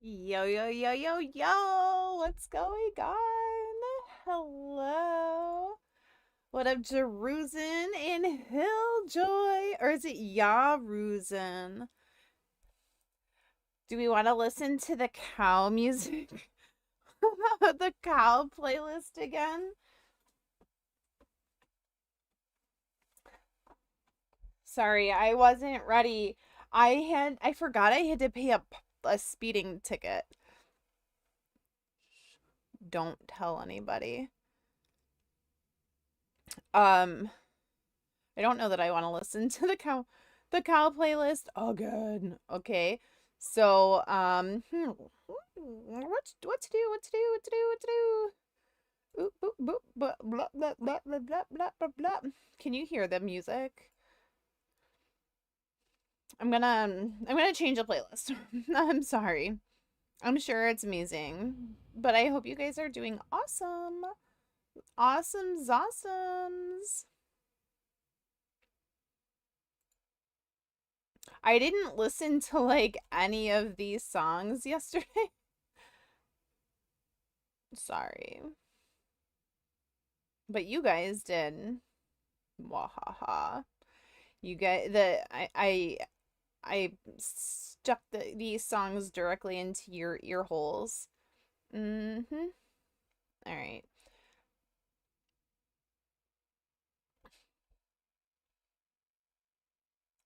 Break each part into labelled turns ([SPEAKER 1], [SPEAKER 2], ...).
[SPEAKER 1] Yo, yo, yo, yo, yo, what's going on? Hello. What up, Jerusalem and Hilljoy? Or is it Yaruzen? Do we want to listen to the cow music? The cow playlist again? Sorry, I wasn't ready. I forgot I had to pay a speeding ticket. Don't tell anybody. Um, I don't know that I want to listen to the cow playlist. Oh, good. Okay. So, what to do? What to do? What to do? What to do? Oop, boop, boop, blah, blah, blah, blah, blah, blah, blah, blah, blah. Can you hear the music? I'm gonna change the playlist. I'm sorry. I'm sure it's amazing, but I hope you guys are doing awesome. Awesomes, awesomes. I didn't listen to like any of these songs yesterday. Sorry. But you guys did. Wahaha. You guys I stuck these songs directly into your ear holes. Mm-hmm. All right.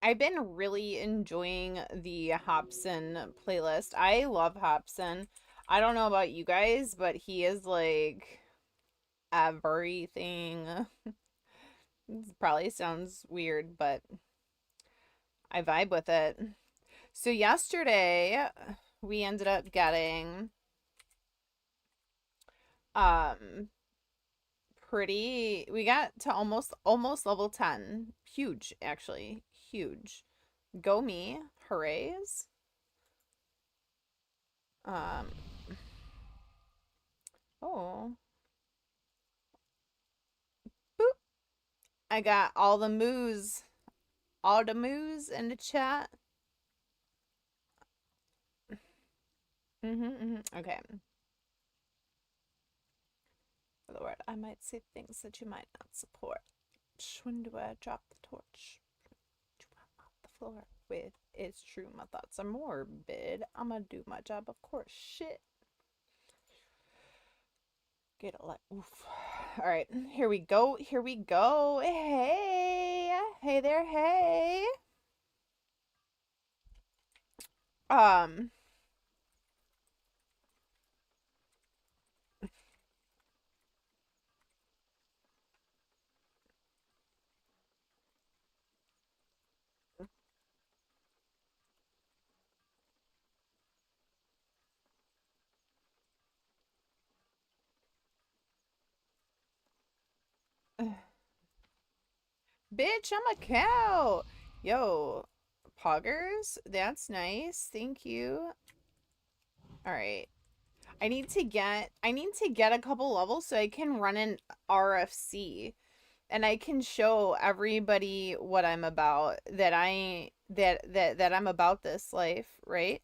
[SPEAKER 1] I've been really enjoying the Hobson playlist. I love Hobson. I don't know about you guys, but he is like everything. It probably sounds weird, but I vibe with it. So yesterday we ended up getting um we got to almost level 10. Huge, actually. Huge. Go me. Hoorays. Um oh. Boop. I got all the moos in the chat. Okay. For the word, I might say things that you might not support. When do I drop the torch? Off the floor with it's true, my thoughts are morbid. I'm gonna do my job, of course. Shit. Get it like oof. Alright, here we go. Here we go. Hey. Hey there, hey. Um Bitch, I'm a cow. Yo, poggers, that's nice. Thank you. All right. I need to get a couple levels so I can run an RFC and I can show everybody what I'm about, that I'm about this life, right?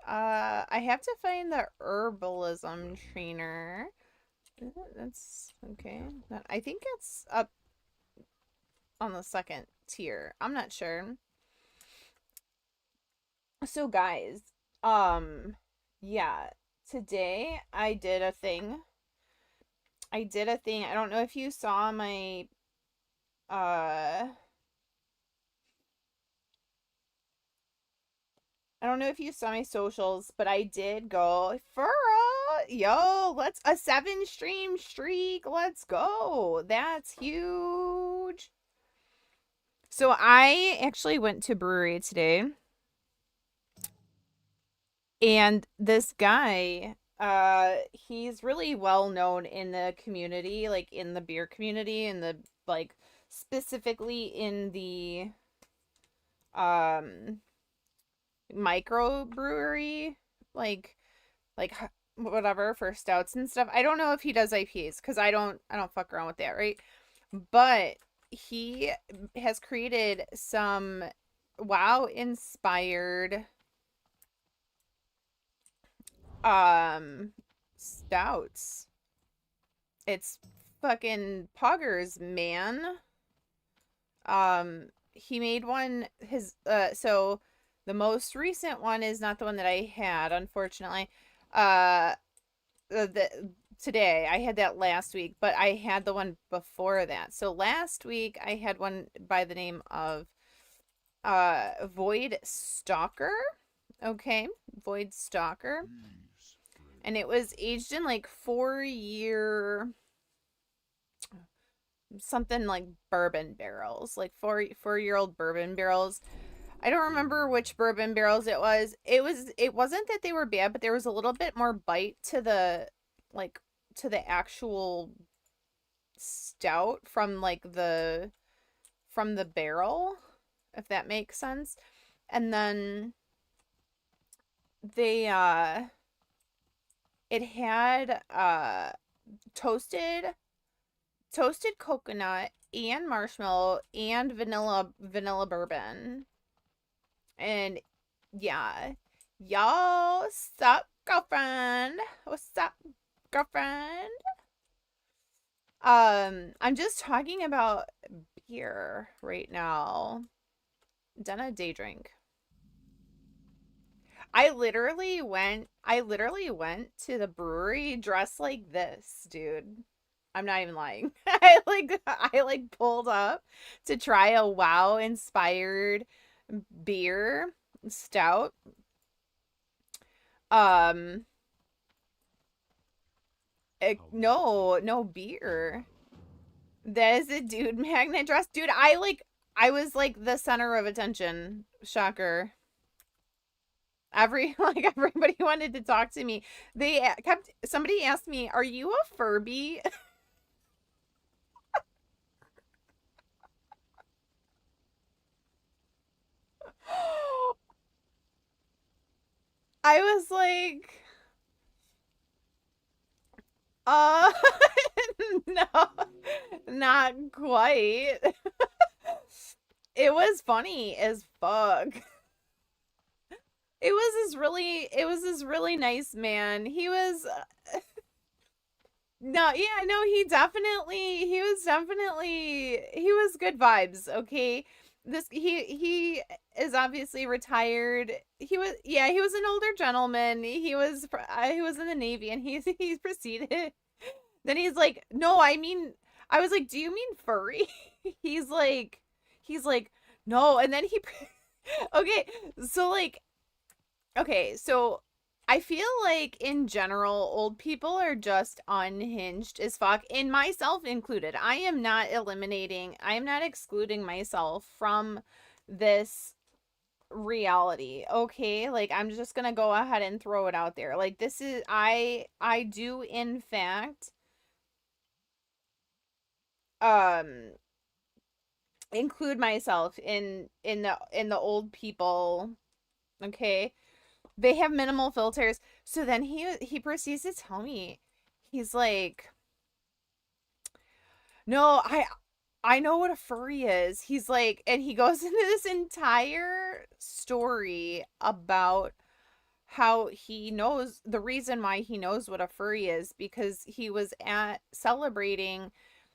[SPEAKER 1] I have to find the herbalism trainer. That's okay. I think it's up on the second tier. I'm not sure. So guys, yeah, today I did a thing. I don't know if you saw my uh I don't know if you saw my socials, but I did go for let's a 7 stream streak. Let's go. That's huge. So I actually went to Brewery today. And this guy, he's really well known in the community, like in the beer community, in the like specifically in the um microbrewery, like whatever for stouts and stuff. I don't know if he does IPAs because I don't fuck around with that, right? But he has created some WoW inspired um stouts. It's fucking poggers, man. He made one so the most recent one is not the one that I had, unfortunately. Uh the today I had that last week, but I had the one before that. So last week I had one by the name of Void Stalker. Okay, Void Stalker. And it was aged in like 4 year something like bourbon barrels, like 4 year old bourbon barrels. I don't remember which bourbon barrels it was. It wasn't that they were bad, but there was a little bit more bite to the like to the actual stout from like the barrel, if that makes sense. And then they it had toasted coconut and marshmallow and vanilla bourbon. And yeah. Y'all, what's up, girlfriend? What's up, girlfriend? I'm just talking about beer right now. Dena day drink. I literally went to the brewery dressed like this, dude. I'm not even lying. I pulled up to try a WoW inspired beer stout. No beer. That is a dude magnet dress. Dude, I was like the center of attention. Shocker. Everybody wanted to talk to me. Somebody asked me, "Are you a Furby?" I was like, uh, no, not quite. It was funny as fuck. It was this really nice man. He was no, yeah, no, he was good vibes, okay? He is obviously retired. He was an older gentleman. He was in the Navy, and he proceeded. Then he's like, "No, I mean," I was like, "Do you mean furry?" He's like he's like, "No." And then he okay, so like okay, so I feel like in general, old people are just unhinged as fuck, and myself included. I am not excluding myself from this reality, okay? Like, I'm just gonna go ahead and throw it out there. Like, I do, in fact, um, include myself in the old people, okay? They have minimal filters. So then he proceeds to tell me, he's like, "No, I know what a furry is." He's like, and he goes into this entire story about how he knows the reason why he knows what a furry is because he was at celebrating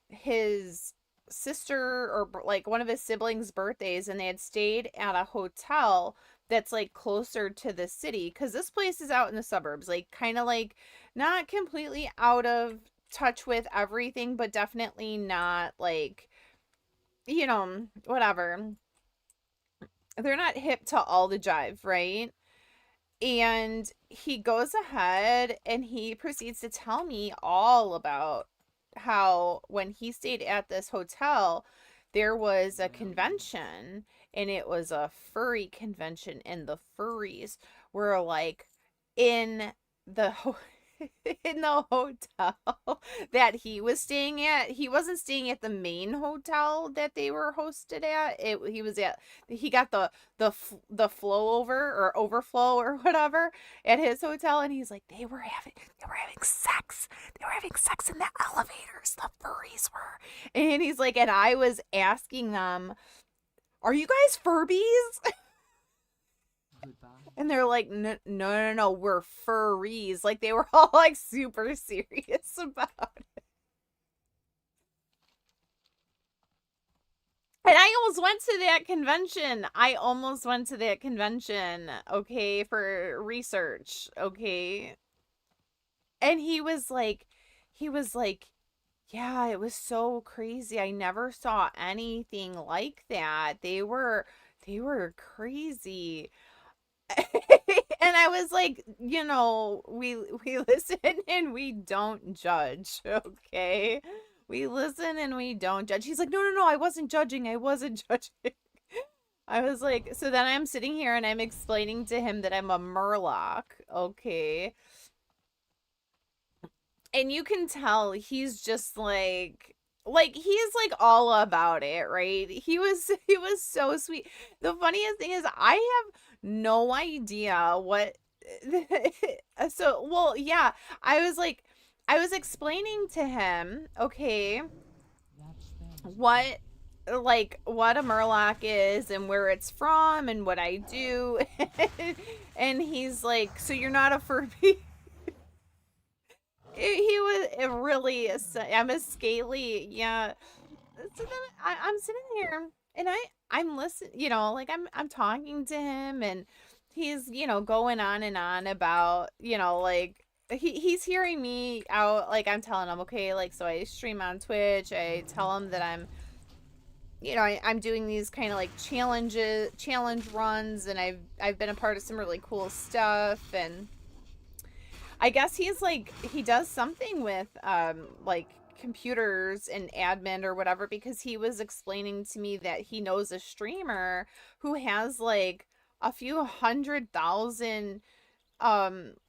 [SPEAKER 1] his sister or like one of his siblings' birthdays, and they had stayed at a hotel that's like closer to the city because this place is out in the suburbs, like kind of like not completely out of touch with everything, but definitely not like, whatever. They're not hip to all the jive, right? And he goes ahead and he proceeds to tell me all about how when he stayed at this hotel, there was a convention, and it was a furry convention, and the furries were like in the in the hotel that he was staying at. He wasn't staying at the main hotel that they were hosted at. He got the flow over or overflow or whatever at his hotel, and he's like, they were having sex. They were having sex in the elevators. The furries were. And he's like, and I was asking them are you guys Furbies?
[SPEAKER 2] Goodbye.
[SPEAKER 1] And they're like, no, we're furries. Like, they were all like super serious about it. And I almost went to that convention. Okay, for research, okay? And he was like, yeah, it was so crazy. I never saw anything like that. They were crazy. And I was like, we listen and we don't judge, okay? We listen and we don't judge. He's like, no, I wasn't judging. I wasn't judging. I was like, so then I'm sitting here and I'm explaining to him that I'm a Murloc, okay? And you can tell he's just like he's like all about it, right? He was so sweet. The funniest thing is I have no idea what so well, yeah, I was explaining to him, okay, what what a Murloc is and where it's from and what I do. And he's like, so you're not a Furby? He was really, I'm a scaly, yeah. So then I'm sitting here and I'm listening, like I'm talking to him and he's, going on and on about, like he's hearing me out. Like, I'm telling him, okay, like, so I stream on Twitch. I tell him that I'm, I'm doing these kind of like challenge runs, and I've been a part of some really cool stuff. And I guess he does something with like computers and admin or whatever, because he was explaining to me that he knows a streamer who has like a few 100,000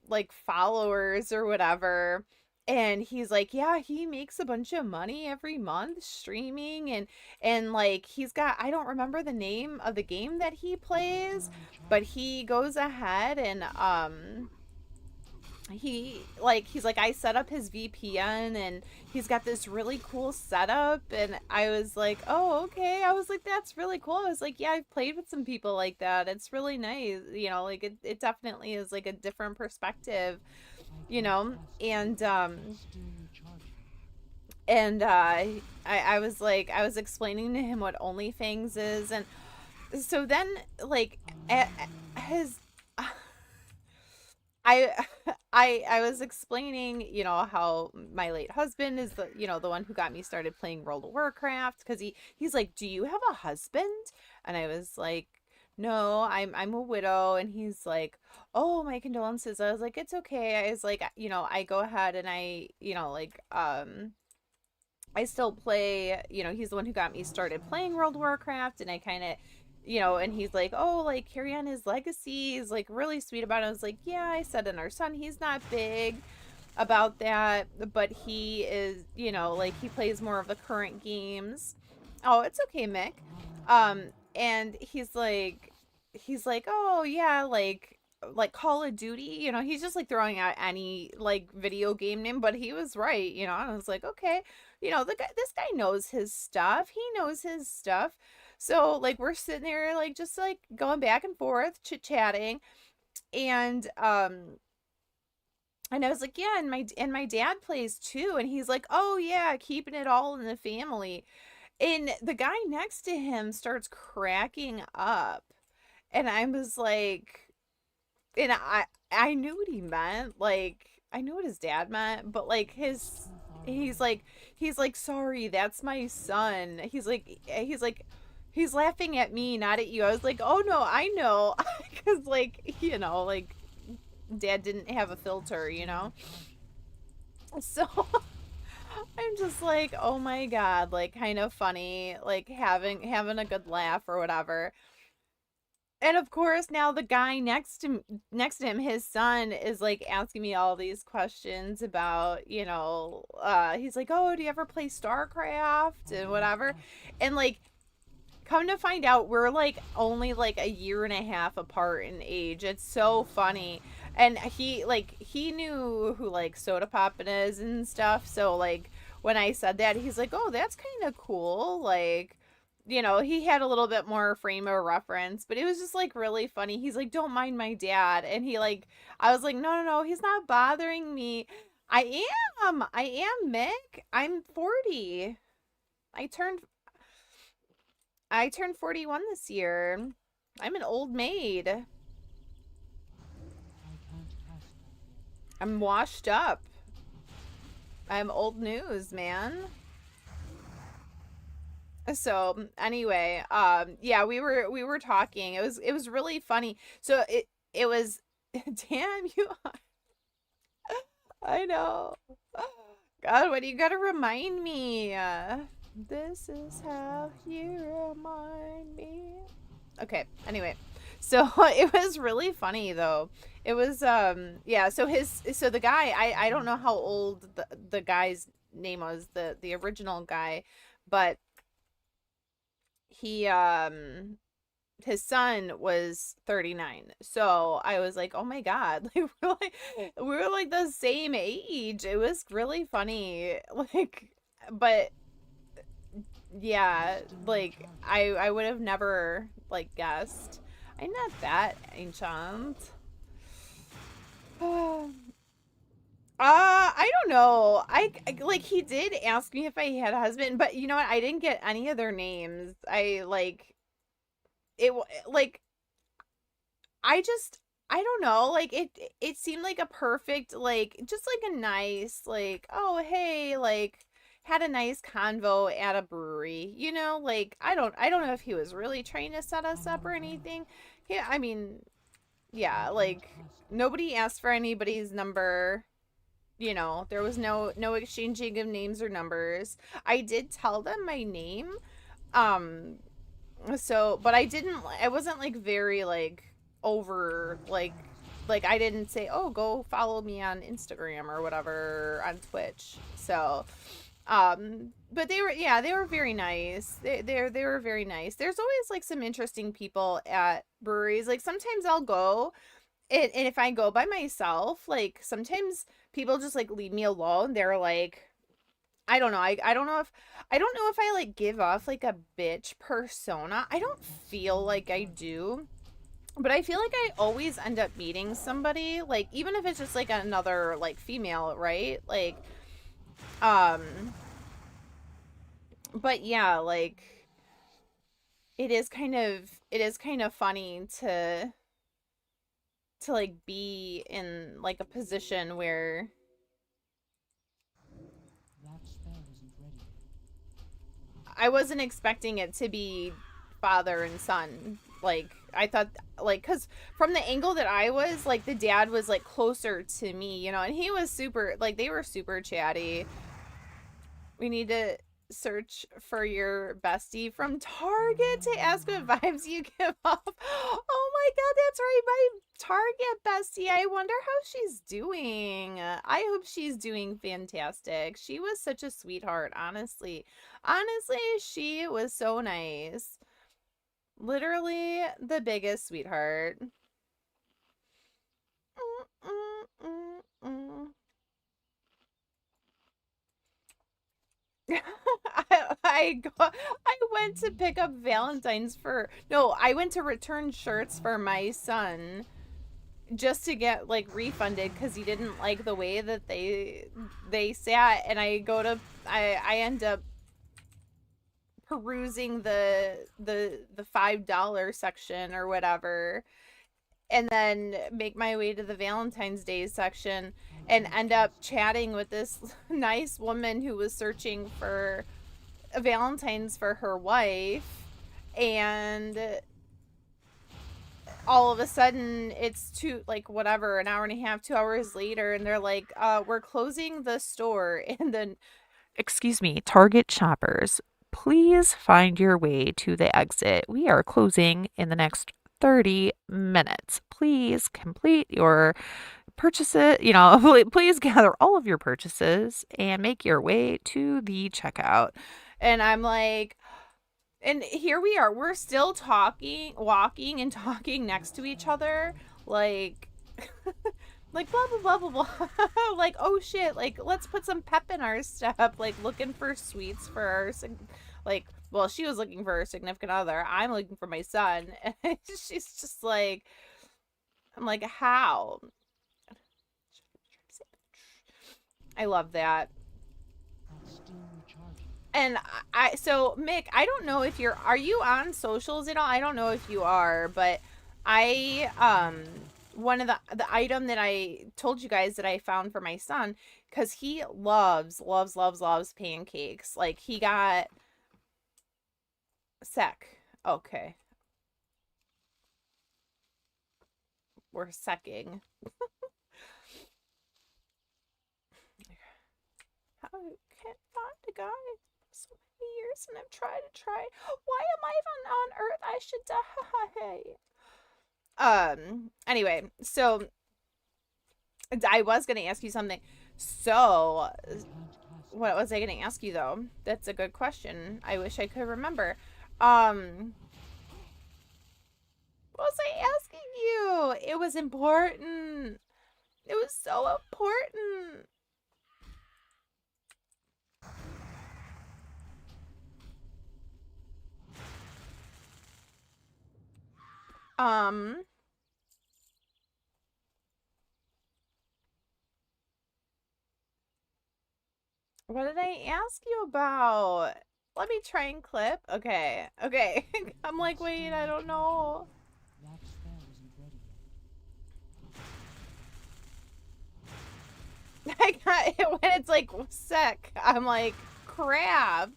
[SPEAKER 1] like followers or whatever. And he's like, yeah, he makes a bunch of money every month streaming. And like, he's got, I don't remember the name of the game that he plays, but he goes ahead and he's like, I set up his VPN and he's got this really cool setup. And I was like, oh, okay. I was like, that's really cool. I was like, yeah, I've played with some people like that. It's really nice. Like it definitely is like a different perspective, and I was like, I was explaining to him what OnlyFans is. And so then like his I I was explaining, how my late husband is the one who got me started playing World of Warcraft, because he's like, "Do you have a husband?" And I was like, "No, I'm a widow." And he's like, "Oh, my condolences." I was like, "It's okay." I was like, I go ahead and I, I still play, he's the one who got me started playing World of Warcraft, and I kind of, and he's like, oh, like, carry on his legacy. Is like really sweet about it. I was like, yeah, I said, and our son, he's not big about that, but he is, like, he plays more of the current games. Oh, it's okay, Mick. And he's like, oh yeah, like Call of Duty, he's just like throwing out any like video game name, but he was right, and I was like, okay, this guy knows his stuff. He knows his stuff. So like we're sitting there like just like going back and forth, chit-chatting, and I was like, yeah, and my dad plays too, and he's like, oh yeah, keeping it all in the family. And the guy next to him starts cracking up, and I was like, and I knew what he meant, like I knew what his dad meant, but like he's like, sorry, that's my son. He's laughing at me, not at you. I was like, oh no, I know. Because like, like dad didn't have a filter. So I'm just like, oh my god, like kind of funny, like having a good laugh or whatever. And of course, now the guy next to him, his son, is like asking me all these questions about, he's like, oh, do you ever play StarCraft and whatever? And like, come to find out, we're like only like a year and a half apart in age. It's so funny. And he knew who like Soda Poppin is and stuff. So like when I said that, he's like, oh, that's kind of cool. Like, you know, he had a little bit more frame of reference, but it was just like really funny. He's like, "Don't mind my dad." And he like I was like, "No, no, no, he's not bothering me." I am Mick. I'm 40. I turned I turned 41 this year. I'm an old maid.
[SPEAKER 2] I can't cast that yet.
[SPEAKER 1] I'm washed up. I'm old news, man. So anyway, yeah, we were talking. It was really funny. So it was damn you. I know. God, what do you gotta remind me? This is how you remind me. Okay, anyway. So it was really funny though. It was yeah, so the guy, I don't know how old the guy's name was, the original guy, but he his son was 39. So I was like, "Oh my god." Like we were like the same age. It was really funny. Like but yeah, like I would have never like guessed. I'm not that ancient. I don't know. Like he did ask me if I had a husband, but you know what? I didn't get any of their names. I like it like I don't know. Like it seemed like a perfect like just like a nice like oh hey like had a nice convo at a brewery. You know, like I don't know if he was really trying to set us up or anything. Yeah, I mean,
[SPEAKER 2] I
[SPEAKER 1] yeah,
[SPEAKER 2] can't
[SPEAKER 1] like
[SPEAKER 2] cast
[SPEAKER 1] nobody asked for anybody's number. You know, there was no exchanging of names or numbers. I did tell them my name. Um so but I wasn't like very like over like I didn't say, "Oh, go follow me on Instagram or whatever on Twitch." So but they were yeah, they were very nice. They were very nice. There's always like some interesting people at breweries. Like sometimes I'll go and if I go by myself, like sometimes people just like leave me alone. They're like I don't know. I don't know if I like give off like a bitch persona. I don't feel like I do. But I feel like I always end up meeting somebody, like even if it's just like another like female, right? Like um but yeah, like it is kind of funny to like be in like a position where
[SPEAKER 2] that spell isn't ready.
[SPEAKER 1] I wasn't expecting it to be father and son. Like I thought like cuz from the angle that I was, like the dad was like closer to me, you know, and he was super like they were super chatty. We need to search for your bestie from Target to ask what vibes you give off. Oh my god, that's right. My Target bestie. I wonder how she's doing. I hope she's doing fantastic. She was such a sweetheart, honestly. Honestly, she was so nice. Literally the biggest sweetheart. Mm, mm, mm, I went to pick up Valentine's for no, I went to return shirts for my son just to get like refunded because he didn't like the way that they sat, and I end up perusing the $5 section or whatever, and then make my way to the Valentine's Day section and end up chatting with this nice woman who was searching for a Valentine's for her wife. And all of a sudden it's two like whatever an hour and a half 2 hours later, and they're like we're closing the store. And then excuse me, Target shoppers, please find your way to the exit. We are closing in the next 30 minutes. Please complete your purchases, you know, please gather all of your purchases and make your way to the checkout. And I'm like, and here we are. We're still talking, walking and talking next to each other. Like, like blah, blah, blah, blah, blah. Like, oh shit. Like, let's put some pep in our step. Like, looking for sweets for our, like, well, she was looking for her significant other. I'm looking for my son. And she's just like, I'm like, how? I love that. And so Mick, I don't know if are you on socials at all? I don't know if you are, but one of the item that I told you guys that I found for my son, because he loves pancakes. Like, he got okay. We're secking. How can't find a guy? So many years and I've tried. Why am I even on Earth? I should die. Anyway, so I was gonna ask you something. So what was I gonna ask you though? That's a good question. I wish I could remember. What was I asking you? It was important. It was so important. What did I ask you about? Let me try and clip. Okay. I'm like, wait, I don't know. I got it when it's like sec. I'm like, crap.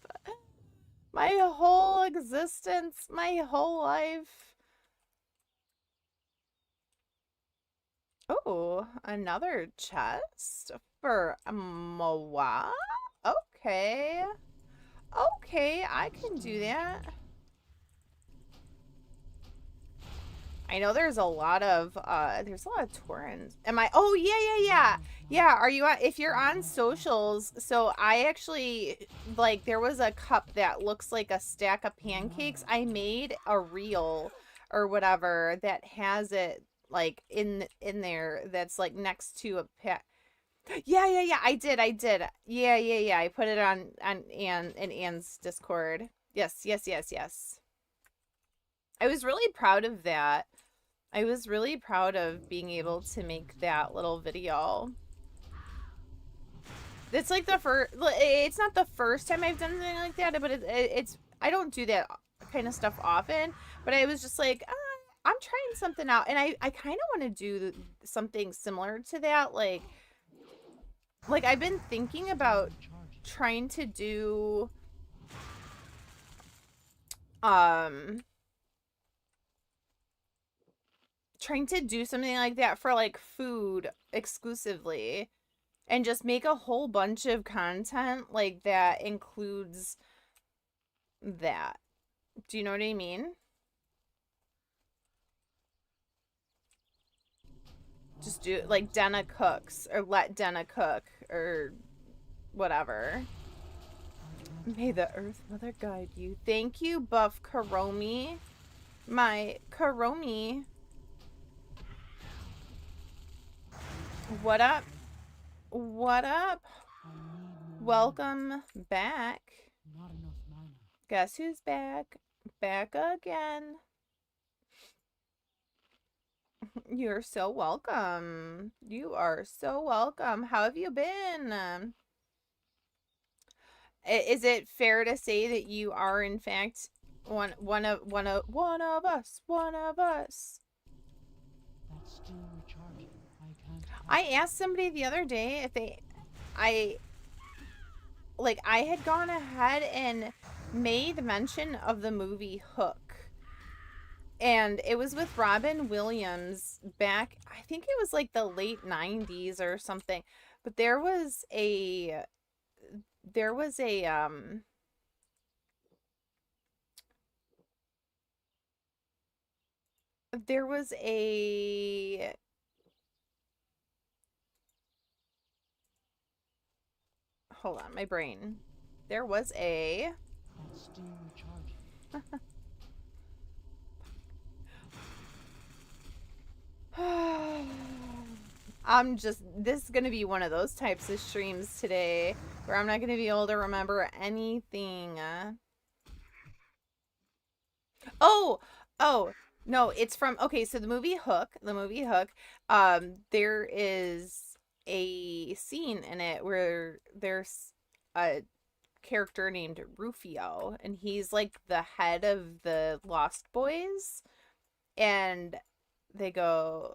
[SPEAKER 1] My whole existence, my whole life. Oh, another chest for Moa. Okay. Okay, I can do that. I know there's a lot of Taurens. Am I? Oh, yeah. Yeah, are you on, if you're on socials, so I actually, like, there was a cup that looks like a stack of pancakes. I made a reel or whatever that has it, like, in there that's, like, next to a pack. Yeah, I did. Yeah. I put it on Anne's Discord. Yes. I was really proud of that. I was really proud of being able to make that little video. It's like the first, it's not the first time I've done something like that, but it's I don't do that kind of stuff often, but I was just like, I'm trying something out, and I kind of want to do something similar to that, like I've been thinking about trying to do something like that for, like, food exclusively, and just make a whole bunch of content like that includes that. Do you know what I mean? Just do like Dena cooks, or let Dena cook, or whatever. May the Earth Mother guide you. Thank you, Buff Karomi. My Karomi. What up? Welcome back. Guess who's back? Back again. You're so welcome. You are so welcome. How have you been? Is it fair to say that you are, in fact, one of us? I asked somebody the other day if I had gone ahead and made mention of the movie Hook. And it was with Robin Williams back, I think it was like the late 90s or something. But there was a hold on, my brain. There was a this is gonna be one of those types of streams today where I'm not gonna be able to remember anything. Oh, oh, no, it's from okay, so the movie Hook, there is a scene in it where there's a character named Rufio, and he's like the head of the Lost Boys, and they go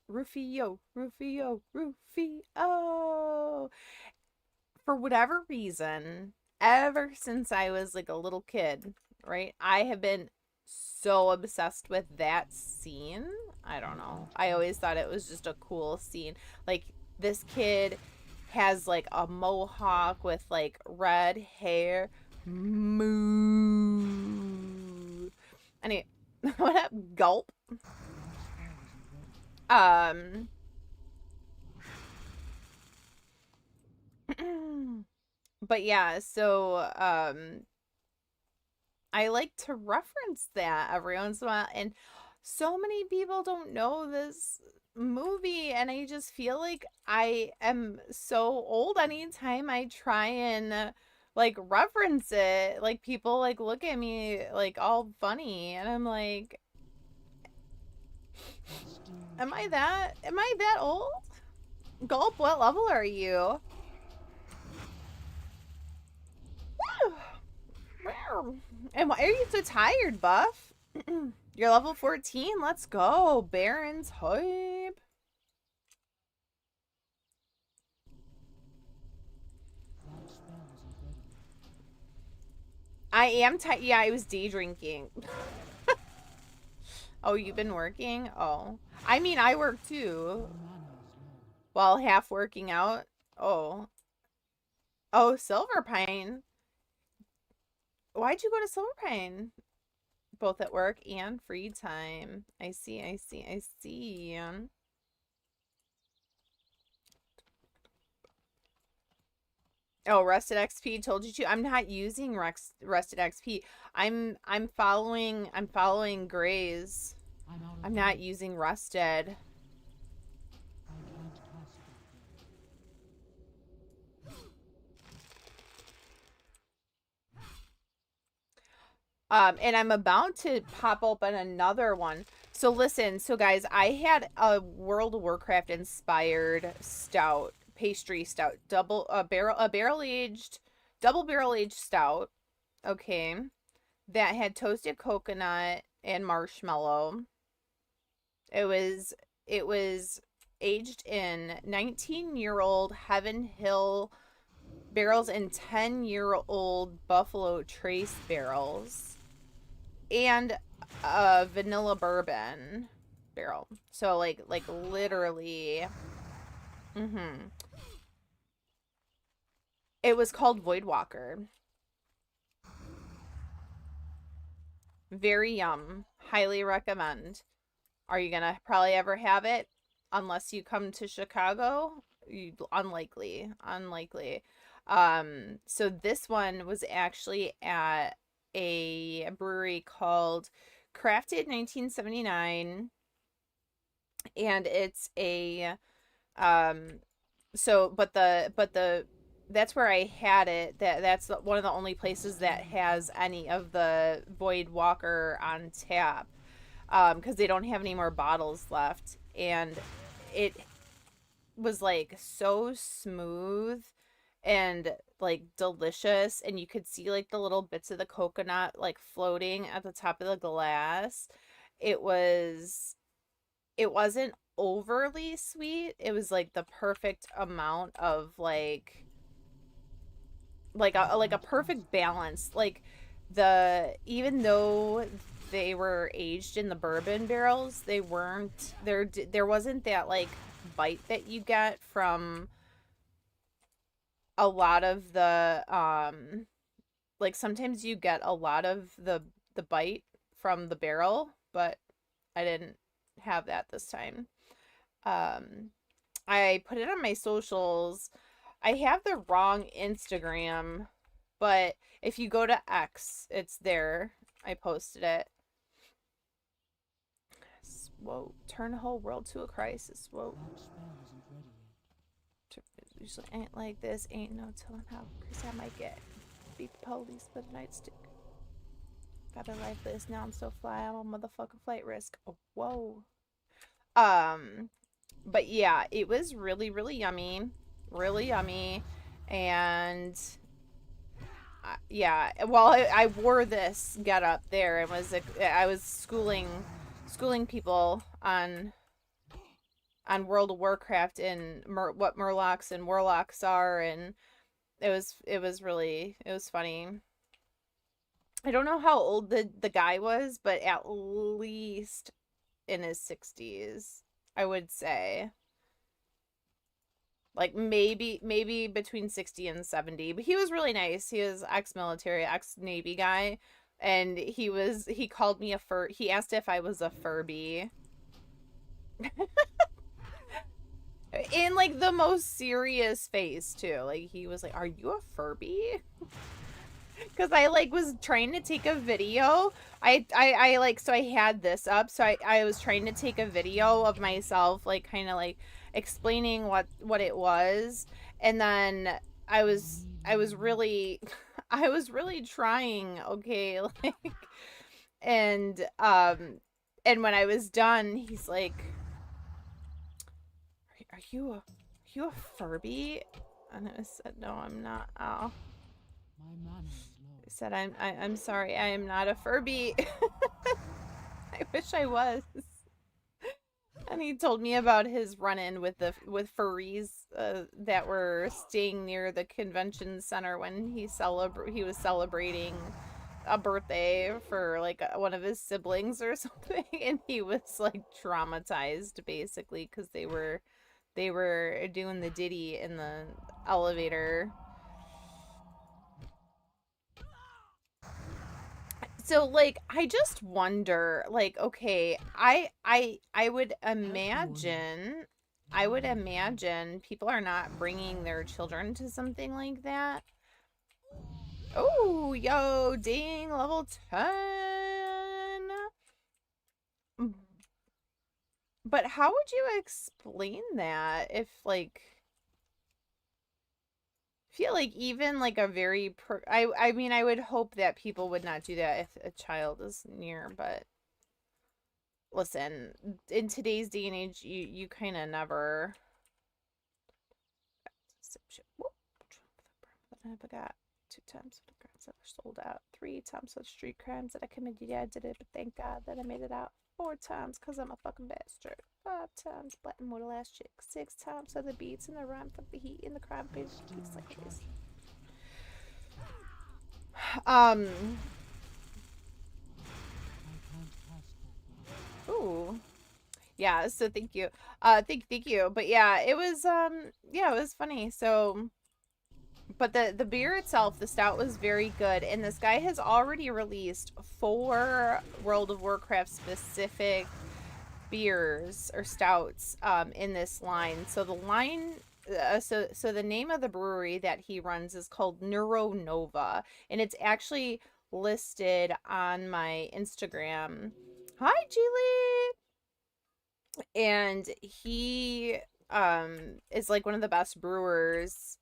[SPEAKER 1] Rufio, Rufio, Rufio. For whatever reason, ever since I was like a little kid, right? I have been so obsessed with that scene. I don't know. I always thought it was just a cool scene. Like this kid has like a mohawk with like red hair. Moo. Anyway, what up, gulp? Um but yeah, so I like to reference that every once in a while, and so many people don't know this movie, and I just feel like I am so old anytime I try and like reference it. Like people like look at me like all funny, and I'm like, am I that old? Gulp, what level are you? And why are you so tired, Buff? You're level 14. Let's go. Baron's hype.
[SPEAKER 2] That spell isn't ready yet.
[SPEAKER 1] I am tired. Yeah, I was day drinking. Oh, you've been working? Oh. I mean, I work too.
[SPEAKER 2] Your mana is low.
[SPEAKER 1] While half working out. Oh. Oh, Silver Pine. Why'd you go to Silver Pine? Both at work and free time. I see, I see, I see. Oh, Rusted XP told you to. I'm not using Rusted XP. I'm following Grays.
[SPEAKER 2] I'm out of
[SPEAKER 1] I'm not
[SPEAKER 2] mana.
[SPEAKER 1] using Rusted.
[SPEAKER 2] I can't cast back there.
[SPEAKER 1] And I'm about to pop open another one. So listen, so guys, I had a World of Warcraft inspired stout, pastry stout, double barrel aged stout. Okay, that had toasted coconut and marshmallow. It was aged in 19-year-old Heaven Hill barrels and 10-year-old Buffalo Trace barrels and a vanilla bourbon barrel. So like literally it was called Voidwalker. Very yum. Highly recommend. Are you gonna probably ever have it? Unless you come to Chicago? Unlikely. Unlikely. So this one was actually at a brewery called Crafted 1979. And it's a so but the that's where I had it. That's one of the only places that has any of the Void Walker on tap, because they don't have any more bottles left, and it was like so smooth and like delicious, and you could see like the little bits of the coconut like floating at the top of the glass. It was it wasn't overly sweet. It was like the perfect amount of like a perfect balance. Like the even though they were aged in the bourbon barrels, they weren't there wasn't that like bite that you get from a lot of the like sometimes you get a lot of the bite from the barrel, but I didn't have that this time. Um I put it on my socials. I have the wrong Instagram, but if you go to X, it's there. I posted it. Whoa, turn the whole world to a crisis. Whoa.
[SPEAKER 2] That spell isn't ready yet.
[SPEAKER 1] Usually ain't like this. Ain't no telling how Chris I might get. Beat the police with a nightstick. Gotta life this now. I'm so fly. I'm a motherfucking flight risk. Oh, whoa. But yeah, it was really, really yummy. Really yummy. And yeah, well, I wore this getup there and I was schooling people on World of Warcraft and what Murlocs and Warlocks are, and it was funny. I don't know how old the guy was, but at least in his 60s, I would say. Like maybe between 60 and 70, but he was really nice. He was ex-military, ex-Navy guy, and he called me he asked if I was a Furby. In like the most serious face too. Like he was like, "Are you a Furby?" Because I like was trying to take a video. I like, so I had this up, so I was trying to take a video of myself, like kind of like explaining what it was, and then I was really I was really trying, okay, like, and when I was done, he's like, are you a Furby? And I said, no, I'm not. Oh.
[SPEAKER 2] My mana is low.
[SPEAKER 1] I said, I'm sorry, I am not a Furby. I wish I was. And he told me about his run-in with furries that were staying near the convention center when he was celebrating a birthday for like one of his siblings or something, and he was like traumatized basically because they were doing the ditty in the elevator. So like I just wonder, like, okay, I would imagine people are not bringing their children to something like that. Oh, yo, dang, level 10. But how would you explain that if like feel like even like a very I mean, I would hope that people would not do that if a child is near, but listen, in today's day and age, you kind of never. I forgot 2 times for the crimes that were sold out, 3 times for the street crimes that I committed. Yeah, I did it, but thank God that I made it out. 4 times because I'm a fucking bastard. 5 times black and mortal ass chick. 6 times for the beats and the rhyme for the heat and the crime bitch keeps like this. Ooh. Yeah, so thank you. Thank you. But yeah, it was yeah, it was funny. So but the beer itself, the stout, was very good, and this guy has already released 4 World of Warcraft specific beers or stouts in this line. So the line so the name of the brewery that he runs is called Neuronova, and it's actually listed on my Instagram. Hi, Julie. And he is like one of the best brewers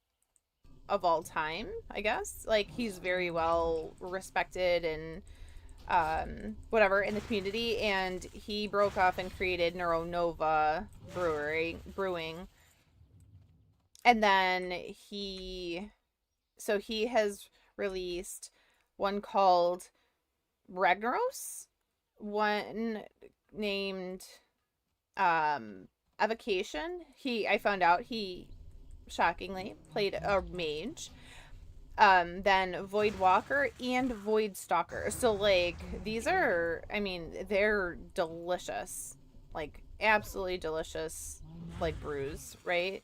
[SPEAKER 1] of all time, I guess. Like he's very well respected and whatever in the community, and he broke off and created Neuronova Brewing. And then he has released one called Ragnaros, one named Evocation. I found out he shockingly played a mage. Then Void Walker and Void Stalker. So like these are, I mean, they're delicious, like absolutely delicious, like brews, right?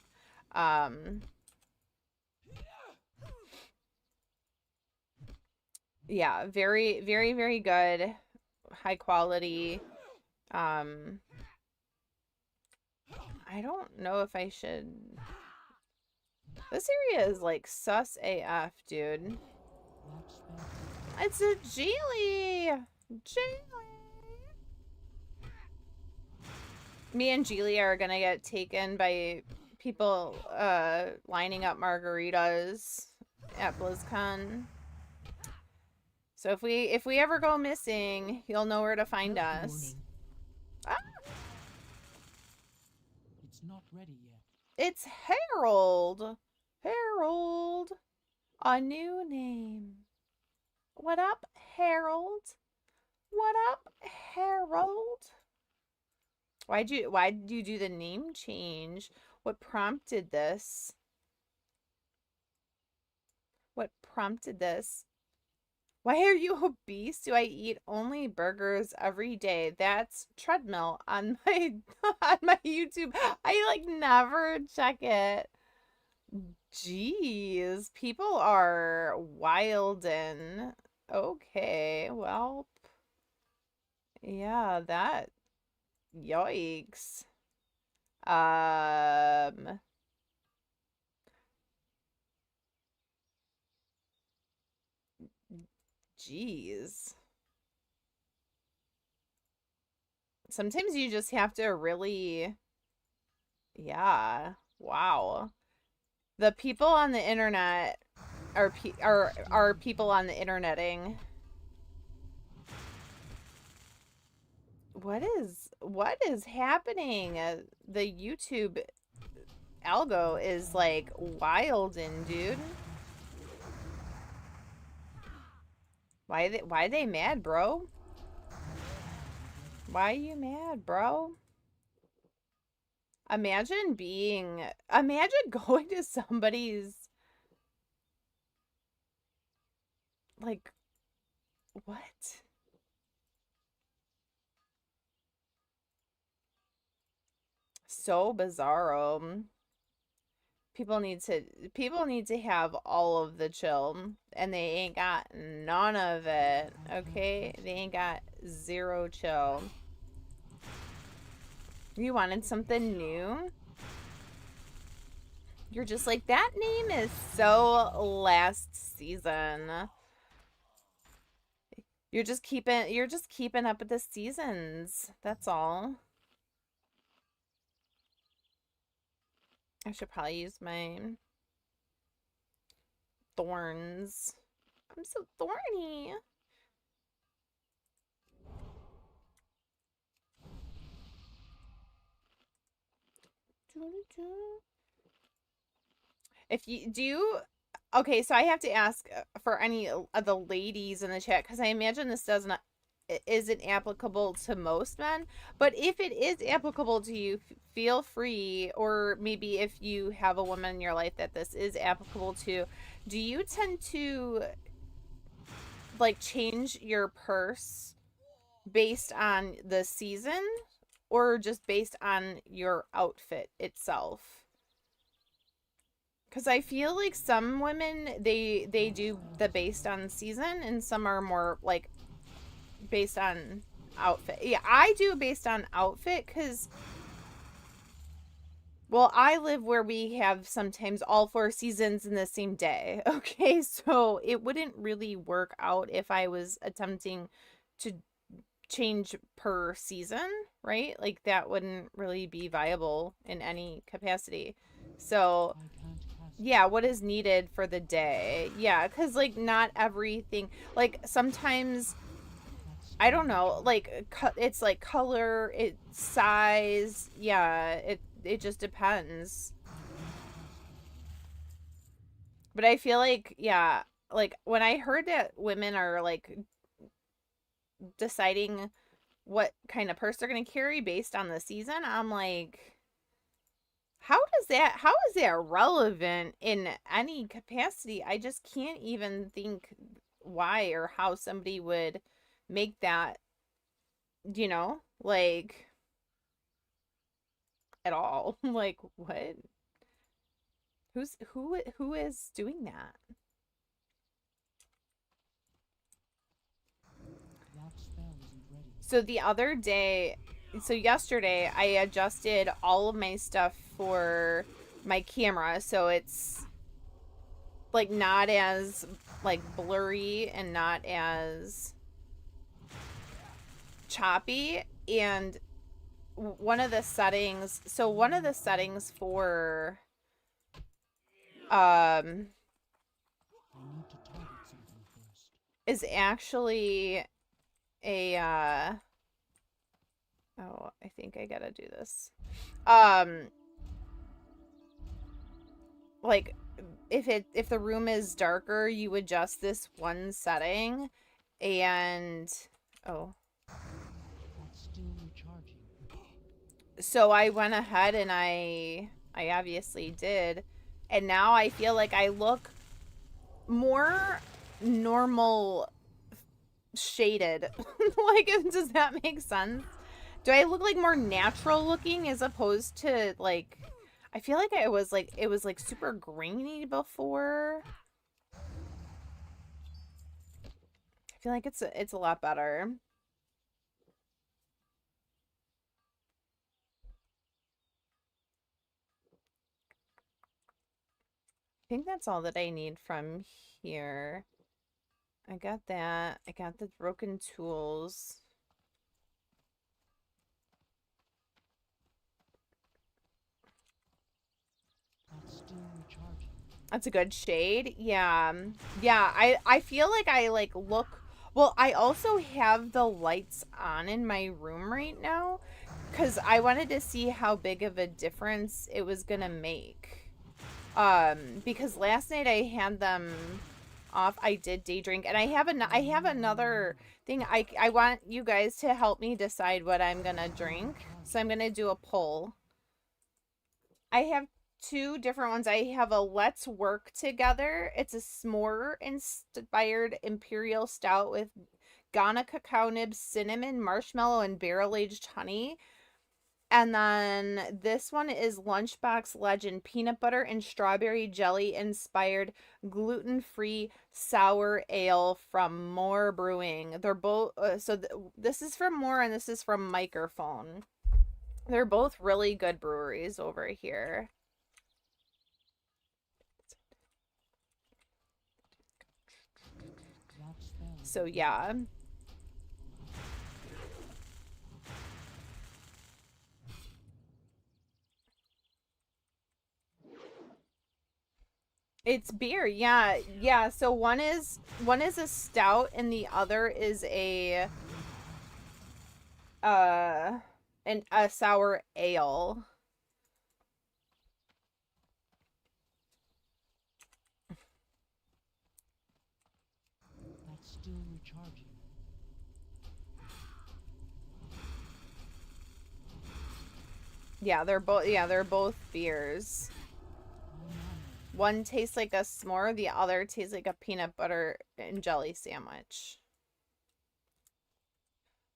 [SPEAKER 1] Yeah, very very very good, high quality. I don't know if I should. This area is like sus AF, dude. It's a Geely! Geely! Me and Geely are gonna get taken by people lining up margaritas at BlizzCon. So if we ever go missing, you'll know where to find
[SPEAKER 2] Just
[SPEAKER 1] us.
[SPEAKER 2] warning.
[SPEAKER 1] Ah,
[SPEAKER 2] It's not ready yet.
[SPEAKER 1] it's Harold. Harold. A new name. What up, Harold? What up, Harold? Why did you do the name change? What prompted this? What prompted this? Why are you obese? Do I eat only burgers every day? That's treadmill on my on my YouTube. I like never check it. Jeez, people are wild and okay, well, yeah, that yikes. Um Jeez. Sometimes you just have to really, yeah. Wow. The people on the internet are people on the interneting. What is happening? The YouTube algo is like wild and dude. Why they mad, bro? Why are you mad, bro? Imagine going to somebody's like what? So bizarro. People need to have all of the chill and they ain't got none of it. Okay? They ain't got zero chill. You wanted something new? You're just like, that name is so last season. You're just keeping up with the seasons. That's all. I should probably use my thorns. I'm so thorny. If you do, okay, so I have to ask for any of the ladies in the chat because I imagine this isn't applicable to most men, but if it is applicable to you, feel free, or maybe if you have a woman in your life that this is applicable to, do you tend to like change your purse based on the season or just based on your outfit itself? Because I feel like some women they do the based on season and some are more like based on outfit. Yeah, I do based on outfit because, well, I live where we have sometimes all 4 seasons in the same day. Okay, so it wouldn't really work out if I was attempting to change per season, right? Like that wouldn't really be viable in any capacity. So yeah, what is needed for the day? Yeah, because like not everything, like sometimes I don't know, like it's like color, it's size. Yeah, it just depends. But I feel like, yeah, like when I heard that women are like deciding what kind of purse they're going to carry based on the season, I'm like, how is that relevant in any capacity? I just can't even think why or how somebody would make that, like at all. Like what? Who is doing that? So the other day, so yesterday I adjusted all of my stuff for my camera so it's like not as like blurry and not as choppy, and one of the settings for um is actually a oh, I think I gotta do this. Like if the room is darker, you adjust this one setting and oh.
[SPEAKER 2] That's still recharging.
[SPEAKER 1] So I went ahead and I obviously did, and now I feel like I look more normal shaded. Like, does that make sense? Do I look like more natural looking as opposed to like I feel like it was like super grainy before. I feel like it's a lot better. I think that's all that I need from here. I got that. I got the broken tools.
[SPEAKER 2] That's still recharging.
[SPEAKER 1] That's a good shade. Yeah. Yeah, I feel like I like look well, I also have the lights on in my room right now cuz I wanted to see how big of a difference it was going to make. Because last night I had them off. I did day drink and I have another thing. I want you guys to help me decide what I'm going to drink. So I'm going to do a poll. I have two different ones. I have a Let's Work Together. It's a s'more inspired imperial stout with Ghana cacao nibs, cinnamon, marshmallow, and barrel aged honey. And then this one is Lunchbox Legend peanut butter and strawberry jelly inspired gluten free sour ale from More Brewing. They're both this is from More and this is from Microphone. They're both really good breweries over here. So yeah. It's beer. Yeah. Yeah, so one is a stout and the other is uh a sour ale.
[SPEAKER 2] That's still recharging.
[SPEAKER 1] Yeah, they're both beers. One tastes like a s'more, the other tastes like a peanut butter and jelly sandwich.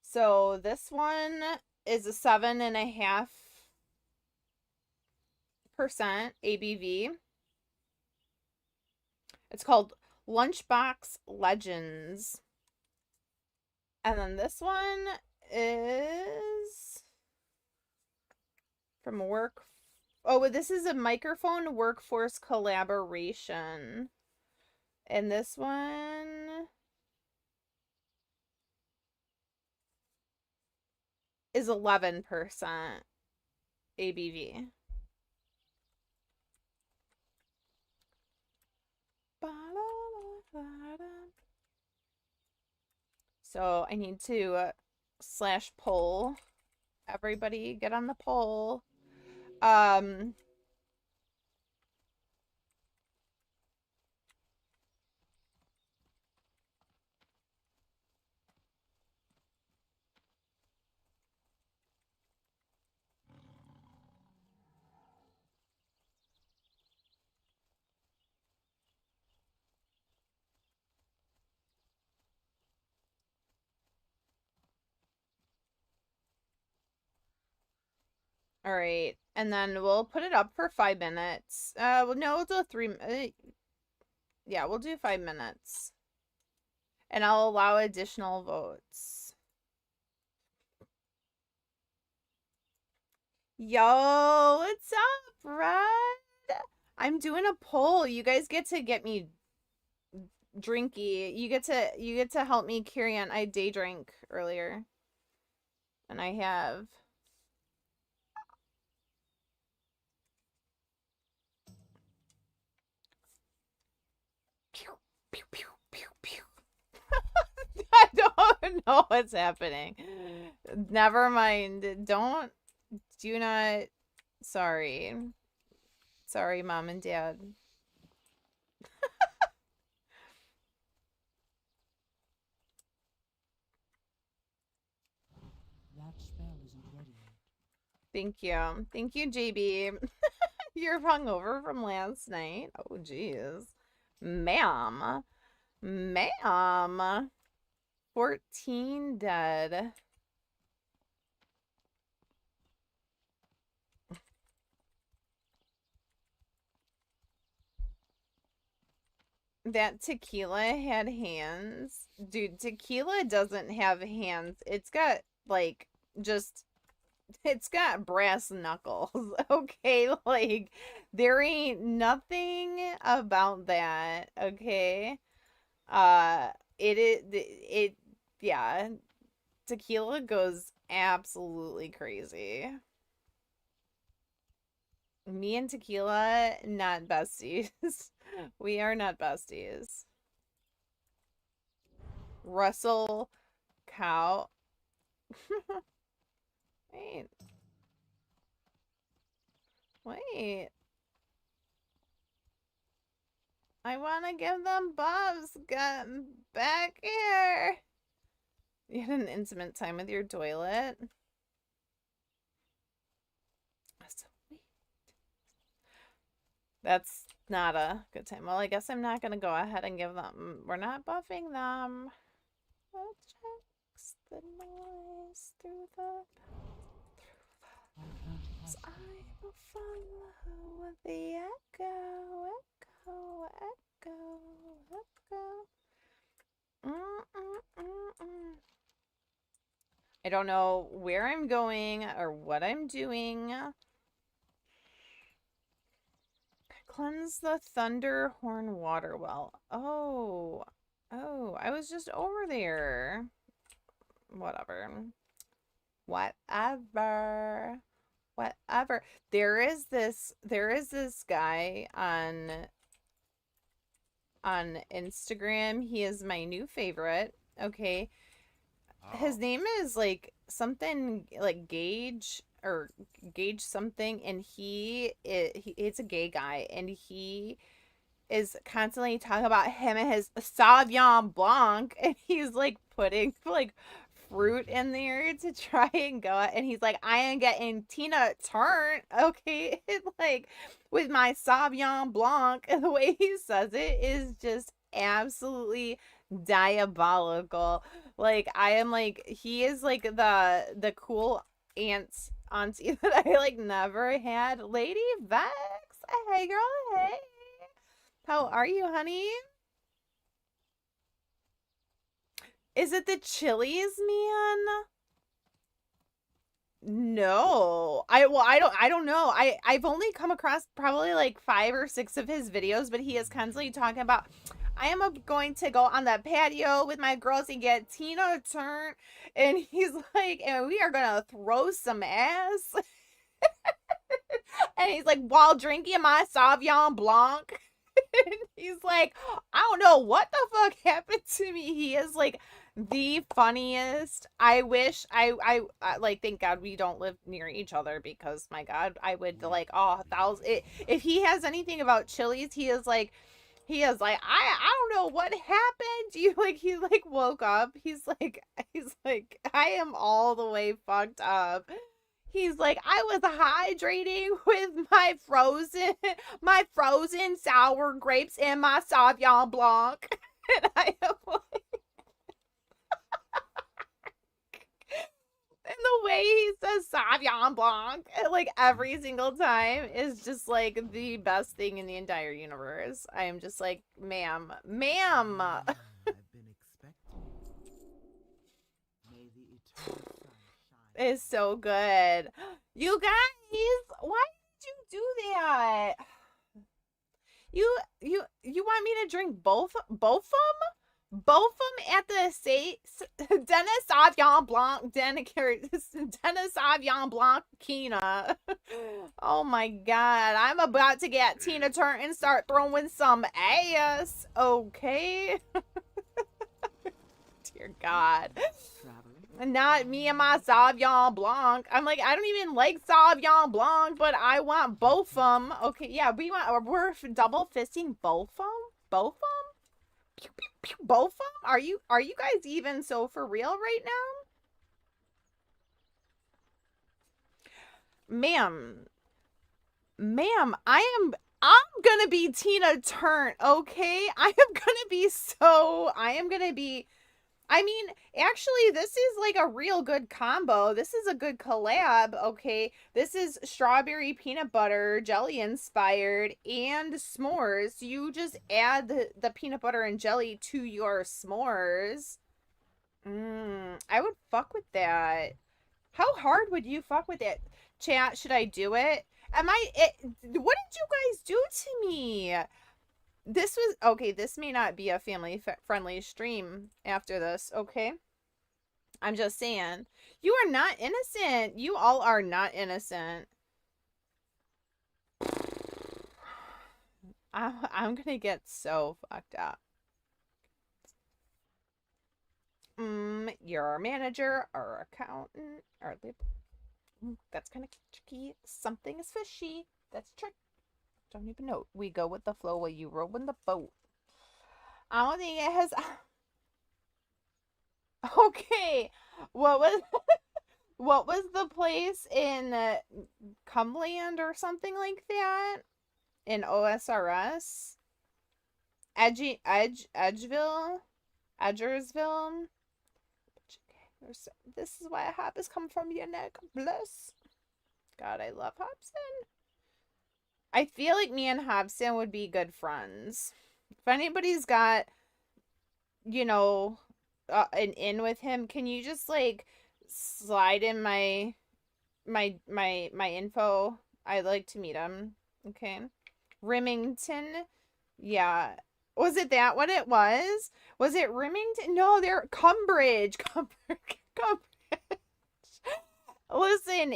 [SPEAKER 1] So this one is a 7.5% ABV. It's called Lunchbox Legends. And then this one is from Work. Oh, this is a Microphone Workforce collaboration. And this one is 11% ABV. So I need to slash poll. Everybody get on the poll. All right, and then we'll put it up for 5 minutes. Well, no, we'll do 3. Yeah, we'll do 5 minutes, and I'll allow additional votes. Yo, what's up, Red? I'm doing a poll. You guys get to get me drinky. You get to help me carry on. I day drank earlier, and I have. Pew, pew, pew, pew, pew. know what's happening. Never mind. Do not. Sorry. Sorry, Mom and Dad.
[SPEAKER 2] That spell isn't ready yet.
[SPEAKER 1] Thank you. Thank you, JB. You're hungover from last night. Oh, jeez. Ma'am. Ma'am. 14 dead. That tequila had hands. Dude, tequila doesn't have hands. It's got, like, just... It's got brass knuckles, okay? Like, there ain't nothing about that, okay? Yeah. Tequila goes absolutely crazy. Me and tequila, not besties. We are not besties. Russell Cow. Wait. Wait. I want to give them buffs. Get back here. You had an intimate time with your toilet. That's not a good time. Well, I guess I'm not going to go ahead and give them... We're not buffing them. Checks the noise through the... So I will follow the echo, echo, echo, echo. I don't know where I'm going or what I'm doing. Cleanse the Thunderhorn water well. Oh, I was just over there. Whatever. There is this guy on Instagram. He is my new favorite. Okay. His name is like something like Gage or Gage something, and it's a gay guy, and he is constantly talking about him and his Sauvignon Blanc, and he's like putting like fruit in there to try and go, and he's like, I am getting Tina Turner, okay? Like with my Sauvignon Blanc, and the way he says it is just absolutely diabolical. Like, I am like, he is like the cool auntie that I like never had. Lady Vex, hey girl, hey, how are you, honey? Is it the Chili's man? No. I don't know. I've only come across probably like 5 or 6 of his videos, but he is constantly talking about, I am going to go on the patio with my girls and get Tina Turner, and he's like, and we are gonna throw some ass. And he's like, while drinking my Sauvignon Blanc. And he's like, I don't know what the fuck happened to me. He is like the funniest. I wish I like, thank God we don't live near each other, because my God, I would like, oh, if he has anything about Chili's, he is like, I don't know what happened. You like, he like woke up. He's like, I am all the way fucked up. He's like, I was hydrating with my frozen sour grapes and my Sauvignon Blanc. And I am like, and the way he says Sauvignon Blanc, like every single time, is just like the best thing in the entire universe. I am just like, ma'am.
[SPEAKER 3] I've been expecting. May the eternal sun shine.
[SPEAKER 1] It's so good. You guys, why did you do that? You want me to drink both of them? Both of them at the Dena Sauvignon Blanc, Dena Sauvignon Blanc Kina. Oh my God, I'm about to get Tina Turner and start throwing some ass, okay? dear God.
[SPEAKER 3] Traveling.
[SPEAKER 1] Not me and my Sauvignon Blanc. I'm like, I don't even like Sauvignon Blanc, but I want both of them. Okay, yeah, we're double fisting both of them? Both of them? Pew, pew, pew, both of them? Are you guys even so for real right now? Ma'am, I'm gonna be Tina Turner, okay? I mean, actually, this is like a real good combo. This is a good collab, okay? This is strawberry peanut butter, jelly inspired, and s'mores. You just add the peanut butter and jelly to your s'mores. I would fuck with that. How hard would you fuck with it? Chat, should I do it? What did you guys do to me? This was, okay, this may not be a family-friendly stream after this, okay? I'm just saying. You are not innocent. You all are not innocent. I'm gonna get so fucked up. Your manager or accountant or that's kind of tricky. Something is fishy. That's tricky. Don't even know. We go with the flow while you row in the boat. I don't think it has. Okay, what was what was the place in Cumberland or something like that in OSRS? Edgersville. This is why a hop has come from your neck. Bless. God, I love Hobson. I feel like me and Hobson would be good friends. If anybody's got, you know, an in with him, can you just like slide in my info? I'd like to meet him. Okay. Remington. Yeah. Was it that what it was? Was it Remington? No, they're Cumbridge. Cumbridge. Listen,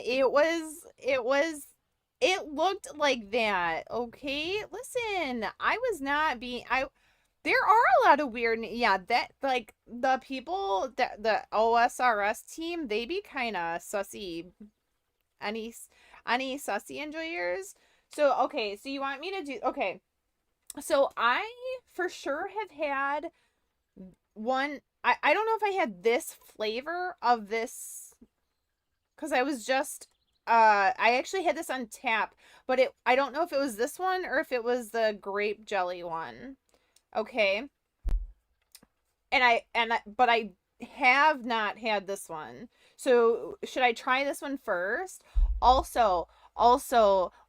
[SPEAKER 1] it looked like that, okay? Listen, I was not being, there are a lot of weird, yeah, that, like, the people, the OSRS team, they be kind of sussy, any sussy enjoyers. So, okay, so you want me to do, okay, so I for sure have had one, I don't know if I had this flavor of this, because I was just, I actually had this on tap, but I don't know if it was this one or if it was the grape jelly one. Okay. But I have not had this one. So should I try this one first? Also,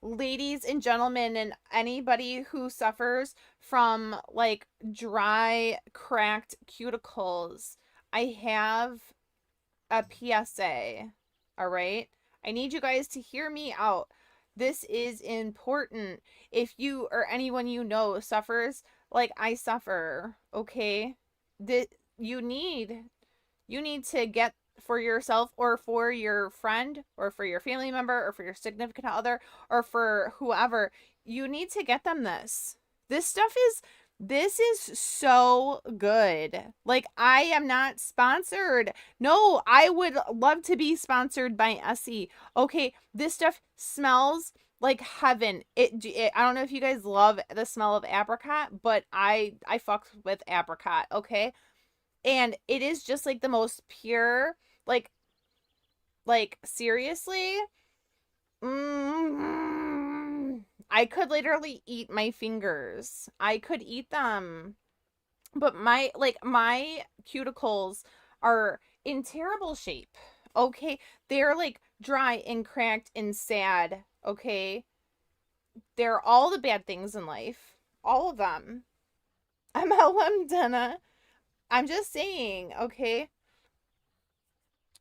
[SPEAKER 1] ladies and gentlemen, and anybody who suffers from like dry, cracked cuticles, I have a PSA. All right. I need you guys to hear me out. This is important. If you or anyone you know suffers like I suffer, okay? You need to get for yourself or for your friend or for your family member or for your significant other or for whoever, you need to get them this. This is so good. Like, I am not sponsored. No, I would love to be sponsored by Essie. Okay, this stuff smells like heaven. I don't know if you guys love the smell of apricot, but I fuck with apricot, okay? And it is just like the most pure, like seriously. I could literally eat my fingers. I could eat them. But my cuticles are in terrible shape. Okay? They're like dry and cracked and sad. Okay? They're all the bad things in life. All of them. MLM Dena. I'm just saying, okay?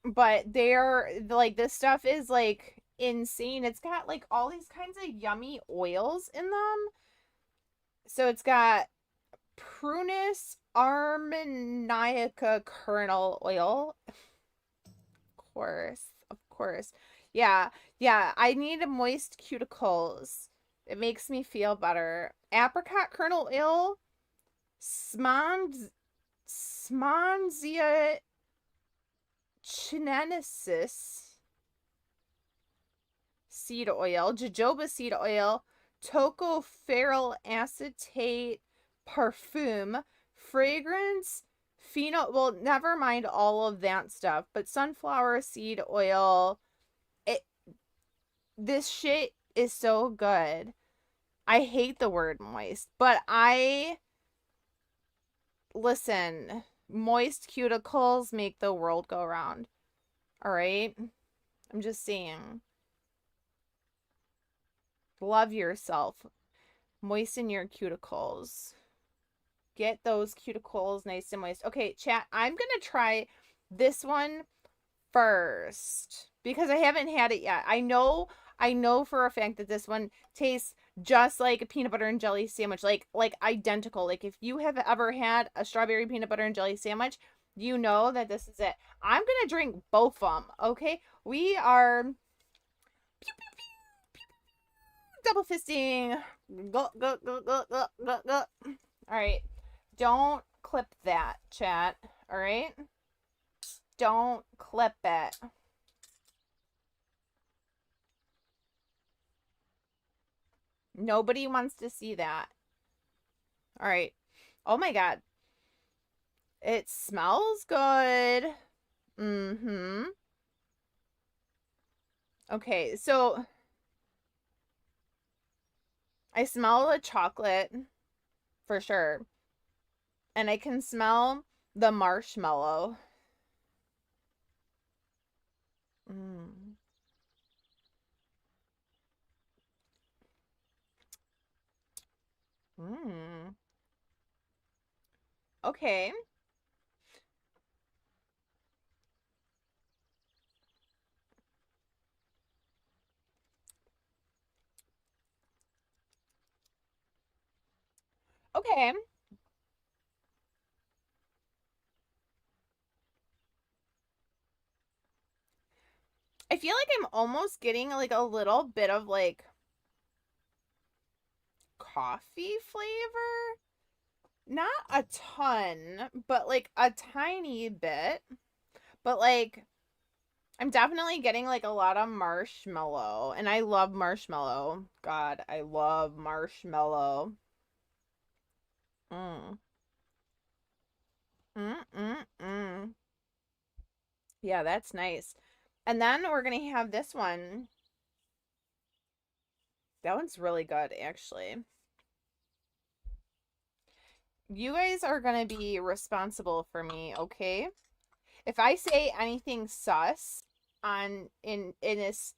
[SPEAKER 1] But they're like, this stuff is like insane. It's got like all these kinds of yummy oils in them. So it's got Prunus armeniaca kernel oil. Of course. Yeah, I need moist cuticles. It makes me feel better. Apricot kernel oil. Smonsia chinensis seed oil, jojoba seed oil, tocopherol acetate parfum, fragrance, phenol. Well, never mind all of that stuff, but sunflower seed oil. This shit is so good. I hate the word moist, but listen, moist cuticles make the world go round. All right? I'm just saying. Love yourself. Moisten your cuticles. Get those cuticles nice and moist. Okay, chat, I'm going to try this one first because I haven't had it yet. I know for a fact that this one tastes just like a peanut butter and jelly sandwich, like identical. Like if you have ever had a strawberry peanut butter and jelly sandwich, you know that this is it. I'm going to drink both of them, okay? We are double fisting. Go, go, go, go, go, go, go. All right. Don't clip that, chat. All right? Don't clip it. Nobody wants to see that. All right. Oh my God. It smells good. Mm-hmm. Okay, so I smell the chocolate for sure. And I can smell the marshmallow. Mm. Mm. Okay. Okay. I feel like I'm almost getting like a little bit of like coffee flavor. Not a ton, but like a tiny bit. But like I'm definitely getting like a lot of marshmallow, and I love marshmallow. God, I love marshmallow. Mm. Mm. Yeah, that's nice. And then we're gonna have this one. That one's really good, actually. You guys are gonna be responsible for me, okay? If I say anything sus on in this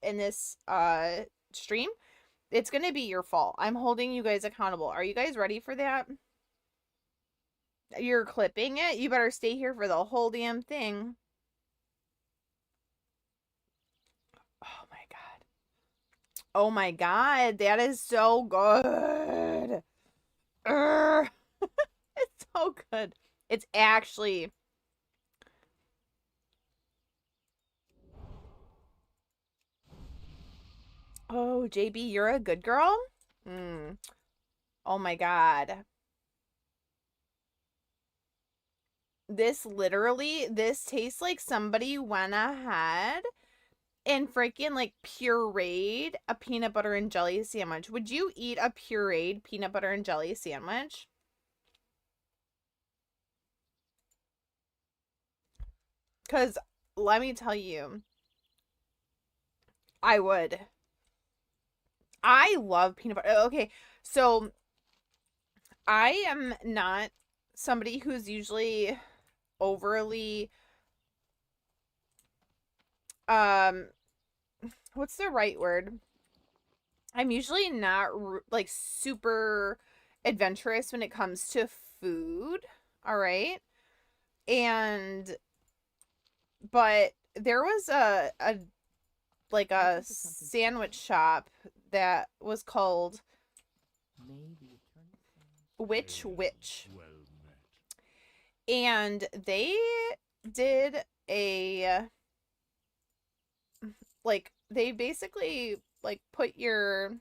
[SPEAKER 1] stream, it's gonna be your fault. I'm holding you guys accountable. Are you guys ready for that? You're clipping it? You better stay here for the whole damn thing. Oh my God. Oh my God. That is so good. It's so good. It's actually... Oh, JB, you're a good girl? Mm. Oh my God. This tastes like somebody went ahead and freaking like pureed a peanut butter and jelly sandwich. Would you eat a pureed peanut butter and jelly sandwich? Because let me tell you, I would. I love peanut butter. Okay, so I am not somebody who's usually overly what's the right word? I'm usually not like super adventurous when it comes to food, all right? And but there was a like a sandwich shop that was called Witch, and they did a like they basically like put your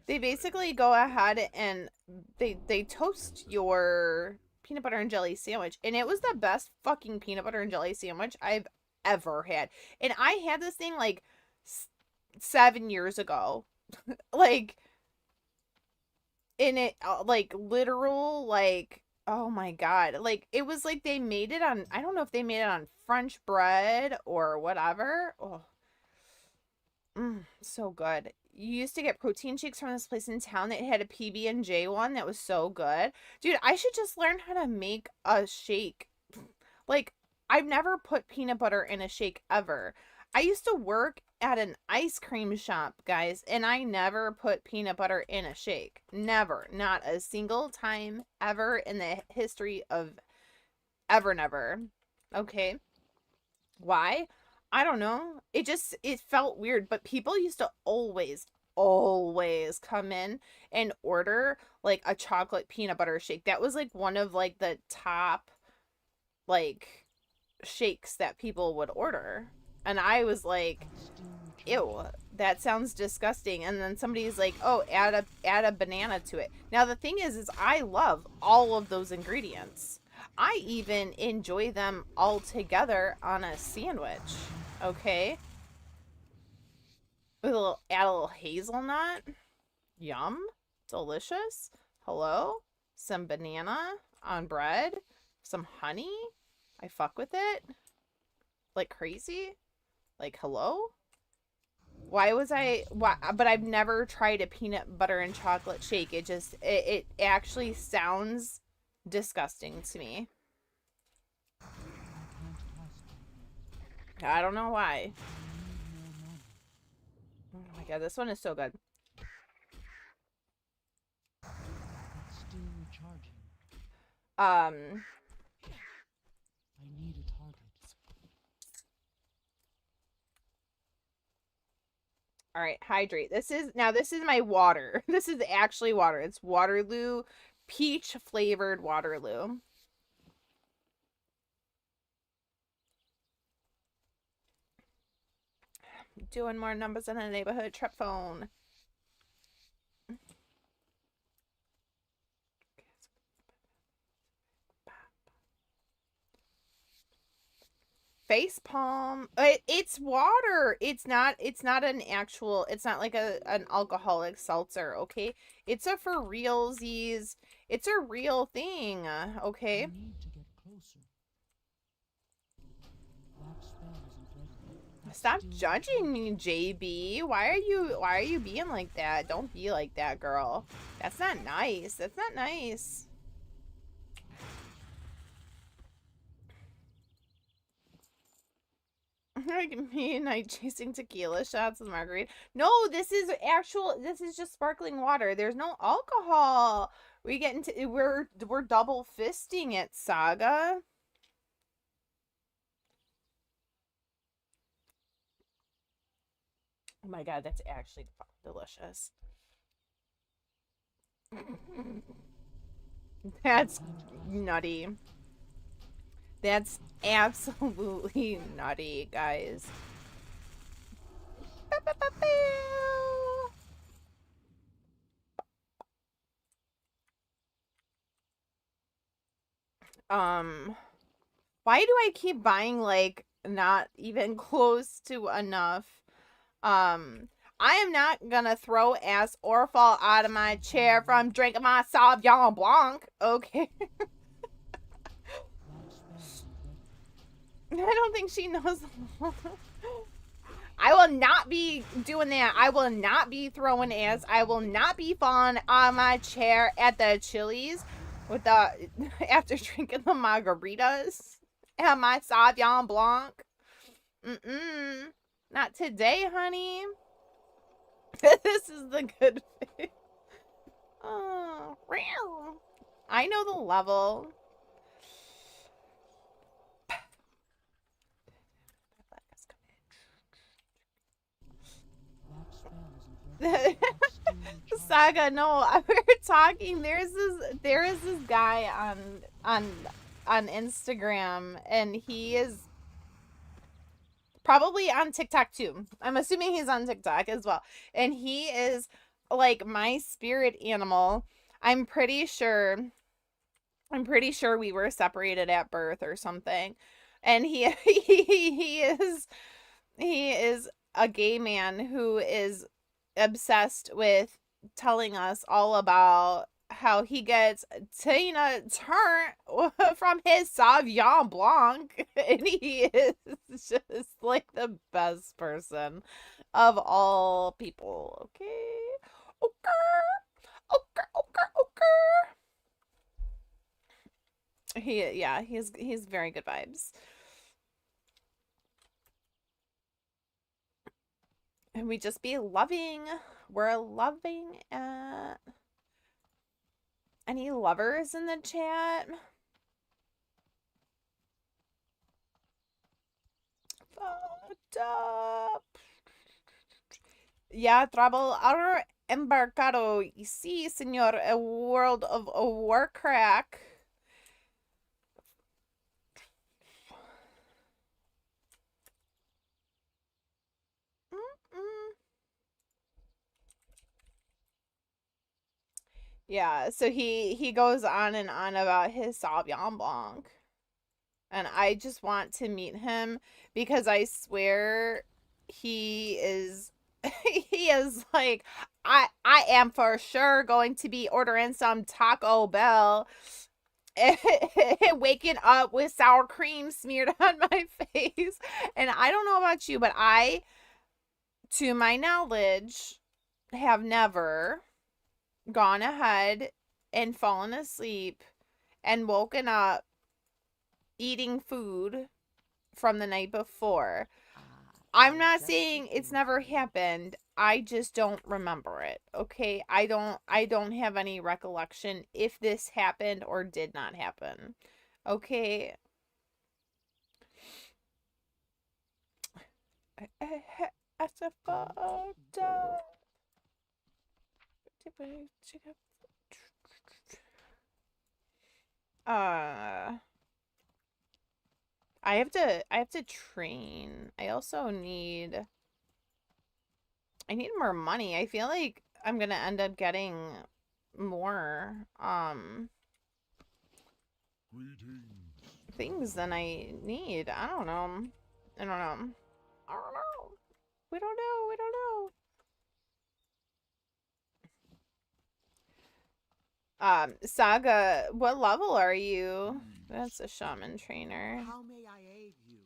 [SPEAKER 1] They basically go ahead and they toast your peanut butter and jelly sandwich, and it was the best fucking peanut butter and jelly sandwich I've ever had. And I had this thing like 7 years ago. Like, in it, like, literal, like, oh my god, like, it was like they made it on, I don't know if they made it on French bread or whatever. Oh, so good. You used to get protein shakes from this place in town that had a PB&J one that was so good. Dude, I should just learn how to make a shake. Like, I've never put peanut butter in a shake ever. I used to work at an ice cream shop, guys, and I never put peanut butter in a shake. Never. Not a single time ever in the history of ever never. Okay. Why? I don't know. It felt weird, but people used to always come in and order like a chocolate peanut butter shake. That was like one of like the top like shakes that people would order. And I was like, ew, that sounds disgusting. And then somebody's like, oh, add a banana to it. Now the thing is I love all of those ingredients. I even enjoy them all together on a sandwich. Okay. With add a little hazelnut. Yum. Delicious. Hello. Some banana on bread. Some honey. I fuck with it. Like crazy. Like, hello? Why? But I've never tried a peanut butter and chocolate shake. It actually sounds disgusting to me. I don't know why. Oh my god, this one is so good.
[SPEAKER 2] I need a target.
[SPEAKER 1] All right, hydrate. This is my water. This is actually water. It's Waterloo, peach flavored Waterloo. Doing more numbers in a neighborhood trip phone. Face palm. It's water. It's not an actual, it's not like an alcoholic seltzer, okay? It's a for realsies. It's a real thing, okay?
[SPEAKER 2] I need to get closer. That spell isn't ready.
[SPEAKER 1] Stop judging me, JB. Why are you being like that? Don't be like that, girl. That's not nice. That's not nice. Like me and I chasing tequila shots with margarita. No, this is just sparkling water. There's no alcohol. We're double fisting it, Saga. Oh my god, that's actually delicious. That's nutty. That's absolutely nutty, guys. Why do I keep buying like not even close to enough? I am not gonna throw ass or fall out of my chair from drinking my Sauvignon Blanc, okay? I don't think she knows. I will not be doing that. I will not be throwing ass. I will not be falling on my chair at the Chili's with the after drinking the margaritas and my Sauvignon Blanc. Not today, honey. This is the good face. Oh, I know the level. Saga, no, we were talking. There is this guy on Instagram, and he is probably on TikTok too. I'm assuming he's on TikTok as well, and he is like my spirit animal. I'm pretty sure we were separated at birth or something. And he is a gay man who is obsessed with telling us all about how he gets Tina Turn from his Sauvignon Blanc, and he is just like the best person of all people. Okay, okay, okay, okay, okay. He's very good vibes. And we just be loving. We're loving it. Any lovers in the chat? Fucked up. Ya travel our embarcado. Sí, señor. A world of Warcraft. Yeah, so he goes on and on about his Sauvignon Blanc. And I just want to meet him because I swear he is he is like I am for sure going to be ordering some Taco Bell waking up with sour cream smeared on my face. And I don't know about you, but I, to my knowledge, have never gone ahead and fallen asleep and woken up eating food from the night before. I'm not saying it's never happened. I just don't remember it. Okay? I don't have any recollection if this happened or did not happen. Okay? That's a fucked up. I have to train. I also need more money. I feel like I'm gonna end up getting more things than I need. I don't know. I don't know. I don't know. We don't know. We don't know. Saga, what level are you? That's a shaman trainer.
[SPEAKER 3] How may I aid you?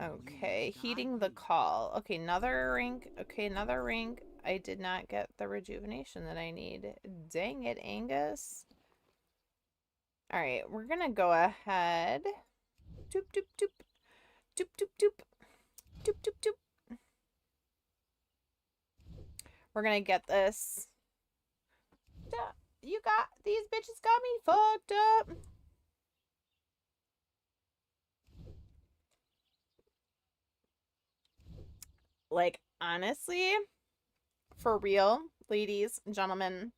[SPEAKER 1] Okay, heeding the call. Okay, another rank. Okay, another rank. I did not get the rejuvenation that I need. Dang it, Angus. Alright, we're gonna go ahead. Doop, doop, doop. Doop, doop, doop. Doop, doop, doop. We're gonna get this. You got, these bitches got me fucked up. Like, honestly, for real, ladies and gentlemen,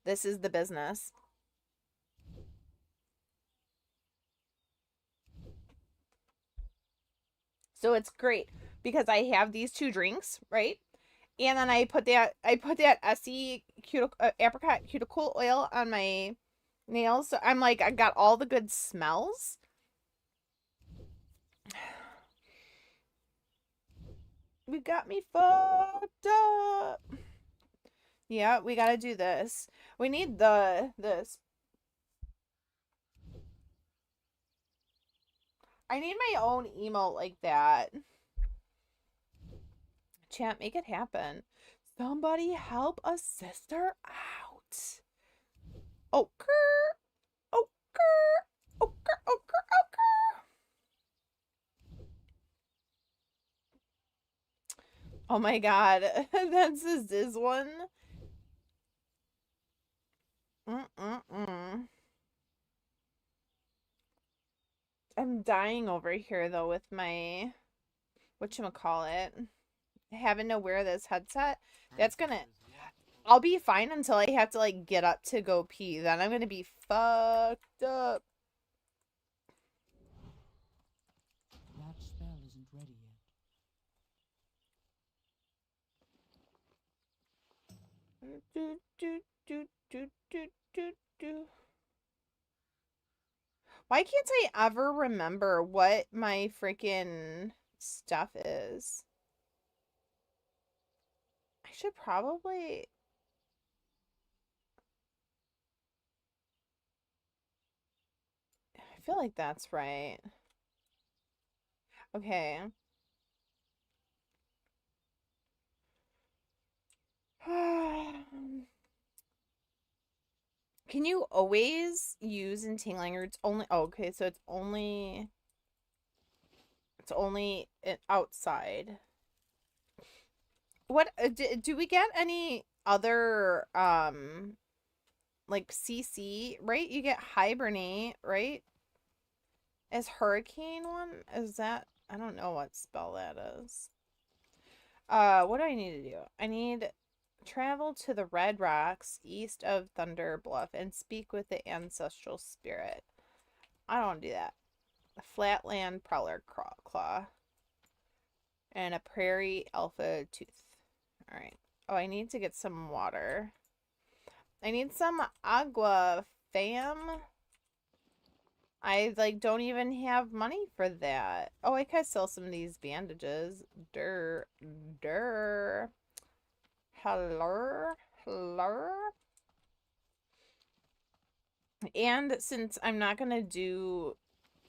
[SPEAKER 1] this is the business. So it's great because I have these two drinks, right? And then I put that SE apricot cuticle oil on my nails. So I'm like, I got all the good smells. We got me fucked up. Yeah, we gotta do this. We need this. I need my own emote like that. Chat, make it happen. Somebody help a sister out. Oh, grr. Oh, grr. Oh, grr. Oh, grr. Oh, grr. Oh my god. That's this one. I'm dying over here though with my whatchamacallit. Having to wear this headset. That's gonna, I'll be fine until I have to like get up to go pee. Then I'm gonna be fucked up.
[SPEAKER 2] That spell isn't ready yet.
[SPEAKER 1] Do, do, do, do, do, do, do. Why can't I ever remember what my freaking stuff is? I should probably... I feel like that's right. Okay. Can you always use entangling roots only? Oh, okay, so it's only outside. What do we get any other like CC, right? You get hibernate, right? Is hurricane one? Is that, I don't know what spell that is. What do I need to do? I need travel to the Red Rocks east of Thunder Bluff and speak with the ancestral spirit. I don't want to do that. A flatland prowler claw. And a prairie alpha tooth. Alright. Oh, I need to get some water. I need some agua, fam. I, like, don't even have money for that. Oh, I could sell some of these bandages. Hello? Hello? And since I'm not gonna do...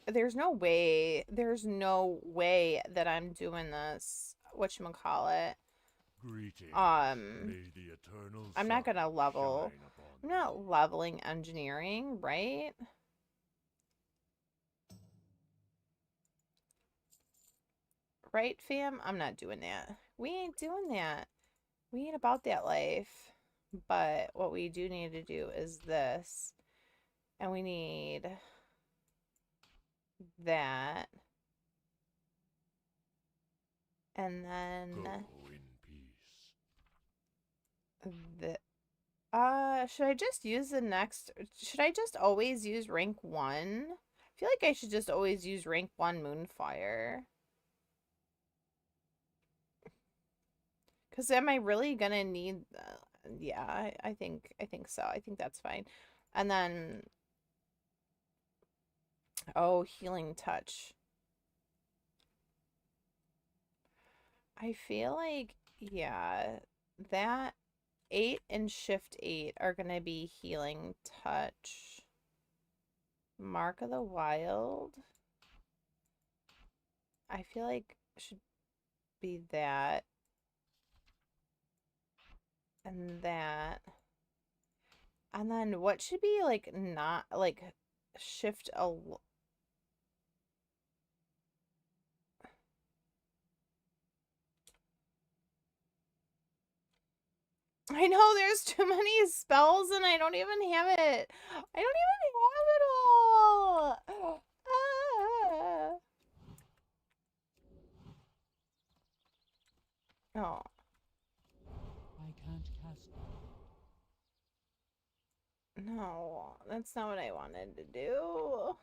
[SPEAKER 1] There's no way that I'm doing this, whatchamacallit.
[SPEAKER 4] Greetings. May the eternal
[SPEAKER 1] I'm not gonna level.
[SPEAKER 4] shine upon
[SPEAKER 1] I'm not leveling engineering, right? Right, fam? I'm not doing that. We ain't doing that. We ain't about that life. But what we do need to do is this. And we need that. And then
[SPEAKER 4] Go in peace.
[SPEAKER 1] should I just use the next, should I just always use rank 1? I feel like I should just always use rank 1 Moonfire. Because am I really gonna need, yeah, I think so. I think that's fine. And then, oh, healing touch. I feel like, yeah, that 8 and shift 8 are gonna be healing touch. Mark of the Wild. I feel like should be that. And that. And then what should be like not like shift a... I know there's too many spells and I don't even have it. I don't even have it all. Ah. Oh.
[SPEAKER 2] I can't cast it.
[SPEAKER 1] No, that's not what I wanted to do.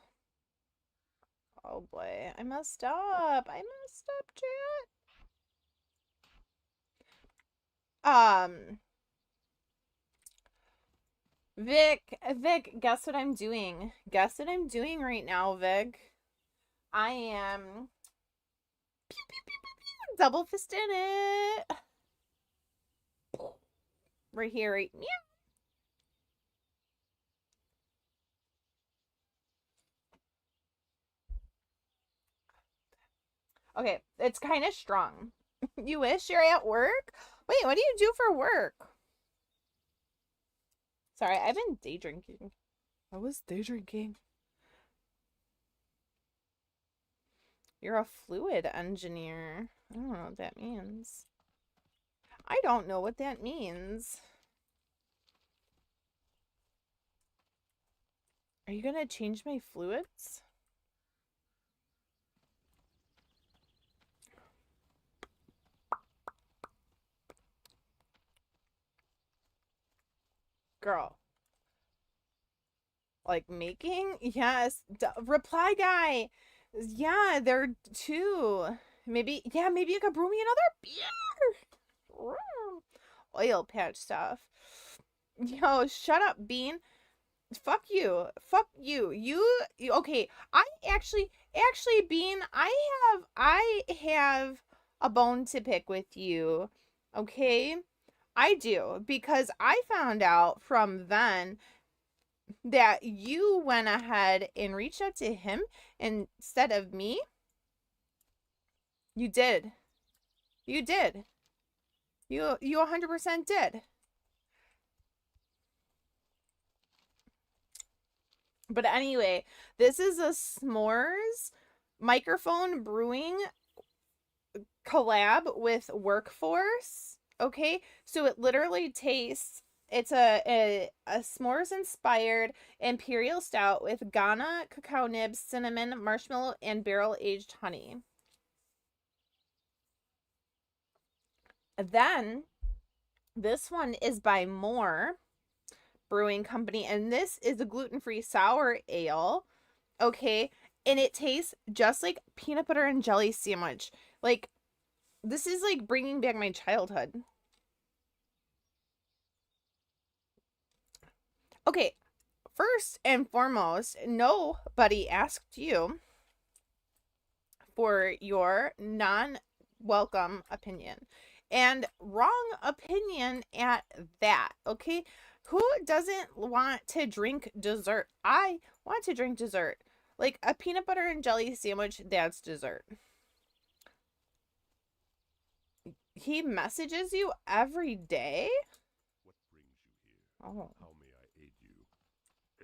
[SPEAKER 1] Oh boy, I messed up. I messed up, chat. Vic, guess what I'm doing? Guess what I'm doing right now, Vic? I am double fisting it. Right here, right meow. Okay, it's kind of strong. You wish you're at work? Wait, what do you do for work? Sorry, I've been day drinking. I was day drinking. You're a fluid engineer. I don't know what that means. I don't know what that means. Are you gonna change my fluids? Girl. Like making? Yes. Reply guy. Yeah, there too. Maybe, yeah, maybe you could brew me another beer. Oil patch stuff. Yo, shut up, Bean. Fuck you. Fuck you. Okay. Actually, Bean, I have a bone to pick with you. Okay? I do, because I found out from then that you went ahead and reached out to him instead of me. You did. You did. You 100% did. But anyway, this is a s'mores microphone brewing collab with Workforce. Okay, so it literally tastes. It's a s'mores inspired imperial stout with Ghana cacao nibs, cinnamon, marshmallow, and barrel aged honey. Then this one is by More Brewing Company, and this is a gluten-free sour ale. Okay, and it tastes just like peanut butter and jelly sandwich. Like, this is like bringing back my childhood. Okay, first and foremost, nobody asked you for your non-welcome opinion. And wrong opinion at that, okay? Who doesn't want to drink dessert? I want to drink dessert. Like a peanut butter and jelly sandwich, that's dessert. He messages you every day?
[SPEAKER 4] What brings you here?
[SPEAKER 1] Oh.
[SPEAKER 4] How may I aid you?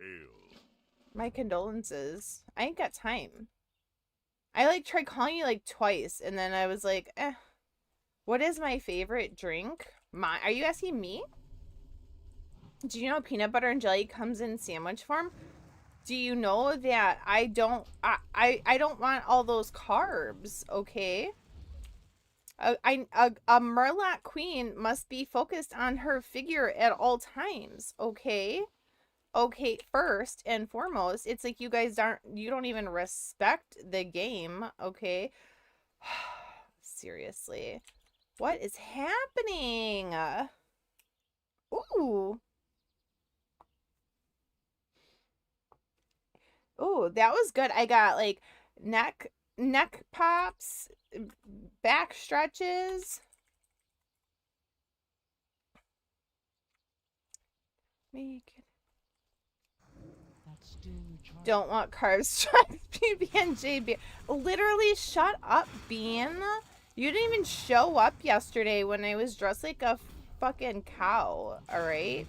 [SPEAKER 4] Ale.
[SPEAKER 1] My condolences. I ain't got time. I like tried calling you like twice, and then I was like, eh. What is my favorite drink? Are you asking me? Do you know peanut butter and jelly comes in sandwich form? Do you know that I don't want all those carbs, okay? A Murloc queen must be focused on her figure at all times, okay? Okay, first and foremost, it's like you don't even respect the game, okay? Seriously. What is happening? Ooh. Ooh, that was good. I got like neck pops, back stretches. Make it. Don't want carbs. PB&J beer. Literally, shut up, Bean. You didn't even show up yesterday when I was dressed like a fucking cow, alright?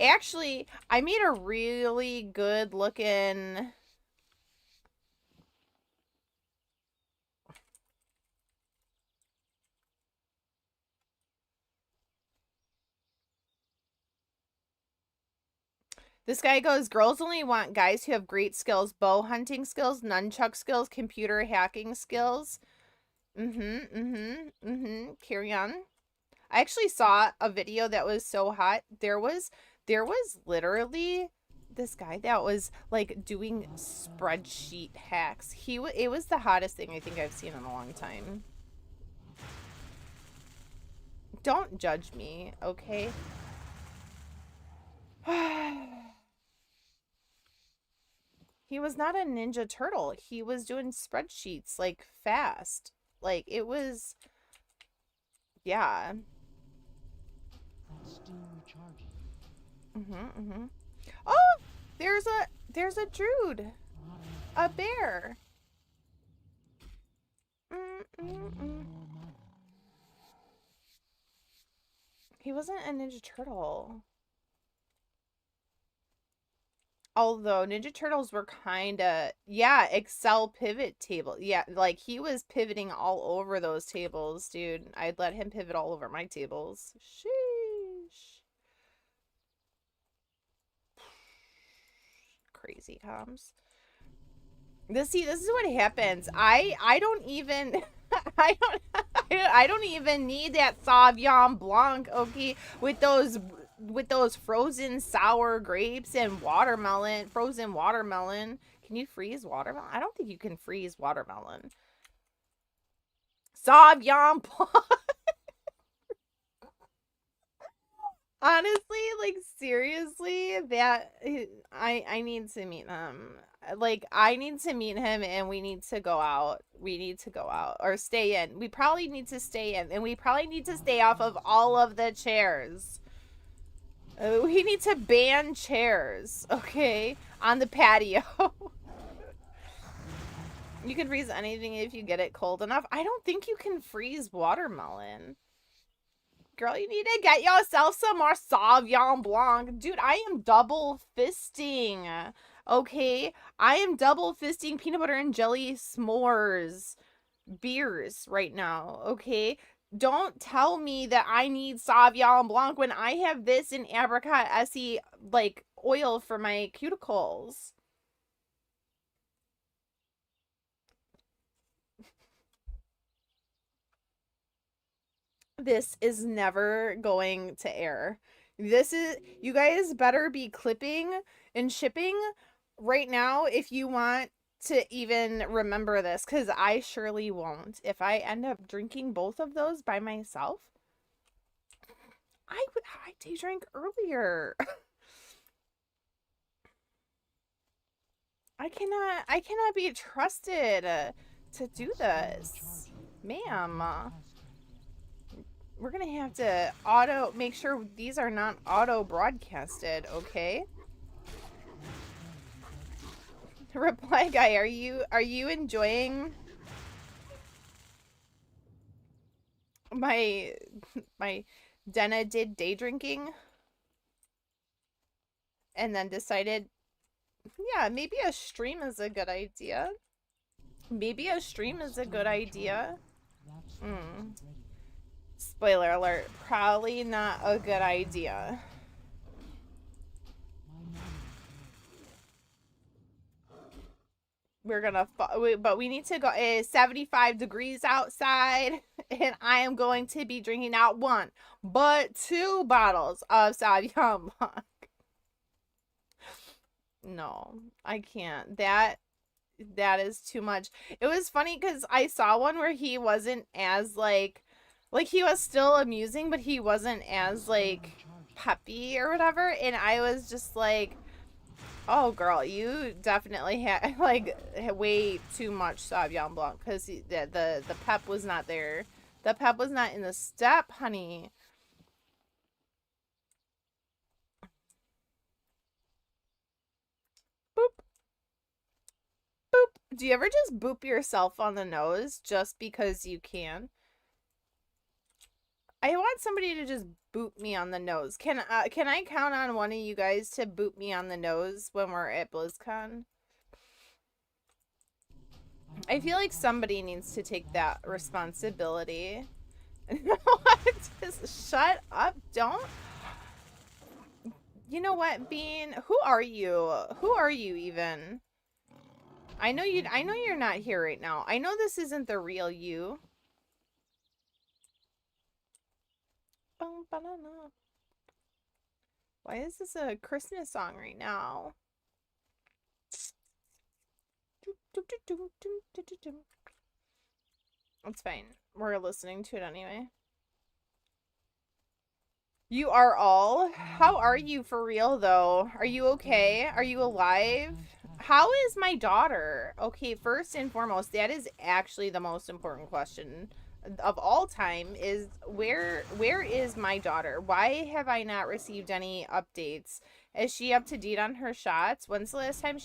[SPEAKER 1] Actually, I made a really good looking... This guy goes, girls only want guys who have great skills, bow hunting skills, nunchuck skills, computer hacking skills. Carry on. I actually saw a video that was so hot. There was literally this guy that was like doing spreadsheet hacks. It was the hottest thing I think I've seen in a long time. Don't judge me, okay? He was not a Ninja Turtle. He was doing spreadsheets like fast. Like it was, yeah. Oh, there's a druid, a bear. He wasn't a Ninja Turtle. Although Ninja Turtles were kinda, yeah, Excel pivot table. Yeah, like he was pivoting all over those tables, dude. I'd let him pivot all over my tables. Sheesh. Crazy comms. This is what happens. I don't even I don't even need that Sauvignon Blanc, okay, with those frozen sour grapes and frozen watermelon. Can you freeze watermelon? I don't think you can freeze watermelon. Sauvignon Blanc. Honestly, like seriously, that I need to meet him. Like I need to meet him and we need to go out. We need to go out or stay in. We probably need to stay in and we probably need to stay off of all of the chairs. We need to ban chairs, okay? On the patio. You can freeze anything if you get it cold enough. I don't think you can freeze watermelon. Girl, you need to get yourself some more Sauvignon Blanc. Dude, I am double fisting. Okay? I am double fisting peanut butter and jelly s'mores beers right now. Okay? Don't tell me that I need Sauvignon Blanc when I have this in apricot essie, like, oil for my cuticles. This is never going to air. This is, you guys better be clipping and shipping right now if you want to even remember this, because I surely won't. If I end up drinking both of those by myself, I day drank earlier. I cannot be trusted to do this, ma'am. We're gonna have to make sure these are not auto broadcasted, okay? Reply guy, are you enjoying my Dena did day drinking and then decided, yeah, maybe a stream is a good idea. Maybe a stream is a good idea. Spoiler alert, probably not a good idea. We're gonna, but we need to go. It's 75 degrees outside, and I am going to be drinking not one, but 2 bottles of Sauvignon Blanc. No, I can't. That is too much. It was funny because I saw one where he wasn't as like he was still amusing, but he wasn't as like peppy or whatever, and I was just like, oh girl, you definitely had like way too much Sauvignon Blanc because the pep was not there. The pep was not in the step, honey. Boop. Boop. Do you ever just boop yourself on the nose just because you can? I want somebody to just boop me on the nose. Can I count on one of you guys to boop me on the nose when we're at BlizzCon? I feel like somebody needs to take that responsibility. No, just shut up. Don't. You know what, Bean? Who are you? Who are you even? I know you're not here right now. I know this isn't the real you. Why is this a Christmas song right now? It's fine. We're listening to it anyway. You are all? How are you for real though? Are you okay? Are you alive? How is my daughter? Okay, first and foremost, that is actually the most important question of all time is where is my daughter? Why have I not received any updates? Is she up to date on her shots? When's the last time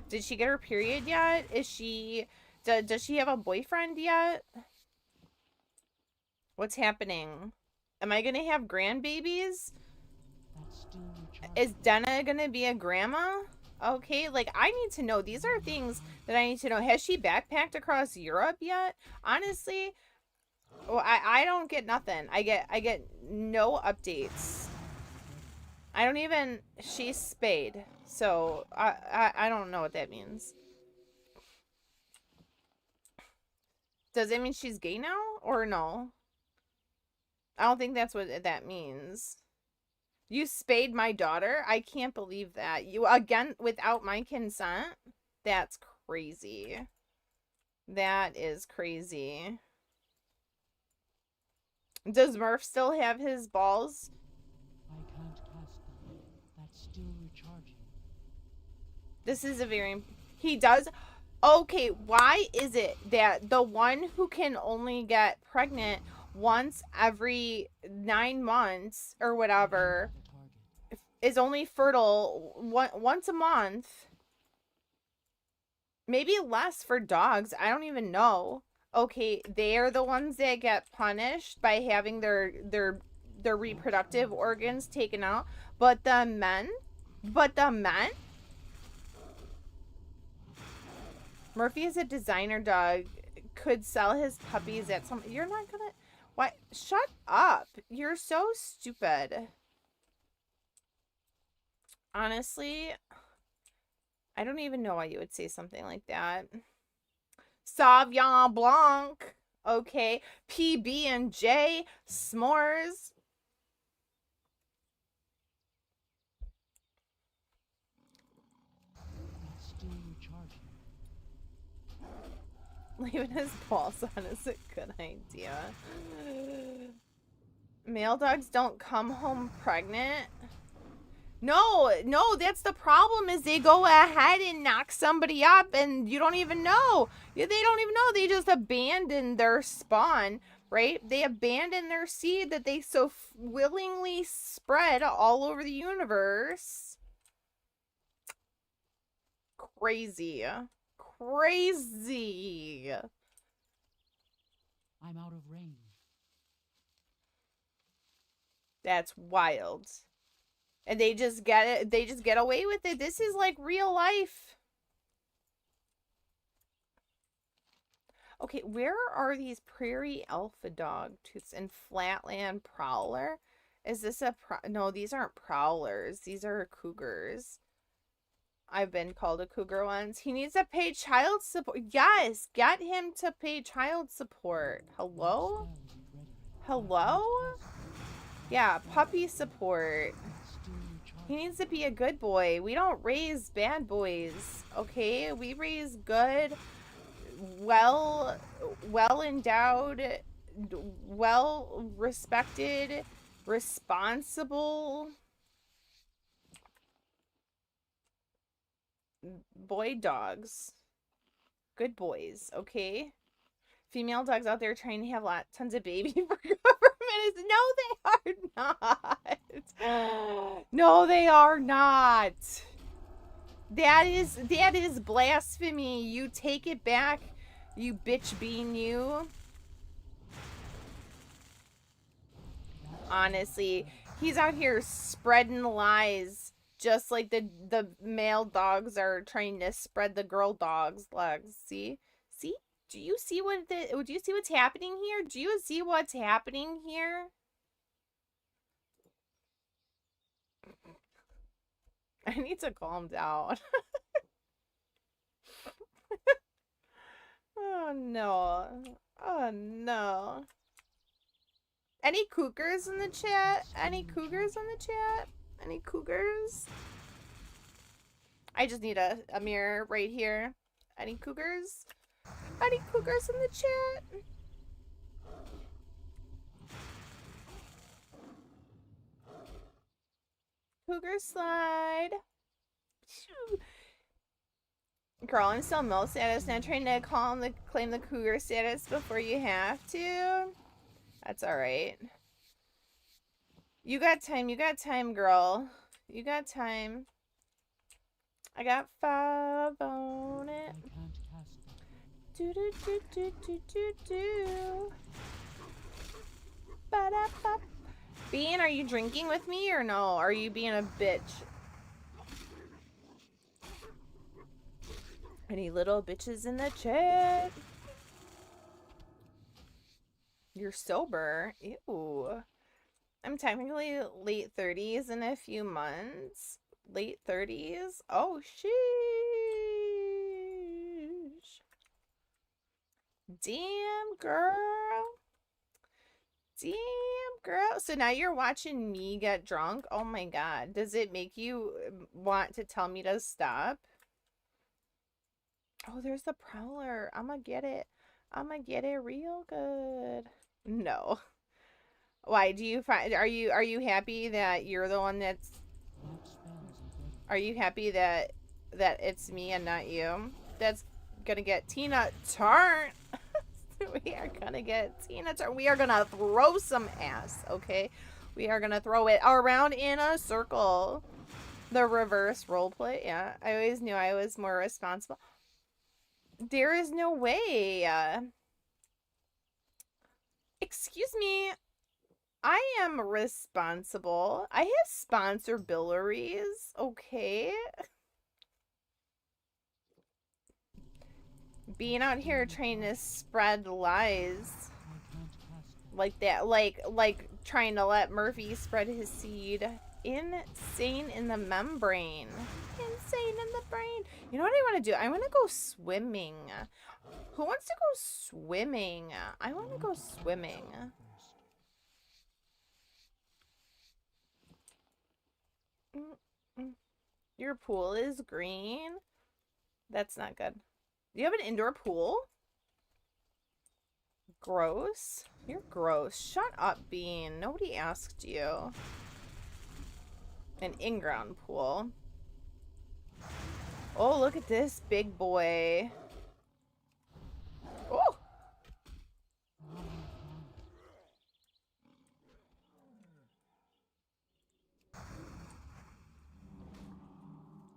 [SPEAKER 1] did she get her period yet? Is she does she have a boyfriend yet? What's happening? Am I gonna have grandbabies? Is Dena gonna be a grandma? Okay, like I need to know. These are things that I need to know. Has she backpacked across Europe yet? Honestly, well, I don't get nothing. I get no updates. I don't even. She's spayed, so I don't know what that means. Does it mean she's gay now or no? I don't think that's what that means. You spayed my daughter? I can't believe that. You, again, without my consent? That's crazy. That is crazy. Does Murph still have his balls? This is a very... He does... Okay, why is it that the one who can only get pregnant once every 9 months or whatever is only fertile once a month? Maybe less for dogs. I don't even know. Okay, they're the ones that get punished by having their reproductive organs taken out. But the men? Murphy is a designer dog. Could sell his puppies at some... You're not gonna... What? Shut up. You're so stupid. Honestly, I don't even know why you would say something like that. Sauvignon Blanc. Okay. PB&J. S'mores. Leaving his balls on is a good idea. Male dogs don't come home pregnant. No, that's the problem, is they go ahead and knock somebody up and you don't even know. They don't even know. They just abandon their spawn, right? They abandon their seed that they so willingly spread all over the universe. Crazy. Crazy.
[SPEAKER 2] I'm out of range.
[SPEAKER 1] That's wild. And they just get it. They just get away with it. This is like real life. Okay, where are these prairie alpha dog tooths and flatland prowler? Is this a no, these aren't prowlers. These are cougars. I've been called a cougar once. He needs to pay child support. Yes, get him to pay child support. Hello? Hello? Yeah, puppy support. He needs to be a good boy. We don't raise bad boys, okay? We raise good, well endowed, well respected, responsible boy dogs. Good boys, okay? Female dogs out there trying to have tons of babies for government. No, they are not. No, they are not. That is blasphemy. You take it back, you bitch bean you. Honestly, he's out here spreading lies, just like the male dogs are trying to spread the girl dogs' legs. See? Do you see what's happening here? Do you see what's happening here? I need to calm down. Oh no. Oh no. Any cougars in the chat? Any cougars in the chat? Any cougars? I just need a mirror right here. Any cougars? Any cougars in the chat? Cougar slide. Girl, I'm still male status, not trying to claim the cougar status before you have to. That's alright. You got time, girl. You got time. I got 5 on it. Do do do do do do do. Ba-da-ba. Bean, are you drinking with me or no? Are you being a bitch? Any little bitches in the chat? You're sober. Ew. I'm technically late 30s in a few months. Late 30s? Oh, sheesh. Damn, girl. Damn, girl. So now you're watching me get drunk? Oh my god. Does it make you want to tell me to stop? Oh, there's the prowler. I'ma get it. I'ma get it real good. No. Why do you find are you happy that you're the one that's are you happy that that it's me and not you. That's gonna get Tina turned. We are gonna get Tina turned. We are gonna throw some ass, okay? We are gonna throw it around in a circle. The reverse roleplay, yeah. I always knew I was more responsible. There is no way. Excuse me. I am responsible. I have sponsorbilities, okay? Being out here trying to spread lies like that, like trying to let Murphy spread his seed. Insane in the membrane. Insane in the brain. You know what I want to do? I want to go swimming. Who wants to go swimming? I want to go swimming. Your pool is green. That's not good. Do you have an indoor pool? Gross. You're gross. Shut up, Bean. Nobody asked you. An in-ground pool. Oh, look at this big boy. Oh!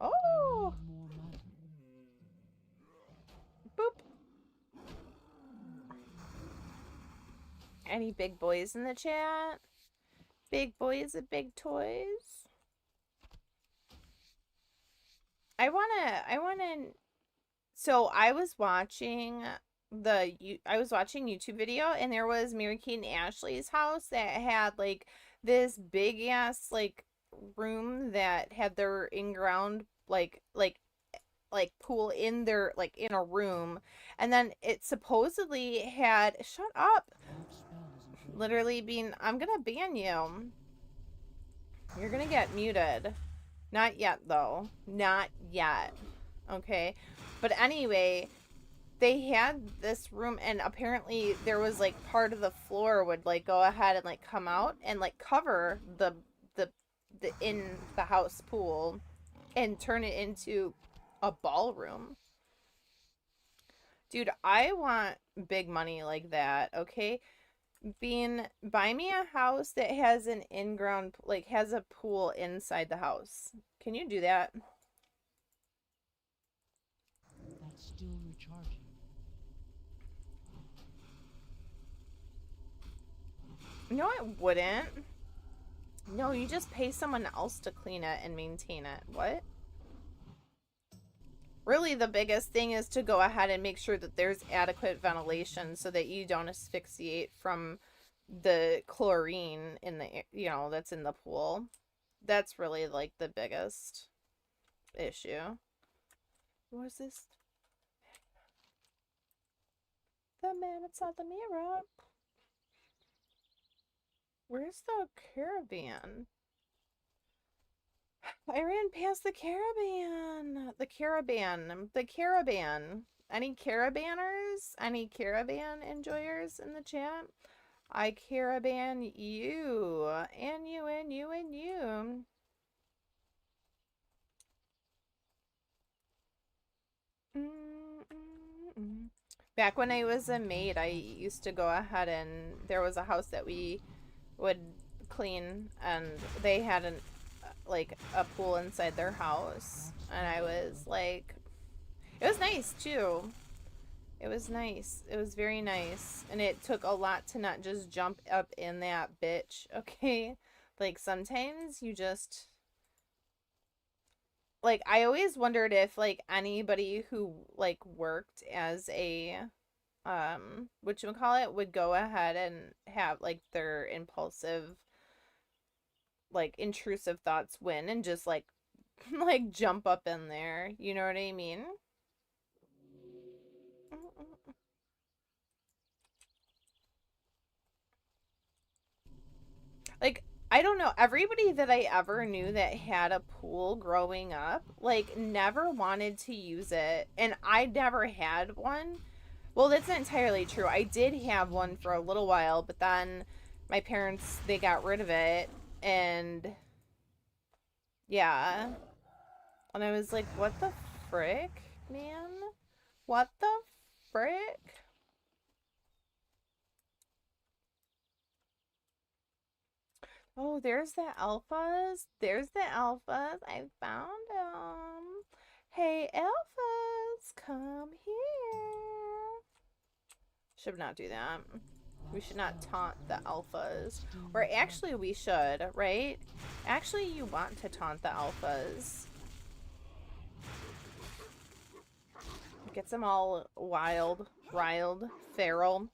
[SPEAKER 1] Oh! Boop. Any big boys in the chat? Big boys and big toys? I wanna so I was watching YouTube video, and there was Mary Kate and Ashley's house that had like this big ass like room that had their in-ground like pool in their like in a room, and then it supposedly had shut up literally being I'm gonna ban you. You're gonna get muted. Not yet, though. Not yet. Okay? But anyway, they had this room, and apparently there was, like, part of the floor would, like, go ahead and, like, come out and, like, cover the in-the-house pool and turn it into a ballroom. Dude, I want big money like that, okay? Buy me a house that has an in-ground, like, has a pool inside the house. Can you do that?
[SPEAKER 2] That's still recharging.
[SPEAKER 1] No, it wouldn't. No, you just pay someone else to clean it and maintain it. What? Really, the biggest thing is to go ahead and make sure that there's adequate ventilation so that you don't asphyxiate from the chlorine in the, you know, that's in the pool. That's really, like, the biggest issue. What is this? The man inside the mirror. Where's the caravan? I ran past the caravan. The caravan. The caravan. Any caravanners? Any caravan enjoyers in the chat? I caravan you. And you and you and you. Back when I was a maid, I used to go ahead and there was a house that we would clean, and they had an like a pool inside their house, and I was like, it was nice too. It was nice. It was very nice, and it took a lot to not just jump up in that bitch, okay? Like, sometimes you just, like, I always wondered if, like, anybody who, like, worked as a, whatchamacallit, would go ahead and have, like, their impulsive, like, intrusive thoughts win and just, like, like, jump up in there. You know what I mean? Like, I don't know, everybody that I ever knew that had a pool growing up, like, never wanted to use it, and I never had one. Well, that's not entirely true. I did have one for a little while, but then my parents, they got rid of it, and yeah. And I was like, what the frick, man? What the frick? Oh, there's the alphas. There's the alphas. I found them. Hey, alphas, come here. Should not do that. We should not taunt the alphas. Or actually we should, right? Actually, you want to taunt the alphas. Gets them all wild, riled, feral.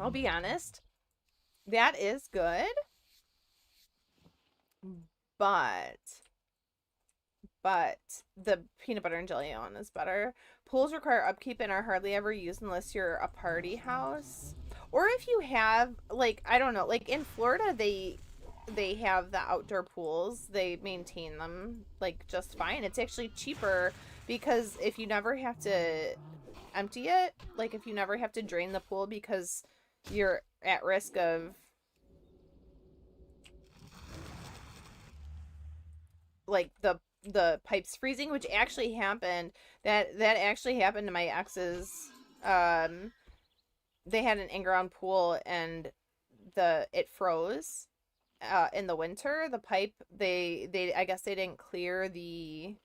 [SPEAKER 1] I'll be honest. That is good. But the peanut butter and jelly one is better. Pools require upkeep and are hardly ever used unless you're a party house. Or if you have, like, I don't know, like in Florida, they have the outdoor pools. They maintain them, like, just fine. It's actually cheaper because if you never have to empty it, like if you never have to drain the pool because you're at risk of like the pipes freezing, which actually happened. That actually happened to my ex's. They had an in-ground pool and it froze in the winter. The pipe, they I guess they didn't clear the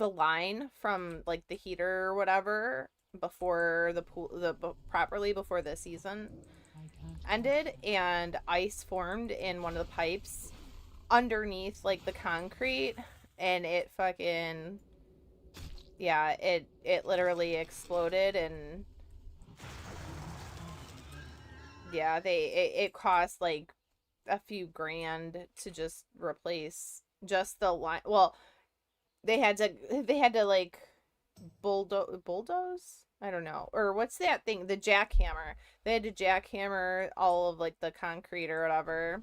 [SPEAKER 1] line from like the heater or whatever before the pool properly before the season ended, and ice formed in one of the pipes underneath like the concrete, and it fucking, yeah, it literally exploded. And yeah, it cost like a few grand to just replace just the line. Well, they had to like bulldoze, I don't know, or what's that thing, the jackhammer. They had to jackhammer all of like the concrete or whatever.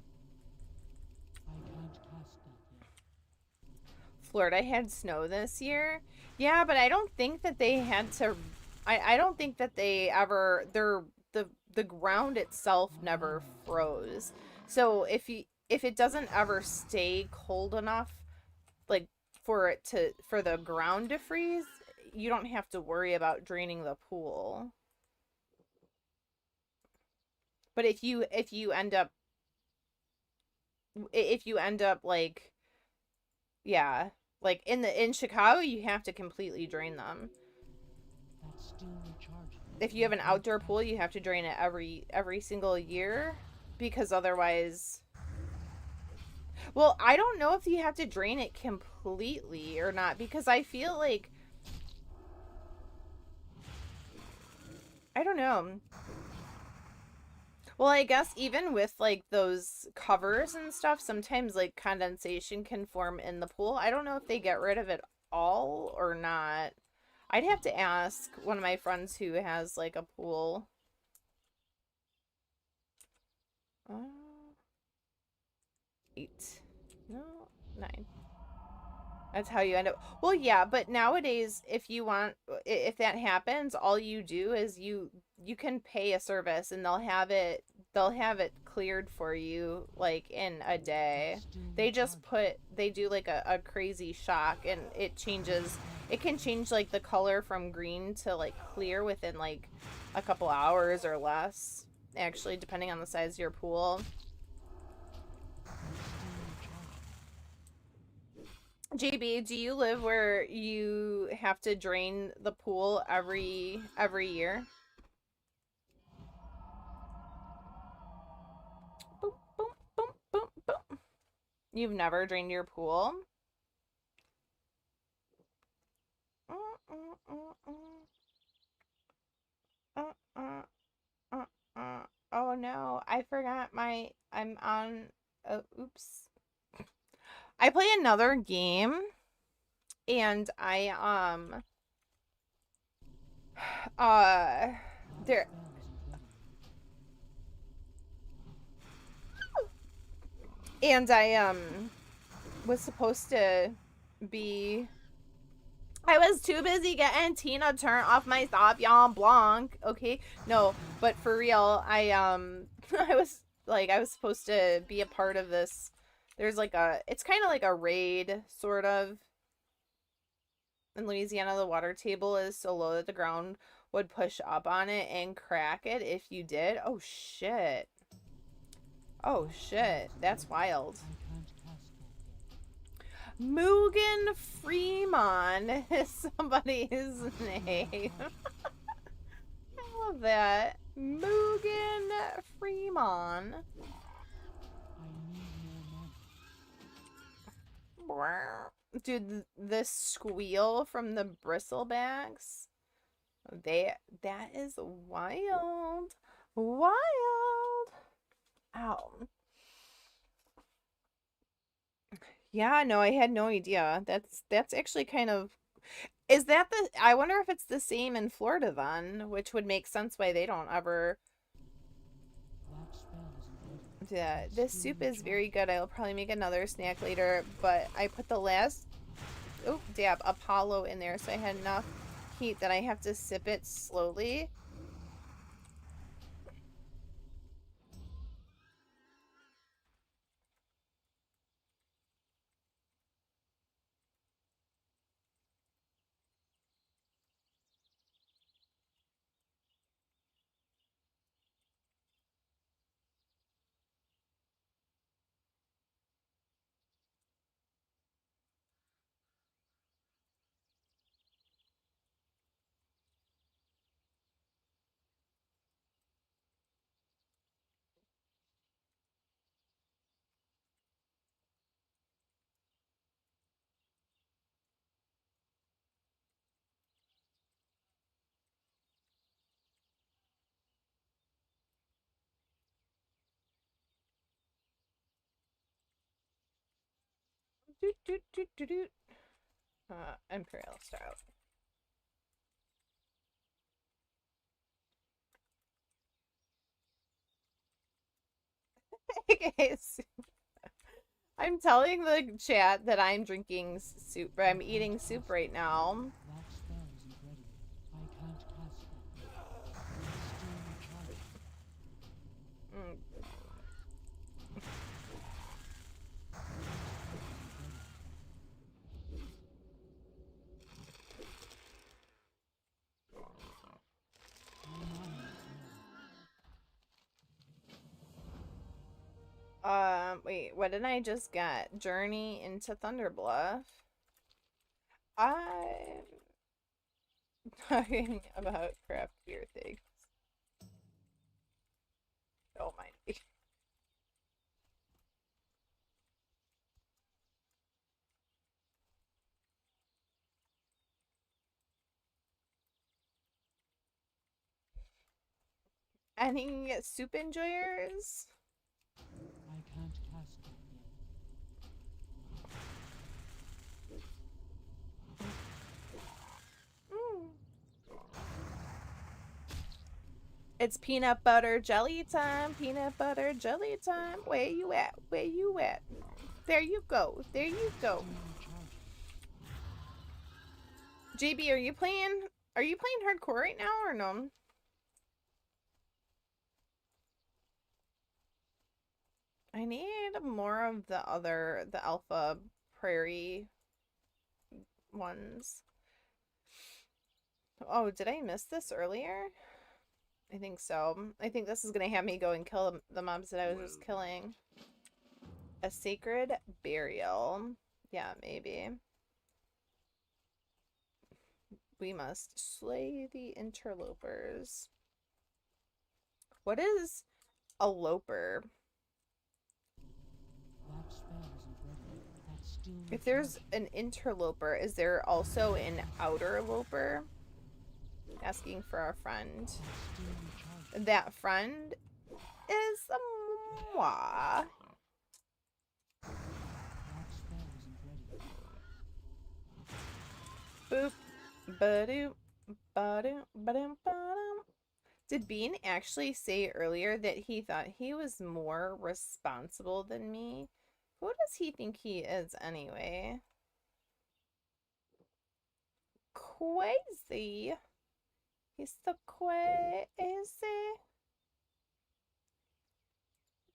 [SPEAKER 1] Florida had snow this year. Yeah, but I don't think that they had to. I don't think that they ever. The ground itself never froze. So if it doesn't ever stay cold enough, like for the ground to freeze, you don't have to worry about draining the pool. But if you end up like, yeah, like in Chicago, you have to completely drain them. If you have an outdoor pool, you have to drain it every single year, because otherwise, well, I don't know if you have to drain it completely or not, because I feel like, I don't know. Well, I guess even with like those covers and stuff, sometimes like condensation can form in the pool. I don't know if they get rid of it all or not. I'd have to ask one of my friends who has like a pool. 8. No, 9. That's how you end up. Well, yeah, but nowadays, if that happens, all you do is you can pay a service and they'll have it cleared for you like in a day. They do like a crazy shock, and it can change like the color from green to like clear within like a couple hours or less, actually, depending on the size of your pool. JB, do you live where you have to drain the pool every year? Boom, boom, boom, boom, boom. You've never drained your pool? Oh no, I forgot I'm on, oops. I play another game, and there, and I was supposed to be, I was too busy getting Tina turned off my Sauvignon Blanc, okay? No, but for real, I was like I was supposed to be a part of this. There's like a, it's kind of like a raid sort of. In Louisiana, the water table is so low that the ground would push up on it and crack it if you did. Oh shit. Oh shit. That's wild.
[SPEAKER 2] I can't cast that yet.
[SPEAKER 1] Mugen Freeman is somebody's name. I love that. Mugen Freeman.
[SPEAKER 2] I need more mana.
[SPEAKER 1] Dude, the squeal from the bristlebacks. That is wild. Wild. Ow. Yeah, no, I had no idea. That's actually kind of, is that the, I wonder if it's the same in Florida then, which would make sense why they don't ever.
[SPEAKER 2] That spell isn't ready.
[SPEAKER 1] Yeah,
[SPEAKER 2] It's
[SPEAKER 1] this
[SPEAKER 2] still
[SPEAKER 1] soup is very
[SPEAKER 2] recharging.
[SPEAKER 1] good. I'll probably make another snack later, but I put the last, oh, dab, Apollo in there, so I had enough heat that I have to sip it slowly. Doot, doot, doot, doot, doot. Imperial Stout. Guys, I'm telling the chat that I'm drinking soup, or I'm eating soup right now.
[SPEAKER 2] That spell isn't ready. I can't cast that yet. It's still recharging.
[SPEAKER 1] Mm. Wait, what did I just get? Journey into Thunderbluff. I'm talking about craft beer things. Don't mind me. Any soup enjoyers?
[SPEAKER 2] I can't cast that yet.
[SPEAKER 1] Mm. It's peanut butter jelly time. Peanut butter jelly time. Where you at? Where you at? There you go. There you go.
[SPEAKER 2] Still recharging.
[SPEAKER 1] JB, are you playing? Are you playing hardcore right now or no? I need more of the alpha prairie ones. Oh, did I miss this earlier? I think so. I think this is gonna have me go and kill the mobs that I was just killing. A sacred burial. Yeah, maybe. We must slay the interlopers. What is a loper?
[SPEAKER 2] That spell isn't ready. That's still
[SPEAKER 1] If there's
[SPEAKER 2] recharging.
[SPEAKER 1] an interloper, is there also an outer loper? Asking for a friend.
[SPEAKER 2] That's still recharging.
[SPEAKER 1] That friend is moi.
[SPEAKER 2] That spell isn't ready.
[SPEAKER 1] Boop. Ba-doop. Ba-doop. Ba-doop. Ba-doop. Did Bean actually say earlier that he thought he was more responsible than me? Who does he think he is anyway? Crazy. He's so crazy.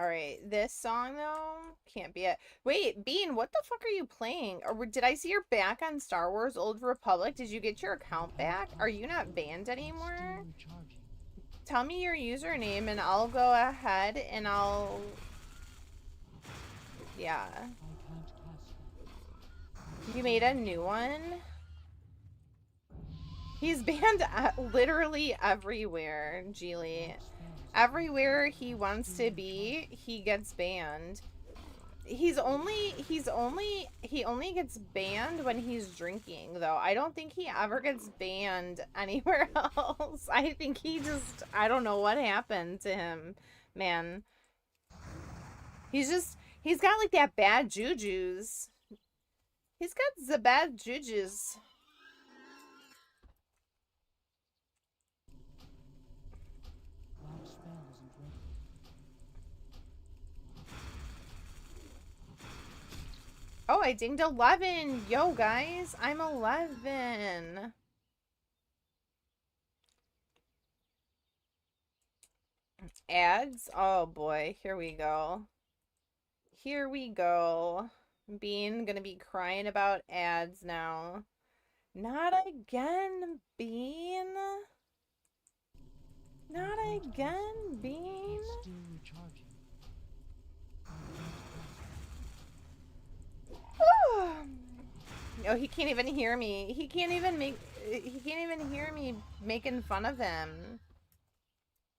[SPEAKER 1] Alright, this song though can't be it. Wait, Bean, what the fuck are you playing? Or did I see you're back on Star Wars Old Republic? Did you get your account back? Are you not banned anymore? Tell me your username and I'll go ahead and I'll... Yeah. You made a new one? He's banned literally everywhere, Geely. Everywhere he wants to be, he gets banned. He only gets banned when he's drinking, though. I don't think he ever gets banned anywhere else. I think he just, I don't know what happened to him, man. He's got like that bad jujus. He's got the bad jujus. Oh, I dinged 11. Yo, guys, I'm 11. Ads? Oh, boy. Here we go. Here we go. Bean gonna be crying about ads now. Not again, Bean. Not again, Bean. Oh, he can't even hear me. He can't even hear me making fun of him.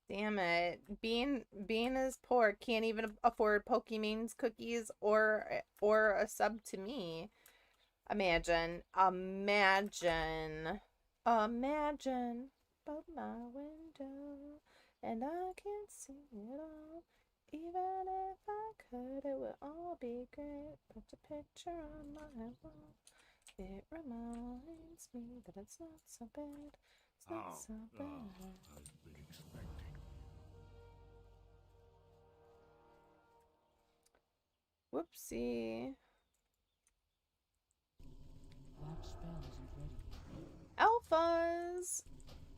[SPEAKER 1] Damn it. Bean is poor. Can't even afford Pokemon's cookies or a sub to me. Imagine. Imagine. Imagine. Above my window. And I can't see it all. Even if I could, it would all be great. Put a picture on my wall. It reminds me that it's not so bad. It's not so bad.
[SPEAKER 4] I've been expecting.
[SPEAKER 1] Whoopsie.
[SPEAKER 2] That spell isn't ready.
[SPEAKER 1] Alphas!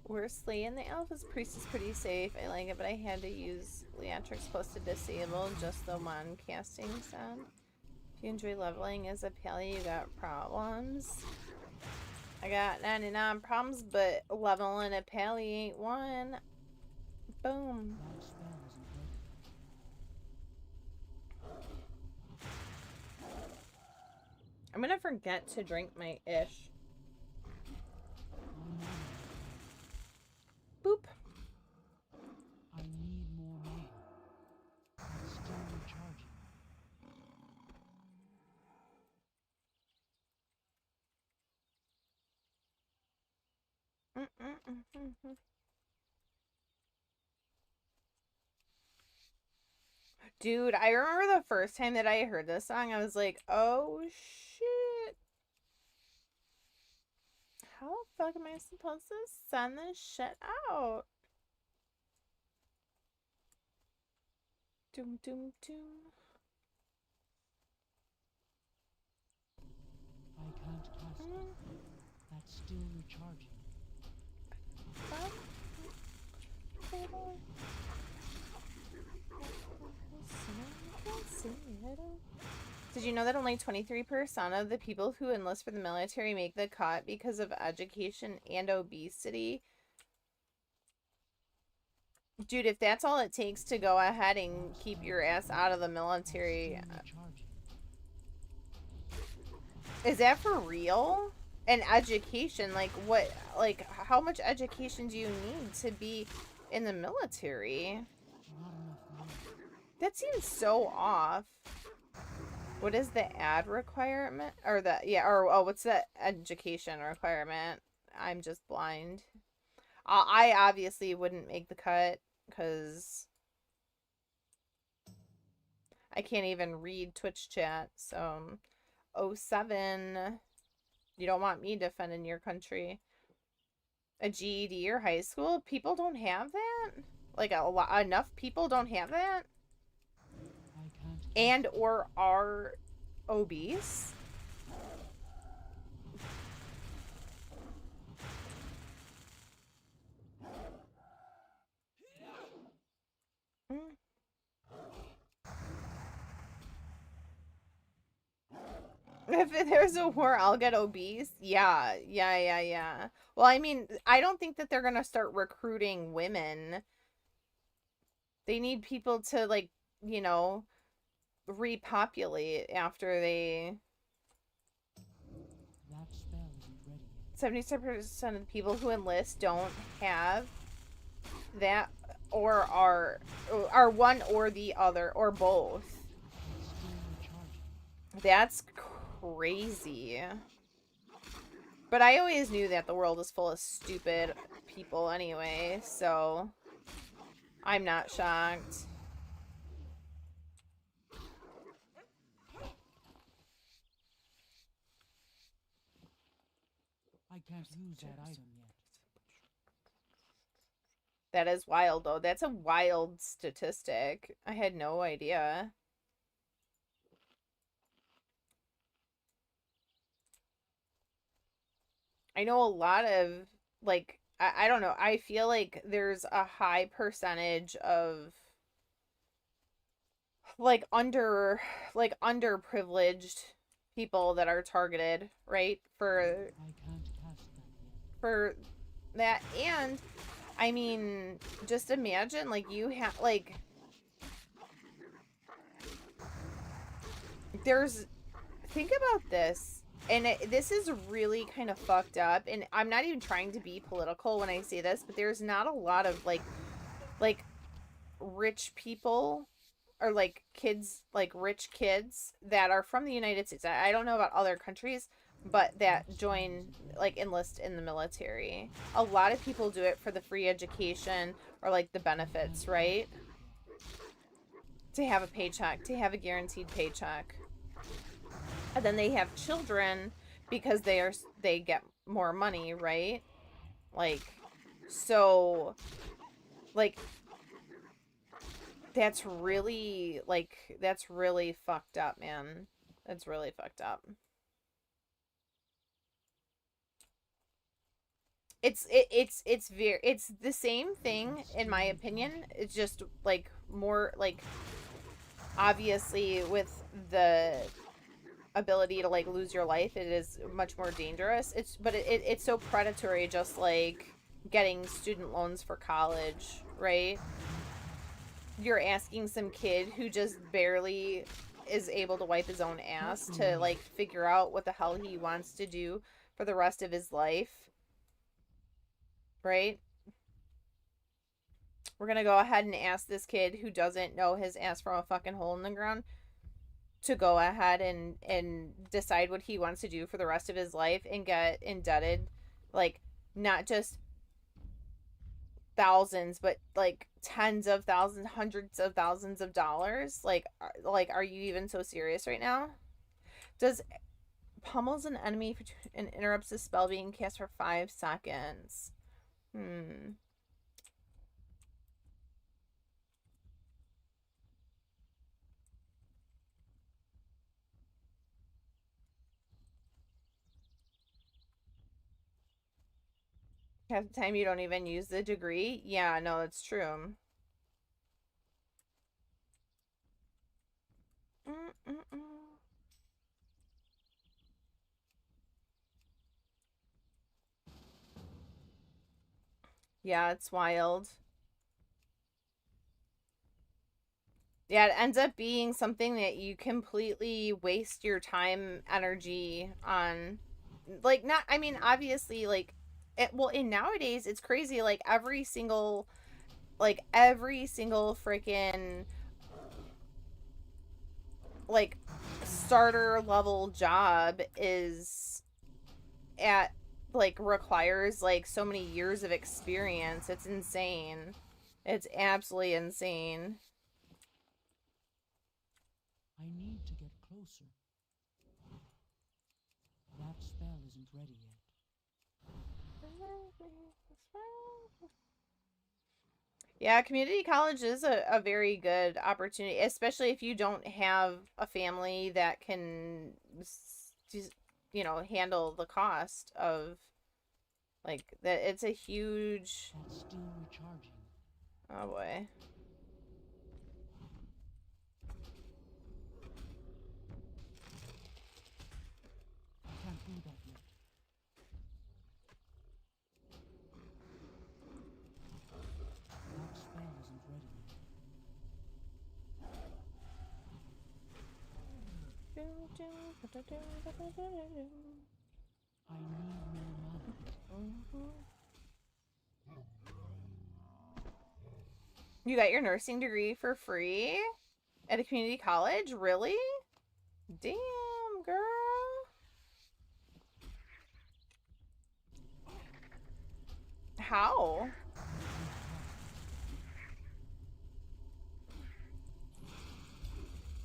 [SPEAKER 1] We're slaying the alphas. Priest is pretty safe. I like it, but I had to use Leatrix plus to disable just the one casting sound. If you enjoy leveling as a pally, you got problems. I got 99 problems, but leveling a pally ain't one. Boom.
[SPEAKER 2] That spell isn't ready.
[SPEAKER 1] I'm gonna forget to drink my ish. Boop.
[SPEAKER 2] I need more mana. I'm still recharging.
[SPEAKER 1] Dude, I remember the first time that I heard this song, I was like, oh shit. How the fuck am I supposed to send this shit out? Doom, doom, doom.
[SPEAKER 2] I can't cast it. That's still recharging.
[SPEAKER 1] Did you know that only 23% of the people who enlist for the military make the cut because of education and obesity? Dude, if that's all it takes to go ahead and keep your ass out of the military... Is that for real? And education, like what, like how much education do you need to be in the military? That seems so off. What is the ad requirement? Or the, yeah, or, oh, what's the education requirement? I'm just blind. I obviously wouldn't make the cut because I can't even read Twitch chat, so... 07. You don't want me defending your country. A GED or high school? People don't have that? Like, enough people don't have that? And or are obese? If there's a war, I'll get obese. Yeah, yeah, yeah, yeah. Well, I mean, I don't think that they're gonna start recruiting women. They need people to, like, you know, repopulate after they...
[SPEAKER 2] That spell isn't ready yet.
[SPEAKER 1] 77% of the people who enlist don't have that, or are one or the other, or both.
[SPEAKER 2] It's still recharging.
[SPEAKER 1] That's crazy. But I always knew that the world is full of stupid people anyway, so I'm not shocked.
[SPEAKER 2] I can't use that item yet.
[SPEAKER 1] That is wild, though. That's a wild statistic. I had no idea. I know a lot of, like, I don't know. I feel like there's a high percentage of, like, underprivileged people that are targeted, right?
[SPEAKER 2] I can't cast that yet.
[SPEAKER 1] For that. And I mean, just imagine, like, you have, like, think about this, and this is really kind of fucked up, and I'm not even trying to be political when I say this, but there's not a lot of, like, rich people, or, like, kids, like, rich kids that are from the United States. I don't know about other countries, but that join, like, enlist in the military. A lot of people do it for the free education or, like, the benefits, right? To have a paycheck, to have a guaranteed paycheck. And then they have children because they get more money, right? Like, so, like, that's really fucked up, man. That's really fucked up. It's the same thing, in my opinion. It's just, like, more, like, obviously with the ability to, like, lose your life, it is much more dangerous. It's so predatory, just like getting student loans for college, right? You're asking some kid who just barely is able to wipe his own ass to, like, figure out what the hell he wants to do for the rest of his life, right? We're gonna go ahead and ask this kid who doesn't know his ass from a fucking hole in the ground to go ahead and decide what he wants to do for the rest of his life and get indebted, like, not just thousands, but, like, tens of thousands, hundreds of thousands of dollars. Like, are you even so serious right now? Does pummels an enemy and interrupts the spell being cast for 5 seconds. Half the time you don't even use the degree. Yeah, no, it's true. Yeah, it's wild. Yeah, it ends up being something that you completely waste your time, energy on. Like, not, I mean, obviously, like, well, in nowadays, it's crazy. Like, every single freaking, like, starter level job is at, like, requires, like, so many years of experience. It's insane. It's absolutely insane.
[SPEAKER 2] I need to get closer. That spell isn't ready yet.
[SPEAKER 1] Yeah, community college is a very good opportunity, especially if you don't have a family that can, you know, handle the cost of, like, that. It's a huge...
[SPEAKER 2] That's still recharging.
[SPEAKER 1] Oh boy.
[SPEAKER 2] I need more money.
[SPEAKER 1] You got your nursing degree for free at a community college? Really? Damn, girl. How?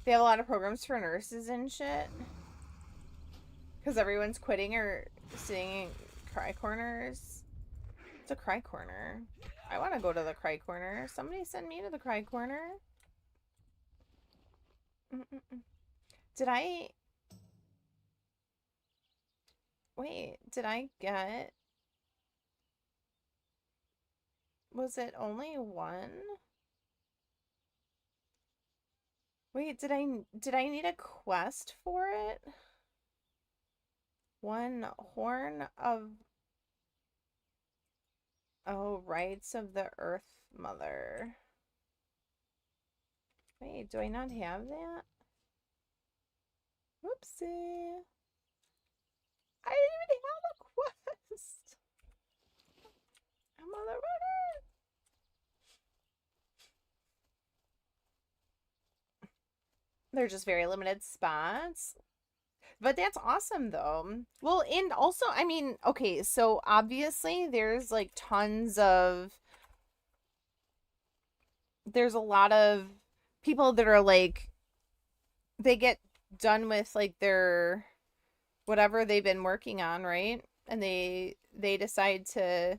[SPEAKER 1] They have a lot of programs for nurses and shit. Because everyone's quitting or sitting in cry corners. It's a cry corner. I want to go to the cry corner. Somebody send me to the cry corner. Did I... Wait, did I get... Was it only one? Wait, did I need a quest for it? One horn of... Oh, rights of the Earth Mother. Wait, do I not have that? Whoopsie. I didn't even have a quest. A motherfucker. They're just very limited spots. But that's awesome, though. Well, and also, I mean, okay, so obviously there's like tons of... There's a lot of people that are like... They get done with like their... Whatever they've been working on, right? And they decide to,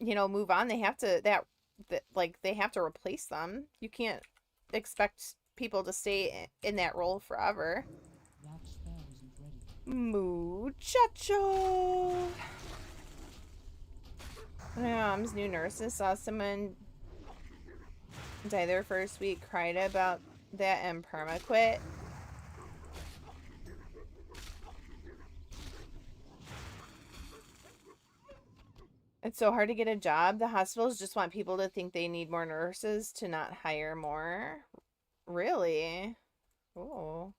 [SPEAKER 1] you know, move on. They have to... Like, they have to replace them. You can't expect people to stay in that role forever.
[SPEAKER 2] That spell isn't ready.
[SPEAKER 1] Muchacho. My mom's new nurses saw someone die their first week, cried about that, and perma-quit. It's so hard to get a job. The hospitals just want people to think they need more nurses to not hire more. Really? Oh.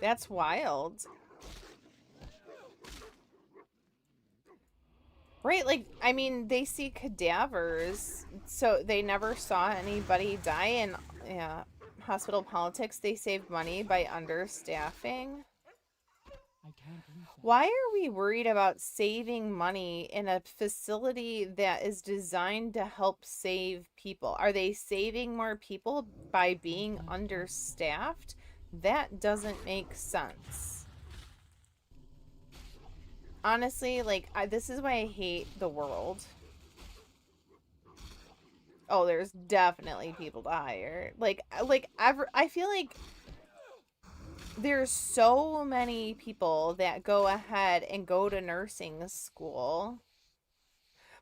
[SPEAKER 1] That's wild. Right, like, I mean, they see cadavers, so they never saw anybody die in, yeah, hospital politics. They saved money by understaffing.
[SPEAKER 2] I can't leave that.
[SPEAKER 1] Why are we worried about saving money in a facility that is designed to help save people? Are they saving more people by being understaffed? That doesn't make sense. Honestly, like, this is why I hate the world. Oh, there's definitely people to hire. I feel like there's so many people that go ahead and go to nursing school.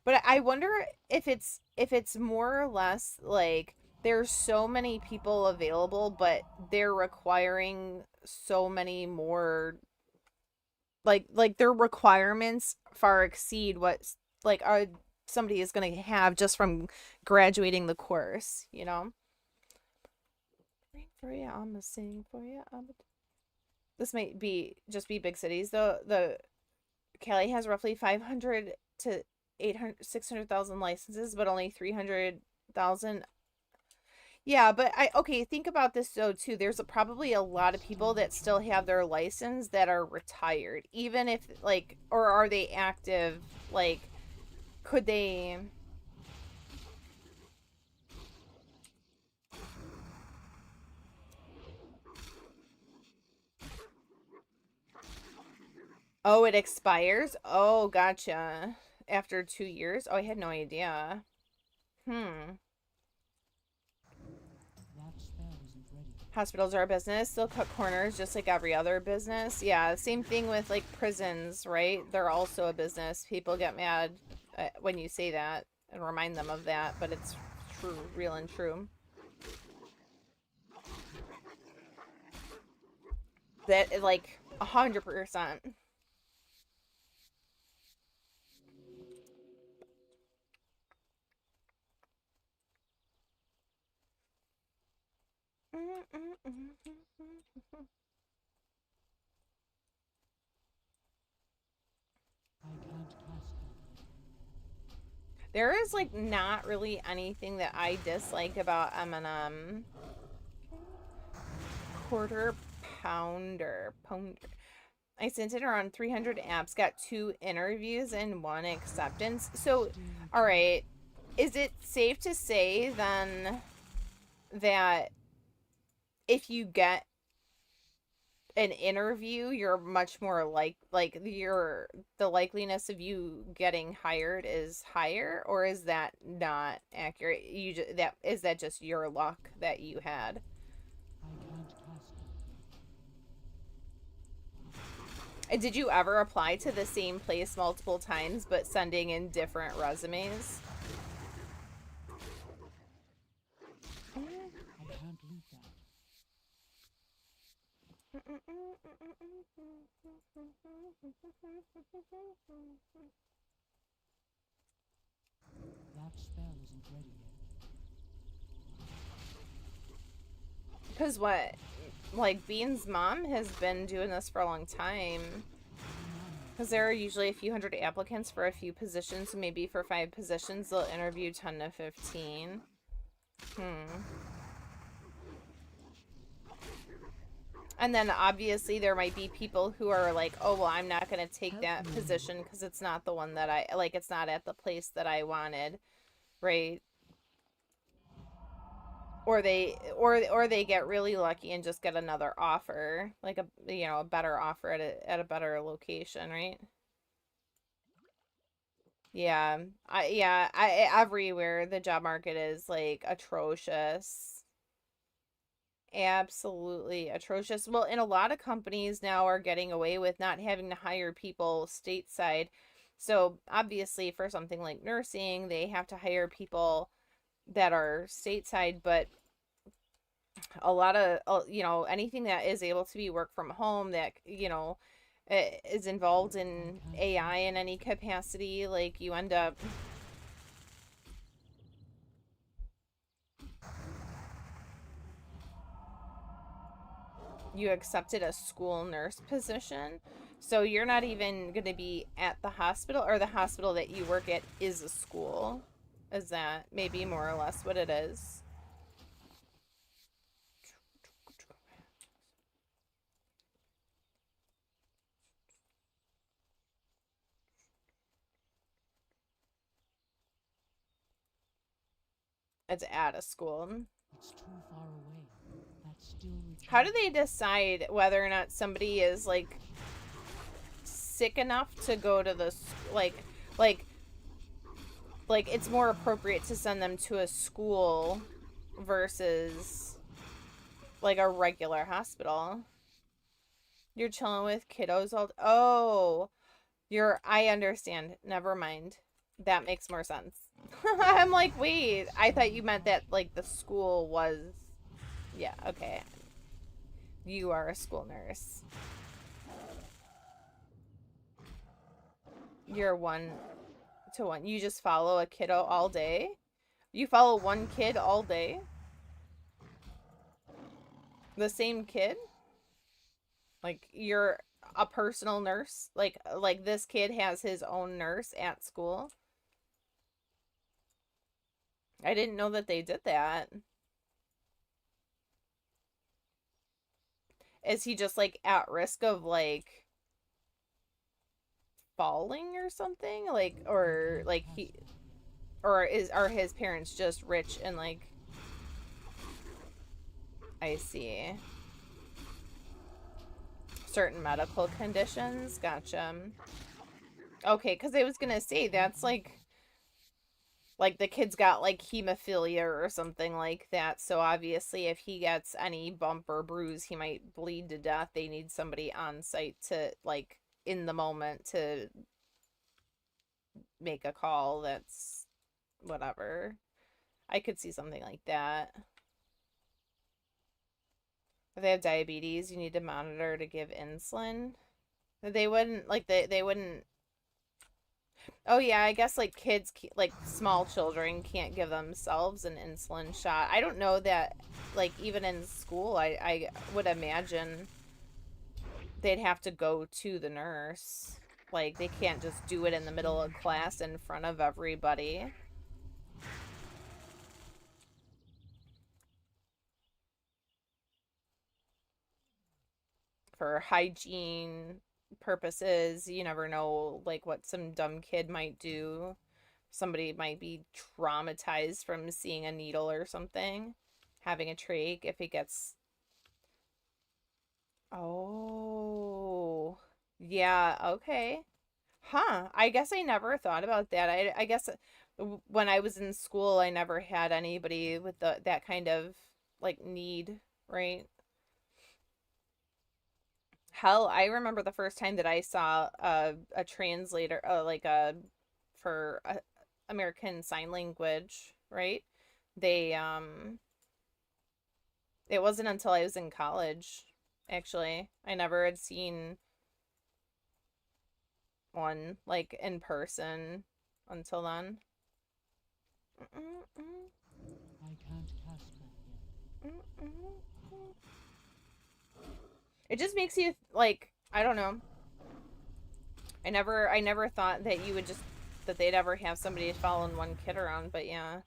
[SPEAKER 1] But I wonder if it's more or less like there's so many people available, but they're requiring so many more, like their requirements far exceed what like somebody is going to have just from graduating the course, you know? Sing for ya, I'ma sing for ya. This might be just be big cities though. The Cali has roughly 500 to 600,000 licenses, but only 300,000. Yeah, but okay, think about this though too. There's probably a lot of people that still have their license that are retired, even if like, or are they active? Like, could they? Oh, it expires? Oh, gotcha. After 2 years? Oh, I had no idea.
[SPEAKER 2] That spell isn't ready.
[SPEAKER 1] Hospitals are a business. They'll cut corners just like every other business. Yeah, same thing with like prisons, right? They're also a business. People get mad when you say that and remind them of that, but it's true, real and true. That, like, 100%.
[SPEAKER 2] I can't cast them.
[SPEAKER 1] There is like not really anything that I dislike about M&M. Quarter pounder. I sent it around 300 apps, got 2 interviews and 1 acceptance. So, all right, is it safe to say then that if you get an interview, you're much more the likeliness of you getting hired is higher, or is that not accurate? Is that just your luck that you had?
[SPEAKER 2] I can't cast them.
[SPEAKER 1] And did you ever apply to the same place multiple times but sending in different resumes?
[SPEAKER 2] I can't loot that. That spell isn't ready yet.
[SPEAKER 1] Because what? Like, Bean's mom has been doing this for a long time. Because there are usually a few hundred applicants for a few positions. So maybe for 5 positions, they'll interview 10 to 15. And then obviously there might be people who are like, oh, well, I'm not going to take that position because it's not the one that I, like, it's not at the place that I wanted, right? Or they get really lucky and just get another offer, like a better offer at a better location, right? Yeah. Everywhere the job market is like atrocious. Absolutely atrocious. Well, and a lot of companies now are getting away with not having to hire people stateside. So obviously for something like nursing, they have to hire people that are stateside, but a lot of anything that is able to be work from home that is involved in AI in any capacity, like you end up you accepted a school nurse position, so you're not even going to be at the hospital, or the hospital that you work at is a school. Is that maybe more or less what it is? It's at a school.
[SPEAKER 2] It's too far away. That's still
[SPEAKER 1] How do they decide whether or not somebody is like sick enough to go to the like it's more appropriate to send them to a school versus like a regular hospital? You're chilling with kiddos oh, I understand. Never mind. That makes more sense. I'm like, wait, I thought you meant that like the school was, yeah, okay. You are a school nurse. You're 1-to-1. You just follow a kiddo all day? You follow one kid all day? The same kid? Like, you're a personal nurse? Like this kid has his own nurse at school? I didn't know that they did that. Is he just like at risk of like falling or something? Like, or like are his parents just rich and like, I see. Certain medical conditions? Gotcha. Okay, because I was gonna say that's like the kid's got like hemophilia or something like that, so obviously if he gets any bump or bruise he might bleed to death. They need somebody on site to like in the moment to make a call. That's whatever. I could see something like that. If they have diabetes, you need to monitor to give insulin. They wouldn't like they wouldn't. Oh yeah, I guess like kids, like small children can't give themselves an insulin shot. I don't know that like, even in school, I would imagine they'd have to go to the nurse. Like, they can't just do it in the middle of class in front of everybody. For hygiene purposes, you never know, like, what some dumb kid might do. Somebody might be traumatized from seeing a needle or something. Having a trach, if it gets... Oh... Yeah, okay. Huh, I guess I never thought about that. I guess when I was in school, I never had anybody with that kind of, like, need, right? Hell, I remember the first time that I saw a translator, for American Sign Language, right? They, it wasn't until I was in college, actually. I never had seen one, like, in person until then.
[SPEAKER 2] I can't cast that yet.
[SPEAKER 1] It just makes you, like, I don't know. I never thought that you would just, that they'd ever have somebody following one kid around, but yeah.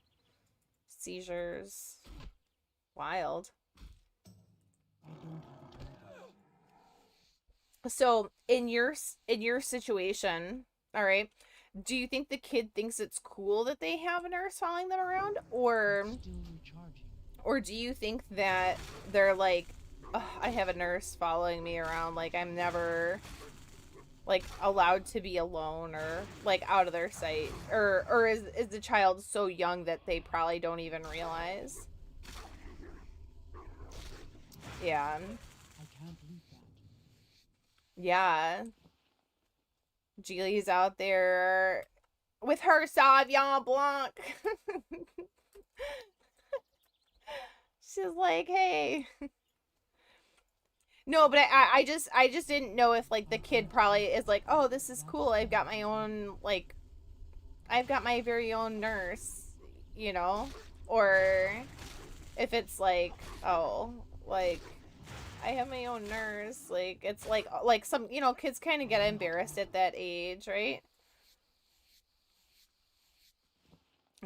[SPEAKER 1] Seizures. Wild.
[SPEAKER 2] I don't have a target.
[SPEAKER 1] So, in your situation, all right, do you think the kid thinks it's cool that they have a nurse following them around, or
[SPEAKER 2] Still recharging.
[SPEAKER 1] or do you think that they're like, "Ugh, I have a nurse following me around, like, I'm never, like, allowed to be alone or, like, out of their sight," or is the child so young that they probably don't even realize? Yeah.
[SPEAKER 2] I can't leave that.
[SPEAKER 1] Yeah. Julie's out there with her Sauvignon Blanc. She's like, hey. No, but I just didn't know if, like, the kid probably is like, oh, this is cool. I've got my own, like, I've got my very own nurse, you know? Or if it's like, oh, like, I have my own nurse. Like, it's like some, you know, kids kind of get embarrassed at that age, right?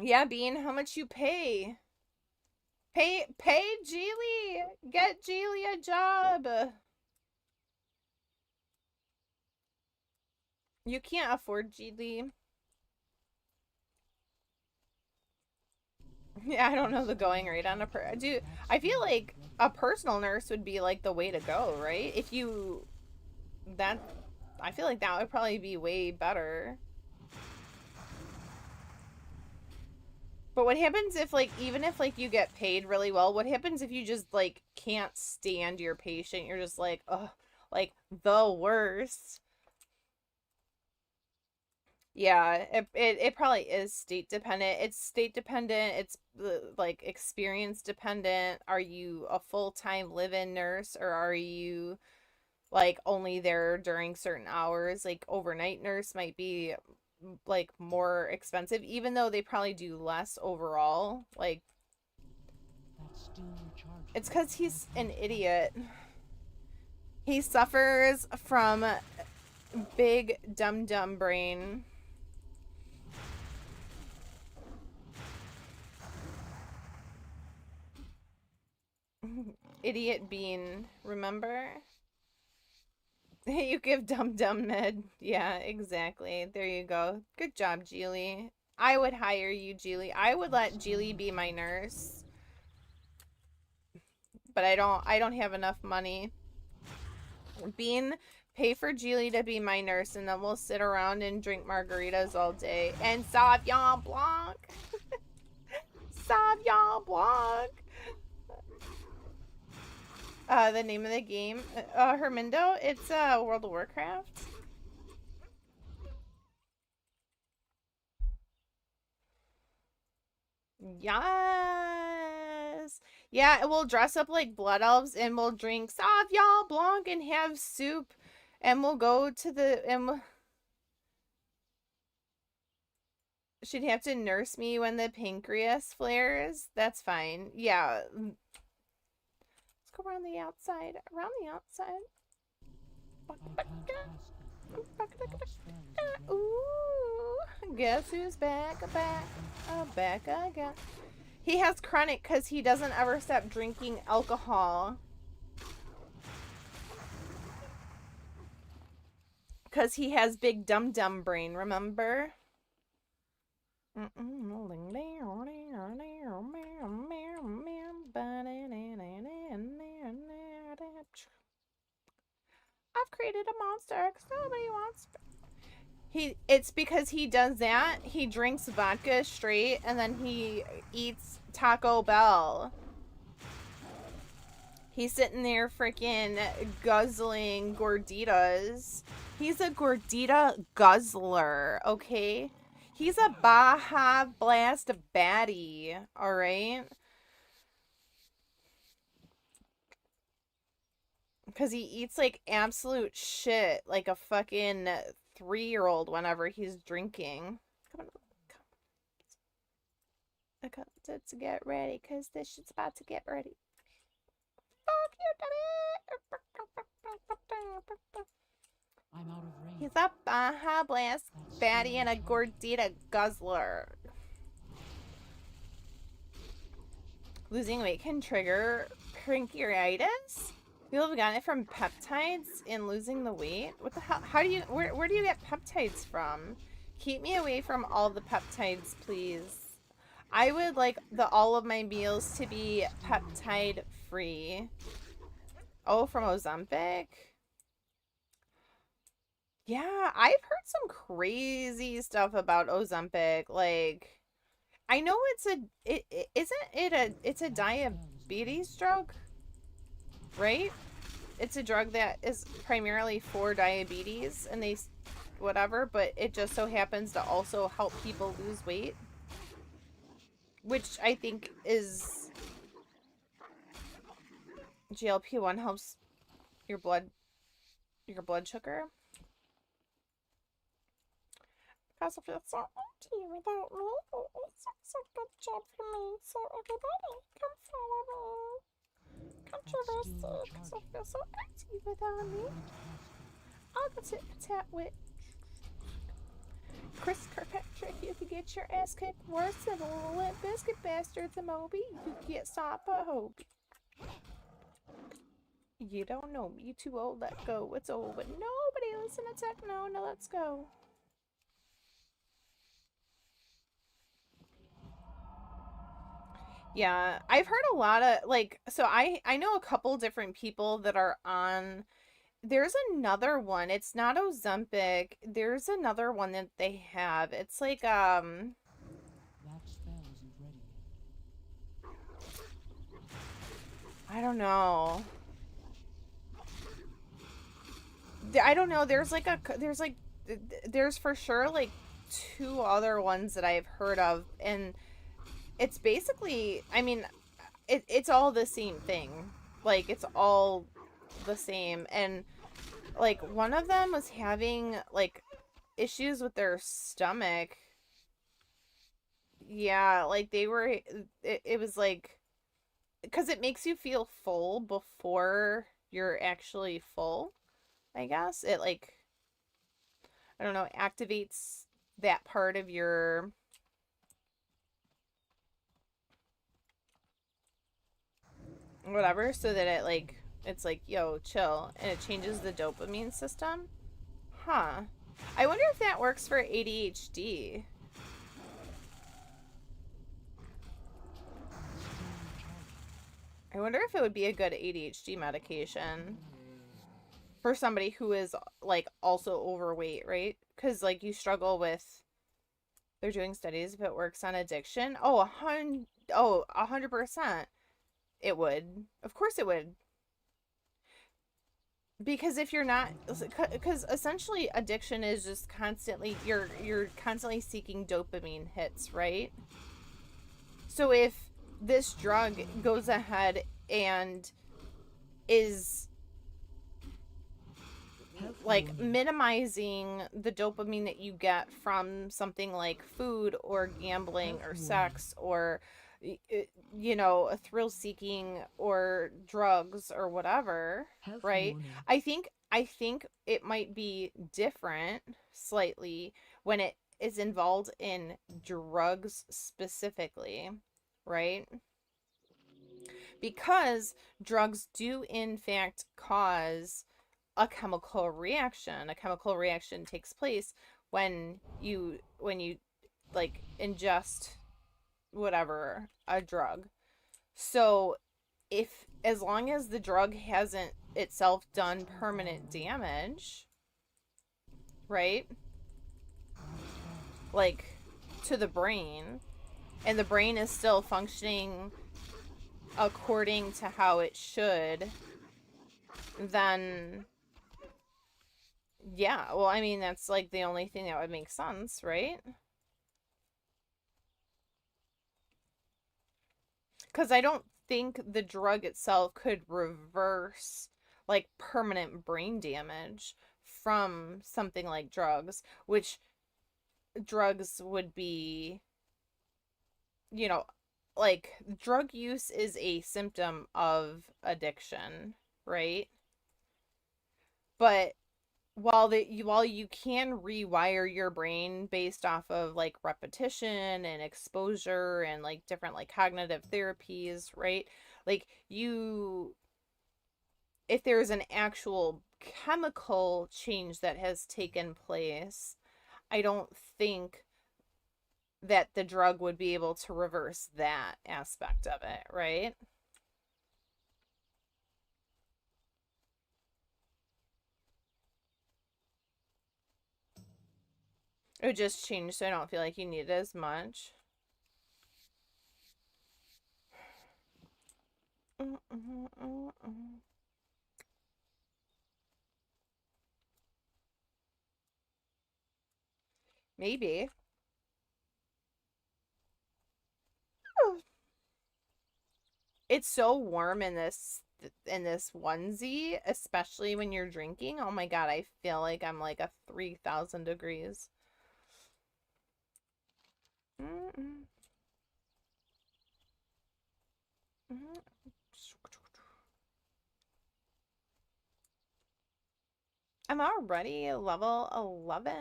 [SPEAKER 1] Yeah, Bean, how much you pay? Pay Geely! Get Geely a job! You can't afford Geely. Yeah, I don't know the going rate on I feel like a personal nurse would be, like, the way to go, right? If you... I feel like that would probably be way better. But what happens if, like, even if, like, you get paid really well, what happens if you just, like, can't stand your patient? You're just like, ugh, like, the worst. Yeah, it probably is state dependent. It's state dependent. It's, like, experience dependent. Are you a full-time live-in nurse, or are you, like, only there during certain hours? Like, overnight nurse might be, like, more expensive, even though they probably do less overall. Like,
[SPEAKER 2] That's still recharging.
[SPEAKER 1] it's because he's an idiot. He suffers from big dum-dum brain. Idiot Bean, remember? You give dum-dum med. Yeah, exactly. There you go. Good job, Geely. I would hire you, Geely. I would let Geely be my nurse. But I don't have enough money. Bean, pay for Geely to be my nurse, and then we'll sit around and drink margaritas all day. And Sauvignon Blanc. Sauvignon Blanc. The name of the game, Hermindo, it's World of Warcraft. Yes. Yeah, we'll dress up like blood elves and we'll drink Sauvignon Blanc and have soup, and we'll go to the she'd have to nurse me when the pancreas flares. That's fine. Yeah. go around the outside. Around the outside.
[SPEAKER 2] I can't cast it. That spell isn't ready.
[SPEAKER 1] Ooh, guess who's back? Back again. He has chronic because he doesn't ever stop drinking alcohol. Because he has big dum-dum brain, remember? I've created a monster because nobody wants... It's because he does that. He drinks vodka straight and then he eats Taco Bell. He's sitting there freaking guzzling gorditas. He's a gordita guzzler, okay? He's a Baja Blast baddie, alright? Because he eats like absolute shit, like a fucking 3-year-old whenever he's drinking. Come on. I got to get ready because this shit's about to get ready. Fuck you, Daddy!
[SPEAKER 2] I'm out of range.
[SPEAKER 1] He's a Baja Blast baddie and a gordita guzzler. Losing weight can trigger pancreatitis? People have gotten it from peptides in losing the weight? What the hell? How do you... Where do you get peptides from? Keep me away from all the peptides, please. I would like all of my meals to be peptide free. Oh, from Ozempic? Yeah, I've heard some crazy stuff about Ozempic. Like, I know it's a diabetes drug, right? It's a drug that is primarily for diabetes and whatever, but it just so happens to also help people lose weight, which I think is GLP-1 helps your blood sugar. Because I feel so empty without me. It's such a good job for me. So everybody, come follow me. Controversy. Because I feel so empty without me. I'll go tit for tat with Chris Kirkpatrick. You could get your ass kicked worse than a Limp Biscuit bastards and Moby. You could get stopped a Hobie. You don't know me. You too old. Let go. What's old? But nobody listen to techno. Now let's go. Yeah, I've heard a lot of, like, so I know a couple different people that are on, there's another one, it's not Ozempic, there's another one that they have, it's like,
[SPEAKER 2] That spell isn't ready.
[SPEAKER 1] I don't know. I don't know, there's for sure, like, 2 other ones that I've heard of, and it's basically, I mean, it's all the same thing. Like, it's all the same. And, like, one of them was having, like, issues with their stomach. Yeah, like, they were, it was, like, because it makes you feel full before you're actually full, I guess. It, like, I don't know, activates that part of your... whatever, so that it, like, it's like, yo, chill, and it changes the dopamine system. Huh. I wonder if that works for ADHD. I wonder if it would be a good ADHD medication for somebody who is, like, also overweight, right? Because, like, you struggle with, they're doing studies if it works on addiction. Oh, 100%. It would. Of course it would. Because if you're not, because essentially addiction is just constantly, you're constantly seeking dopamine hits, right? So if this drug goes ahead and is like minimizing the dopamine that you get from something like food or gambling or sex or you know, a thrill seeking or drugs or whatever,
[SPEAKER 3] Health
[SPEAKER 1] right?
[SPEAKER 3] warning.
[SPEAKER 1] I think it might be different slightly when it is involved in drugs specifically, right? Because drugs do in fact cause a chemical reaction. A chemical reaction takes place when you like ingest whatever, a drug. So if as long as the drug hasn't itself done permanent damage, right? Like to the brain, and the brain is still functioning according to how it should, then yeah, well, I mean, that's like the only thing that would make sense, right? Because I don't think the drug itself could reverse like permanent brain damage from something like drugs, which drugs would be, you know, like drug use is a symptom of addiction, right? But while you can rewire your brain based off of like repetition and exposure and like different like cognitive therapies, right? Like you if there's an actual chemical change that has taken place, I don't think that the drug would be able to reverse that aspect of it, right? It would just change so I don't feel like you need it as much. Maybe. It's so warm in this onesie, especially when you're drinking. Oh my god, I feel like I'm like a 3,000 degrees. Mm-mm. Mm-mm. I'm already level 11.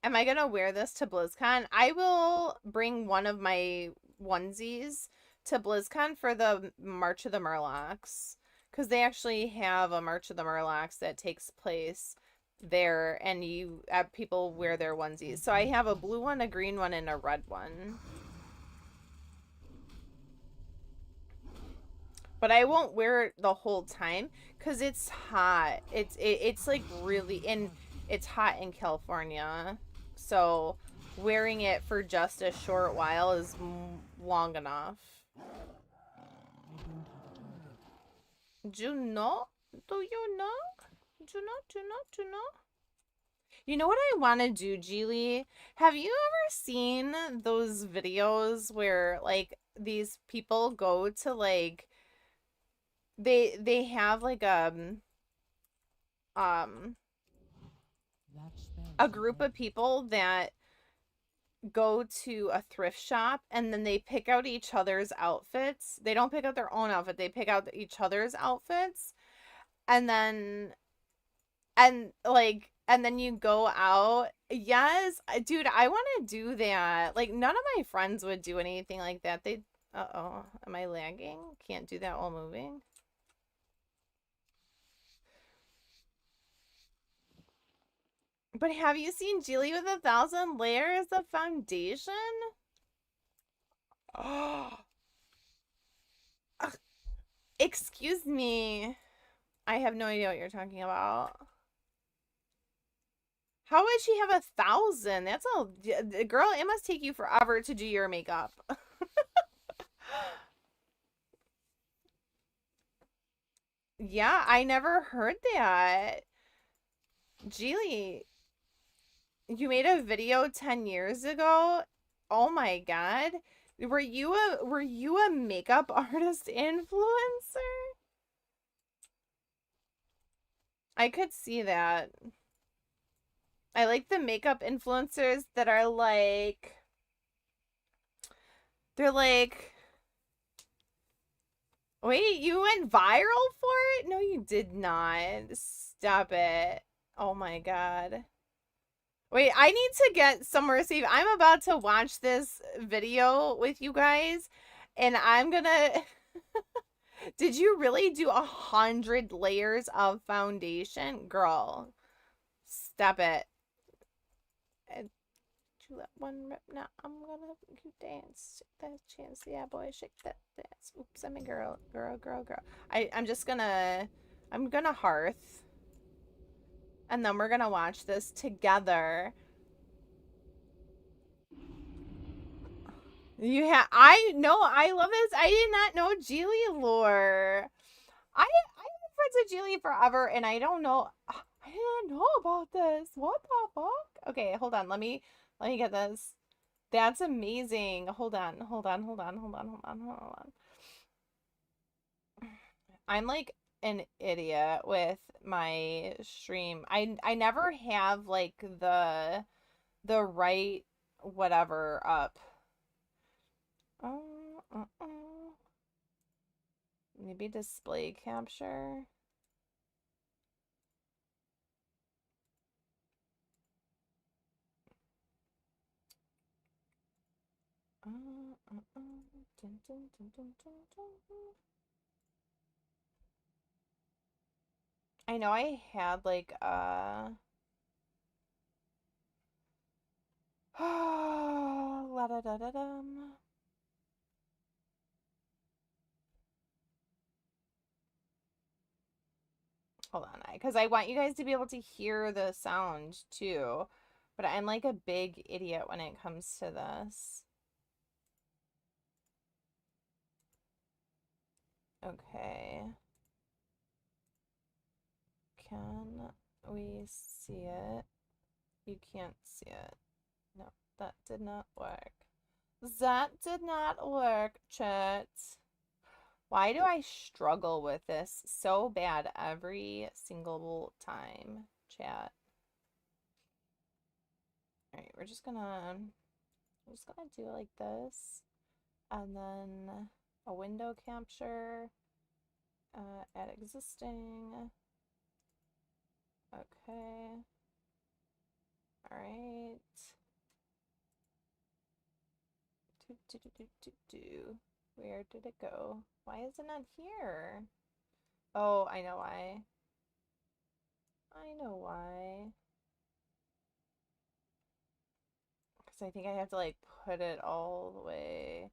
[SPEAKER 1] Am I gonna wear this to BlizzCon? I will bring one of my onesies to BlizzCon for the March of the Murlocs. Because they actually have a March of the Murlocs that takes place there, and people wear their onesies. So I have a blue one, a green one, and a red one. But I won't wear it the whole time because it's hot. It's like really in it's hot in California. So wearing it for just a short while is long enough. Do you know? Do you know? Do you know? Do you know? Do you know? You know what I want to do, Geely? Have you ever seen those videos where like these people go to like they have like um a group of people that go to a thrift shop and then they pick out each other's outfits. They don't pick out their own outfit, they pick out each other's outfits. And then and then you go out. Yes, dude, I want to do that. Like none of my friends would do anything like that. They Uh-oh, am I lagging? Can't do that while moving. But have you seen Jilly with 1,000 layers of foundation? Oh, excuse me. I have no idea what you're talking about. How would she have 1,000? That's all. Girl, it must take you forever to do your makeup. Yeah, I never heard that. Geely, you made a video 10 years ago? Oh my god. Were you a makeup artist influencer? I could see that. I like the makeup influencers that are like They're like, wait, you went viral for it? No, you did not. Stop it. Oh my god. Wait, I need to get somewhere safe. I'm about to watch this video with you guys, and I'm gonna... Did you really do 100 layers of foundation? Girl, stop it. And you let one rip now. I'm gonna make you dance. Shake that chance. Yeah, boy, shake that dance. Oops, I'm a girl. Girl. I'm just gonna... I'm gonna hearth. And then we're gonna watch this together. I know, I love this. I did not know Geely lore. I've been friends with Geely forever, and I don't know. I didn't know about this. What the fuck? Okay, hold on. Let me get this. That's amazing. Hold on. I'm like an idiot with my stream. I never have like the right whatever up. Maybe display capture. I know I had like la da da da dum. Hold on, because I want you guys to be able to hear the sound too, but I'm like a big idiot when it comes to this. Okay. Can we see it? You can't see it. No, that did not work. That did not work, chat. Why do I struggle with this so bad every single time, chat? Alright, we're just gonna do it like this. And then a window capture. Add existing. Okay. Alright. Where did it go? Why is it not here? Oh, I know why. Because I think I have to like put it all the way.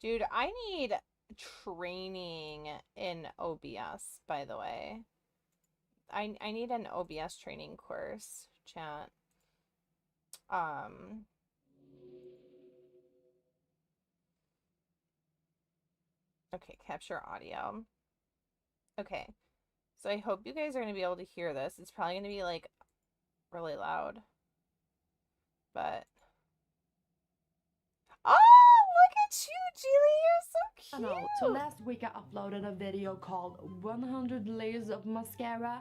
[SPEAKER 1] Dude, I need training in OBS, by the way. I need an OBS training course, chat. Okay, capture audio. Okay. So I hope you guys are going to be able to hear this. It's probably going to be like really loud. But oh, look at you, Julie. You're so cute.
[SPEAKER 5] Channel. So last week I uploaded a video called 100 layers of mascara,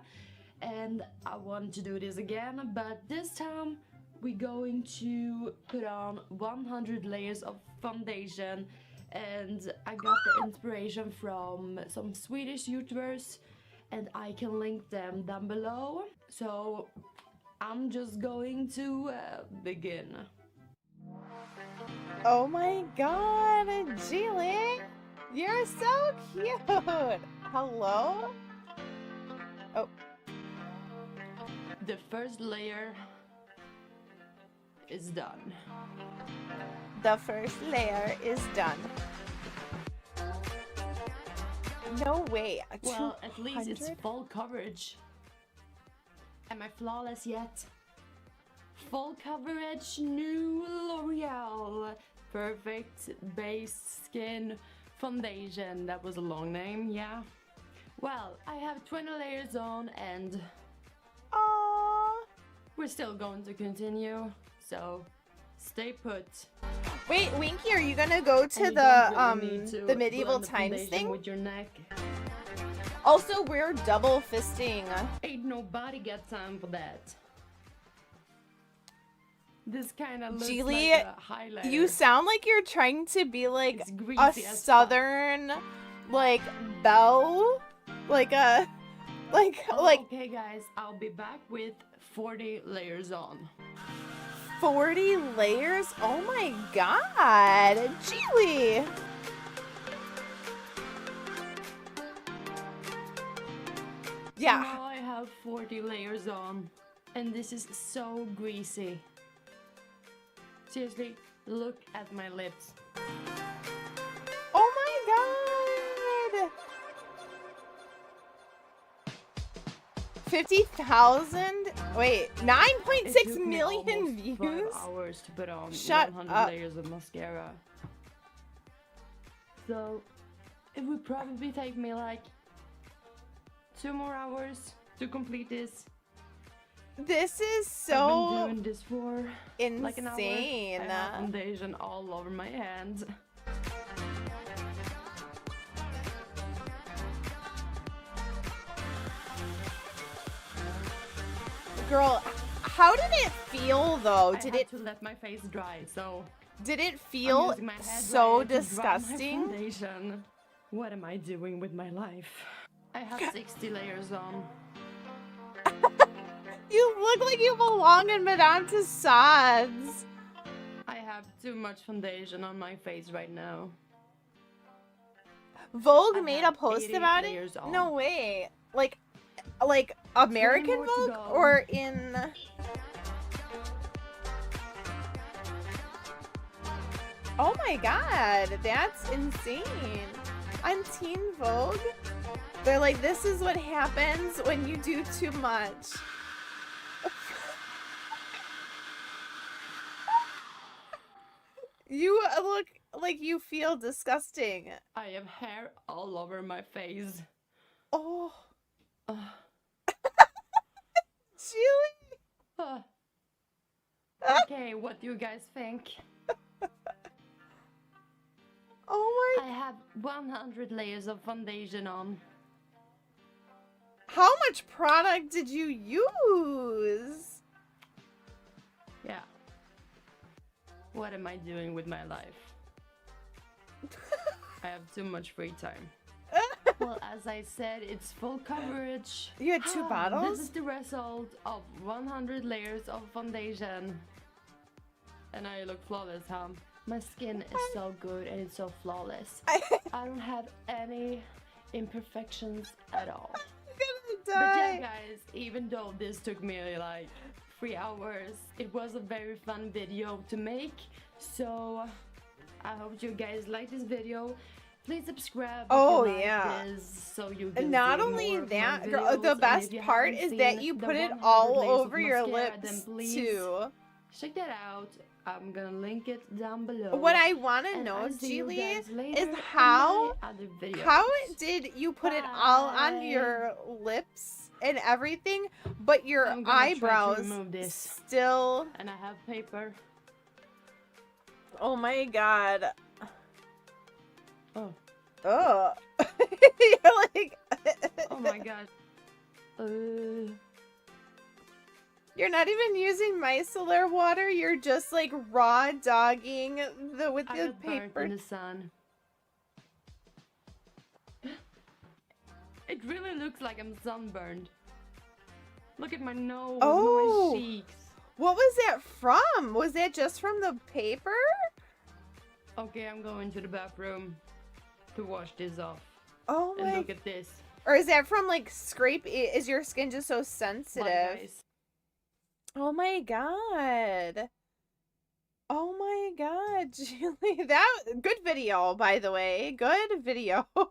[SPEAKER 5] and I want to do this again, but this time we're going to put on 100 layers of foundation, and I got the inspiration from some Swedish YouTubers, and I can link them down below. So I'm just going to begin.
[SPEAKER 1] Oh my god, Geely! You're so cute! Hello? Oh.
[SPEAKER 5] The first layer is done.
[SPEAKER 1] The first layer is done. No way.
[SPEAKER 5] Well, at least it's full coverage. Am I flawless yet? Full coverage, new L'Oreal Perfect Base Skin Foundation. That was a long name, yeah. Well, I have 20 layers on, and we're still going to continue, so stay put.
[SPEAKER 1] Wait, Winky, are you gonna go to the medieval times thing?
[SPEAKER 5] With your neck.
[SPEAKER 1] Also, we're double fisting.
[SPEAKER 5] Ain't nobody got time for that. This kind of looks
[SPEAKER 1] Geely,
[SPEAKER 5] like a highlighter.
[SPEAKER 1] you sound like you're trying to be like
[SPEAKER 5] It's
[SPEAKER 1] a
[SPEAKER 5] greasy as fuck.
[SPEAKER 1] southern, like, belle, like a, like,
[SPEAKER 5] Oh,
[SPEAKER 1] like
[SPEAKER 5] okay, guys, I'll be back with 40 layers on.
[SPEAKER 1] 40 layers. Oh my god, Geely. Yeah.
[SPEAKER 5] Now I have 40 layers on, and this is so greasy. Seriously, look at my lips.
[SPEAKER 1] Oh my god. 50,000? Wait, 9.6 million views?
[SPEAKER 5] 5 hours to put on
[SPEAKER 1] Shut
[SPEAKER 5] 100
[SPEAKER 1] up.
[SPEAKER 5] layers of mascara. So, it would probably take me like 2 more hours to complete this.
[SPEAKER 1] This is
[SPEAKER 5] I've
[SPEAKER 1] so
[SPEAKER 5] been doing this for like an hour.
[SPEAKER 1] insane.
[SPEAKER 5] I have foundation all over my hands.
[SPEAKER 1] Girl, how did it feel though?
[SPEAKER 5] I
[SPEAKER 1] Did
[SPEAKER 5] had
[SPEAKER 1] it
[SPEAKER 5] to let my face dry, so
[SPEAKER 1] did it
[SPEAKER 5] I'm
[SPEAKER 1] feel
[SPEAKER 5] using my hair
[SPEAKER 1] so
[SPEAKER 5] dryer to dry my
[SPEAKER 1] disgusting?
[SPEAKER 5] foundation. What am I doing with my life? I have 60 layers on.
[SPEAKER 1] You look like you belong in Madame Tussauds.
[SPEAKER 5] I have too much foundation on my face right now.
[SPEAKER 1] Vogue
[SPEAKER 5] I
[SPEAKER 1] made a
[SPEAKER 5] have
[SPEAKER 1] post
[SPEAKER 5] 80
[SPEAKER 1] about it?
[SPEAKER 5] layers on.
[SPEAKER 1] No way. Like American
[SPEAKER 5] more to
[SPEAKER 1] Vogue
[SPEAKER 5] go.
[SPEAKER 1] or in Oh my god, that's insane. On Teen Vogue, they're like, this is what happens when you do too much. You look like you feel disgusting.
[SPEAKER 5] I have hair all over my face.
[SPEAKER 1] Oh,
[SPEAKER 5] Ugh.
[SPEAKER 1] Julie.
[SPEAKER 5] Ugh. Okay, what do you guys think?
[SPEAKER 1] Oh my.
[SPEAKER 5] I have 100 layers of foundation on.
[SPEAKER 1] How much product did you use?
[SPEAKER 5] Yeah. What am I doing with my life? I have too much free time. Well, as I said, it's full coverage.
[SPEAKER 1] You had 2 bottles?
[SPEAKER 5] This is the result of 100 layers of foundation. And I look flawless, huh? My skin is so good and it's so flawless. I don't have any imperfections at all.
[SPEAKER 1] I'm
[SPEAKER 5] But
[SPEAKER 1] gonna
[SPEAKER 5] yeah,
[SPEAKER 1] die.
[SPEAKER 5] guys, even though this took me like 3 hours, it was a very fun video to make. So I hope you guys like this video. Please subscribe.
[SPEAKER 1] Oh,
[SPEAKER 5] if you like
[SPEAKER 1] yeah.
[SPEAKER 5] this, so you can
[SPEAKER 1] Not
[SPEAKER 5] see
[SPEAKER 1] only
[SPEAKER 5] more of my
[SPEAKER 1] that, girl,
[SPEAKER 5] videos.
[SPEAKER 1] the
[SPEAKER 5] And
[SPEAKER 1] best
[SPEAKER 5] if you
[SPEAKER 1] part
[SPEAKER 5] haven't
[SPEAKER 1] is that
[SPEAKER 5] seen
[SPEAKER 1] you
[SPEAKER 5] the
[SPEAKER 1] put it
[SPEAKER 5] 100
[SPEAKER 1] all
[SPEAKER 5] layers of
[SPEAKER 1] over your
[SPEAKER 5] mascara,
[SPEAKER 1] lips
[SPEAKER 5] then please
[SPEAKER 1] too.
[SPEAKER 5] check that out. I'm gonna link it down below.
[SPEAKER 1] What I want to
[SPEAKER 5] And
[SPEAKER 1] know,
[SPEAKER 5] I'll see you
[SPEAKER 1] Julie,
[SPEAKER 5] guys later
[SPEAKER 1] is
[SPEAKER 5] in
[SPEAKER 1] how
[SPEAKER 5] my other videos.
[SPEAKER 1] how did you put it all on
[SPEAKER 5] Bye.
[SPEAKER 1] your lips and everything, but your
[SPEAKER 5] I'm gonna try to
[SPEAKER 1] eyebrows
[SPEAKER 5] remove this.
[SPEAKER 1] still?
[SPEAKER 5] And I have paper.
[SPEAKER 1] Oh my god.
[SPEAKER 5] Oh.
[SPEAKER 1] Oh. You're like.
[SPEAKER 5] Oh my god.
[SPEAKER 1] You're not even using micellar water. You're just like raw dogging with
[SPEAKER 5] I
[SPEAKER 1] the
[SPEAKER 5] got burnt
[SPEAKER 1] paper.
[SPEAKER 5] in the sun. It really looks like I'm sunburned. Look at my nose,
[SPEAKER 1] Oh.
[SPEAKER 5] my cheeks.
[SPEAKER 1] What was that from? Was that just from the paper?
[SPEAKER 5] Okay, I'm going to the bathroom to wash this off.
[SPEAKER 1] Oh
[SPEAKER 5] And
[SPEAKER 1] my.
[SPEAKER 5] look at this.
[SPEAKER 1] Or is that from like scrape? Is your skin just so
[SPEAKER 5] Bye,
[SPEAKER 1] sensitive?
[SPEAKER 5] guys.
[SPEAKER 1] Oh my god. Oh my god, Julie. That good video, by the way. Good video. I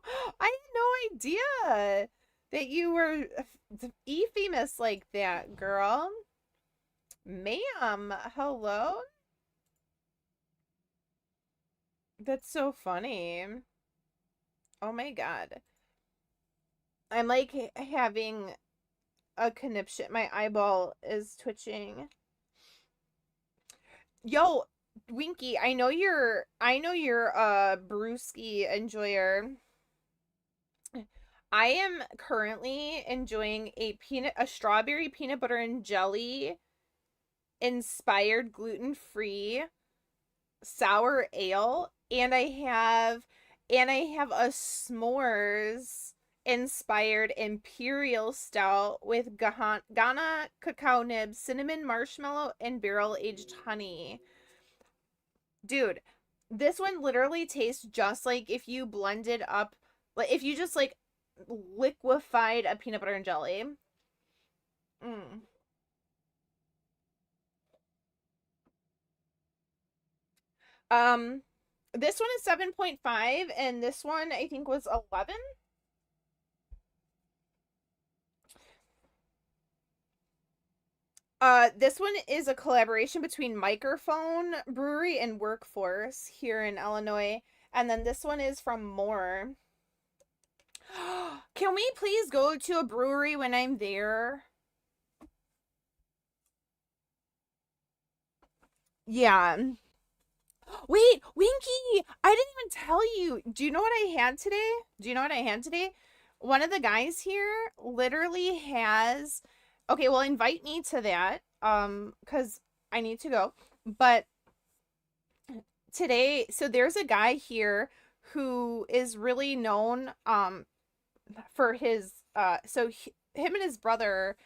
[SPEAKER 1] had no idea that you were famous like that, girl. Ma'am, hello? That's so funny. Oh my god. I'm like having a conniption. My eyeball is twitching. Yo, Winky, I know you're a brewski enjoyer. I am currently enjoying a strawberry peanut butter and jelly inspired gluten-free sour ale, and I have a s'mores inspired imperial stout with Ghana cacao nibs, cinnamon, marshmallow, and barrel aged honey. Dude, this one literally tastes just like if you blended up, like if you just like liquefied a peanut butter and jelly. Mm. Um, this one is 7.5, and this one I think was 11. This one is a collaboration between Microphone Brewery and Workforce here in Illinois. And then this one is from More. Can we please go to a brewery when I'm there? Yeah. Wait, Winky! I didn't even tell you. Do you know what I had today? Do you know what I had today? One of the guys here literally has... Okay, well, invite me to that, because I need to go. But today, so there's a guy here who is really known, for his, him and his brother,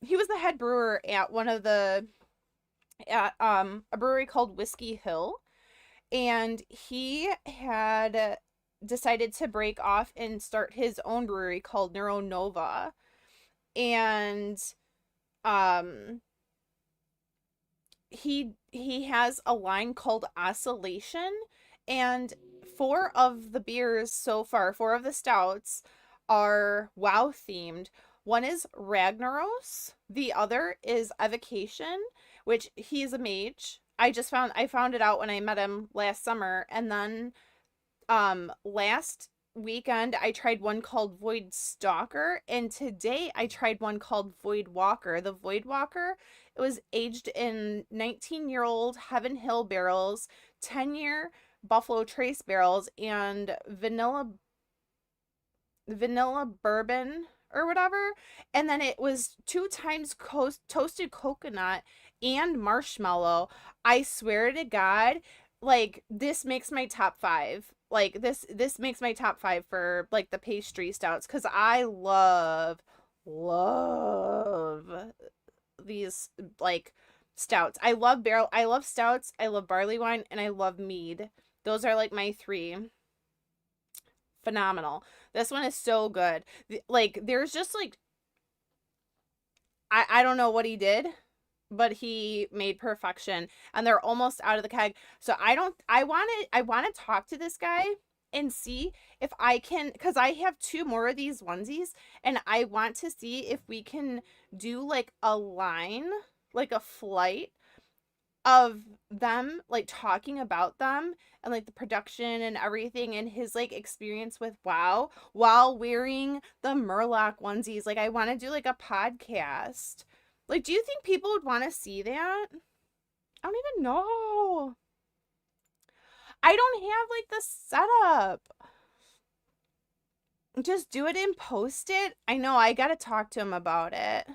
[SPEAKER 1] he was the head brewer at a brewery called Whiskey Hill, and he had decided to break off and start his own brewery called Neuro Nova. And he has a line called Oscillation, and 4 of the beers so far, 4 of the stouts are WoW themed. One is Ragnaros, the other is Evocation, which he's a mage. I found it out when I met him last summer, and then last weekend I tried one called Void Stalker, and today I tried one called Void Walker. The Void Walker, it was aged in 19-year-old Heaven Hill barrels, 10-year Buffalo Trace barrels, and vanilla bourbon or whatever. And then it was 2 times toasted coconut and marshmallow. I swear to God, like, this makes my top 5. Like, this makes my top 5 for, like, the pastry stouts, because I love these, like, stouts. I love stouts, I love barley wine, and I love mead. Those are, like, my 3. Phenomenal. This one is so good. Like, there's just, like, I don't know what he did, but he made perfection, and they're almost out of the keg. So I want to talk to this guy and see if I can, because I have 2 more of these onesies, and I want to see if we can do, like, a line, like a flight of them, like, talking about them and, like, the production and everything, and his, like, experience with WoW while wearing the Murloc onesies. Like, I want to do, like, a podcast. Like, do you think people would want to see that? I don't even know. I don't have, like, the setup. Just do it and post it? I know, I gotta talk to him about it.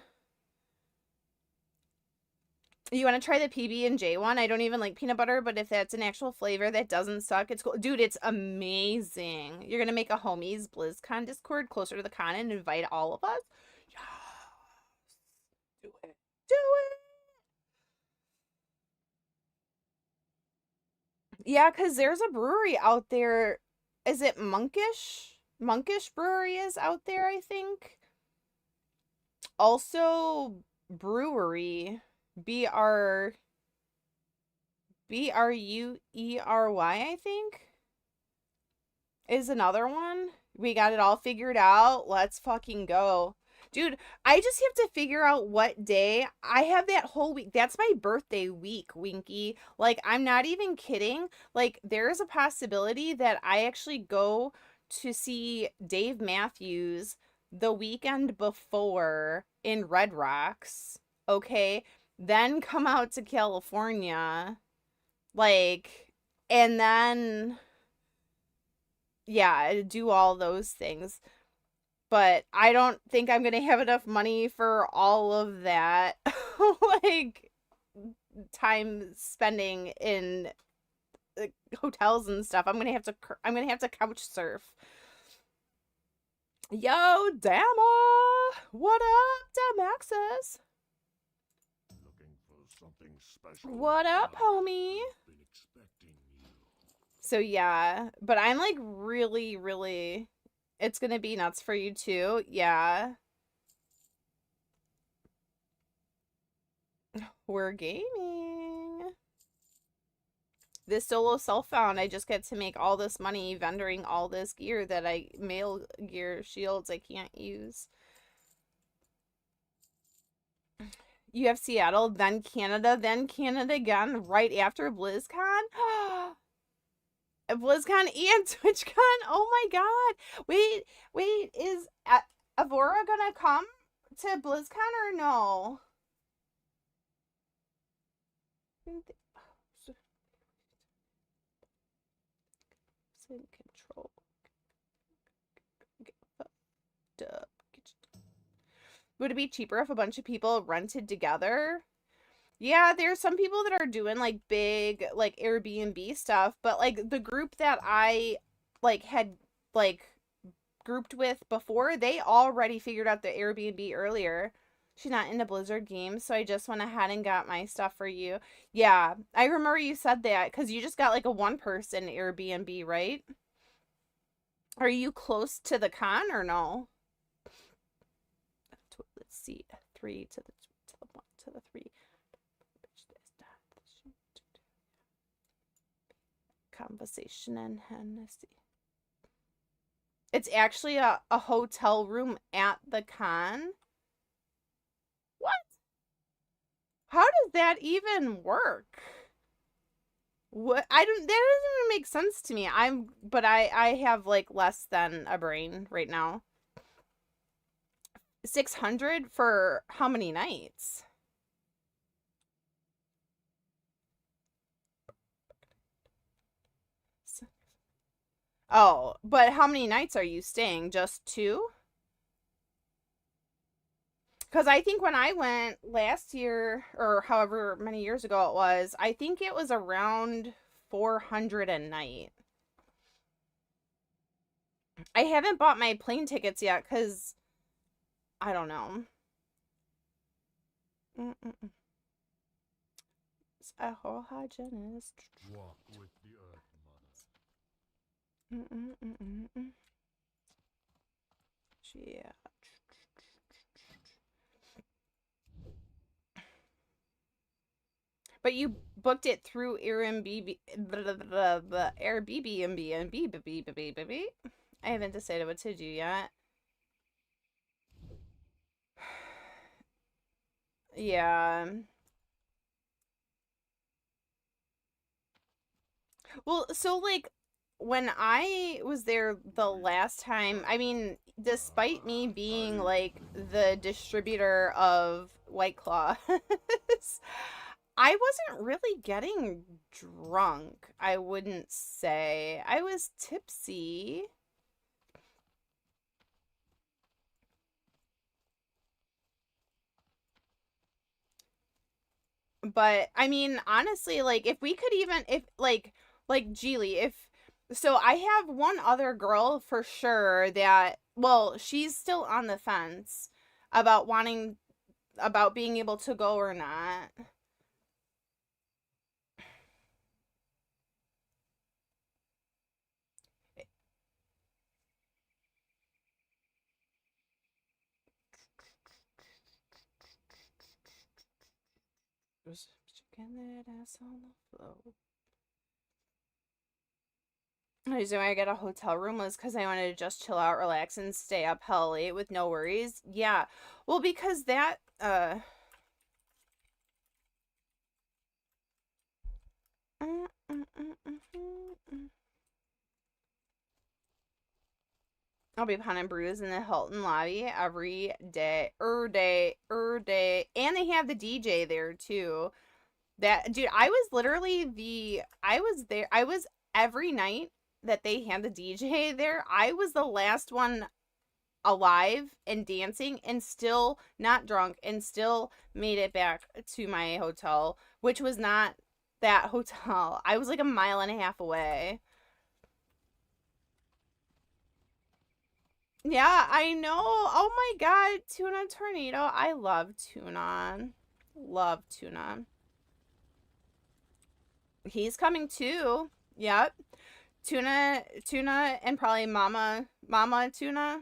[SPEAKER 1] You want to try the PB&J one? I don't even like peanut butter, but if that's an actual flavor that doesn't suck, it's cool. Dude, it's amazing. You're gonna make a homies BlizzCon Discord closer to the con and invite all of us? Yes. Do it. Do it. Yeah, because there's a brewery out there. Is it Monkish? Monkish Brewery is out there, I think. Also, Brewery. Bruery, I think, is another one. We got it all figured out. Let's fucking go. Dude, I just have to figure out what day. I have that whole week. That's my birthday week, Winky. Like, I'm not even kidding. Like, there is a possibility that I actually go to see Dave Matthews the weekend before in Red Rocks. Okay? Then come out to California, like, and then, yeah, do all those things. But I don't think I'm gonna have enough money for all of that. Like, time spending in hotels and stuff. I'm gonna have to couch surf. Yo, Dama! What up, Damaxis?
[SPEAKER 4] Looking for something special.
[SPEAKER 1] What up, homie?
[SPEAKER 4] I've been expecting you.
[SPEAKER 1] So yeah, but I'm like really, really, it's gonna be nuts for you too. Yeah. We're gaming. This solo self-found, I just get to make all this money vendoring all this gear that mail gear shields I can't use. You have Seattle, then Canada again, right after BlizzCon? BlizzCon and TwitchCon? Oh my god. Wait, is Avora gonna come to BlizzCon or no? Control. Would it be cheaper if a bunch of people rented together? Yeah, there's some people that are doing like big like Airbnb stuff, but like the group that I like had like grouped with before, they already figured out the Airbnb earlier. She's not into Blizzard games, so I just went ahead and got my stuff for you. Yeah, I remember you said that because you just got like a one-person Airbnb, right? Are you close to the con or no? Let's see, 3 to the 1 to the 3. Conversation and Hennessy. It's actually a hotel room at the con. What? How does that even work? What? That doesn't even make sense to me. But I have like less than a brain right now. 600 for how many nights? Oh, but how many nights are you staying? Just 2? Because I think when I went last year, or however many years ago it was, I think it was around 400 a night. I haven't bought my plane tickets yet, because I don't know. It's a whole hygienist.
[SPEAKER 4] Walk with the earth, mother.
[SPEAKER 1] Yeah. But you booked it through Airbnb. I haven't decided what to do yet. Yeah. Well, so like when I was there the last time, I mean, despite me being like the distributor of White Claw, I wasn't really getting drunk, I wouldn't say. I was tipsy. But I mean, honestly, like if we could even if like Geely, if so I have one other girl for sure that, well, she's still on the fence about being able to go or not. Chicken that ass on the floor. The reason why I got a hotel room was because I wanted to just chill out, relax, and stay up hell late with no worries. Yeah. Well, because that, I'll be pounding brews in the Hilton lobby every day. And they have the DJ there, too. That, dude, I was every night that they had the DJ there, I was the last one alive and dancing and still not drunk and still made it back to my hotel, which was not that hotel. I was like a mile and a half away. Yeah, I know. Oh my god, Tuna Tornado. I love Tuna. Love Tuna. He's coming too. Yep. Tuna and probably Mama Tuna.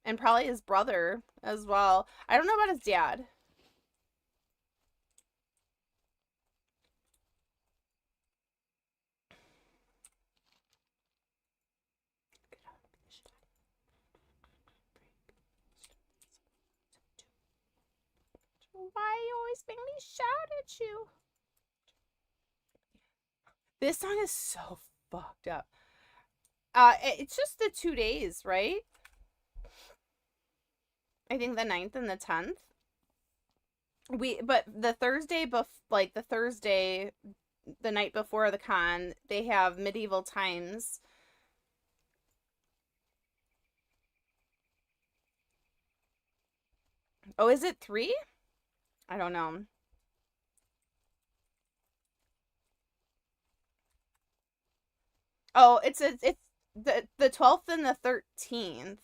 [SPEAKER 1] And probably his brother as well. I don't know about his dad. Why you always make me shout at you? This song is so fucked up. It's just the 2 days, right? I think the 9th and the 10th. But the Thursday the night before the con, they have medieval times. Oh, is it 3? I don't know. Oh, it's the 12th and the 13th.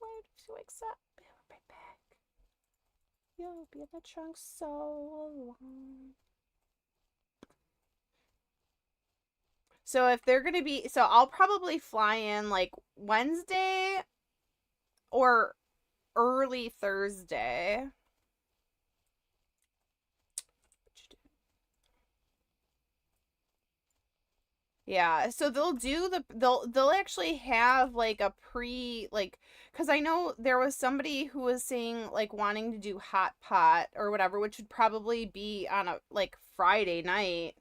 [SPEAKER 1] Why did she wakes up? Be right back. You'll be in the trunk so long. So if they're gonna be, so I'll probably fly in like Wednesday or early Thursday. Yeah, so they'll actually have like a because I know there was somebody who was saying like wanting to do hot pot or whatever, which would probably be on a like Friday night,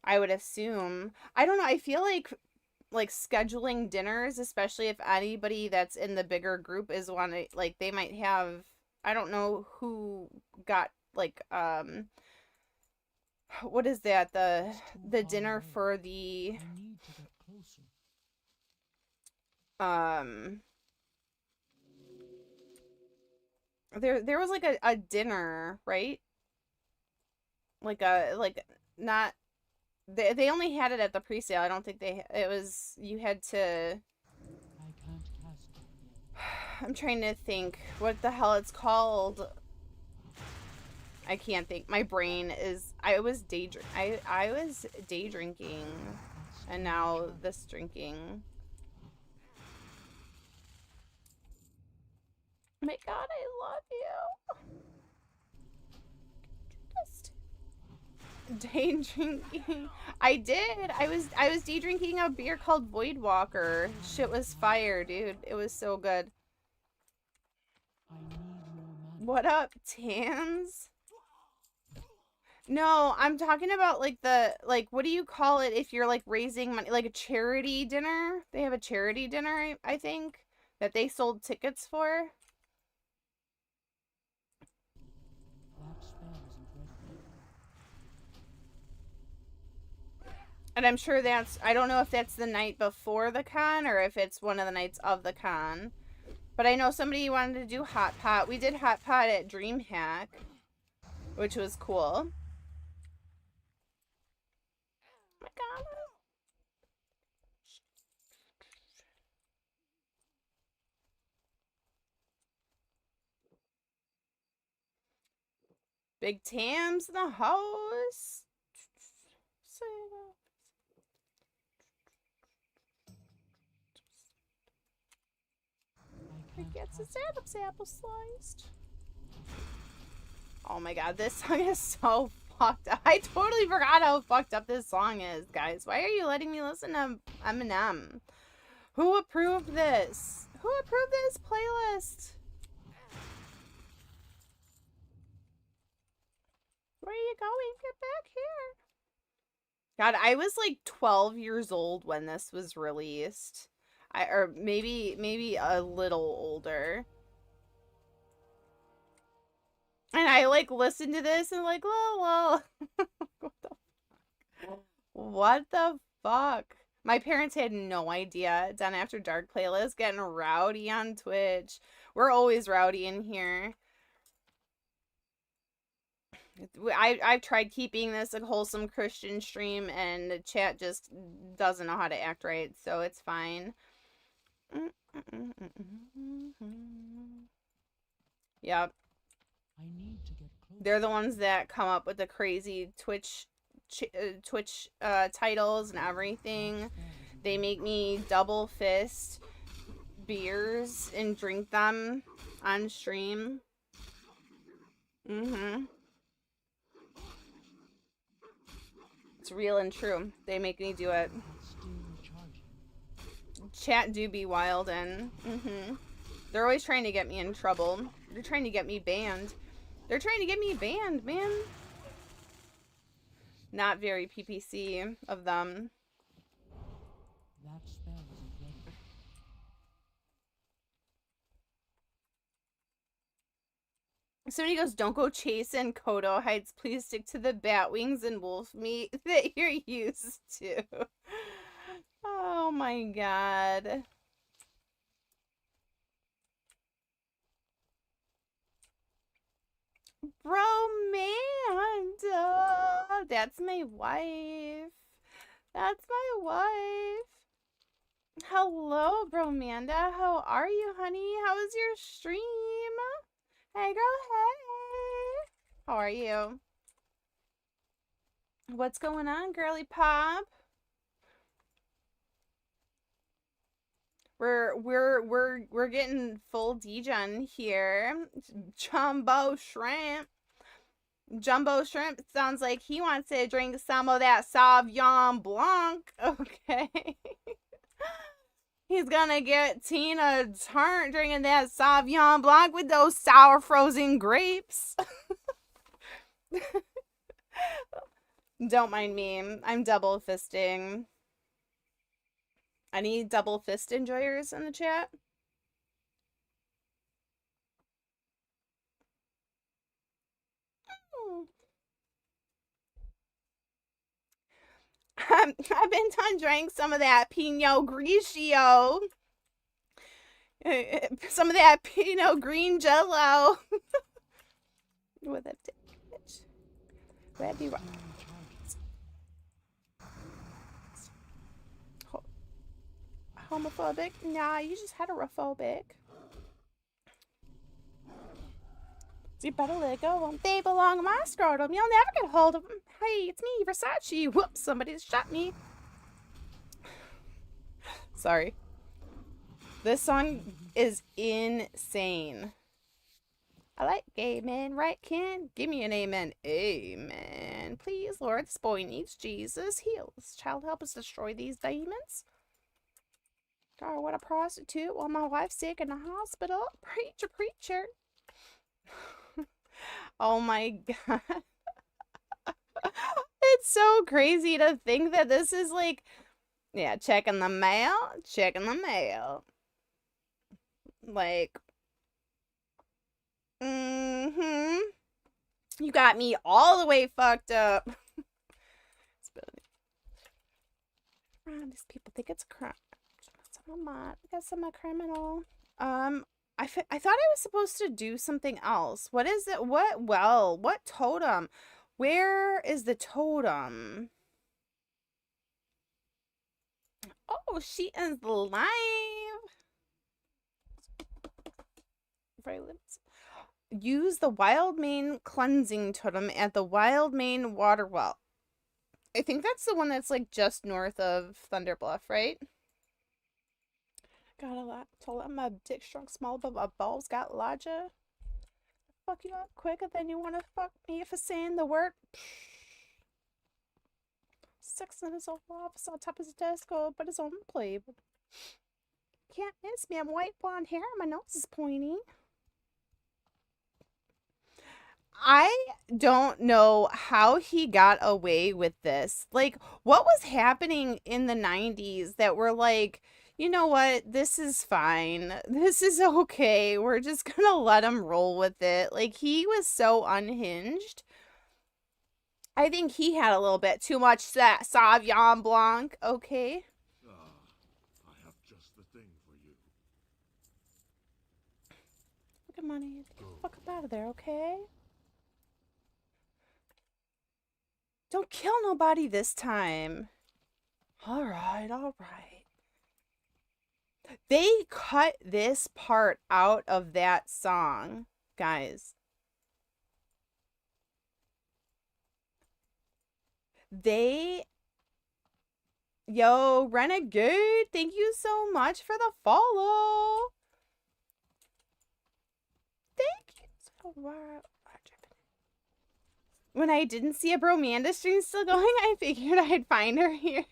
[SPEAKER 1] I would assume. I don't know, I feel like scheduling dinners, especially if anybody that's in the bigger group is wanting, like they might have, I don't know who got like what is that, the dinner for the
[SPEAKER 2] I need to get closer.
[SPEAKER 1] there was like a dinner, right? Like not they only had it at the pre-sale. I don't think it was, you had to,
[SPEAKER 2] I can't cast it yet.
[SPEAKER 1] I'm trying to think what the hell it's called. I can't think. My brain is, I was day drinking and now this drinking. My god, I love you. Just day drinking. I did. I was day drinking a beer called Void Walker. Shit was fire, dude. It was so good.
[SPEAKER 2] I need more money.
[SPEAKER 1] What up, Tans? No, I'm talking about like what do you call it if you're like raising money, like a charity dinner? They have a charity dinner, I think, that they sold tickets for.
[SPEAKER 2] That spell isn't ready.
[SPEAKER 1] And I'm sure I don't know if that's the night before the con or if it's one of the nights of the con. But I know somebody wanted to do hot pot. We did hot pot at DreamHack, which was cool. Oh my god. Big Tam's in the house. He gets his apple sliced. Oh my god, this song is so fucked up. I totally forgot how fucked up this song is, guys. Why are you letting me listen to Eminem? Who approved this? Who approved this playlist? Where are you going? Get back here. God, I was like 12 years old when this was released. Or maybe a little older. And I like listened to this and like, well. What the fuck? What the fuck? My parents had no idea. Dena After Dark playlist getting rowdy on Twitch. We're always rowdy in here. I've tried keeping this a wholesome Christian stream, and the chat just doesn't know how to act right, so it's fine. Yep.
[SPEAKER 2] I need to get close.
[SPEAKER 1] They're the ones that come up with the crazy Twitch titles and everything. They make me double fist beers and drink them on stream. It's real and true. They make me do it. Chat do be wild and they're always trying to get me in trouble. They're trying to get me banned. They're trying to get me banned, man. Not very PPC of them.
[SPEAKER 2] That spell isn't ready.
[SPEAKER 1] Somebody goes, don't go chasing Kodo Heights. Please stick to the bat wings and wolf meat that you're used to. Oh my god. Bromanda. That's my wife. That's my wife. Hello, Bromanda. How are you, honey? How was your stream? Hey, girl, hey. How are you? What's going on, girly pop? We're getting full degen here. Jumbo shrimp. Jumbo shrimp sounds like he wants to drink some of that Sauvignon Blanc. Okay. He's gonna get Tina Turner drinking that Sauvignon Blanc with those sour frozen grapes. Don't mind me. I'm double fisting. Any double fist enjoyers in the chat? I've been done drank some of that Pinot Grigio. Some of that Pinot Green Jello. With a bitch. Ready, right? Homophobic? Nah, you just heterophobic. So you better let go. They belong in my scrotum. You'll never get a hold of them. Hey, it's me, Versace. Whoops, somebody shot me. Sorry. This song is insane. I like gay men, right, Ken? Give me an amen. Amen. Please, Lord, this boy needs Jesus. Heal this child. Help us destroy these demons. God, what a prostitute while my wife's sick in the hospital. Preacher, preacher. Oh my god. It's so crazy to think that this is like, yeah, checking the mail, checking the mail. Like, you got me all the way fucked up. These people think it's a crime. I'm not. I guess I'm a criminal. I thought I was supposed to do something else. What is it? What? Well, what totem? Where is the totem? Oh, she is live. Use the Wildmane cleansing totem at the Wildmane water well. I think that's the one that's like just north of Thunderbluff, right? Got a lot. Told him my dick shrunk small, but my balls got larger. Fuck you up quicker than you want to fuck me for saying the word. Sex in his old office on top of his desk, but his own play. Can't miss me. I'm white blonde hair. My nose is pointy. I don't know how he got away with this. Like, what was happening in the 90s that were like, you know what? This is fine. This is okay. We're just gonna let him roll with it. Like, he was so unhinged. I think he had a little bit too much Sauvignon Blanc. Okay.
[SPEAKER 4] just the thing for you.
[SPEAKER 1] Look at money. Get the fuck up out of there, okay? Don't kill nobody this time. All right, all right. They cut this part out of that song, guys. Yo, Renegade, thank you so much for the follow. Thank you so much. When I didn't see a Bromanda stream still going, I figured I'd find her here.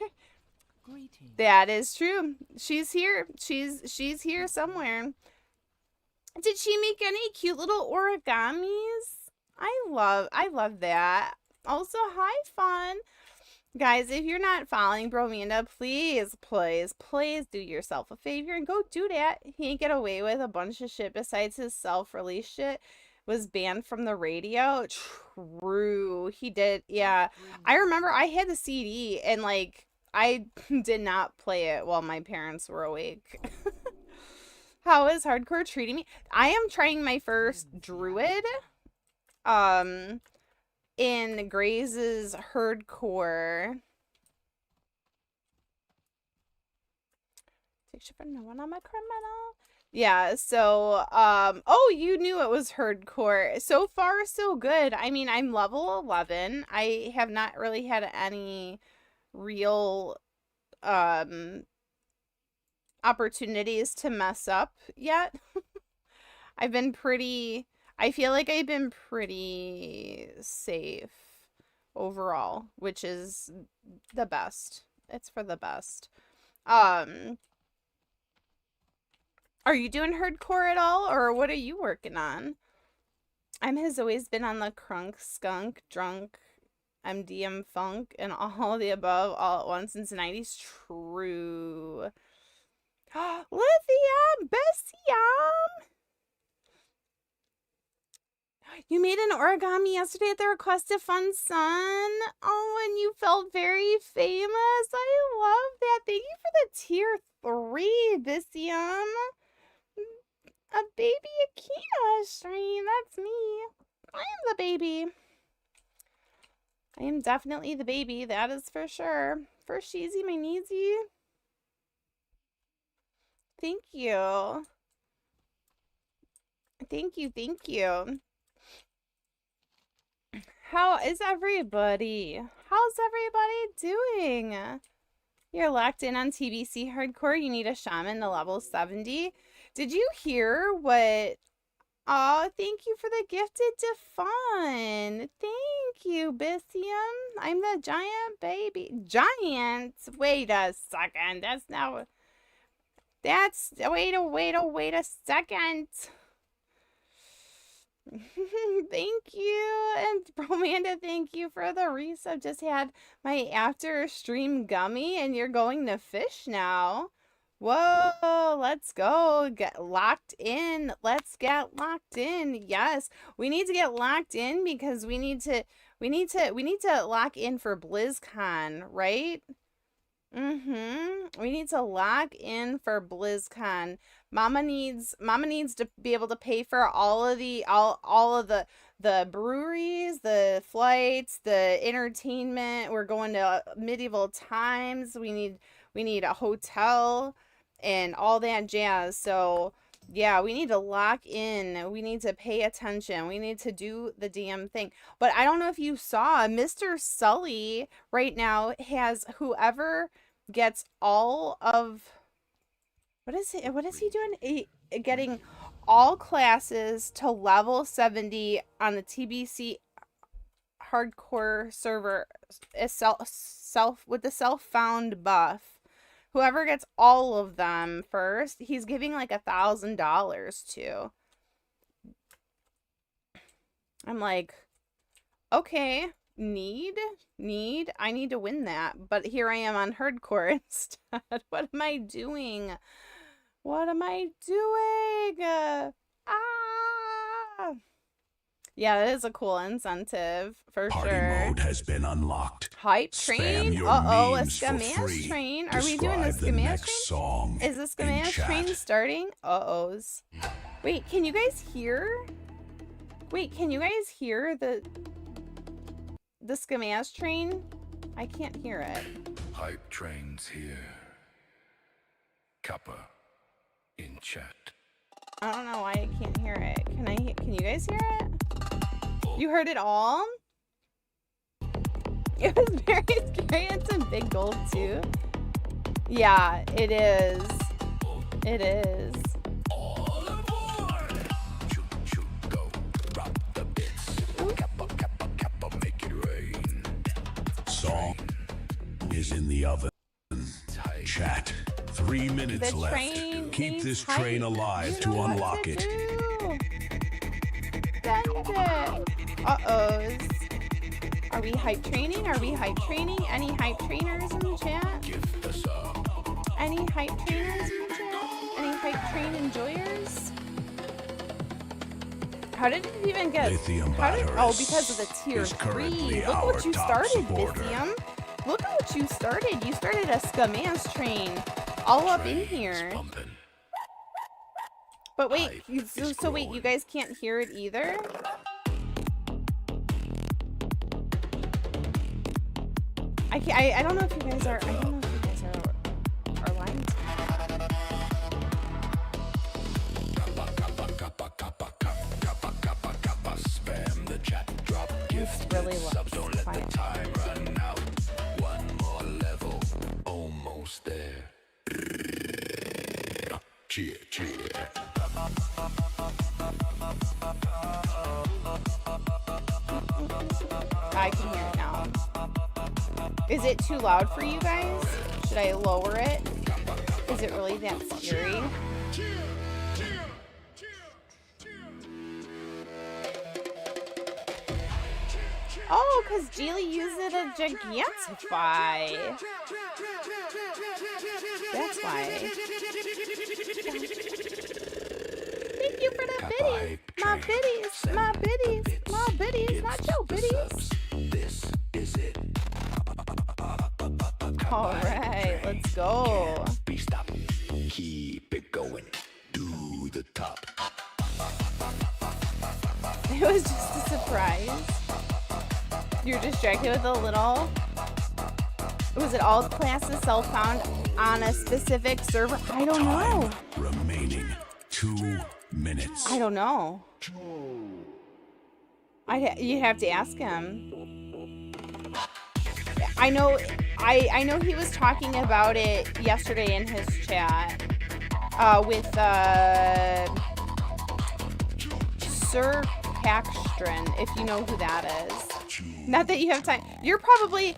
[SPEAKER 3] Greetings.
[SPEAKER 1] That is true. She's here. She's here somewhere. Did she make any cute little origamis? I love that. Also, hi, Fun. Guys, if you're not following Bromanda, please do yourself a favor and go do that. He ain't get away with a bunch of shit besides his self-release shit. Was banned from the radio. True. He did. Yeah. I remember I had the CD and like I did not play it while my parents were awake. How is hardcore treating me? I am trying my first druid. In Graze's HERDCORE. Take shit for no one on my criminal. Yeah, so, oh, you knew it was HERDCORE. So far, so good. I mean, I'm level 11. I have not really had any real, opportunities to mess up yet. I feel like I've been pretty safe overall, which is the best. It's for the best. Are you doing HERDCORE at all, or what are you working on? Has always been on the crunk, skunk, drunk, MDM funk, and all of the above all at once since the 90s. True. Lithium! Bessium! You made an origami yesterday at the request of Fun Sun. Oh, and you felt very famous. I love that. Thank you for the tier 3, Bessium. A baby Akina stream. That's me. I am the baby. I am definitely the baby. That is for sure. For Sheezy, my Neezy. Thank you. Thank you. Thank you. How is everybody? How's everybody doing? You're locked in on TBC HERDCORE. You need a shaman to level 70. Did you hear what? Oh, thank you for the gifted to Fun. Thank you, Bessium. I'm the giant baby. Giant? Wait a second. That's not. That's. Wait a second. Thank you. And Bromanda, thank you for the resub. Just had my after stream gummy and you're going to fish now. Whoa, let's go. Get locked in. Let's get locked in. Yes, we need to get locked in because we need to lock in for BlizzCon, right? We need to lock in for BlizzCon. Mama needs to be able to pay for all of the breweries, the flights, the entertainment. We're going to medieval times. We need a hotel and all that jazz. So yeah, we need to lock in. We need to pay attention. We need to do the damn thing. But I don't know if you saw, Mr. Sully right now has whoever gets all of, what is he doing? Getting all classes to level 70 on the TBC HERDCORE server with the self-found buff. Whoever gets all of them first, he's giving like $1,000 to. I'm like, okay, I need to win that, but here I am on HERDCORE instead. What am I doing? What am I doing? Yeah, that is a cool incentive for
[SPEAKER 6] Party
[SPEAKER 1] sure.
[SPEAKER 6] mode has been unlocked.
[SPEAKER 1] Hype
[SPEAKER 6] Spam
[SPEAKER 1] train?
[SPEAKER 6] your
[SPEAKER 1] Uh-oh, a
[SPEAKER 6] memes for
[SPEAKER 1] Skamash
[SPEAKER 6] free.
[SPEAKER 1] train? Are we doing a
[SPEAKER 6] Describe the
[SPEAKER 1] Skamash
[SPEAKER 6] next
[SPEAKER 1] train?
[SPEAKER 6] song
[SPEAKER 1] Is the
[SPEAKER 6] in
[SPEAKER 1] Skamash train
[SPEAKER 6] chat.
[SPEAKER 1] starting? Uh-ohs. Wait, can you guys hear? Wait, can you guys hear the Skamash train? I can't hear it.
[SPEAKER 6] Hype trains here. Kappa in chat.
[SPEAKER 1] I don't know why I can't hear it. Can you guys hear it? You heard it all? It was very scary. It's some big gold too. Yeah, it is. It is.
[SPEAKER 6] All aboard! Shoot, shoot, go. Drop the bits. Kappa, kappa, kappa, make it rain. Song is in the oven. Chat. 3 minutes
[SPEAKER 1] The
[SPEAKER 6] left.
[SPEAKER 1] train
[SPEAKER 6] Keep
[SPEAKER 1] needs
[SPEAKER 6] this
[SPEAKER 1] hype.
[SPEAKER 6] train alive
[SPEAKER 1] You
[SPEAKER 6] to
[SPEAKER 1] know what
[SPEAKER 6] unlock
[SPEAKER 1] to
[SPEAKER 6] it.
[SPEAKER 1] do. Send it. Uh-ohs. Are we hype training? Are we hype training? Any hype trainers in the chat?
[SPEAKER 6] Gift us up.
[SPEAKER 1] Any hype trainers in the chat? Any hype train enjoyers? How did it even get?
[SPEAKER 6] Lithium
[SPEAKER 1] How did,
[SPEAKER 6] Battery
[SPEAKER 1] oh, because of the tier
[SPEAKER 6] is
[SPEAKER 1] 3.
[SPEAKER 6] currently
[SPEAKER 1] Look
[SPEAKER 6] our
[SPEAKER 1] what you
[SPEAKER 6] top
[SPEAKER 1] started,
[SPEAKER 6] supporter.
[SPEAKER 1] Lithium. Look at what you started. You started a Skamash train all up in
[SPEAKER 6] Train's
[SPEAKER 1] here.
[SPEAKER 6] pumping.
[SPEAKER 1] But wait,
[SPEAKER 6] Hype
[SPEAKER 1] so wait, you guys can't hear it either? I don't know if you guys are. I don't know if you guys are lying to me.
[SPEAKER 6] Spam the chat, drop gift
[SPEAKER 1] really
[SPEAKER 6] subs, don't let
[SPEAKER 1] quiet.
[SPEAKER 6] the time run out. One more level, almost there. Cheer, cheer.
[SPEAKER 1] I can hear it now. Is it too loud for you guys? Should I lower it? Is it really that scary? Oh, because Geely used it to gigantify. That's why. Thank you for the biddies. My biddies. My biddies. My biddies. Not your biddies.
[SPEAKER 6] This is it.
[SPEAKER 1] Alright, let's go.
[SPEAKER 6] Be stop. Keep it going. Do the top.
[SPEAKER 1] It was just a surprise. You're distracted with a little. Was it all classes self-found on a specific server? I don't know.
[SPEAKER 6] Remaining 2 minutes.
[SPEAKER 1] I don't know. You have to ask him. I know. I know he was talking about it yesterday in his chat with Sir Paxton, if you know who that is. Not that you have time. You're probably,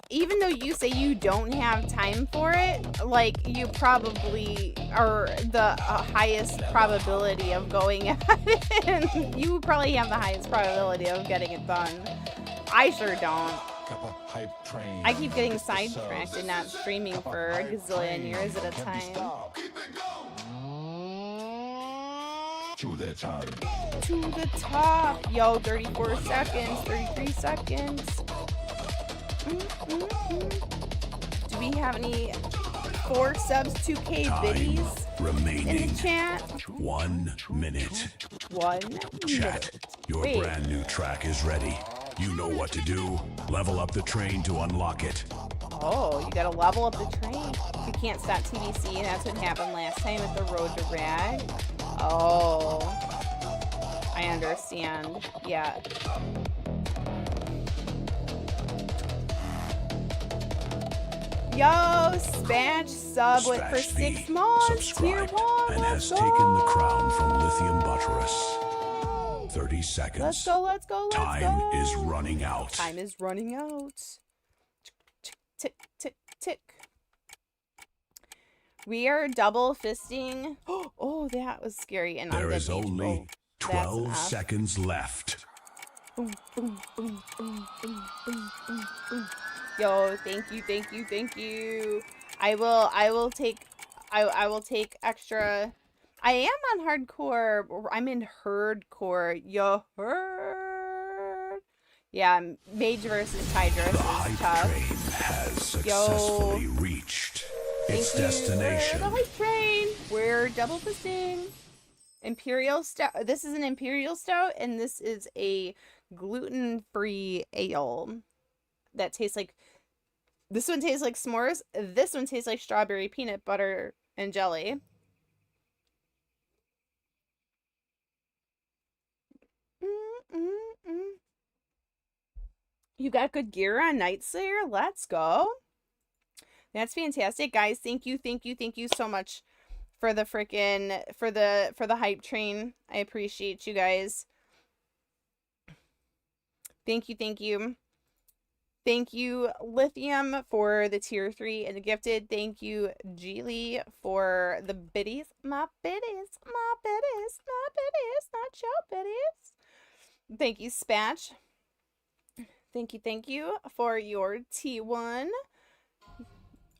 [SPEAKER 1] even though you say you don't have time for it, like, you probably are the highest probability of going at it. And you probably have the highest probability of getting it done. I sure don't. I keep getting sidetracked and not streaming for a gazillion years at a time.
[SPEAKER 6] To the top.
[SPEAKER 1] To the top. Yo, 34 seconds, 33 seconds. Do we have any 4 subs 2K biddies
[SPEAKER 6] Remaining
[SPEAKER 1] in the chat?
[SPEAKER 6] 1 minute.
[SPEAKER 1] 1
[SPEAKER 6] Chat,
[SPEAKER 1] minute.
[SPEAKER 6] your
[SPEAKER 1] Wait.
[SPEAKER 6] brand new track is ready. You know what to do. Level up the train to unlock it.
[SPEAKER 1] Oh, you gotta level up the train. You can't stop TBC, and that's what happened last time at the Road to Rag. Oh, I understand. Yeah. Yo, Spatch sub went for
[SPEAKER 6] Spatch V
[SPEAKER 1] 6 months. Tier
[SPEAKER 6] subscribed
[SPEAKER 1] 1.
[SPEAKER 6] and
[SPEAKER 1] Let's
[SPEAKER 6] has
[SPEAKER 1] go.
[SPEAKER 6] taken the crown from Lithium Buttress. 30 seconds.
[SPEAKER 1] Let's go. Let's go. Let's
[SPEAKER 6] Time
[SPEAKER 1] go.
[SPEAKER 6] is running out.
[SPEAKER 1] Time is running out. Tick, tick, tick, tick. We are double fisting. Oh, that was scary. And
[SPEAKER 6] There
[SPEAKER 1] on
[SPEAKER 6] is
[SPEAKER 1] the page.
[SPEAKER 6] only
[SPEAKER 1] Oh, that's
[SPEAKER 6] 12
[SPEAKER 1] enough.
[SPEAKER 6] seconds left.
[SPEAKER 1] Boom, boom, boom, boom, boom, boom, boom, boom. Yo, thank you, thank you, thank you. I will take extra. I am on hardcore. I'm in HERDCORE. You heard? Yeah, Mage versus Hydra
[SPEAKER 6] The
[SPEAKER 1] is
[SPEAKER 6] hype
[SPEAKER 1] tough.
[SPEAKER 6] train has successfully reached its destination.
[SPEAKER 1] The hype train. We're double fisting. Imperial stout. This is an Imperial stout, and this is a gluten-free ale that tastes like. This one tastes like s'mores. This one tastes like strawberry peanut butter and jelly. You got good gear on Night Slayer? Let's go. That's fantastic, guys. Thank you so much for the freaking for the hype train. I appreciate you guys. Thank you. Thank you, Lithium, for the tier 3 and the gifted. Thank you, Geely, for the biddies. My biddies, not your biddies. Thank you, Spatch. Thank you for your T1.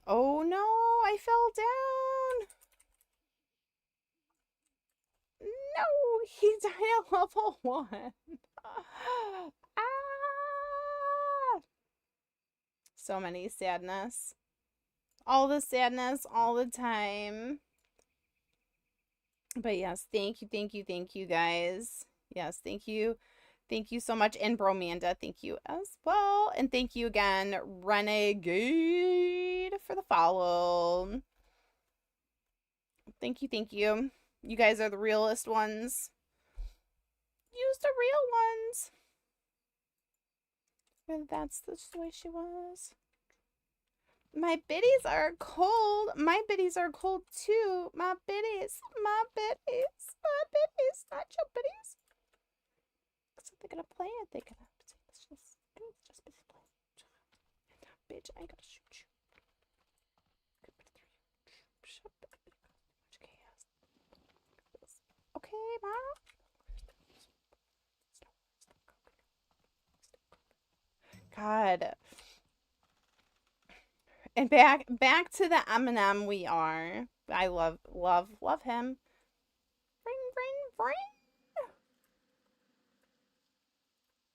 [SPEAKER 1] Oh no, I fell down. No, he died at level 1. Ah! So many sadness. All the sadness all the time. But yes, thank you guys. Yes, thank you. Thank you so much. And Bromanda, thank you as well. And thank you again, Renegade, for the follow. Thank you. You guys are the realest ones. Use the real ones. And that's just the way she was. My biddies are cold. My biddies are cold too. My biddies. Not your biddies. So they're gonna play it. They're gonna let's just do it. Just busy play. Bitch, I ain't gonna shoot you. Okay, mom. God. And back to the Eminem we are. I love him. Bring.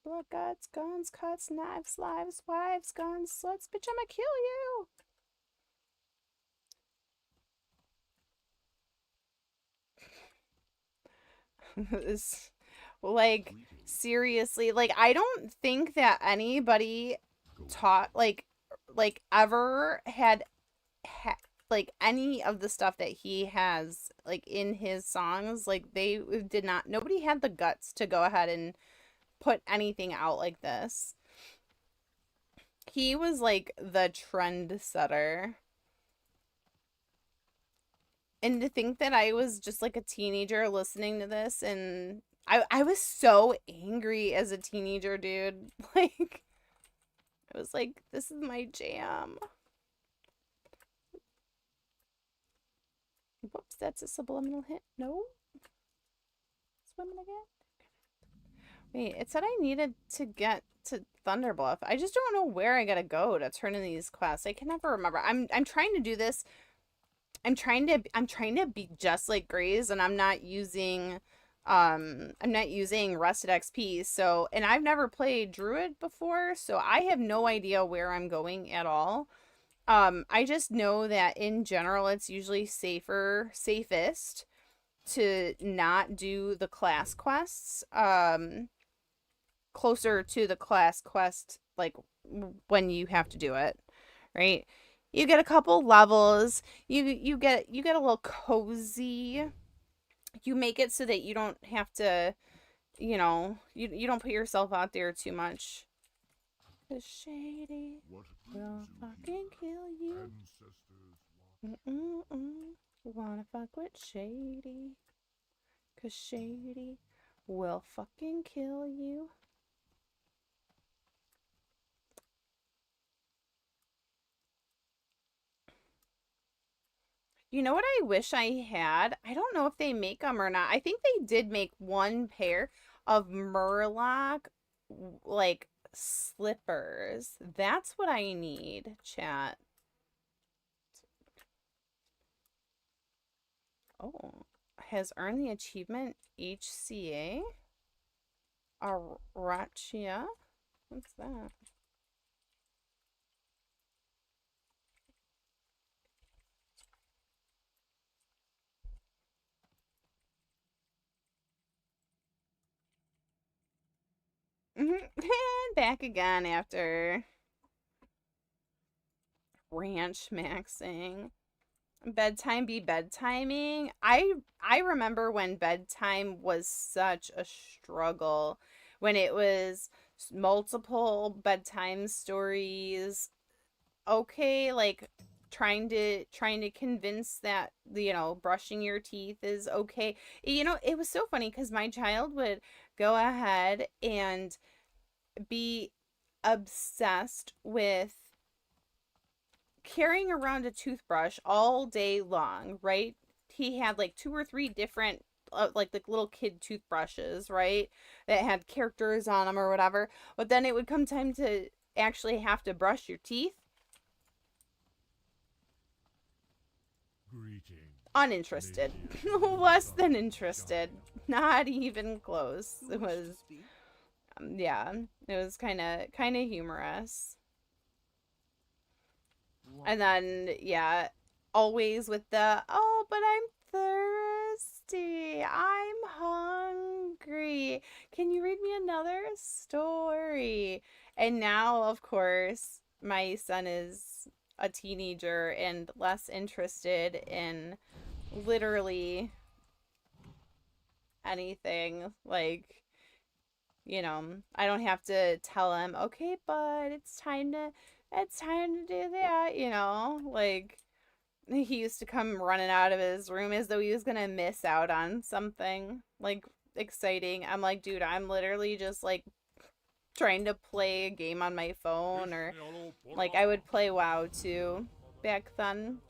[SPEAKER 1] Blood, guts, guns, cuts, knives, lives, wives, guns, sluts. Bitch, I'ma kill you. This, like, seriously, like, I don't think that anybody taught, like ever had like any of the stuff that he has like in his songs, like they did not, nobody had the guts to go ahead and put anything out like this. He was like the trend setter. And to think that I was just like a teenager listening to this, and I was so angry as a teenager, dude. Like, I was like, this is my jam. Whoops, that's a subliminal hit. No? Swimming again? Wait, it said I needed to get to Thunderbluff. I just don't know where I gotta go to turn in these quests. I can never remember. I'm trying to do this. I'm trying to be just like Graze, and I'm not using Rusted XP, so, and I've never played Druid before, so I have no idea where I'm going at all. I just know that in general it's usually safest to not do the class quests closer to the class quest, like when you have to do it, right? You get a couple levels, you get a little cozy. You make it so that you don't have to, you know, you don't put yourself out there too much. 'Cause shady will fucking kill you. Wanna fuck with shady. 'Cause shady will fucking kill you. You know what I wish I had? I don't know if they make them or not. I think they did make one pair of Murloc, like, slippers. That's what I need, chat. Oh, I has earned the achievement HCA. Arachia? What's that? Back again after ranch maxing. Bedtime be bedtiming. I remember when bedtime was such a struggle, when it was multiple bedtime stories. Okay, like trying to convince that, you know, brushing your teeth is okay. You know, it was so funny because my child would go ahead and be obsessed with carrying around a toothbrush all day long, right? He had like 2 or 3 different like little kid toothbrushes, right, that had characters on them or whatever. But then it would come time to actually have to brush your teeth. Uninterested. Less than interested. Not even close. It was yeah, it was kind of humorous. And then yeah, always with the, oh, but I'm thirsty, I'm hungry, can you read me another story? And now, of course, my son is a teenager and less interested in literally anything. Like, you know, I don't have to tell him, okay, bud, it's time to do that, you know? Like, he used to come running out of his room as though he was gonna miss out on something, like, exciting. I'm like, dude, I'm literally just, like, trying to play a game on my phone, or, like, I would play WoW, too, back then.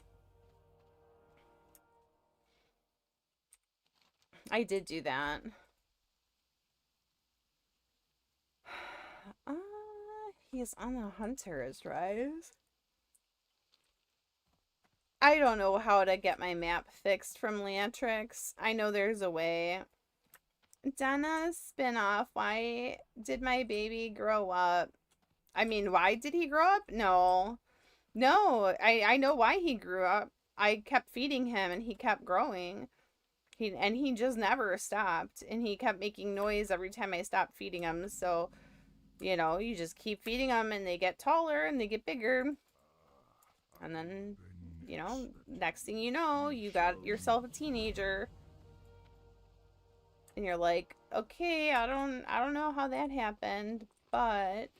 [SPEAKER 1] I did do that. He's on the Hunter's Rise. I don't know how to get my map fixed from Lantrix. I know there's a way. Dena spinoff. Why did my baby grow up? I mean, why did he grow up? No. No, I know why he grew up. I kept feeding him and he kept growing. He just never stopped. And he kept making noise every time I stopped feeding him. So, you know, you just keep feeding them and they get taller and they get bigger. And then, you know, next thing you know, you got yourself a teenager. And you're like, okay, I don't know how that happened, but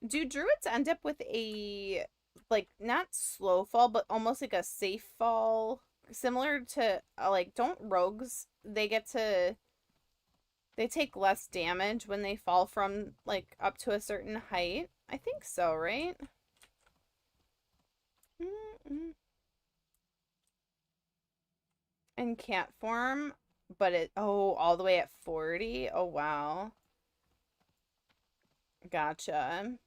[SPEAKER 1] do druids end up with a, like, not slow fall, but almost like a safe fall, similar to like, don't rogues, they take less damage when they fall from, like, up to a certain height? I think so, right? In cat form, but all the way at 40? Oh, wow. Gotcha.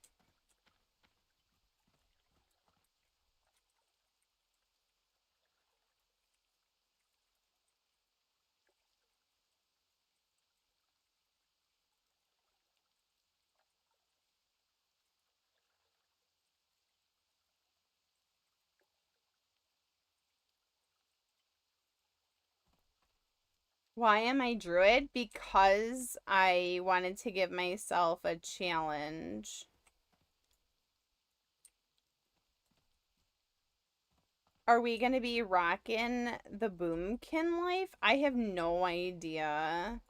[SPEAKER 1] Why am I druid? Because I wanted to give myself a challenge. Are we gonna be rocking the boomkin life? I have no idea.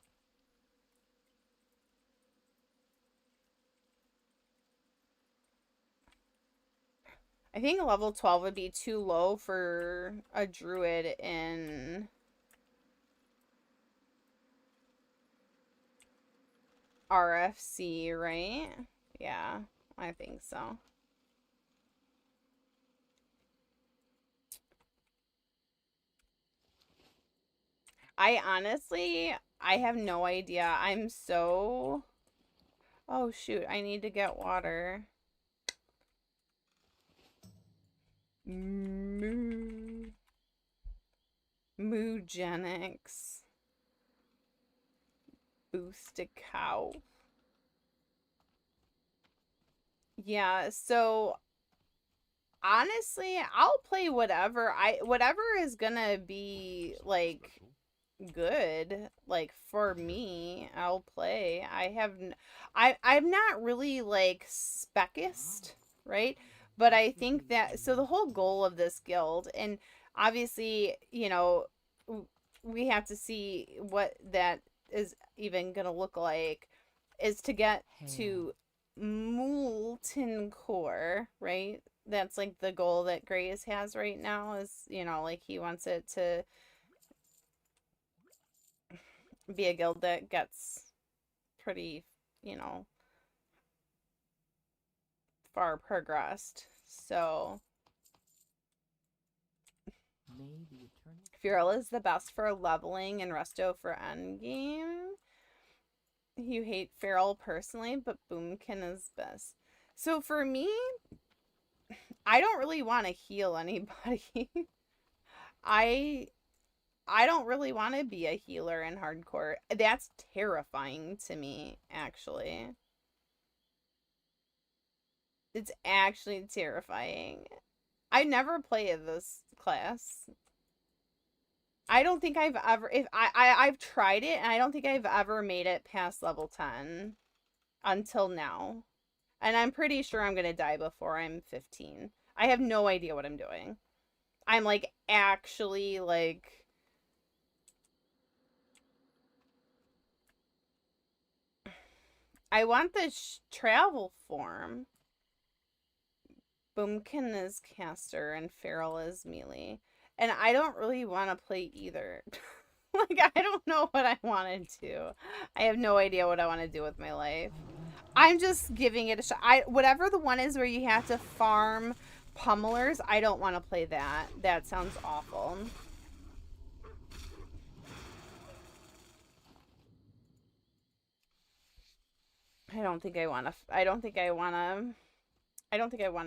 [SPEAKER 1] I think level 12 would be too low for a druid in RFC, right? Yeah, I think so. I honestly, I have no idea. I'm so... Oh, shoot. I need to get water. Moo. Moo. eugenics. Boost a cow. Yeah, so honestly, I'll play whatever. Whatever is gonna be like good, like for me, I'll play. I'm not really like specist, right? But I think that, so the whole goal of this guild, and obviously, you know, we have to see what that is even gonna look like, is to get to molten core, right? That's like the goal that Grace has right now, is, you know, like he wants it to be a guild that gets pretty, you know, far progressed. So Feral is the best for leveling and Resto for endgame. You hate Feral personally, but Boomkin is best. So for me, I don't really want to heal anybody. I don't really want to be a healer in hardcore. That's terrifying to me, actually. It's actually terrifying. I never played this class. I don't think I've ever, if I've tried it, and I don't think I've ever made it past level 10 until now. And I'm pretty sure I'm going to die before I'm 15. I have no idea what I'm doing. I'm like actually like, I want the travel form. Boomkin is caster and Feral is melee. And I don't really want to play either. Like, I don't know what I want to do. I have no idea what I want to do with my life. I'm just giving it a shot. Whatever the one is where you have to farm pummelers, I don't want to play that. That sounds awful. I don't think I want to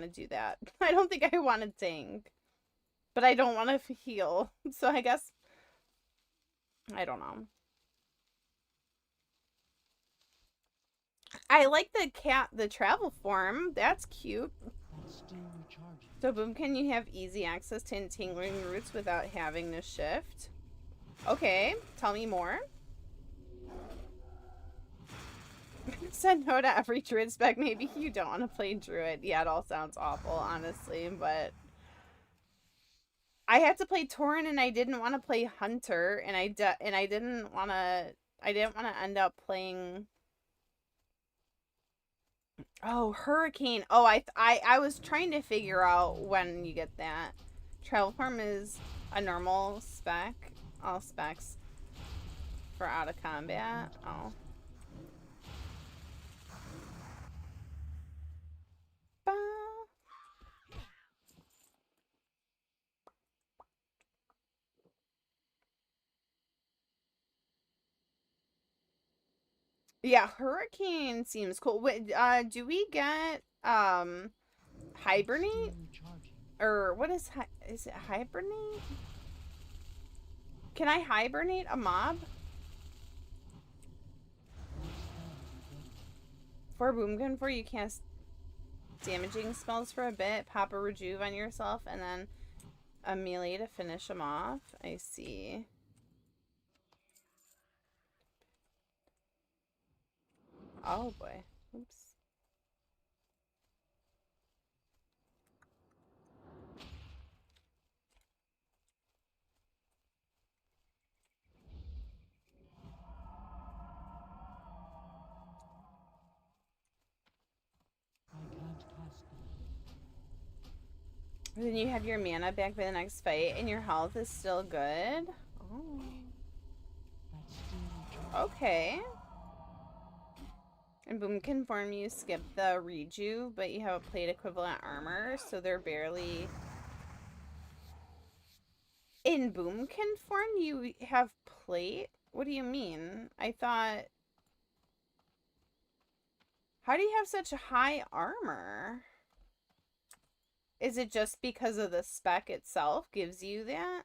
[SPEAKER 1] do that. I don't think I want to tank. But I don't want to heal. So I guess, I don't know. I like the travel form. That's cute. So Boom, can you have easy access to entangling roots without having to shift? Okay, tell me more. Said no to every druid spec. Maybe you don't want to play druid. Yeah, it all sounds awful, honestly, but I had to play Tauren and I didn't want to play Hunter, and I didn't want to end up playing. Oh, Hurricane. Oh, I was trying to figure out when you get that. Travel form is a normal spec. All specs for out of combat. Oh. Yeah, Hurricane seems cool. Wait, do we get hibernate? Or what is it hibernate? Can I hibernate a mob? For Boomgun, for you cast damaging spells for a bit, pop a rejuve on yourself, and then a melee to finish them off. I see. Oh boy. Oops. Then you have your mana back by the next fight, and your health is still good. Oh. Okay. And Boomkin form, you skip the reju, but you have a plate equivalent armor, so they're barely. In Boomkin form, you have plate? What do you mean? I thought. How do you have such high armor? Is it just because of the spec itself gives you that?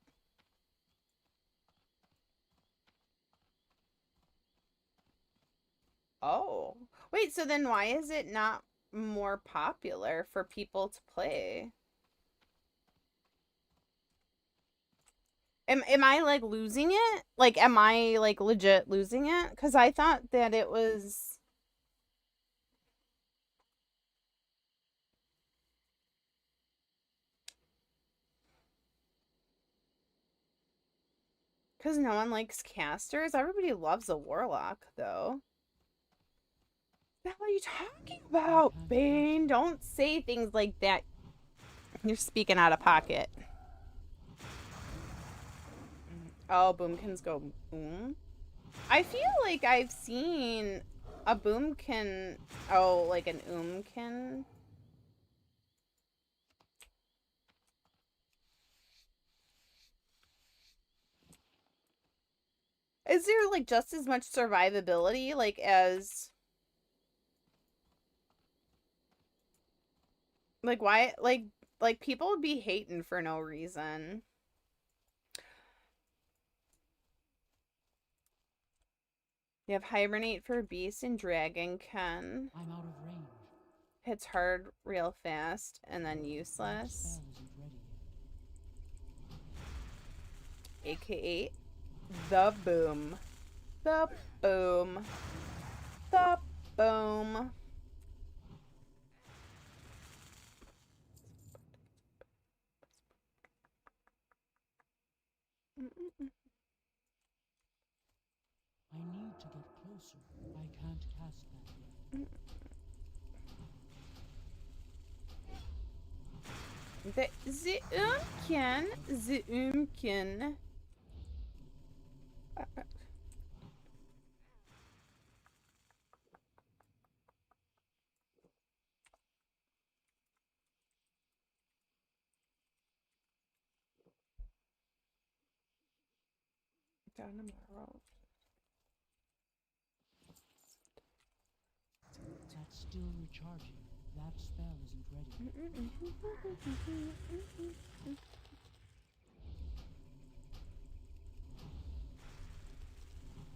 [SPEAKER 1] Oh. Wait, so then why is it not more popular for people to play? Am I like losing it? Like am I like legit losing it? 'Cause I thought that it was 'cause no one likes casters. Everybody loves a warlock though. What are you talking about, Bane? Don't say things like that. You're speaking out of pocket. Oh, boomkins go boom. I feel like I've seen a boomkin. Oh, like an oomkin. Is there like just as much survivability like as like why like people would be hating for no reason. You have hibernate for beast and dragon can.
[SPEAKER 2] I'm out of range.
[SPEAKER 1] Hits hard real fast and then
[SPEAKER 2] That
[SPEAKER 1] useless.
[SPEAKER 2] spell isn't ready yet.
[SPEAKER 1] AKA the boom. The boom. The boom.
[SPEAKER 2] I need to get closer. I can't cast that yet.
[SPEAKER 1] The Umkin. Down tomorrow.
[SPEAKER 2] That's still recharging. That spell isn't ready.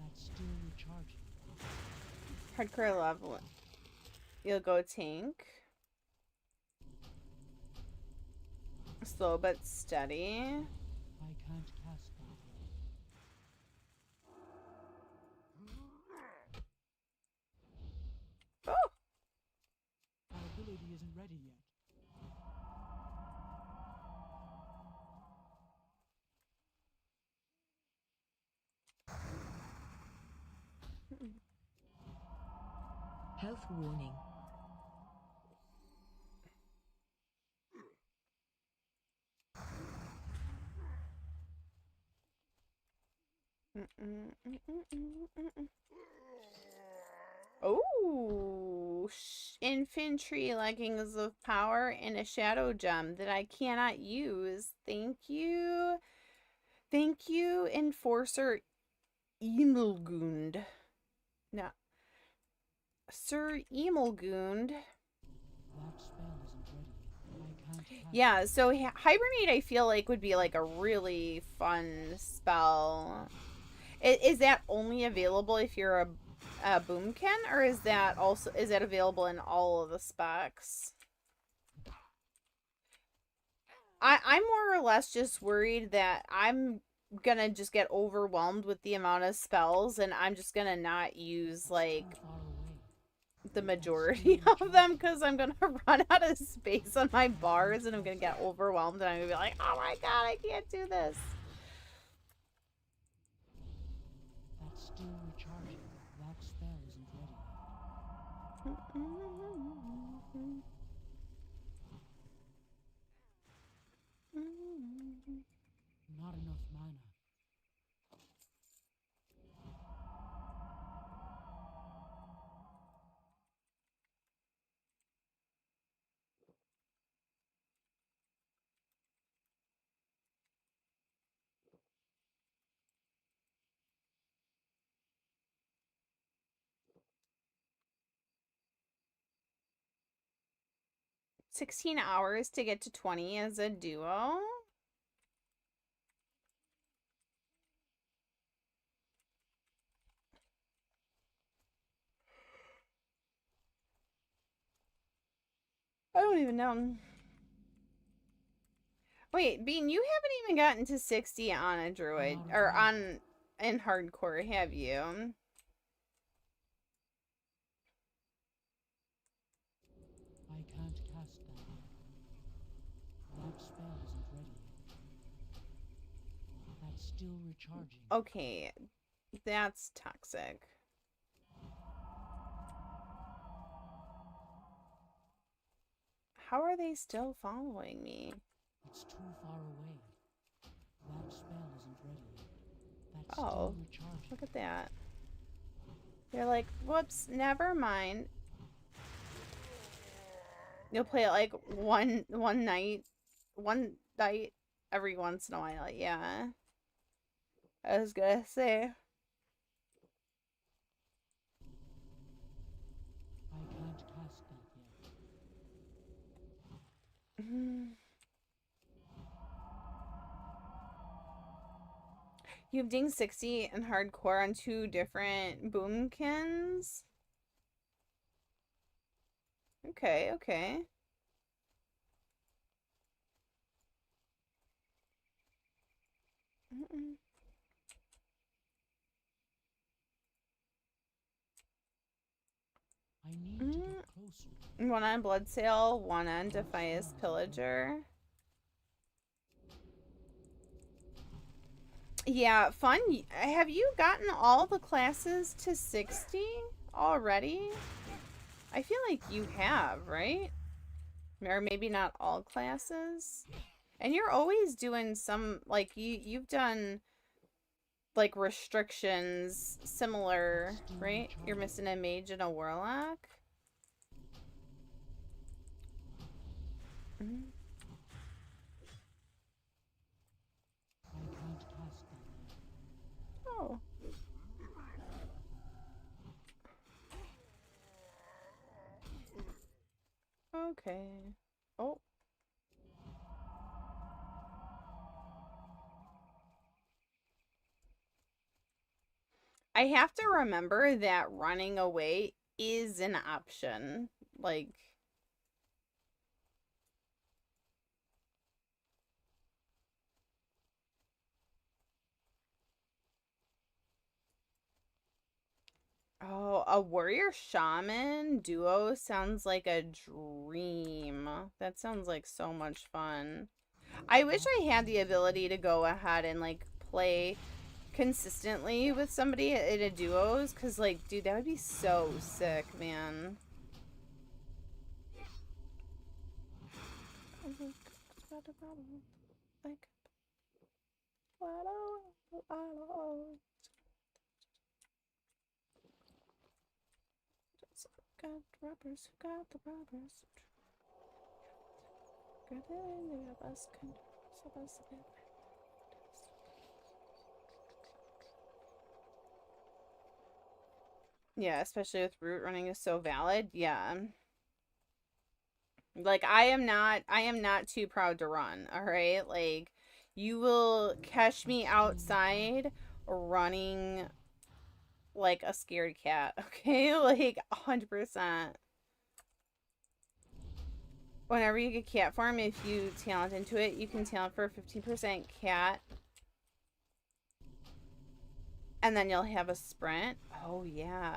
[SPEAKER 2] That's still recharging.
[SPEAKER 1] Hardcore level. You'll go tank. Slow but steady.
[SPEAKER 2] I can't cast that yet.
[SPEAKER 1] Oh!
[SPEAKER 2] Our ability isn't ready yet.
[SPEAKER 3] Health warning.
[SPEAKER 1] Oh, infantry leggings of power and a shadow gem that I cannot use. Thank you. Thank you, Enforcer Emelgund. No. Sir Emelgund.
[SPEAKER 2] That spell isn't ready yet. I can't cast
[SPEAKER 1] Yeah, so Hibernate I feel like would be like a really fun spell. Is that only available if you're a boomkin, or is that available in all of the specs? I'm more or less just worried that I'm gonna just get overwhelmed with the amount of spells and I'm just gonna not use like
[SPEAKER 2] too far away.
[SPEAKER 1] the majority of them because I'm gonna run out of space on my bars and I'm gonna get overwhelmed and I'm gonna be like, oh my god, I can't do this.
[SPEAKER 2] That's still recharging. That spell isn't ready yet. Not enough mana.
[SPEAKER 1] $16 hours to get to 20 as a duo. I don't even know. Wait, Bean, you haven't even gotten to 60 on a druid, or on, in hardcore, have you?
[SPEAKER 2] I can't cast that yet. That spell isn't ready yet. That's still recharging.
[SPEAKER 1] Okay, that's toxic. How are they still following me?
[SPEAKER 2] It's too far away. That spell isn't ready yet. That's
[SPEAKER 1] Oh,
[SPEAKER 2] still recharging.
[SPEAKER 1] look at that. They're like, whoops, never mind. You'll play it like one night every once in a while. Yeah, I was gonna say.
[SPEAKER 2] I can't cast that yet.
[SPEAKER 1] You've dinged 60 and hardcore on 2 different boomkins. Okay, okay.
[SPEAKER 2] I need to get closer.
[SPEAKER 1] One on Bloodsail, one on Defias Pillager. Yeah, fun. Have you gotten all the classes to 60 already? I feel like you have, right? Or maybe not all classes. And you're always doing some, like, you've done, like, restrictions similar, right? You're missing a mage and a warlock.
[SPEAKER 2] I can't cast that yet.
[SPEAKER 1] Oh. Okay. Oh. I have to remember that running away is an option. Like, oh, a warrior shaman duo sounds like a dream. That sounds like so much fun. I wish I had the ability to go ahead and, like, play consistently with somebody in a duos, because, like, dude, that would be so sick, man. Got rubbers, got the rubbers. Yeah, especially with root running is so valid. Yeah. Like, I am not too proud to run, all right? Like, you will catch me outside running like a scared cat, okay? Like, 100%. Whenever you get cat form, if you talent into it, you can talent for 15% cat. And then you'll have a sprint. Oh, yeah.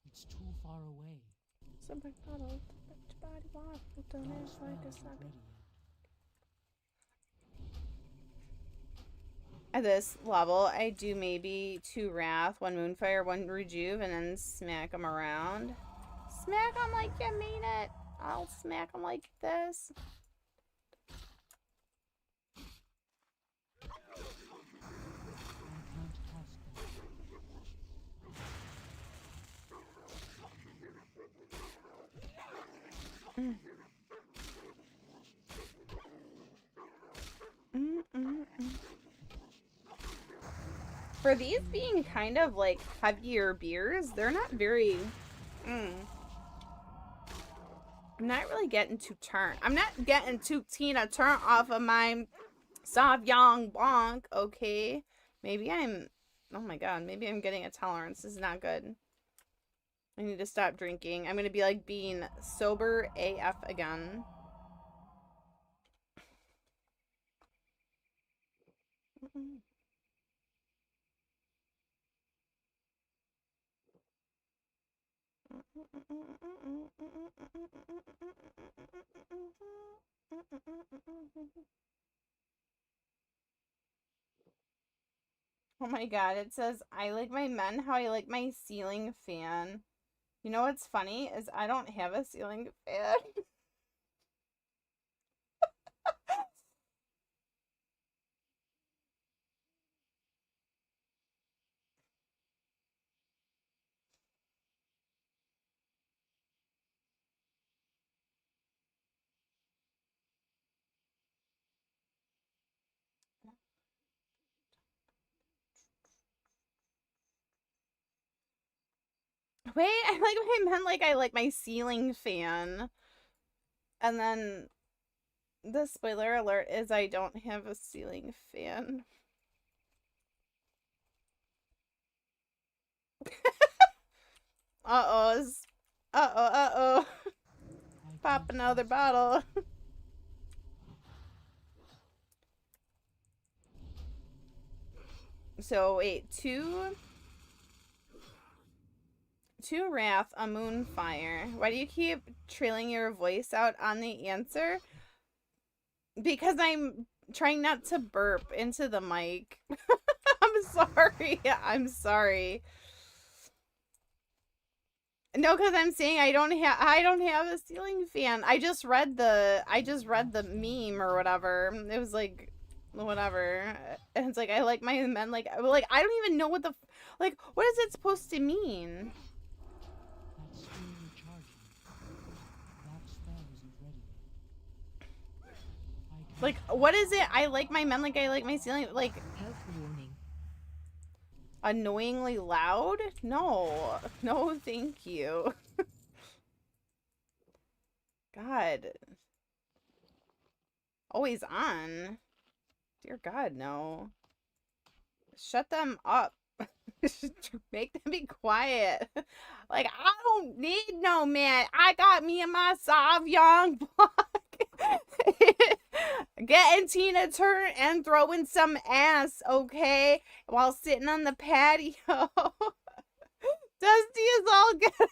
[SPEAKER 2] It's too far away.
[SPEAKER 1] Somebody bottle, body wash, don't
[SPEAKER 2] That
[SPEAKER 1] act
[SPEAKER 2] spell
[SPEAKER 1] like a
[SPEAKER 2] isn't
[SPEAKER 1] sucker.
[SPEAKER 2] ready yet.
[SPEAKER 1] At this level, I do maybe 2 Wrath, 1 Moonfire, 1 Rejuve, and then smack them around. Smack them like you mean it. I'll smack them like this.
[SPEAKER 2] I can't cast that.
[SPEAKER 1] For these being kind of like heavier beers, they're not very I'm not really getting too turn. I'm not getting too Tina turn off of my Sauvignon Blanc, okay? Maybe I'm... Oh my god, maybe I'm getting a tolerance. This is not good. I need to stop drinking. I'm gonna be like being sober AF again. Oh my god, it says, I like my men how I like my ceiling fan. You know what's funny is I don't have a ceiling fan. Wait, I like my men like I like my ceiling fan. And then the spoiler alert is I don't have a ceiling fan. Uh-oh. Uh-oh. Pop another bottle. So, wait, two wrath, a moonfire. Why do you keep trailing your voice out on the answer? Because I'm trying not to burp into the mic. I'm sorry. I'm sorry. No, because I'm saying I don't have a ceiling fan. I just read the meme or whatever. It was like whatever. And it's like I like my men like I don't even know what the like what is it supposed to mean?
[SPEAKER 2] That's still recharging. That spell isn't ready yet.
[SPEAKER 1] Like what is it? I like my men like I like my ceiling like
[SPEAKER 3] Health warning.
[SPEAKER 1] annoyingly loud? No. No, thank you. God. Always on. Dear God, no. Shut them up. Make them be quiet. Like, I don't need no man. I got me and my Sauvignon Blanc. Getting Tina Turner and throwing some ass, okay? While sitting on the patio. Dusty is all good.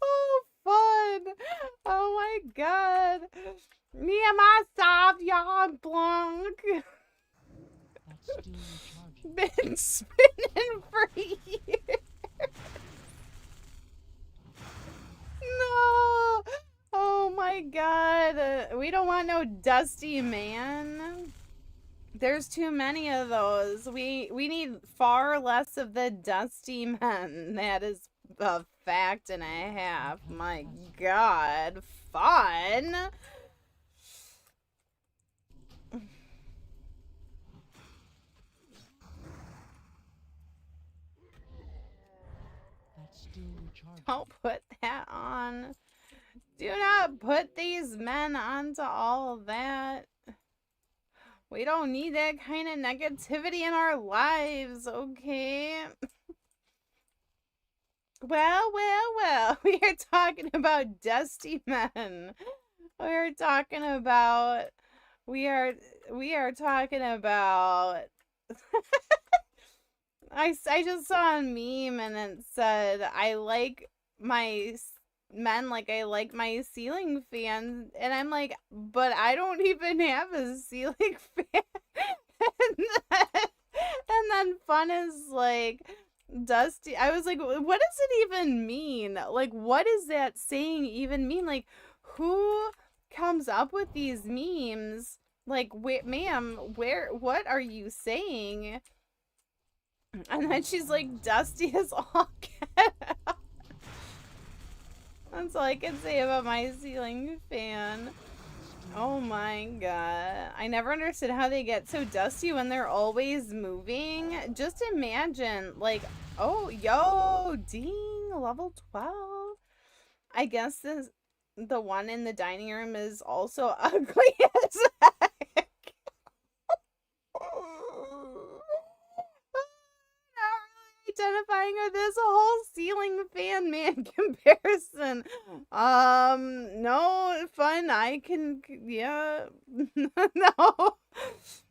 [SPEAKER 1] Oh, fun. Oh my god. Me and my Sauvignon Blanc.
[SPEAKER 2] That's still recharging.
[SPEAKER 1] Been spinning for years. No. Oh my god. We don't want no dusty man. There's too many of those. We need far less of the dusty men. That is a fact and a half. My god. Fun.
[SPEAKER 2] That's still recharging.
[SPEAKER 1] Don't put that on. Do not put these men onto all of that. We don't need that kind of negativity in our lives, okay? Well. We are talking about dusty men. We are talking about I just saw a meme and it said, I like my men like I like my ceiling fan. And I'm like, but I don't even have a ceiling fan. and then Fun is like, Dusty. I was like, what does it even mean? Like, what does that saying even mean? Like, who comes up with these memes? Like, ma'am, what are you saying? And then she's like, Dusty is all get out. That's all I can say about my ceiling fan. Oh my god. I never understood how they get so dusty when they're always moving. Just imagine, like, oh, yo, ding, level 12. I guess the one in the dining room is also ugly as heck. Not really identifying with this whole ceiling fan man comparison. No fun. I can, yeah, no,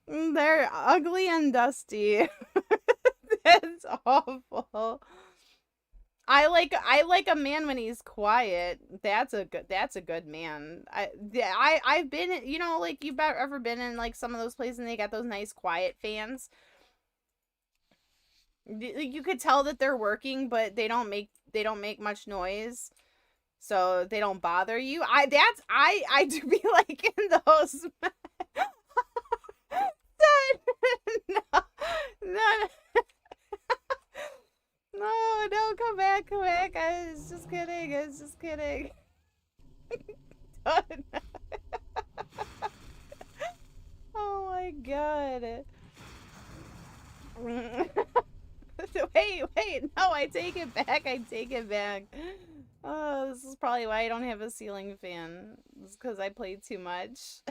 [SPEAKER 1] they're ugly and dusty. That's awful. I like a man when he's quiet. That's a good man. I've been, you know, like, you've ever been in like some of those places and they got those nice quiet fans. You could tell that they're working, but they don't make much noise, so they don't bother you. I do be liking those. No, no. No, don't come back. I was just kidding. Oh my god. Wait, no, I take it back. Oh, this is probably why I don't have a ceiling fan. It's because I played too much.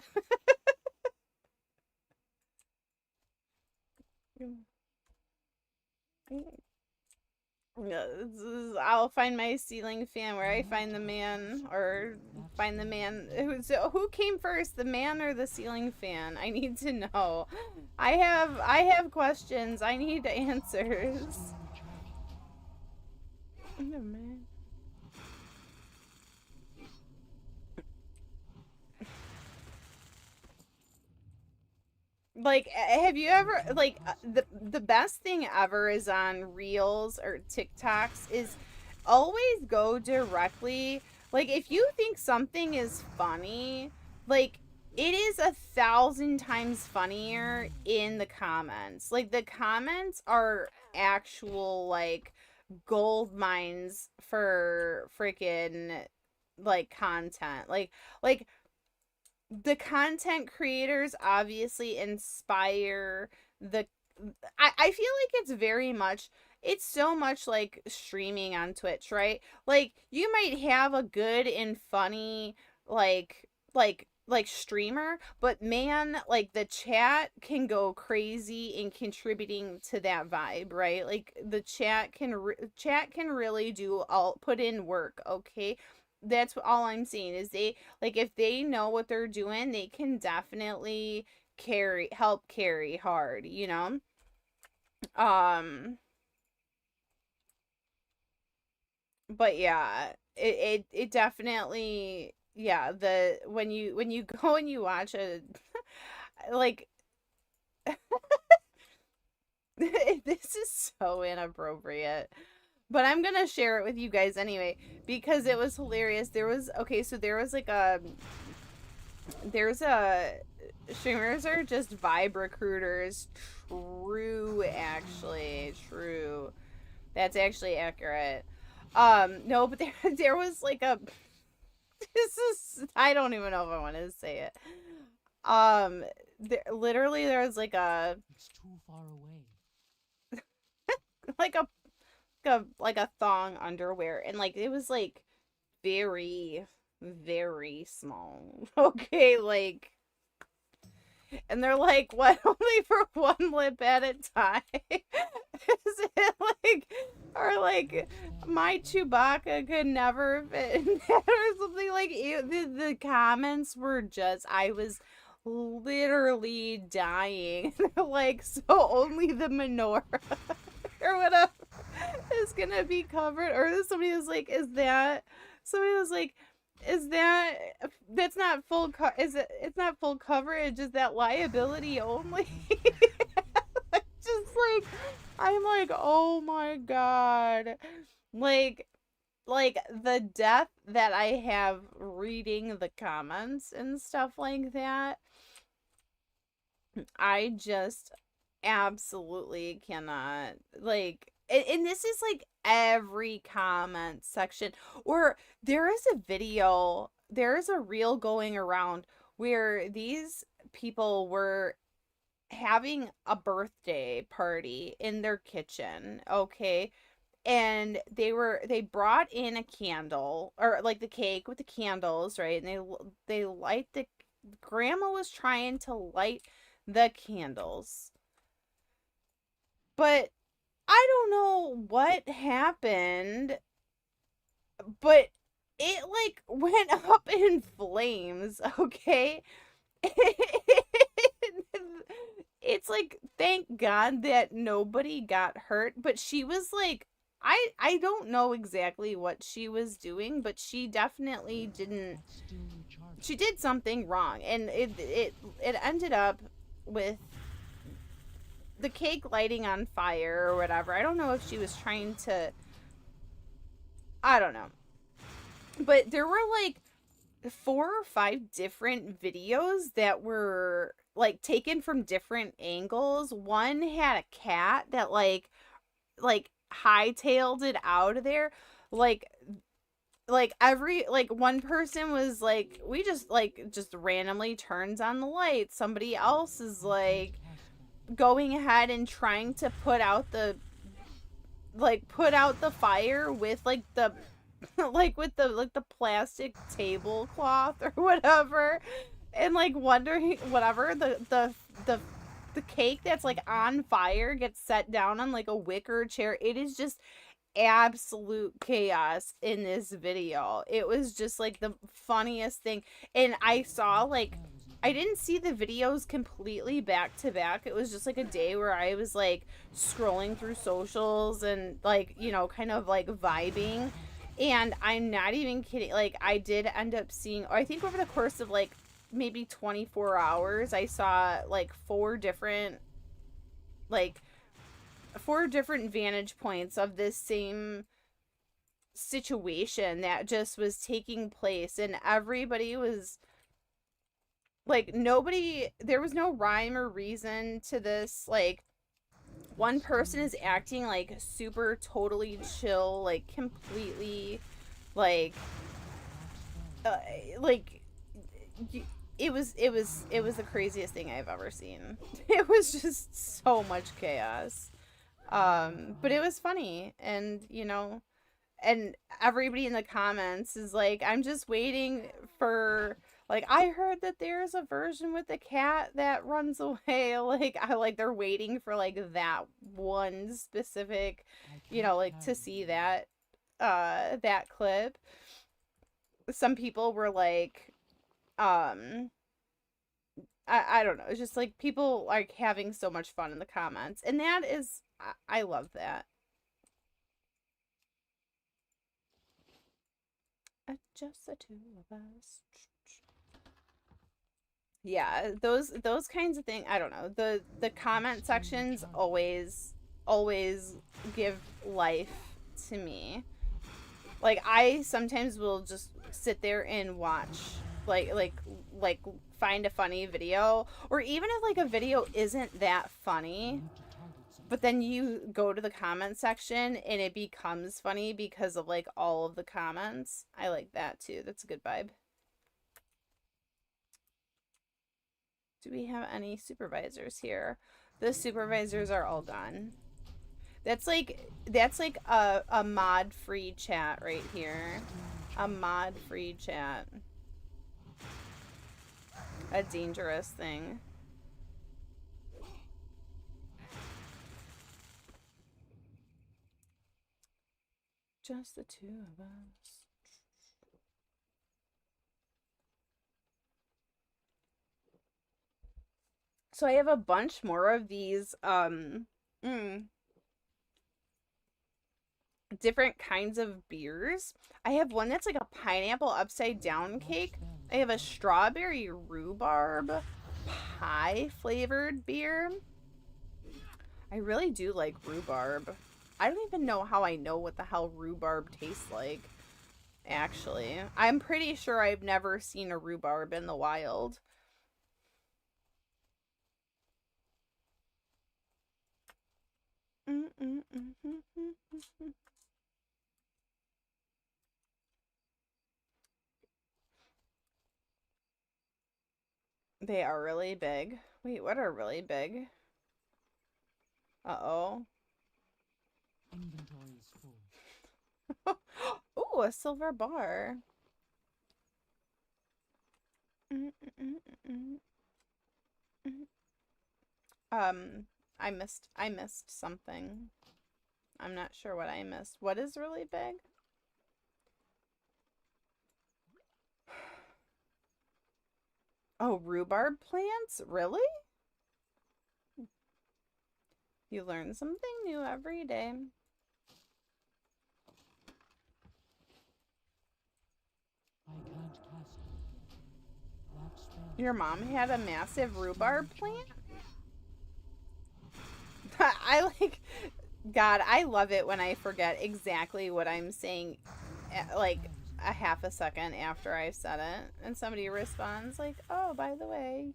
[SPEAKER 1] I'll find my ceiling fan where I find the man, or find the man who came first, the man or the ceiling fan. I need to know. I have questions. I need answers. Oh, man. Like, have you ever, like, the best thing ever is on Reels or TikToks is always go directly, like, if you think something is funny, like, it is 1,000 times funnier in the comments. Like, the comments are actual, like, gold mines for freaking, like, content. Like, the content creators obviously inspire the, I feel like it's very much, it's so much like streaming on Twitch, right? Like, you might have a good and funny like streamer, but man, like, the chat can go crazy in contributing to that vibe, right? Like, the chat can really put in work, okay? That's all I'm saying is they, like, if they know what they're doing, they can definitely help carry hard, you know? But yeah, it definitely, yeah, when you go and you watch a like this is so inappropriate. But I'm gonna share it with you guys anyway, because it was hilarious. There's streamers are just vibe recruiters. True. That's actually accurate. No, but there was like a, I don't even know if I want to say it. There was like a,
[SPEAKER 2] It's too far away.
[SPEAKER 1] like a thong underwear, and like it was like very, very small. Okay, like, and they're like, what, only for one lip at a time? Is it like, or like, my Chewbacca could never fit in that, or something? Like, the comments were just, I was literally dying. They're like, so only the menorah or whatever is gonna be covered. Or somebody was like, that's not full it's not full coverage, is that liability only? Just like, I'm like, oh my god, like the depth that I have reading the comments and stuff like that, I just absolutely cannot, like, and this is like every comment section. Or there is a reel going around where these people were having a birthday party in their kitchen, okay? and they brought in a candle, or like the cake with the candles, right? And they light the grandma was trying to light the candles, but I don't know what happened, but it like went up in flames, okay? It's like, thank God that nobody got hurt, but she was like, I don't know exactly what she was doing, but she definitely didn't.
[SPEAKER 2] That's still recharging.
[SPEAKER 1] She did something wrong, and it ended up with the cake lighting on fire or whatever. I don't know if she was trying to. I don't know, but there were like 4 or 5 different videos that were like taken from different angles. One had a cat that like hightailed it out of there, like every like one person was like, we just randomly turns on the lights. Somebody else is like going ahead and trying to put out the fire with like the with the plastic tablecloth or whatever, and like wondering whatever the cake that's like on fire gets set down on like a wicker chair. It is just absolute chaos in this video. It was just like the funniest thing. And I saw like, I didn't see the videos completely back to back. It was just like a day where I was like scrolling through socials and like, you know, kind of like vibing. And I'm not even kidding, like I did end up seeing, or I think over the course of like maybe 24 hours, I saw like 4 different vantage points of this same situation that just was taking place, and everybody was like, there was no rhyme or reason to this. Like, one person is acting like super totally chill, like completely like it was the craziest thing I've ever seen. It was just so much chaos. But it was funny, and you know, and everybody in the comments is like, I'm just waiting for, like, I heard that there's a version with a cat that runs away. Like they're waiting for like that one specific, you know, like to see that that clip. Some people were like, I don't know. It's just like people like having so much fun in the comments, and that is, I love that. Just the 2 of us. Yeah, those kinds of things. I don't know. The comment sections always give life to me. Like, I sometimes will just sit there and watch like find a funny video, or even if like a video isn't that funny, but then you go to the comment section and it becomes funny because of like all of the comments. I like that too. That's a good vibe. Do we have any supervisors here? The supervisors are all gone. That's like a mod free chat right here. A mod free chat. A dangerous thing. Just the 2 of us. So I have a bunch more of these different kinds of beers. I have one that's like a pineapple upside down cake. I have a strawberry rhubarb pie flavored beer. I really do like rhubarb. I don't even know how I know what the hell rhubarb tastes like, actually. I'm pretty sure I've never seen a rhubarb in the wild. They are really big. Wait, what are really big? Uh-oh.
[SPEAKER 2] Inventory is full.
[SPEAKER 1] Ooh, a silver bar. I missed something. I'm not sure what I missed. What is really big? Oh, rhubarb plants? Really? You learn something new every day.
[SPEAKER 2] I can't cast it yet. That spell.
[SPEAKER 1] Your mom had a massive rhubarb plant? God, I love it when I forget exactly what I'm saying, like, a half a second after I've said it. And somebody responds, like, oh, by the way.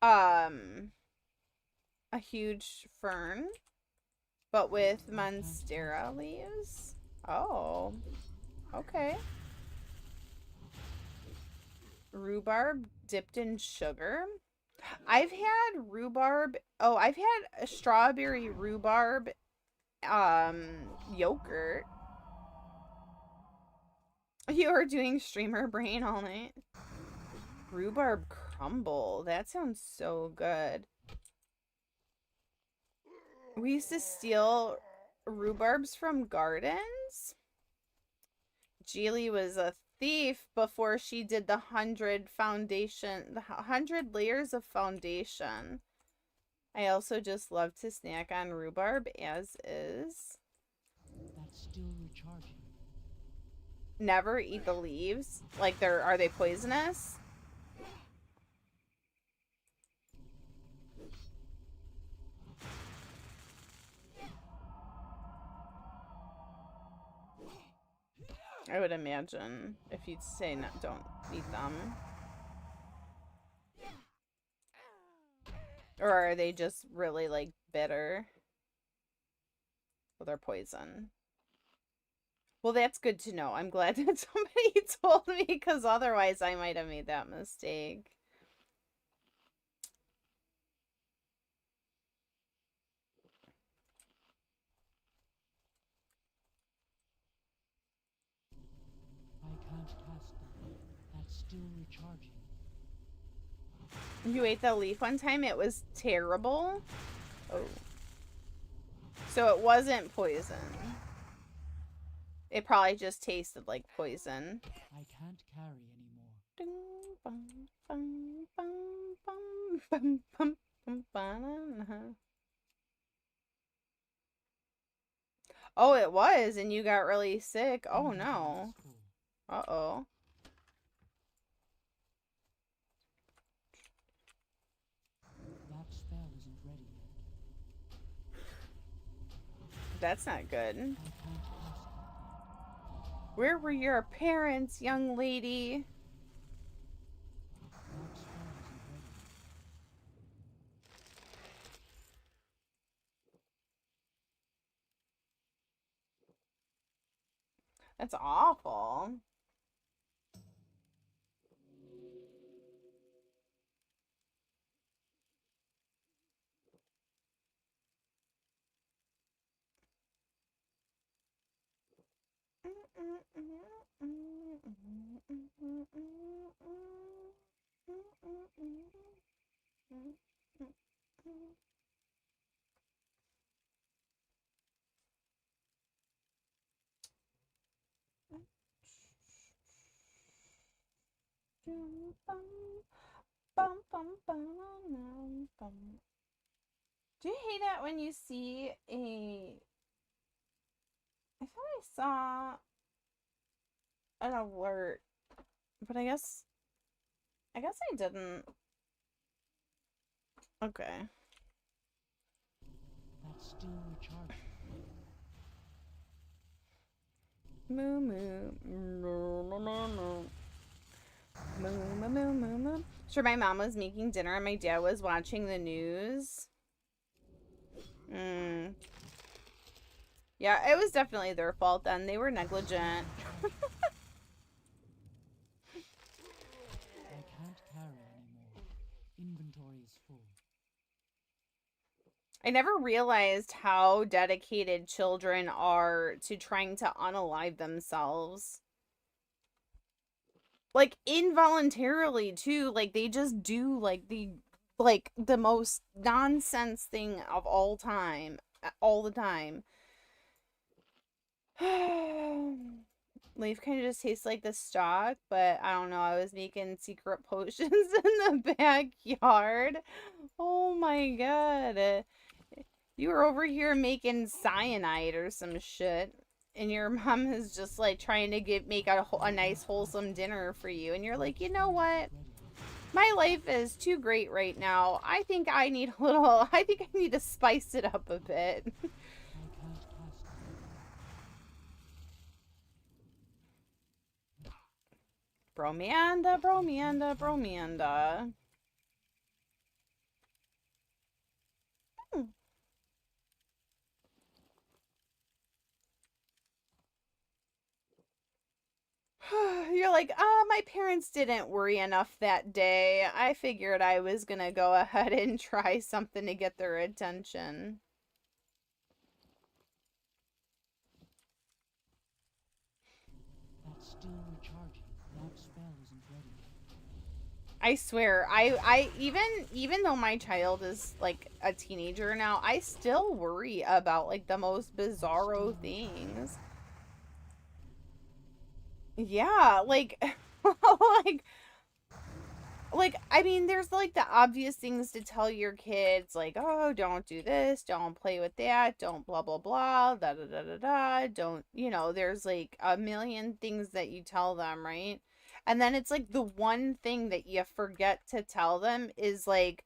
[SPEAKER 1] A huge fern, but with monstera leaves? Oh, okay. Rhubarb dipped in sugar? I've had rhubarb. Oh, I've had a strawberry rhubarb yogurt. You are doing streamer brain all night. Rhubarb crumble. That sounds so good. We used to steal rhubarbs from gardens. Geely was a thief before she did the 100 layers of foundation. I also just love to snack on rhubarb as is.
[SPEAKER 2] That's still recharging.
[SPEAKER 1] Never eat the leaves. Like, are they poisonous? I would imagine if you'd say no, don't eat them. Or are they just really, like, bitter? Well, they're poison. Well, that's good to know. I'm glad that somebody told me, because otherwise I might have made that mistake.
[SPEAKER 2] I can't cast them. That's still recharging.
[SPEAKER 1] You ate the leaf one time? It was terrible? Oh. So it wasn't poison. It probably just tasted like poison.
[SPEAKER 2] I can't carry anymore.
[SPEAKER 1] Ding, bum, bum, bum, bum, bum, bum, bum, banana. Oh, it was, and you got really sick. Oh, no. Uh-oh.
[SPEAKER 2] That spell isn't ready yet.
[SPEAKER 1] That's not good.
[SPEAKER 2] I can't cast it yet.
[SPEAKER 1] Where were your parents, young lady?
[SPEAKER 2] That spell isn't ready.
[SPEAKER 1] That's awful. Do you hate it when you see a... I thought I saw an alert, but I guess I didn't. Okay.
[SPEAKER 2] That's still recharging.
[SPEAKER 1] Moo moo. No, no, no, no. Moo moo moo moo moo. Sure, my mom was making dinner and my dad was watching the news. Yeah, it was definitely their fault then. They were negligent.
[SPEAKER 2] I can't carry anymore. Inventory is full.
[SPEAKER 1] I never realized how dedicated children are to trying to unalive themselves. Like, involuntarily, too. Like, they just do, like, the most nonsense thing of all time. All the time. Leaf kind of just tastes like the stock, but I don't know. I was making secret potions in the backyard. Oh my god. You were over here making cyanide or some shit. And your mom is just like trying to make a nice wholesome dinner for you. And you're like, you know what? My life is too great right now. I think I need I need to spice it up a bit. Bromanda, bromanda, bromanda. You're like, my parents didn't worry enough that day. I figured I was gonna go ahead and try something to get their attention.
[SPEAKER 2] That's still recharging. That spell isn't ready.
[SPEAKER 1] I swear, even though my child is like a teenager now, I still worry about like the most bizarro things. Yeah, like, I mean, there's like the obvious things to tell your kids, like, oh, don't do this, don't play with that, don't blah blah blah, da da da da da, don't, there's like a million things that you tell them, right? And then it's like the one thing that you forget to tell them is like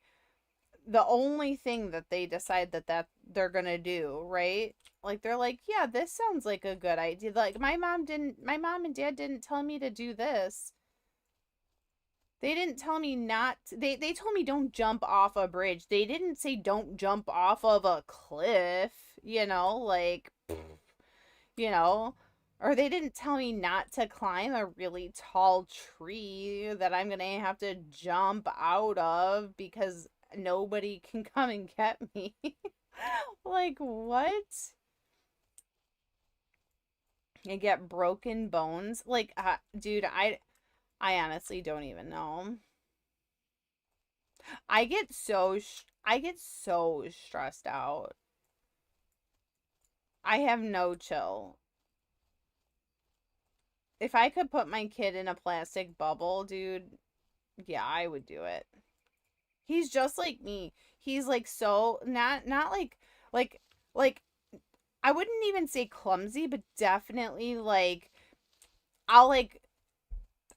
[SPEAKER 1] the only thing that they decide that they're gonna do, right? Like, they're like, yeah, this sounds like a good idea. Like, my mom and dad didn't tell me to do this. They didn't tell me not to, they told me don't jump off a bridge. They didn't say don't jump off of a cliff, like, or they didn't tell me not to climb a really tall tree that I'm going to have to jump out of because nobody can come and get me. Like, what? I get broken bones. Like, dude, I honestly don't even know. I get so stressed out. I have no chill. If I could put my kid in a plastic bubble, dude, yeah, I would do it. He's just like me. He's like so not like I wouldn't even say clumsy, but definitely like I'll like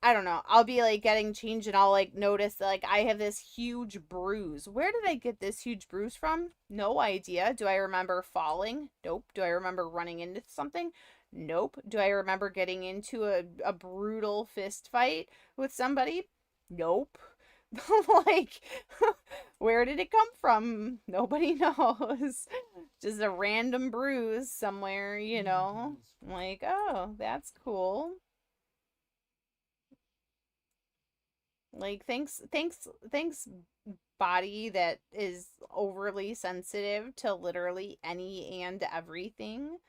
[SPEAKER 1] I don't know. I'll be like getting changed and I'll like notice that like I have this huge bruise. Where did I get this huge bruise from? No idea. Do I remember falling? Nope. Do I remember running into something? Nope. Do I remember getting into a brutal fist fight with somebody? Nope. Like, where did it come from? Nobody knows. Just a random bruise somewhere, Like, oh, that's cool. Like, thanks, body that is overly sensitive to literally any and everything.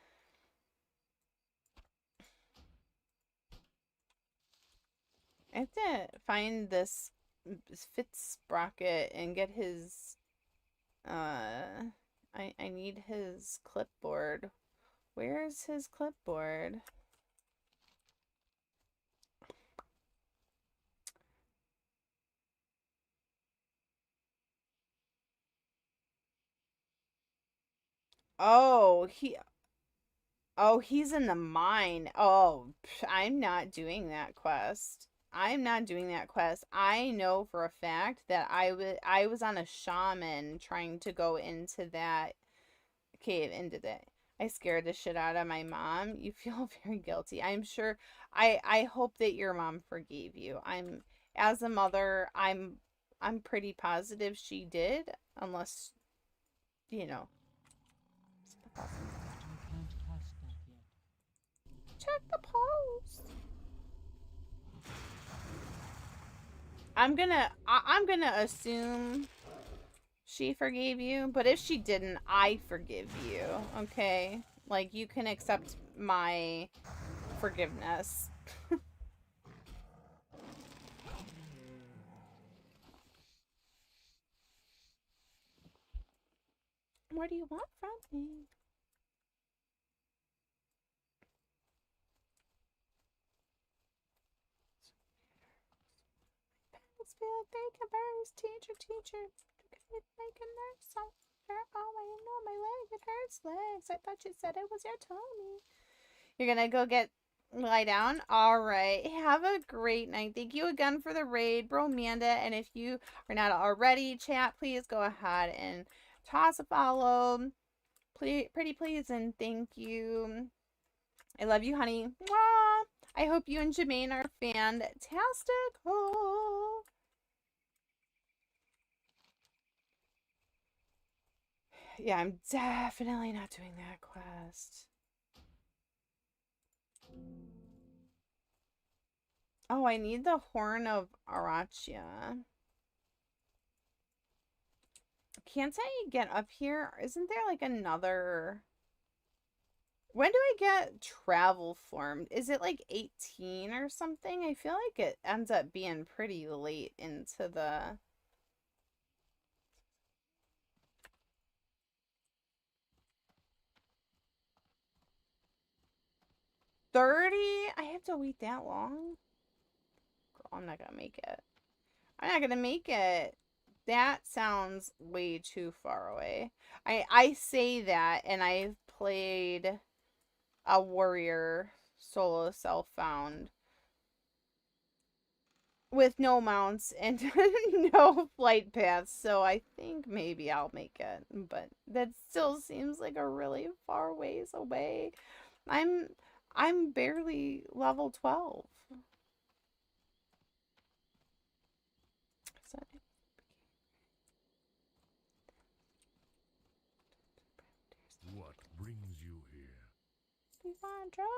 [SPEAKER 1] I have to find this Fitz sprocket and get his, I need his clipboard. Where's his clipboard? Oh, he's in the mine. Oh, I'm not doing that quest. I know for a fact that I was on a shaman trying to go into that cave, into that. I scared the shit out of my mom. You feel very guilty. I'm sure. I hope that your mom forgave you. As a mother, I'm pretty positive she did, unless,
[SPEAKER 2] I can't cast that yet.
[SPEAKER 1] check the post. I'm gonna assume She forgave you, but if she didn't, I forgive you, okay? Like, you can accept my forgiveness. What do you want from me? Parents feel like they can burst. Teacher. Like a nurse. Oh, I know my leg. It hurts legs. I thought you said it was your tummy. You're gonna go lie down? Alright. Have a great night. Thank you again for the raid, Bromanda. And if you are not already, chat, please go ahead and toss a follow. Pretty please, and thank you. I love you, honey. Mwah! I hope you and Jermaine are fantastic. Oh. Yeah, I'm definitely not doing that quest. Oh, I need the Horn of Arachia. Can't I get up here? Isn't there like another... When do I get travel formed? Is it like 18 or something? I feel like it ends up being pretty late into the... $30? I have to wait that long? Girl, I'm not gonna make it. I'm not gonna make it. That sounds way too far away. I say that, and I've played a warrior solo self-found with no mounts and no flight paths, so I think maybe I'll make it, but that still seems like a really far ways away. I'm barely level 12. So,
[SPEAKER 4] What brings you here?
[SPEAKER 1] do you want drugs?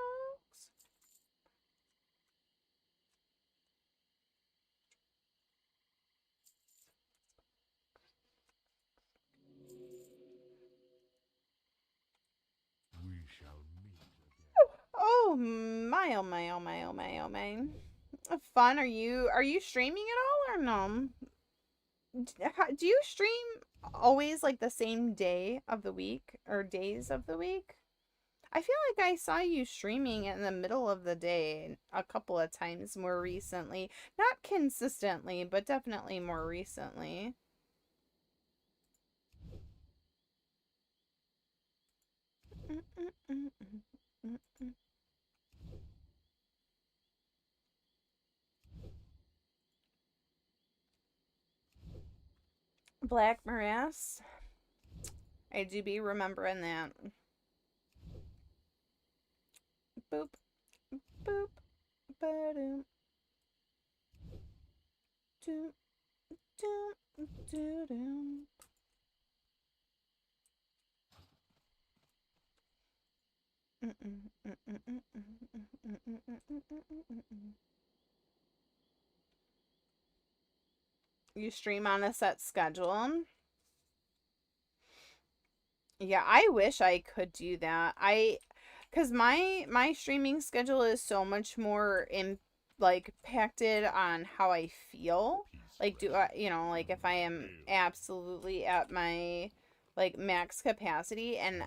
[SPEAKER 4] We shall meet again.
[SPEAKER 1] Oh my, oh my, oh my, oh my, oh my. Fun. Are you streaming at all or no? Do you stream always like the same day of the week or days of the week? I feel like I saw you streaming in the middle of the day a couple of times more recently. Not consistently, but definitely more recently. Black Morass. I do be remembering that. Boop. Boop. Ba-doom. Doom. Doom. Doom. You stream on a set schedule? Yeah, I wish I could do that. Cause my streaming schedule is so much more impacted on how I feel. Like, do I, like if I am absolutely at my like max capacity, and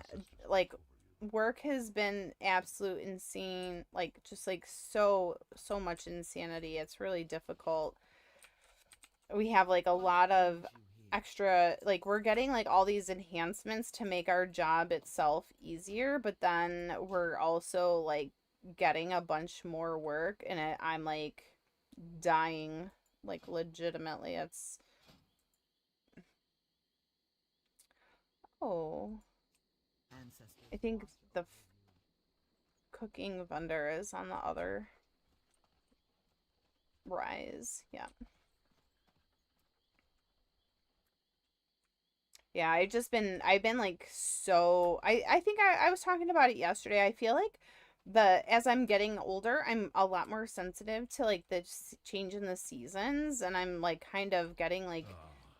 [SPEAKER 1] like work has been absolute insane, like just like so much insanity. It's really difficult. We have like a lot of extra, like we're getting like all these enhancements to make our job itself easier, but then we're also like getting a bunch more work, and I'm like dying, like legitimately. It's I think the cooking vendor is on the other rise. Yeah, I've been like so, I think I was talking about it yesterday. I feel like as I'm getting older, I'm a lot more sensitive to like the change in the seasons, and I'm like kind of getting like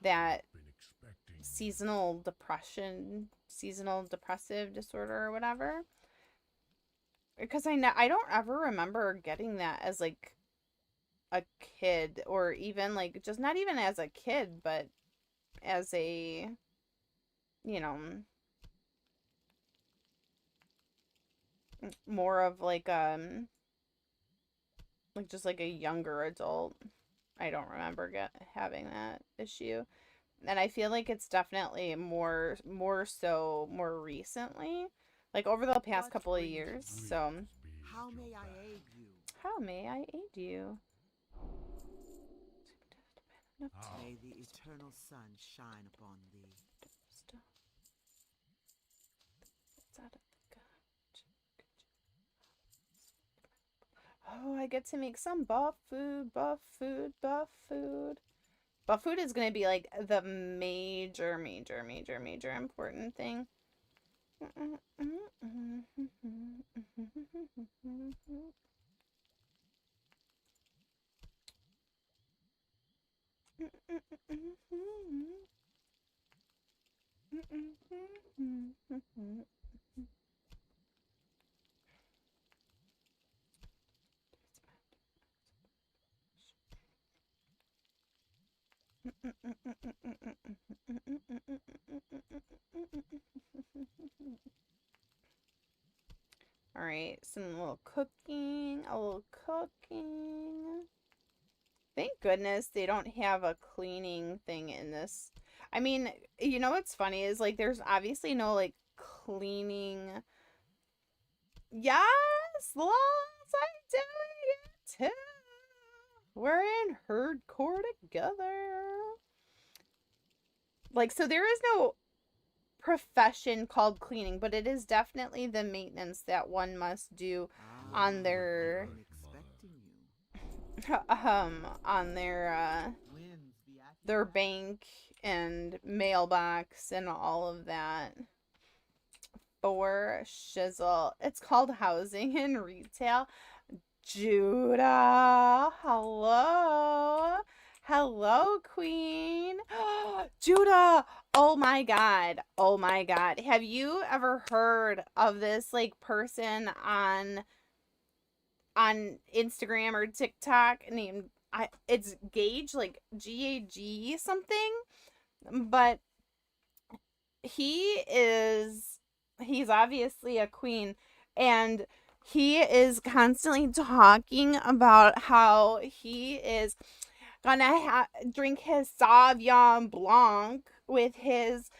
[SPEAKER 1] that
[SPEAKER 4] Been expecting
[SPEAKER 1] seasonal depression, seasonal depressive disorder or whatever. Because I don't ever remember getting that as like a kid, or even like just not even as a kid, but as a, you know, more of like just like a younger adult. I don't remember having that issue. And I feel like it's definitely more so more recently, like over the past couple of years. So,
[SPEAKER 7] How may I aid you?
[SPEAKER 1] how may I aid you?
[SPEAKER 7] May the eternal sun shine upon thee.
[SPEAKER 1] Oh, I get to make some buff food, buff food, buff food. Buff food is going to be like the major important thing. All right, some little cooking, a little cooking. Thank goodness they don't have a cleaning thing in this. I mean, you know what's funny is like there's obviously no like cleaning. Yes, Lots, I'm doing it too. We're in HERDCORE together. Like, so there is no profession called cleaning, but it is definitely the maintenance that one must do on their
[SPEAKER 7] I've been expecting you.
[SPEAKER 1] on their bank and mailbox and all of that. For shizzle. It's called housing and retail. Judah, hello. Hello, queen. Judah, oh my god. Oh my god. Have you ever heard of this like person on Instagram or TikTok named it's Gage, like GAG something, but he's obviously a queen, and he is constantly talking about how he is gonna drink his Sauvignon Blanc with his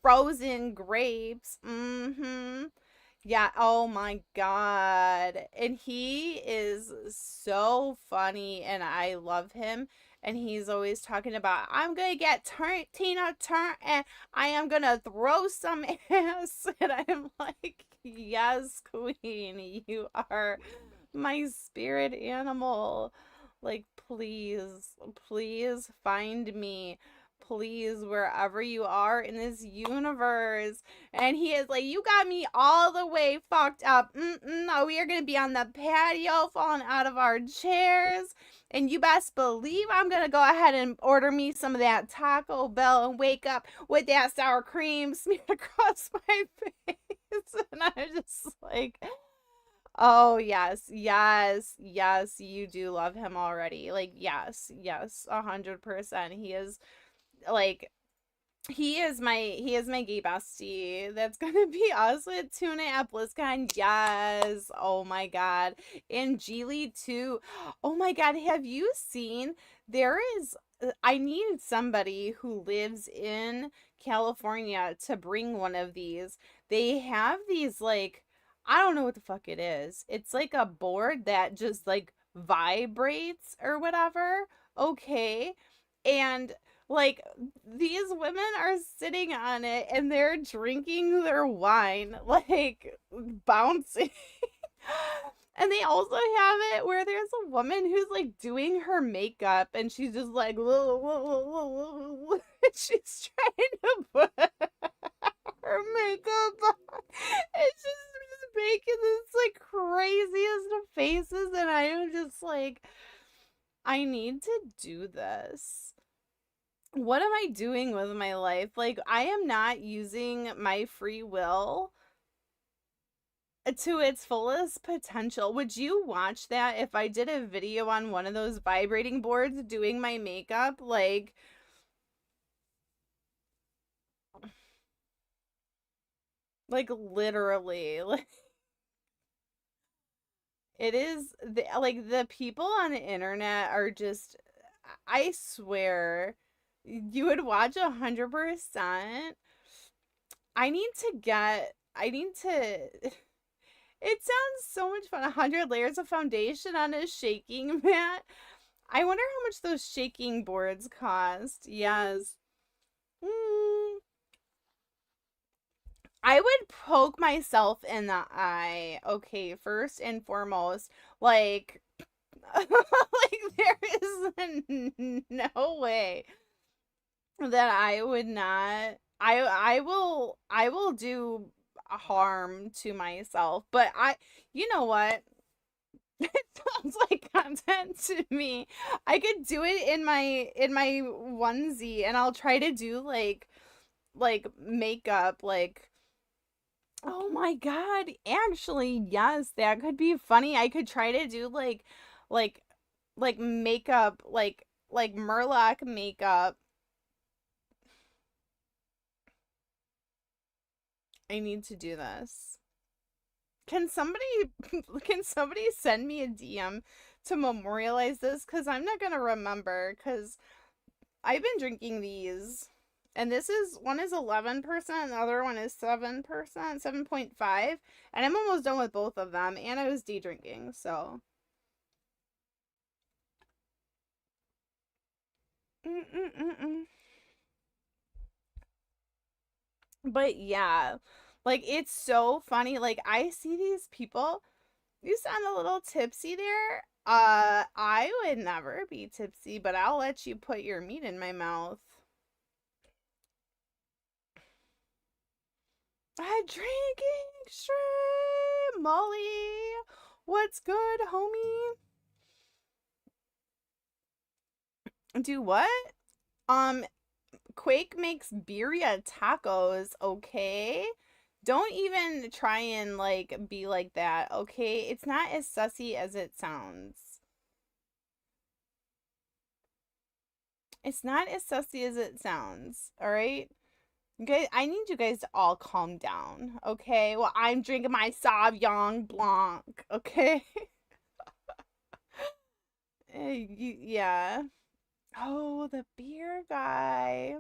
[SPEAKER 1] frozen grapes. Yeah, oh my god. And he is so funny and I love him. And he's always talking about, I'm gonna get Tina Turner and I am gonna throw some ass. And I'm like, yes, queen, you are my spirit animal. Like, please, please find me. Please, wherever you are in this universe. And he is like, you got me all the way fucked up. No, we are going to be on the patio falling out of our chairs. And you best believe I'm going to go ahead and order me some of that Taco Bell and wake up with that sour cream smeared across my face. And I'm just like, oh, yes, yes, yes, you do love him already. Like, yes, 100%. He is... like, he is my gay bestie. That's gonna be us with Tuna at BlizzCon. Yes. Oh my god. And Geely too. Oh my god. Have you seen? There is. I need somebody who lives in California to bring one of these. They have these, like, I don't know what the fuck it is. It's like a board that just like vibrates or whatever. Okay. And like, these women are sitting on it and they're drinking their wine, like, bouncing. And they also have it where there's a woman who's, like, doing her makeup and she's just like, and she's trying to put her makeup on. It's just making this, like, craziest of faces. And I am just like, I need to do this. What am I doing with my life? Like, I am not using my free will to its fullest potential. Would you watch that if I did a video on one of those vibrating boards doing my makeup? Like literally. Like, it is like the people on the internet are just, I swear, you would watch 100%. I need to it sounds so much fun. 100 layers of foundation on a shaking mat. I wonder how much those shaking boards cost. Yes. Mm. I would poke myself in the eye. Okay, first and foremost. Like, like there is no way that I would not. I will do harm to myself, but you know what? It sounds like content to me. I could do it in my onesie, and I'll try to do like makeup, like, oh my god, actually yes, that could be funny. I could try to do like like makeup, like Murloc makeup. I need to do this. Can somebody can somebody send me a DM to memorialize this, cuz I'm not going to remember, cuz I've been drinking these. And this is, one is 11%, the other one is 7%, 7.5, and I'm almost done with both of them, and I was day drinking, so But yeah, like, it's so funny. Like, I see these people, you sound a little tipsy there. I would never be tipsy, but I'll let you put your meat in my mouth. I drinking extreme Molly. What's good, homie? Do what? Um, Quake makes birria tacos, okay? Don't even try and like be like that, okay? It's not as sussy as it sounds. It's not as sussy as it sounds, all right? Okay, I need you guys to all calm down, okay? Well, I'm drinking my Sauvignon Blanc, okay? Yeah. Oh, the beer guy.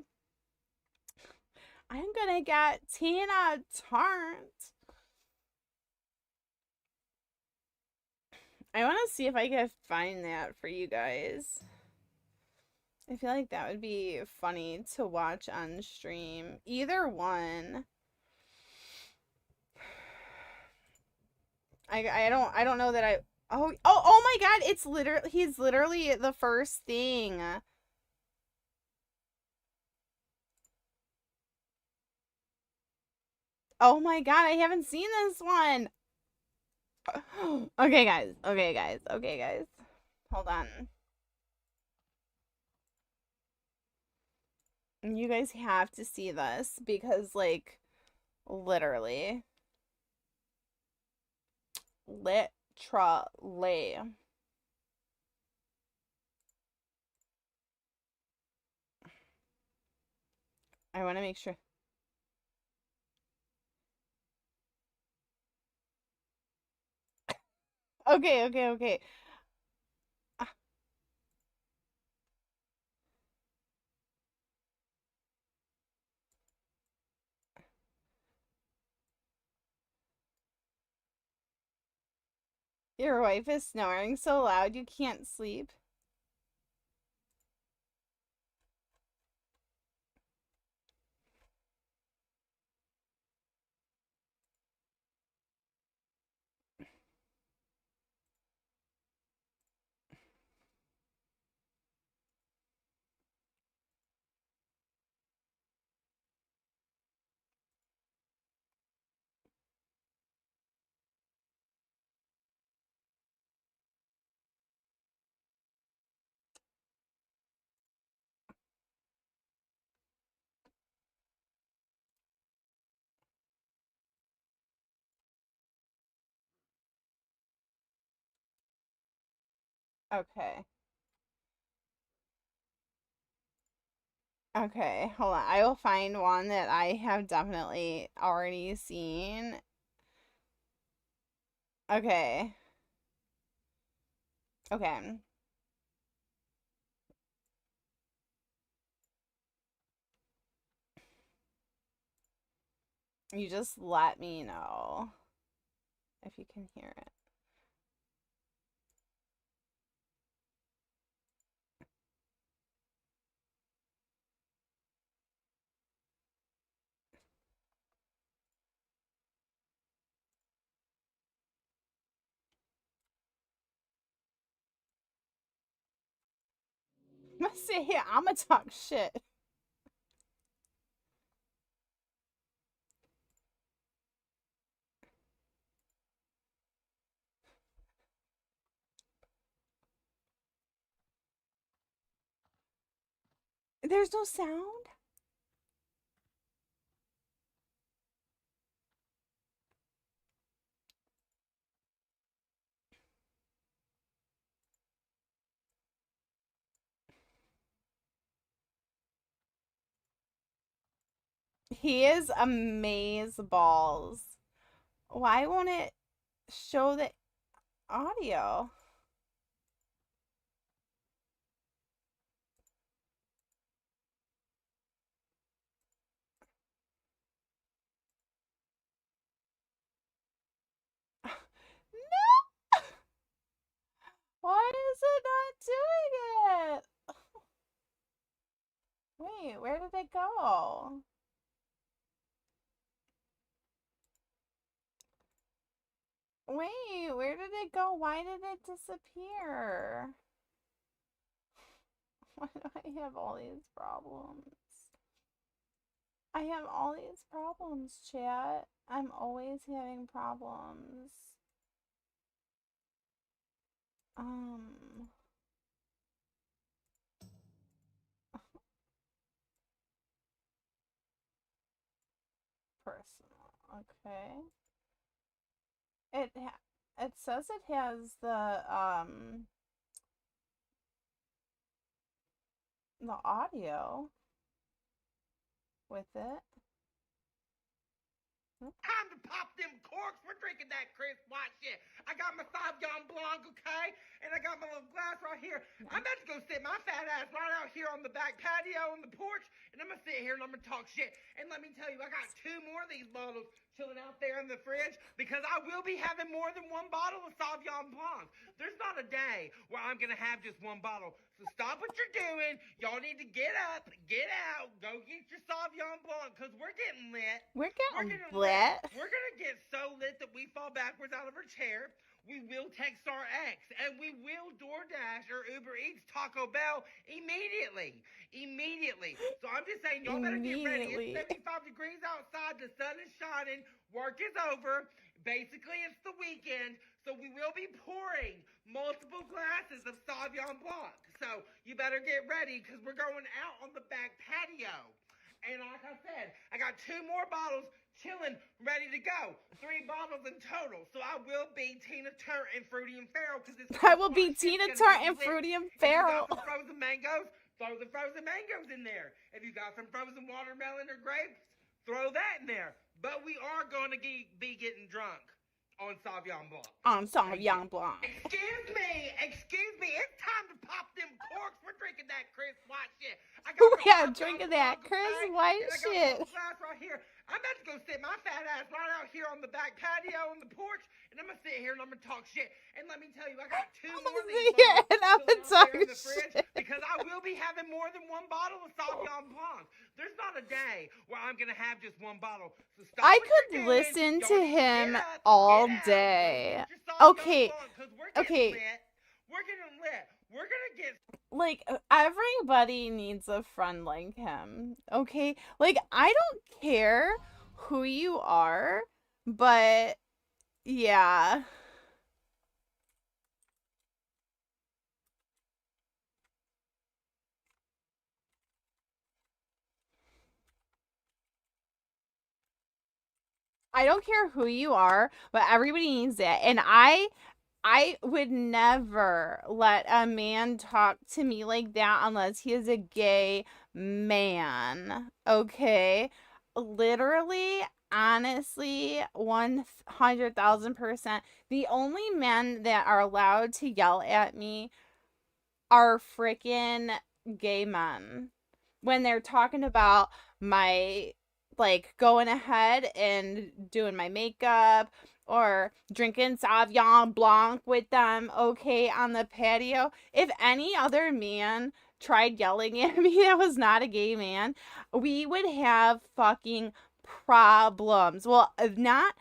[SPEAKER 1] I'm gonna get Tina Tarnt. I want to see if I can find that for you guys. I feel like that would be funny to watch on stream. Either one. I don't know that I oh my god, it's literally he's literally the first thing. Oh my god, I haven't seen this one. Okay guys. Okay guys. Okay guys. Hold on. You guys have to see this because, like, literally. Literally. I want to make sure. Okay, okay, okay. Ah, your wife is snoring so loud you can't sleep. Okay. Okay, hold on. I will find one that I have definitely already seen. Okay. Okay. You just let me know if you can hear it. I'm gonna sit here. I'm gonna talk shit. There's no sound? He is amazeballs. Why won't it show the audio? No! Why is it not doing it? Wait, where did it go? Wait, where did it go? Why did it disappear? Why do I have all these problems? I have all these problems, chat. I'm always having problems. Personal. Okay. It says it has the audio with it.
[SPEAKER 8] Time to pop them corks. We're drinking that crisp white shit. I got my Sauvignon Blanc, okay? And I got my little glass right here. I'm about to go sit my fat ass right out here on the back patio on the porch, and I'm gonna sit here and I'm gonna talk shit. And let me tell you, I got 2 more of these bottles chilling out there in the fridge because I will be having more than 1 bottle of Sauvignon Blanc. There's not a day where I'm gonna have just 1 bottle. So stop what you're doing. Y'all need to get up, get out, go get your Sauvignon Blanc because we're getting lit.
[SPEAKER 1] We're getting lit.
[SPEAKER 8] We're gonna get so lit that we fall backwards out of our chair. We will text our ex, and we will DoorDash or Uber Eats Taco Bell immediately. So I'm just saying, y'all better get ready. It's 75 degrees outside. The sun is shining. Work is over. Basically, it's the weekend, so we will be pouring multiple glasses of Sauvignon Blanc. So you better get ready because we're going out on the back patio. And like I said, I got 2 more bottles chilling, ready to go. 3 bottles in total. So I will be Tina Turner and Fruity and Feral because
[SPEAKER 1] I will be Tina Turner and Fruity and Feral.
[SPEAKER 8] If you got some frozen mangoes, throw the frozen mangoes in there. If you got some frozen watermelon or grapes, throw that in there. But we are going to be getting drunk on Sauvignon Blanc.
[SPEAKER 1] On Sauvignon Blanc.
[SPEAKER 8] Excuse me. It's time to pop them corks. We're drinking that crisp white shit.
[SPEAKER 1] Yeah, drinking that crisp white shit.
[SPEAKER 8] I got a glass right here. I'm about to go sit my fat ass right out here on the back patio on the porch, and I'm gonna sit here and I'm gonna talk shit. And let me tell you, I got 2 more of these bottles
[SPEAKER 1] and I'm gonna talk
[SPEAKER 8] in the fridge
[SPEAKER 1] shit
[SPEAKER 8] because I will be having more than 1 bottle of Sauvignon Blanc. There's not a day where I'm gonna have just 1 bottle. So stop.
[SPEAKER 1] I could listen to him all day. Okay. Okay.
[SPEAKER 8] We're getting lit. We're gonna get
[SPEAKER 1] like everybody needs a friend like him. Okay? Like I don't care who you are, but yeah. I don't care who you are, but everybody needs it. And I I would never let a man talk to me like that unless he is a gay man. Okay? Literally, honestly, 100,000%. The only men that are allowed to yell at me are freaking gay men. When they're talking about my, like, going ahead and doing my makeup or drinking Sauvignon Blanc with them, okay, on the patio. If any other man tried yelling at me that was not a gay man, we would have fucking problems. Well, if not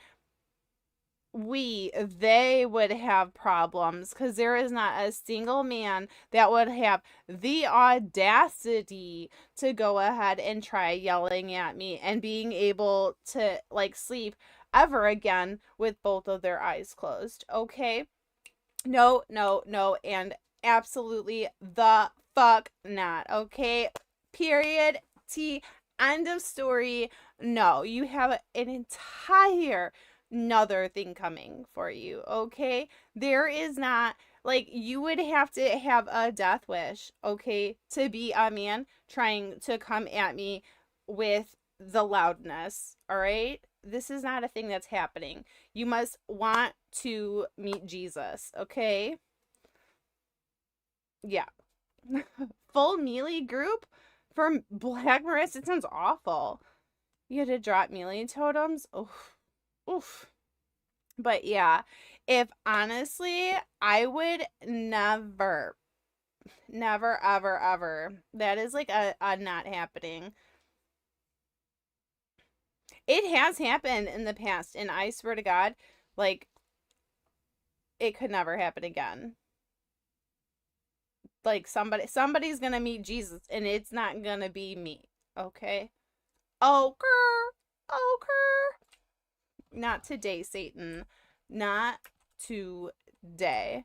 [SPEAKER 1] they would have problems, because there is not a single man that would have the audacity to go ahead and try yelling at me and being able to, like, sleep ever again with both of their eyes closed. Okay? No, no, no, and absolutely the fuck not. Okay? Period. T. End of story. No, you have an entire another thing coming for you. Okay? There is not, like, you would have to have a death wish, okay, to be a man trying to come at me with the loudness. All right? This is not a thing that's happening. You must want to meet Jesus. Okay? Yeah. Full melee group for Black Marissa. It sounds awful. You had to drop melee totems. Oof. Oof. But yeah, if honestly, I would never, ever, ever. That is like a not happening. It has happened in the past, and I swear to God, like, it could never happen again. Like, somebody's gonna meet Jesus, and it's not gonna be me. Okay? Okay. Not today, Satan. Not today.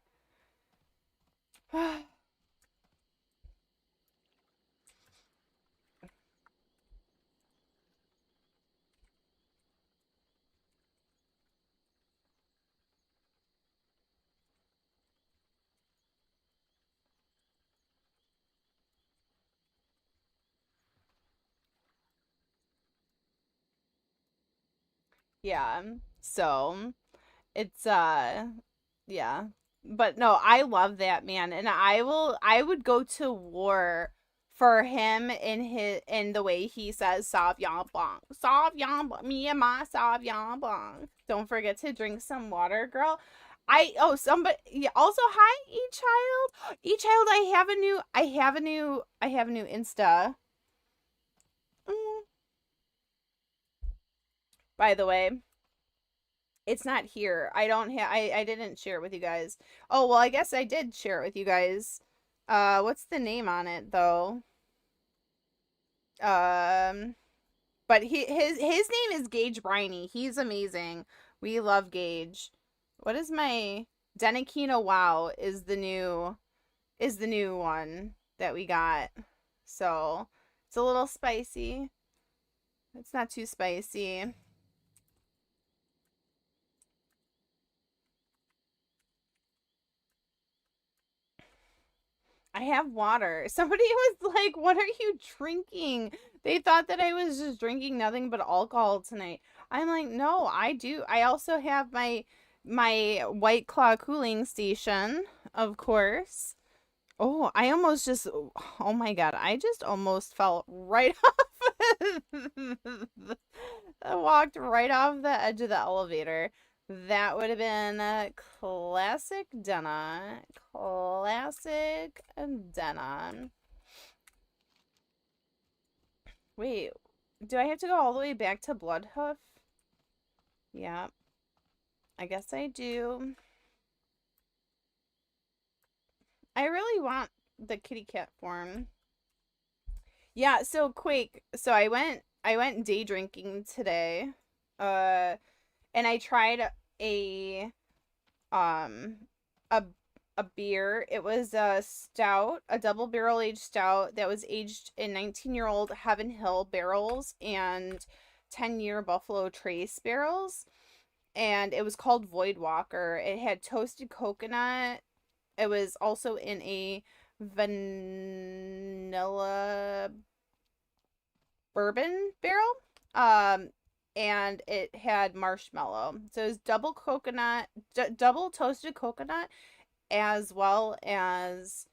[SPEAKER 1] Yeah. So, it's yeah. But no, I love that man, and I would go to war for him in the way he says Sauvignon Blanc. Sauvignon Blanc, me and my Sauvignon Blanc. Don't forget to drink some water, girl. Somebody, yeah, also, hi, E-Child. E-Child, I have a new Insta. By the way, it's not here. I didn't share it with you guys. Oh, well, I guess I did share it with you guys. What's the name on it, though? But his name is Gage Briney. He's amazing. We love Gage. What is my Denakina WoW is the new one that we got. So, it's a little spicy. It's not too spicy. I have water. Somebody was like, what are you drinking? They thought that I was just drinking nothing but alcohol tonight. I'm like, no, I do. I also have my White Claw cooling station, of course. Oh, I almost just, oh my God, I just almost fell right off. I walked right off the edge of the elevator. That would have been classic Dena. Classic Dena. Wait, do I have to go all the way back to Bloodhoof? Yeah. I guess I do. I really want the kitty cat form. Yeah, so Quake. So I went day drinking today. And I tried a beer. It was a stout, a double barrel aged stout that was aged in 19-year-old Heaven Hill barrels and 10-year Buffalo Trace barrels. and it was called Void Walker. It had toasted coconut. It was also in a vanilla bourbon barrel. And it had marshmallow. So it was double coconut, double toasted coconut, as well as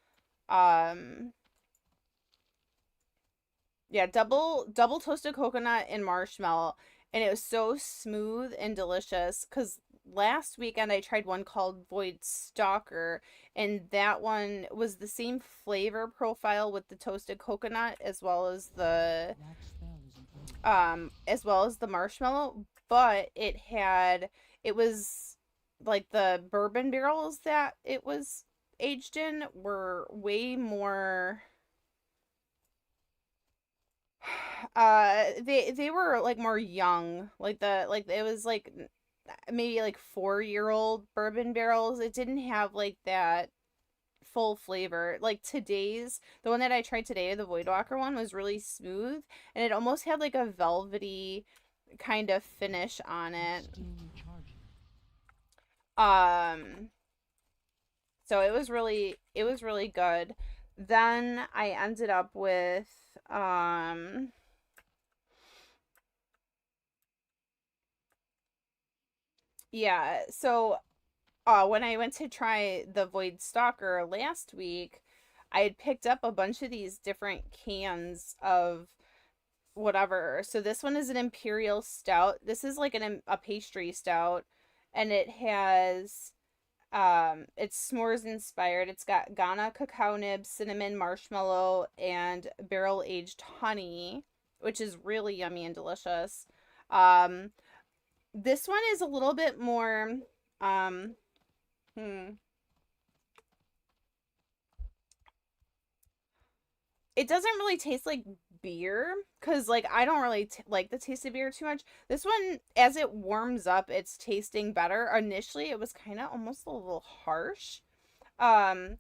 [SPEAKER 1] yeah, double toasted coconut and marshmallow, and it was so smooth and delicious. Because last weekend I tried one called Void Stalker, and that one was the same flavor profile with the toasted coconut as well as the marshmallow, but it was like the bourbon barrels that it was aged in were way more they were like more young, like it was like maybe like 4-year-old bourbon barrels. It didn't have like that full flavor. Like the one that I tried today, the Voidwalker one, was really smooth, and it almost had like a velvety kind of finish on it. So it was really good. Then I ended up with yeah, so when I went to try the Void Stalker last week, I had picked up a bunch of these different cans of whatever. So this one is an Imperial Stout. This is like a pastry stout, and it has it's s'mores inspired. It's got Ghana cacao nibs, cinnamon, marshmallow, and barrel aged honey, which is really yummy and delicious. This one is a little bit more it doesn't really taste like beer, because like I don't really like the taste of beer too much. This one, as it warms up, it's tasting better. Initially it was kind of almost a little harsh, and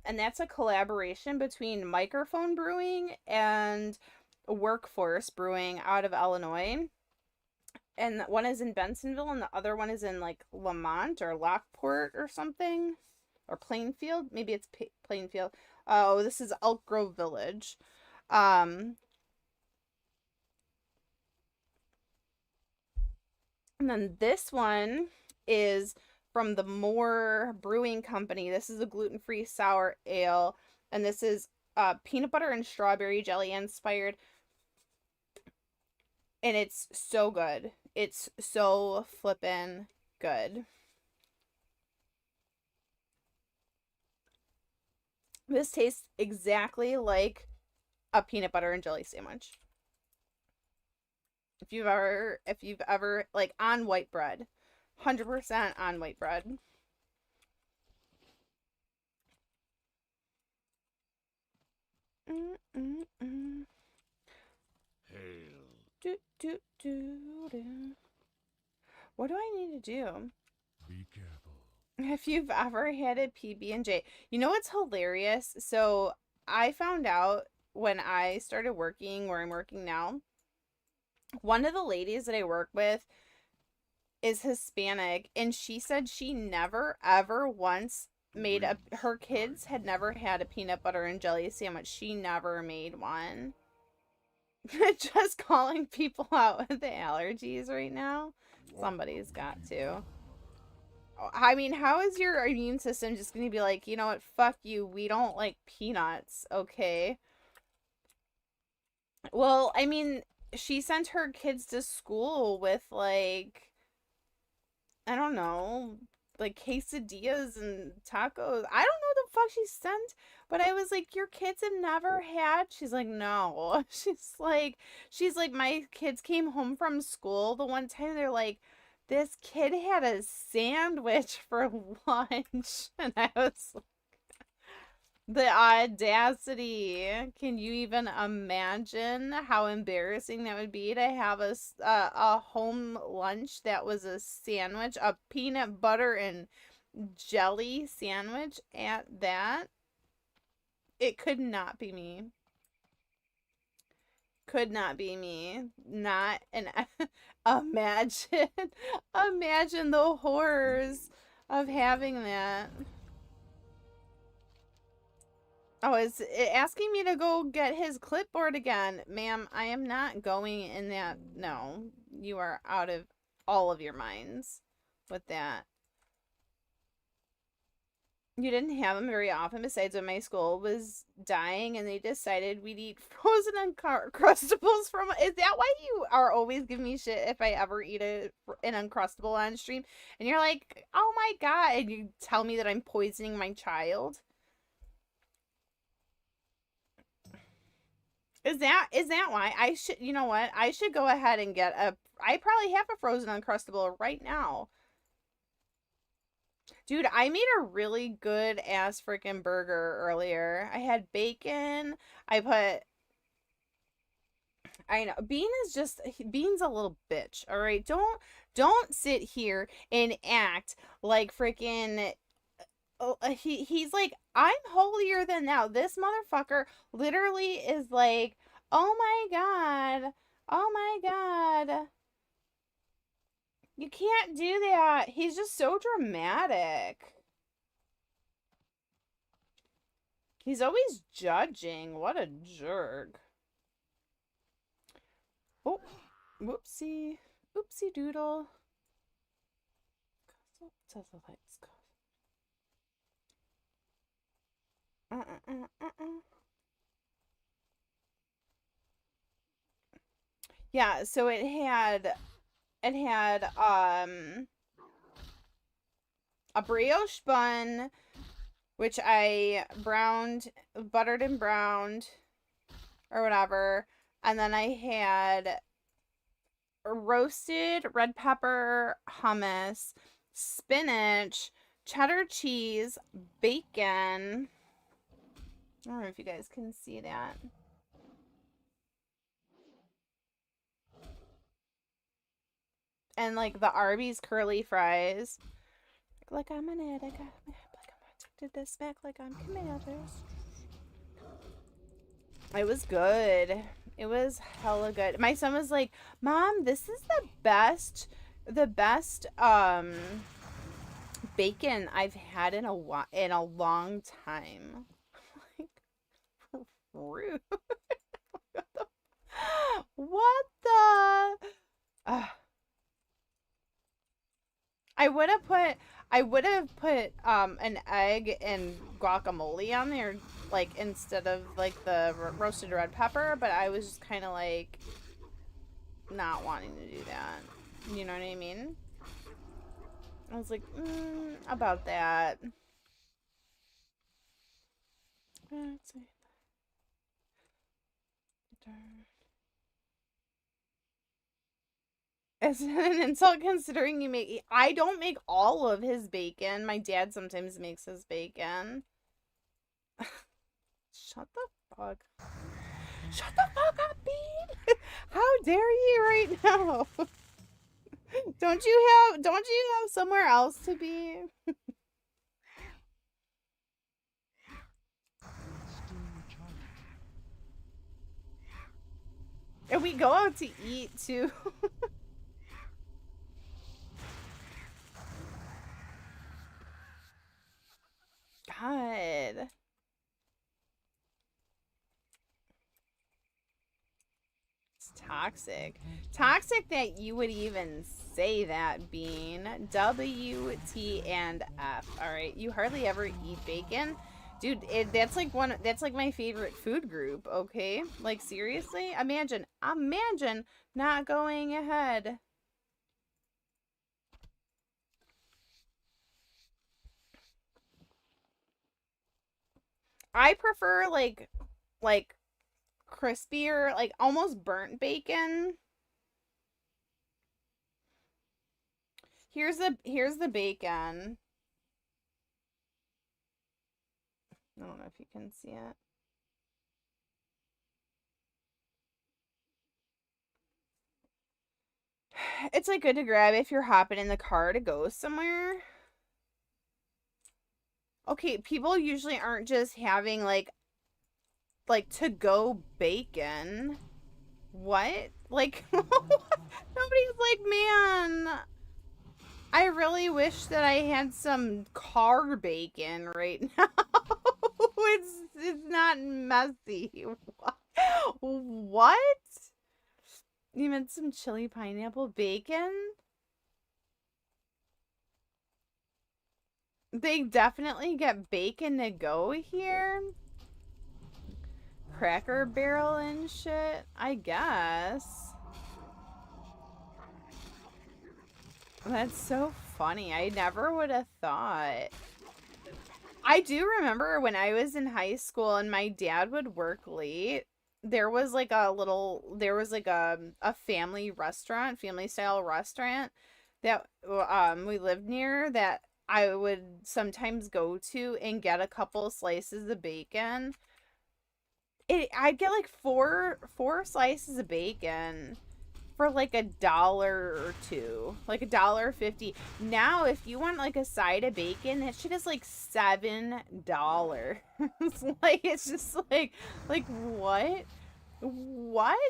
[SPEAKER 1] that's a collaboration between Microphone Brewing and Workforce Brewing out of Illinois, and one is in Bensonville and the other one is in like Lamont or Lockport or something, or Plainfield. Maybe it's Plainfield. Oh, this is Elk Grove Village. And then this one is from the Moore Brewing Company. This is a gluten-free sour ale, and this is peanut butter and strawberry jelly inspired, and it's so good. It's so flippin' good. This tastes exactly like a peanut butter and jelly sandwich. If you've ever like on white bread, 100% on white bread.
[SPEAKER 4] Hail.
[SPEAKER 1] What do I need to do?
[SPEAKER 4] Be careful.
[SPEAKER 1] If you've ever had a PB&J, you know what's hilarious? So I found out when I started working where I'm working now, one of the ladies that I work with is Hispanic, and she said she never ever once made her kids had never had a peanut butter and jelly sandwich. She never made one. Just calling people out with the allergies right now. Somebody's got to. I mean, how is your immune system just going to be like, you know what, fuck you, we don't like peanuts, okay? Well, I mean, she sent her kids to school with, like, I don't know, like quesadillas and tacos. I don't know what the fuck she sent, but I was like, your kids have never had? She's like, no. She's like, my kids came home from school the one time, they're like, this kid had a sandwich for lunch. And I was like, the audacity. Can you even imagine how embarrassing that would be to have a home lunch that was a sandwich, a peanut butter and jelly sandwich at that? It could not be me. Could not be me. Not an imagine imagine the horrors of having that. Oh, is it asking me to go get his clipboard again? Ma'am, I am not going in that. No, you are out of all of your minds with that. You didn't have them very often besides when my school was dying and they decided we'd eat frozen Uncrustables from... Is that why you are always giving me shit if I ever eat an Uncrustable on stream? And you're like, oh my god, and you tell me that I'm poisoning my child? Is that why? I should... You know what? I should go ahead and get a... I probably have a frozen Uncrustable right now. Dude, I made a really good ass freaking burger earlier. I had bacon. I know. Bean's a little bitch, all right? Don't sit here and act like freaking he's like, I'm holier than thou. This motherfucker literally is like, "Oh my god. Oh my god. You can't do that." He's just so dramatic. He's always judging. What a jerk. Oh, whoopsie. Oopsie doodle. Yeah, so it had a brioche bun, which I buttered and browned or whatever, and then I had roasted red pepper hummus, spinach, cheddar cheese, bacon. I don't know if you guys can see that. And like the Arby's curly fries. Like I'm an addict. Like I'm addicted to smack like I'm commander. It was good. It was hella good. My son was like, "Mom, this is the best bacon I've had in a long time." Like, rude. What the? I would have put an egg and guacamole on there, like, instead of like the roasted red pepper, but I was just kind of like not wanting to do that. You know what I mean? I was like, about that. Let's see. It's an insult considering you make... I don't make all of his bacon. My dad sometimes makes his bacon. Shut the fuck. Shut the fuck up, Bean! How dare you right now? Don't you have somewhere else to be? And we go out to eat too. God. It's toxic. Toxic that you would even say that, Bean. W, T, and F. Alright, you hardly ever eat bacon. Dude, that's like my favorite food group, okay? Like, seriously? Imagine not going ahead. I prefer like crispier, like almost burnt bacon. Here's the bacon. I don't know if you can see it. It's like good to grab if you're hopping in the car to go somewhere. Okay, people usually aren't just having like to-go bacon. what? Like, nobody's like, man, I really wish that I had some car bacon right now. It's not messy. What? You meant some chili pineapple bacon? They definitely get bacon to go here. Cracker Barrel and shit, I guess. That's so funny. I never would have thought. I do remember when I was in high school and my dad would work late. There was like a family restaurant, family style restaurant that we lived near that I would sometimes go to and get a couple slices of bacon. I'd get like four slices of bacon for like $1 or $2, like $1.50. Now, if you want like a side of bacon, that shit is like $7. It's like, it's just like what? What?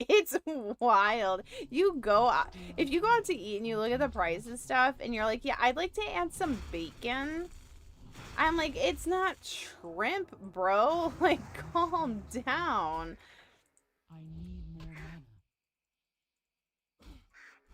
[SPEAKER 1] It's wild. You go, if you go out to eat and you look at the price and stuff, and you're like, yeah, I'd like to add some bacon. I'm like, it's not shrimp, bro. Like, calm down.
[SPEAKER 2] I need more mana.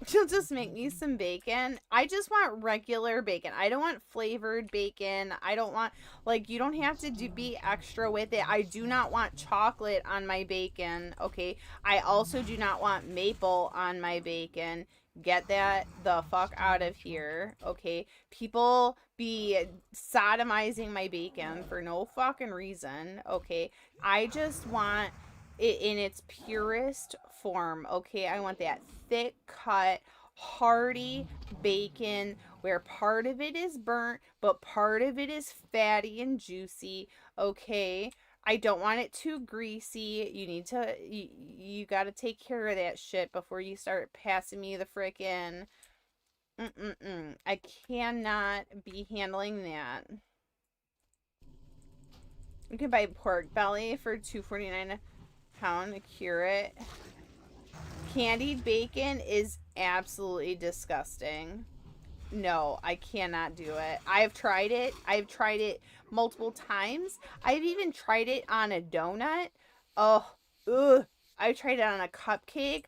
[SPEAKER 1] She'll just make me some bacon. I just want regular bacon. I don't want flavored bacon. I don't want, like, you don't have to be extra with it. I do not want chocolate on my bacon, okay? I also do not want maple on my bacon. Get that the fuck out of here, okay? People be sodomizing my bacon for no fucking reason, okay? I just want it in its purest form, okay? I want that thick cut, hearty bacon where part of it is burnt, but part of it is fatty and juicy, okay? I don't want it too greasy. You need to, you got to take care of that shit before you start passing me the frickin'. I cannot be handling that. You can buy pork belly for $2.49 a pound. Cure it. Candied bacon is absolutely disgusting. No, I cannot do it. I've tried it. I've tried it multiple times. I've even tried it on a donut. Oh, ugh. I tried it on a cupcake.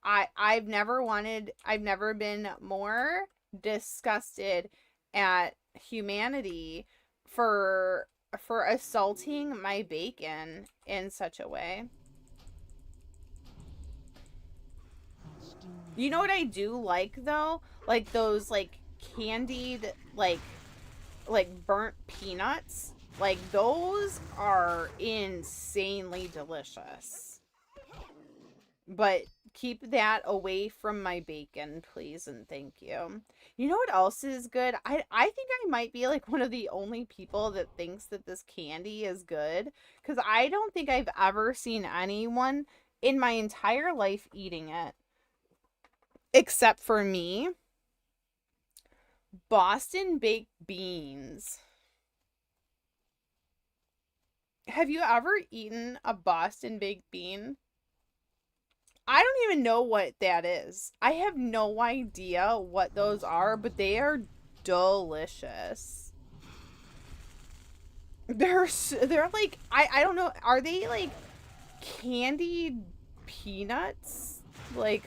[SPEAKER 1] I've never been more disgusted at humanity for assaulting my bacon in such a way. You know what I do like though? Like those like candied like burnt peanuts. Like those are insanely delicious. But keep that away from my bacon, please and thank you. You know what else is good? I think I might be like one of the only people that thinks that this candy is good, because I don't think I've ever seen anyone in my entire life eating it except for me. Boston baked beans. Have you ever eaten a Boston baked bean? I don't even know what that is. I have no idea what those are, but they are delicious. They're like, I don't know, are they like candied peanuts? Like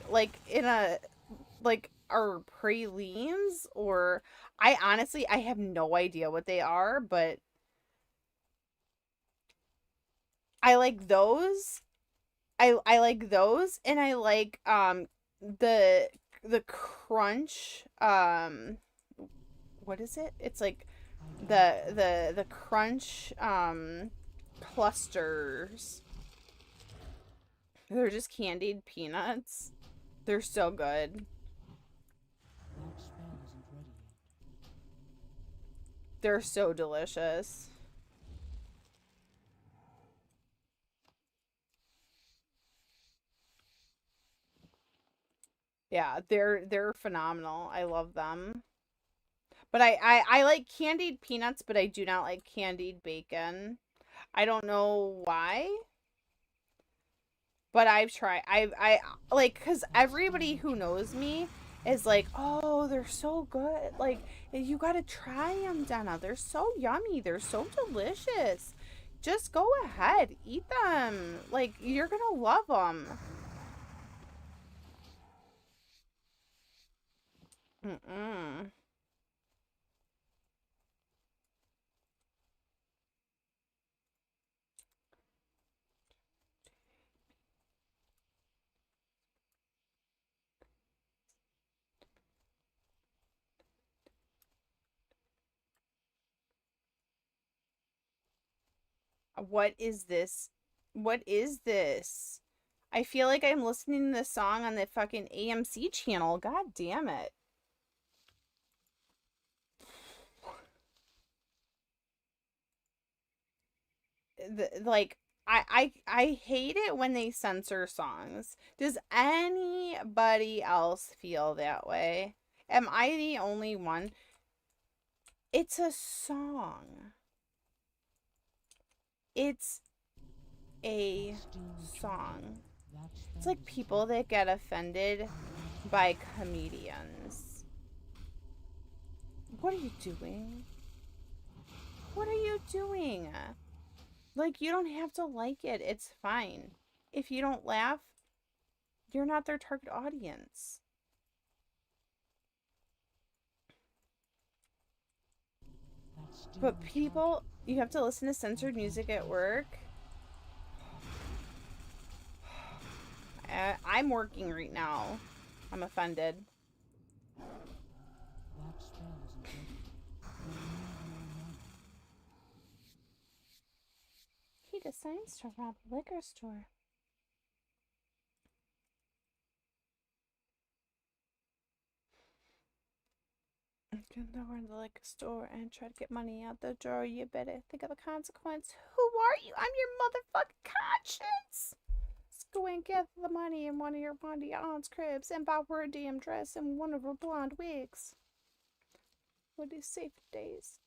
[SPEAKER 1] in a, like, are pralines? Or I honestly have no idea what they are, but I like those. I like those, and I like the crunch, what is it? It's like the crunch clusters. They're just candied peanuts. They're so good.
[SPEAKER 2] That spell isn't ready yet.
[SPEAKER 1] They're so delicious. Yeah, they're phenomenal. I love them. But I like candied peanuts, but I do not like candied bacon. I don't know why. But I've tried. I like, because everybody who knows me is like, oh, they're so good. Like, you gotta try them, Dena. They're so yummy. They're so delicious. Just go ahead. Eat them. Like, you're gonna love them. Mm-mm. What is this? What is this? I feel like I'm listening to this song on the fucking AMC channel. God damn it. Like, I hate it when they censor songs. Does anybody else feel that way? Am I the only one? It's a song. It's a song. It's like people that get offended by comedians. What are you doing? What are you doing? Like, you don't have to like it. It's fine. If you don't laugh, you're not their target audience. But people, you have to listen to censored music at work. I'm working right now. I'm offended. He decides to rob a liquor store. You can go into the liquor store and try to get money out the drawer. You better think of the consequence. Who are you? I'm your motherfucking conscience. Let's go and get the money in one of your blondie aunt's cribs and buy her a damn dress and one of her blonde wigs. What do you say for days?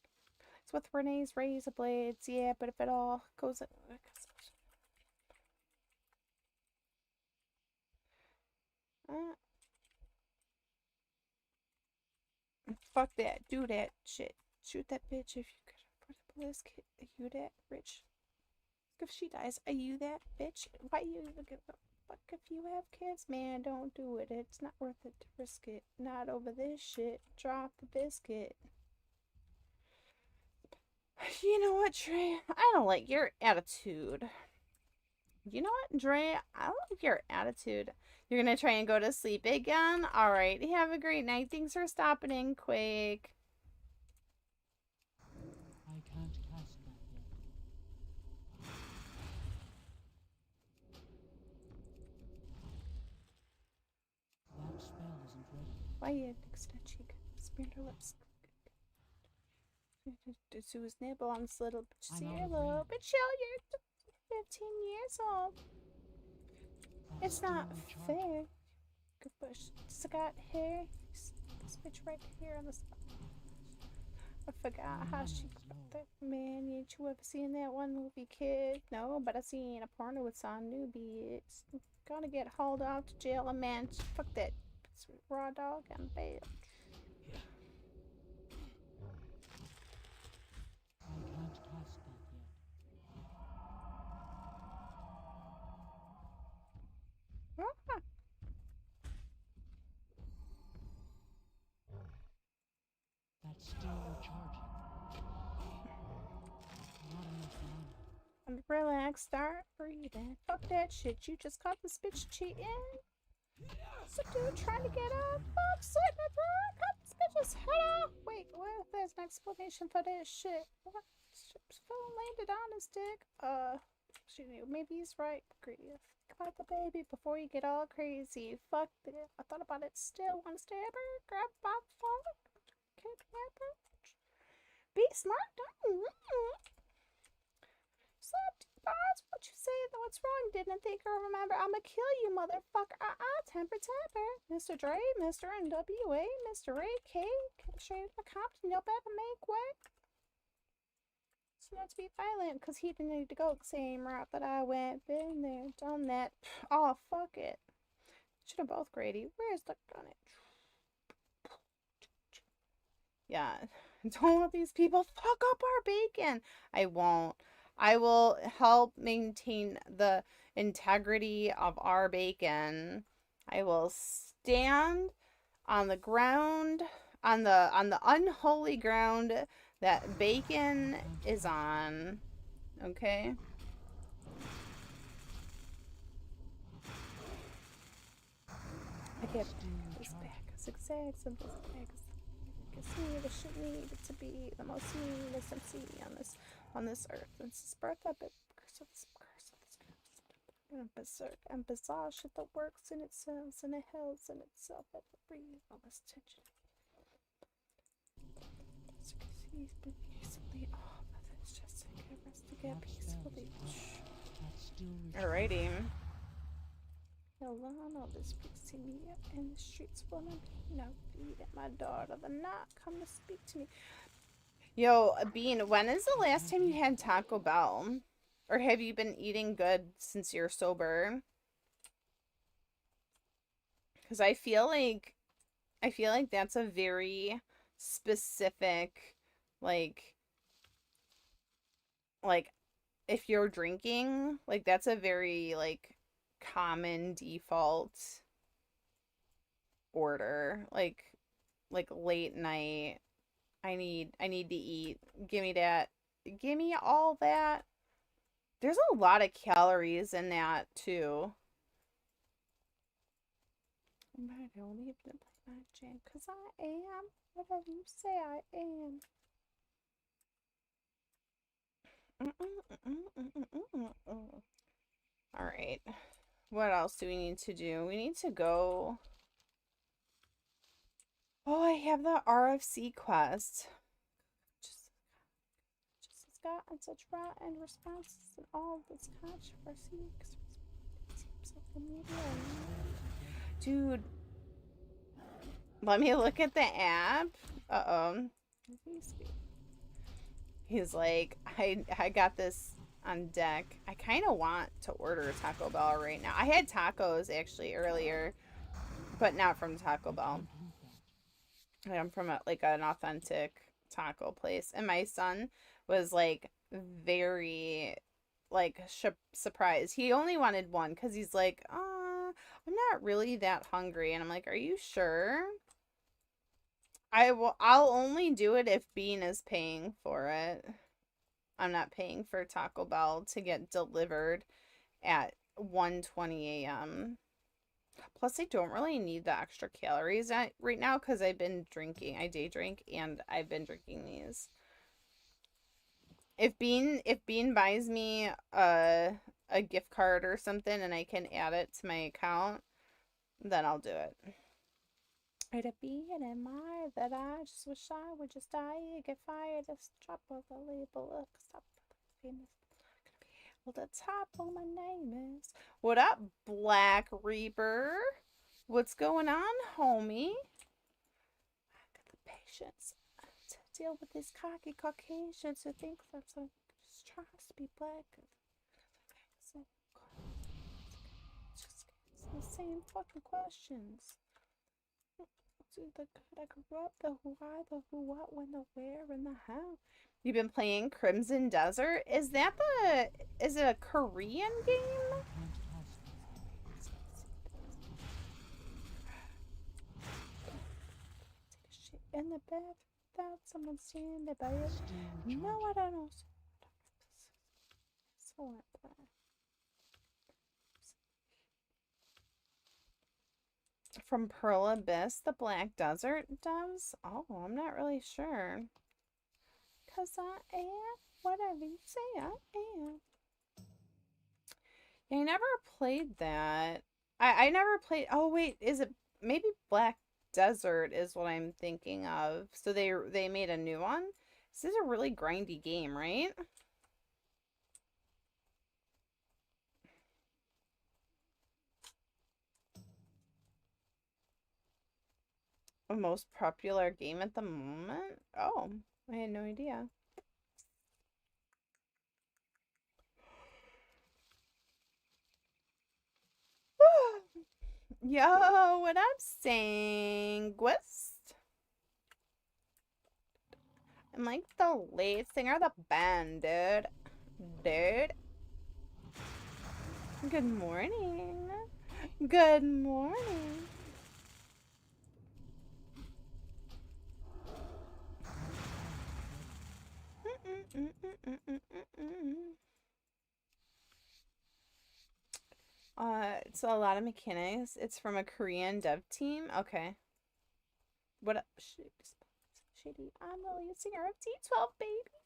[SPEAKER 1] It's with Renee's razor blades, yeah, but if it all goes... fuck that. Do that shit. Shoot that bitch if you could afford the police kid. Are you that rich? If she dies, are you that bitch? Why you even give a fuck if you have kids? Man, don't do it. It's not worth it to risk it. Not over this shit. Drop the biscuit. You know what, Trey? I don't like your attitude. You know what, Dre? I don't like your attitude. You're gonna try and go to sleep again? Alright, have a great night. Thanks for stopping in, Quake.
[SPEAKER 2] I can't cast that yet. That spell isn't ready.
[SPEAKER 1] Why you fix that cheek? Smeared her lips. To his nibble on this little bitch. See your little bitch. You're 15 years old. It's not fair. Good bush. Just got hair. This bitch right here on the spot. I forgot how she got that. Man, ain't you ever seen that one movie, kid? No, but I seen a porno with some newbie. It's gonna get hauled off to jail, and man, fuck that raw dog and bail.
[SPEAKER 2] I can't cast that yet.
[SPEAKER 1] Ah.
[SPEAKER 2] That's still charging. Not enough mana.
[SPEAKER 1] And relax, start breathing. Fuck that shit. You just caught this bitch cheating. So dude trying to get up. Fuck, slit my throat. Cut this bitch's head off. Wait, what? There's an explanation for this shit. What? Phone landed on his dick. She knew. Maybe he's right. Great. Think about the baby before you get all crazy. Fuck it. I thought about it still. Want to stab her? Grab by the phone. Kidnap her. Be smart. Don't. Slap boss. What you say? What's wrong? Didn't think or remember. I'ma kill you, motherfucker. Temper. Mr. Dre, Mr. NWA, Mr. AK. Straight to Compton. You better make way. you not to be violent because he didn't need to go the same route that I went. Been there, done that. Oh, fuck it. Should have both Grady. Where's the gun? Yeah. Don't let these people fuck up our bacon. I won't. I will help maintain the integrity of our bacon. I will stand on the ground, on the unholy ground that bacon is on. Okay? I get this back. Zigzags and zigzags. See, this should need to be the most meaningless MC on this earth. Since its birth, I've been curse of this berserk and bizarre shit that works in itself and it hells in itself at the breathe all this tension. He's been recently off. It's just to get rest to get peacefully. Alrighty. Alana, this pixie me in the streets wanna be no feed at my daughter. The not come to speak to me. Yo, Bean, when is the last time you had Taco Bell? Or have you been eating good since you're sober? Because I feel like that's a very specific, like if you're drinking, like that's a very like common default order. Like late night, I need to eat. Give me that. Give me all that. There's a lot of calories in that too. I don't even play my jam because I am whatever you say I am. All right. What else do we need to do? We need to go. Oh, I have the RFC quest. Just has gotten such rotten responses and all this controversy. Dude, let me look at the app. He's like, I got this on deck. I kind of want to order Taco Bell right now. I had tacos actually earlier, but not from Taco Bell. I'm from an authentic taco place, and my son was like very surprised. He only wanted one because he's like, I'm not really that hungry, and I'm like, are you sure? I'll only do it if Bean is paying for it. I'm not paying for Taco Bell to get delivered at 1:20 a.m. Plus, I don't really need the extra calories right now because I've been drinking. I day drink and I've been drinking these. If Bean buys me a gift card or something and I can add it to my account, then I'll do it. I'd be in my that I just wish I would just die, get fired, just drop of the label, look, stop famous. Well, the top of my name is. What up, Black Reaper? What's going on, homie? I got the patience to deal with these cocky Caucasians who think that I'm just trying to be black. Just the same fucking questions. The good I grew up, the who, why, the who, what, when, the where, and the how. You've been playing Crimson Desert? Is it a Korean game? Shit in the bed without someone seeing me by it. No, I don't know. So from Pearl Abyss, the Black Desert does? Oh, I'm not really sure. Cause I am whatever you say I am. Yeah, I never played that. I never played. Oh wait, is it maybe Black Desert is what I'm thinking of? So they made a new one. This is a really grindy game, right? A most popular game at the moment? Oh, I had no idea. Yo, what up, Sanguist? I'm like the lead singer of the band, dude. Dude. Good morning. Good morning. It's a lot of mechanics. It's from a Korean dev team. Okay. What up? Shady. I'm the lead singer of T12, baby.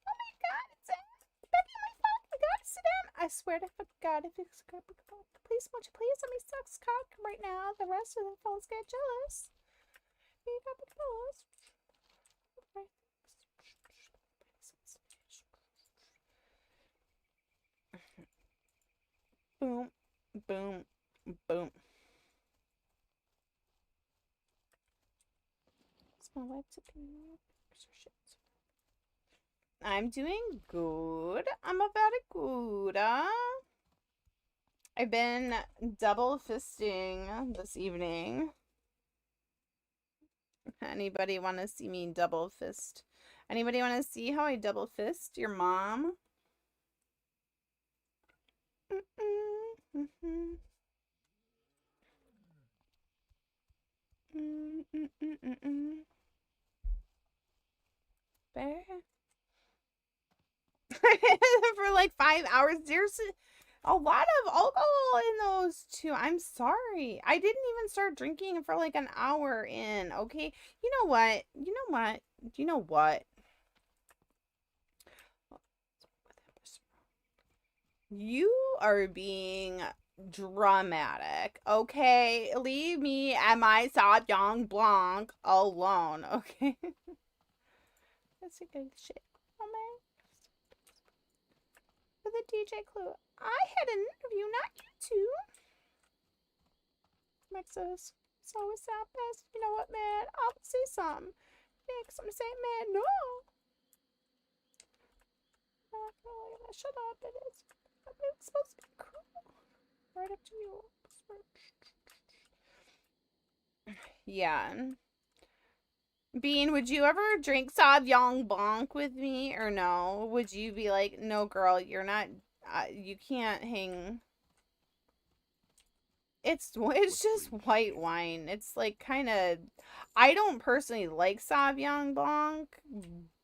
[SPEAKER 1] Oh my god, it's Becky, my phone. I gotta sit down. I swear to God, if it's please, won't you please let me suck cock right now? The rest of the fellas get jealous. You got the fellas. Boom, boom, boom. It's my wife to be. I'm doing good. I'm about it good. I've been double fisting this evening. Anybody want to see me double fist? Anybody want to see how I double fist your mom? Bear. For like 5 hours. There's a lot of alcohol in those too. I'm sorry. I didn't even start drinking for like an hour in. Okay. You know what? You know what? You know what? You are being dramatic. Okay. Leave me and my Sauvignon Blanc alone. Okay. That's a good shit. Oh man. For the DJ Clue. I had an interview, not you two. Mexos. So is that best? You know what, man? I'll say something. Next, I'm gonna say, man, no. Shut up. It's supposed to be cool. Right up to you. Yeah. Bean, would you ever drink Sauvignon Blanc with me or no? Would you be like, no, girl, you're not, you can't hang. It's just white wine. It's like kind of, I don't personally like Sauvignon Blanc,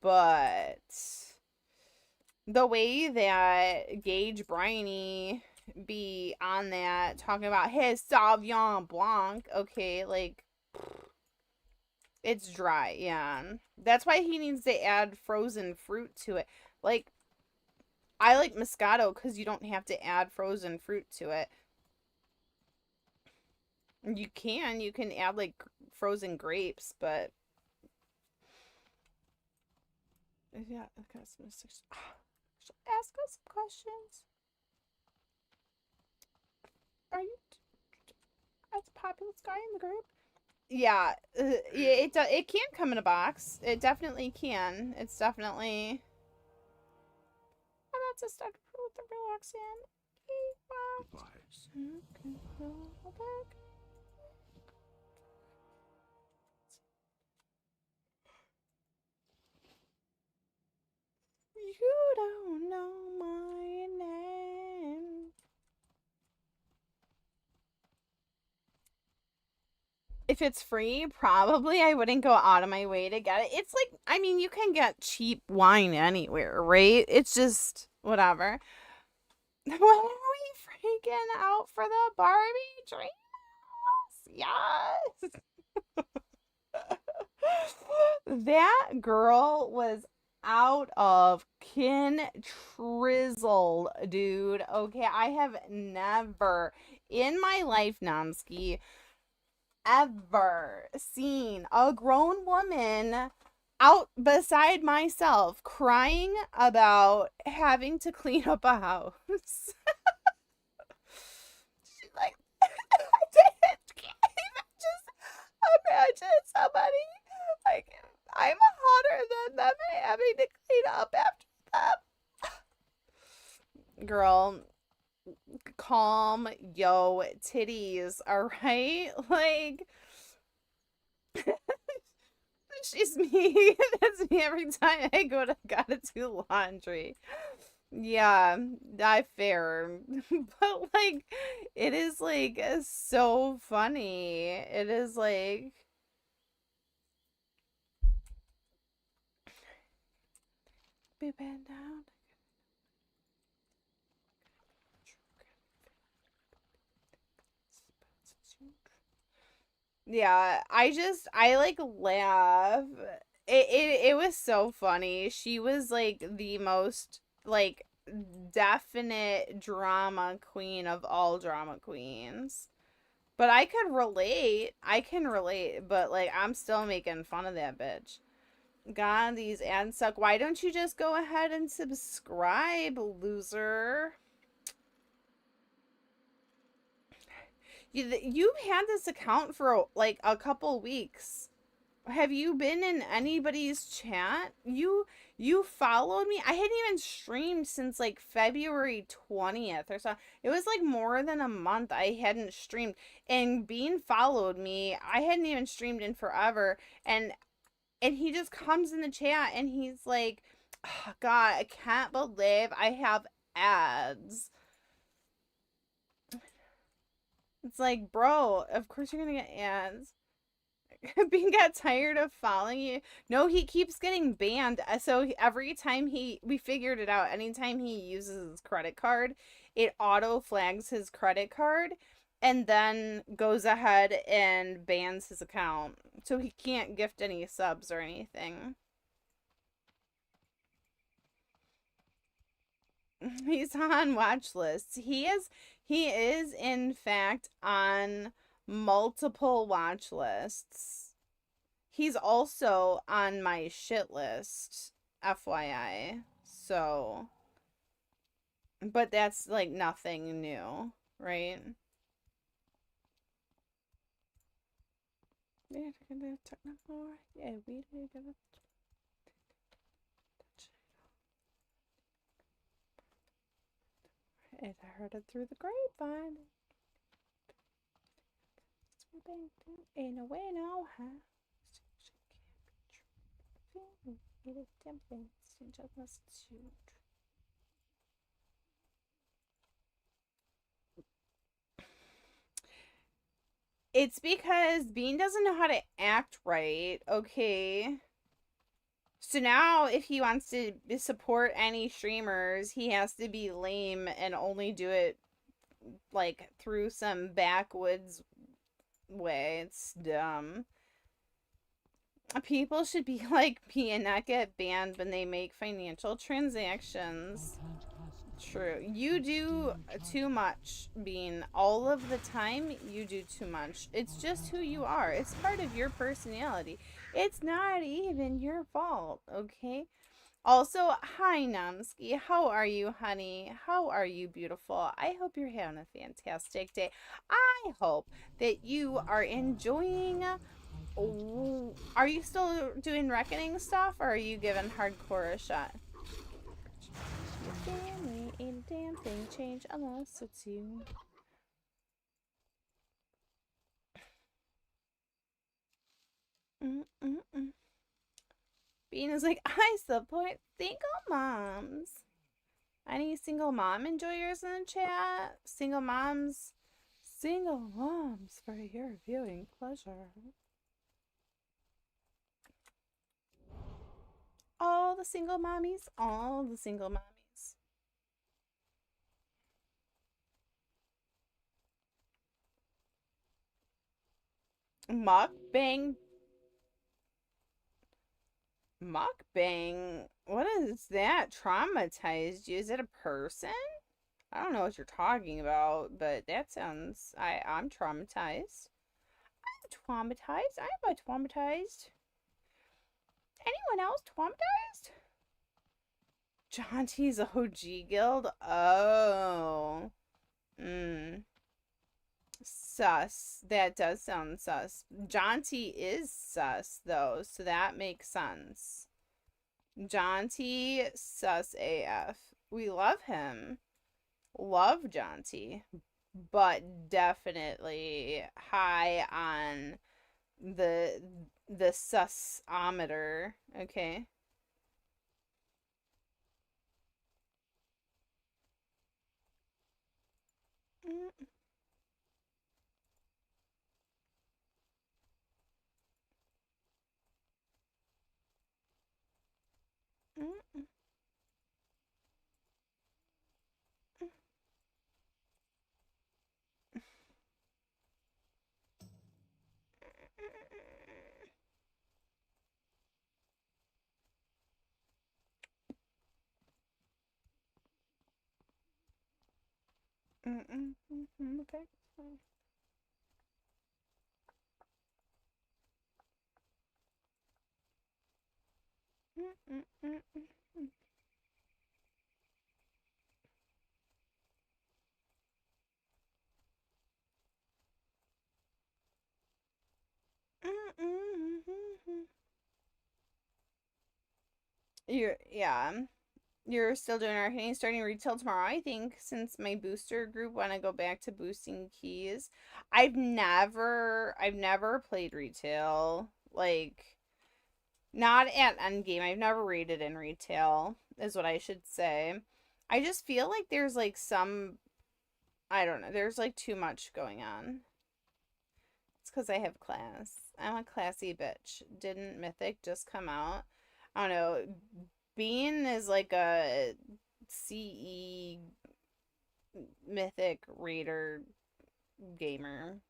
[SPEAKER 1] but the way that Gage Briney be on that talking about his Sauvignon Blanc, okay, like, it's dry, yeah. That's why he needs to add frozen fruit to it. Like, I like Moscato because you don't have to add frozen fruit to it. You can add like frozen grapes, but yeah, okay, so ask us some questions. Are you as populous guy in the group? Yeah, it can come in a box. It definitely can. It's definitely. I'm about to start with the relaxing. You don't know my name. If it's free, probably I wouldn't go out of my way to get it. It's like, I mean, you can get cheap wine anywhere, right? It's just whatever. When are we freaking out for the Barbie dreams? Yes. That girl was out of trizzle, dude. Okay, I have never in my life, Namski, ever seen a grown woman out beside myself crying about having to clean up a house. She's like, I can't even just imagine somebody like, I'm hotter than them having to clean up after them. Girl, calm, yo, titties, alright? Like, she's me. That's me every time I gotta do laundry. Yeah, not fair. But, like, it is, like, so funny. It is, like... Be bent down. Yeah, I like laugh. It was so funny. She was like the most like definite drama queen of all drama queens. But I could relate. I can relate, but like I'm still making fun of that bitch. God, these ads suck. Why don't you just go ahead and subscribe, loser? You've had this account for like a couple weeks. Have you been in anybody's chat? You followed me? I hadn't even streamed since like February 20th or so. It was like more than a month I hadn't streamed. And Bean followed me. I hadn't even streamed in forever. And he just comes in the chat and he's like, oh, God, I can't believe I have ads. It's like, bro, of course you're gonna get ads. Bean got tired of following you. No, he keeps getting banned. So every time we figured it out, anytime he uses his credit card, it auto flags his credit card and then goes ahead and bans his account. So he can't gift any subs or anything. He's on watch lists. He is in fact on multiple watch lists. He's also on my shit list, FYI. So, but that's like nothing new, right? Yeah, we did it. I heard it through the grapevine. Ain't no way no, huh? It's because Bean doesn't know how to act right, okay? So now if he wants to support any streamers, he has to be lame and only do it like through some backwoods way. It's dumb. People should be like me and not get banned when they make financial transactions. True. You do too much, Bean. All of the time, you do too much. It's just who you are. It's part of your personality. It's not even your fault, okay? Also, hi, Namski. How are you, honey? How are you, beautiful? I hope you're having a fantastic day. I hope that you are enjoying... Oh, are you still doing reckoning stuff, or are you giving hardcore a shot? Your family ain't a damn thing change unless it's you. Bean is like, I support single moms. Any single mom enjoyers in the chat? Single moms for your viewing pleasure. All the single mommies, all the single mommies. Mukbang. Mukbang? What is that? Traumatized you? Is it a person? I don't know what you're talking about, but that sounds... I'm traumatized. I'm traumatized. I'm traumatized. Anyone else traumatized? Jaunty's OG guild? Oh. Sus. That does sound sus. Jaunty is sus, though, so that makes sense. Jaunty, sus AF. We love him. Love jaunty, but definitely high on the susometer. Okay. Okay. You're still doing arcane, starting retail tomorrow, I think, since my booster group want to go back to boosting keys. I've never played retail. Like, not at endgame. I've never raided in retail, is what I should say. I just feel like there's like some, I don't know, there's like too much going on. It's because I have class. I'm a classy bitch. Didn't Mythic just come out? I don't know. Bean is like a CE Mythic Raider gamer,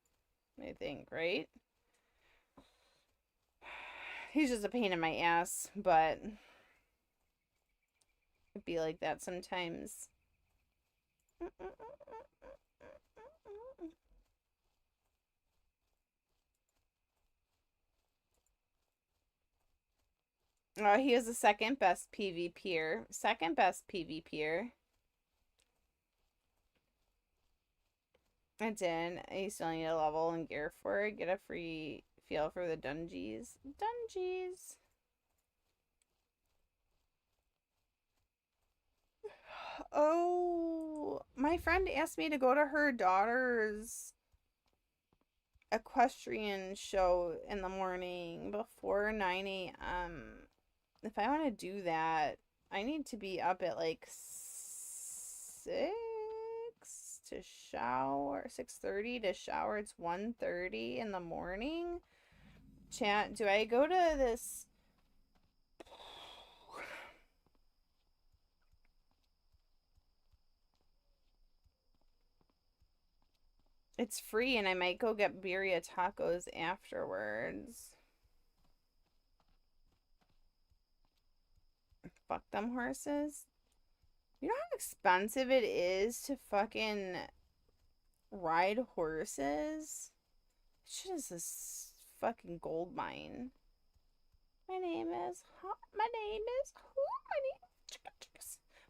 [SPEAKER 1] I think, right? He's just a pain in my ass, but it'd be like that sometimes. Oh, he is the second best PvPer. Second best PvPer. I did. I still need a level and gear for it. Get a free feel for the dungeons. Dungeons. Oh, my friend asked me to go to her daughter's equestrian show in the morning before 9 a.m. If I want to do that, I need to be up at like 6 to shower, 6:30 to shower. It's 1:30 in the morning. Chat, do I go to this? It's free, and I might go get birria tacos afterwards. Fuck them horses. You know how expensive it is to fucking ride horses? Shit is this fucking gold mine. My name is who? My name is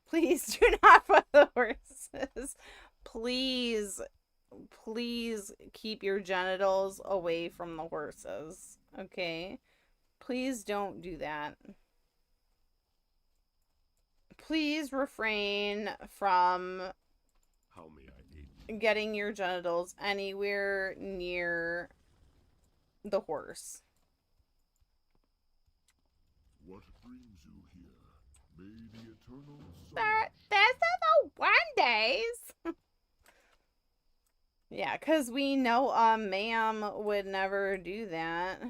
[SPEAKER 1] Please do not fuck the horses. Please keep your genitals away from the horses. Okay? Please don't do that. Please refrain from
[SPEAKER 4] How may I aid?
[SPEAKER 1] getting your genitals anywhere near the horse.
[SPEAKER 4] What brings you here? May the eternal sun
[SPEAKER 1] That's not the one days. Yeah, because we know ma'am would never do that.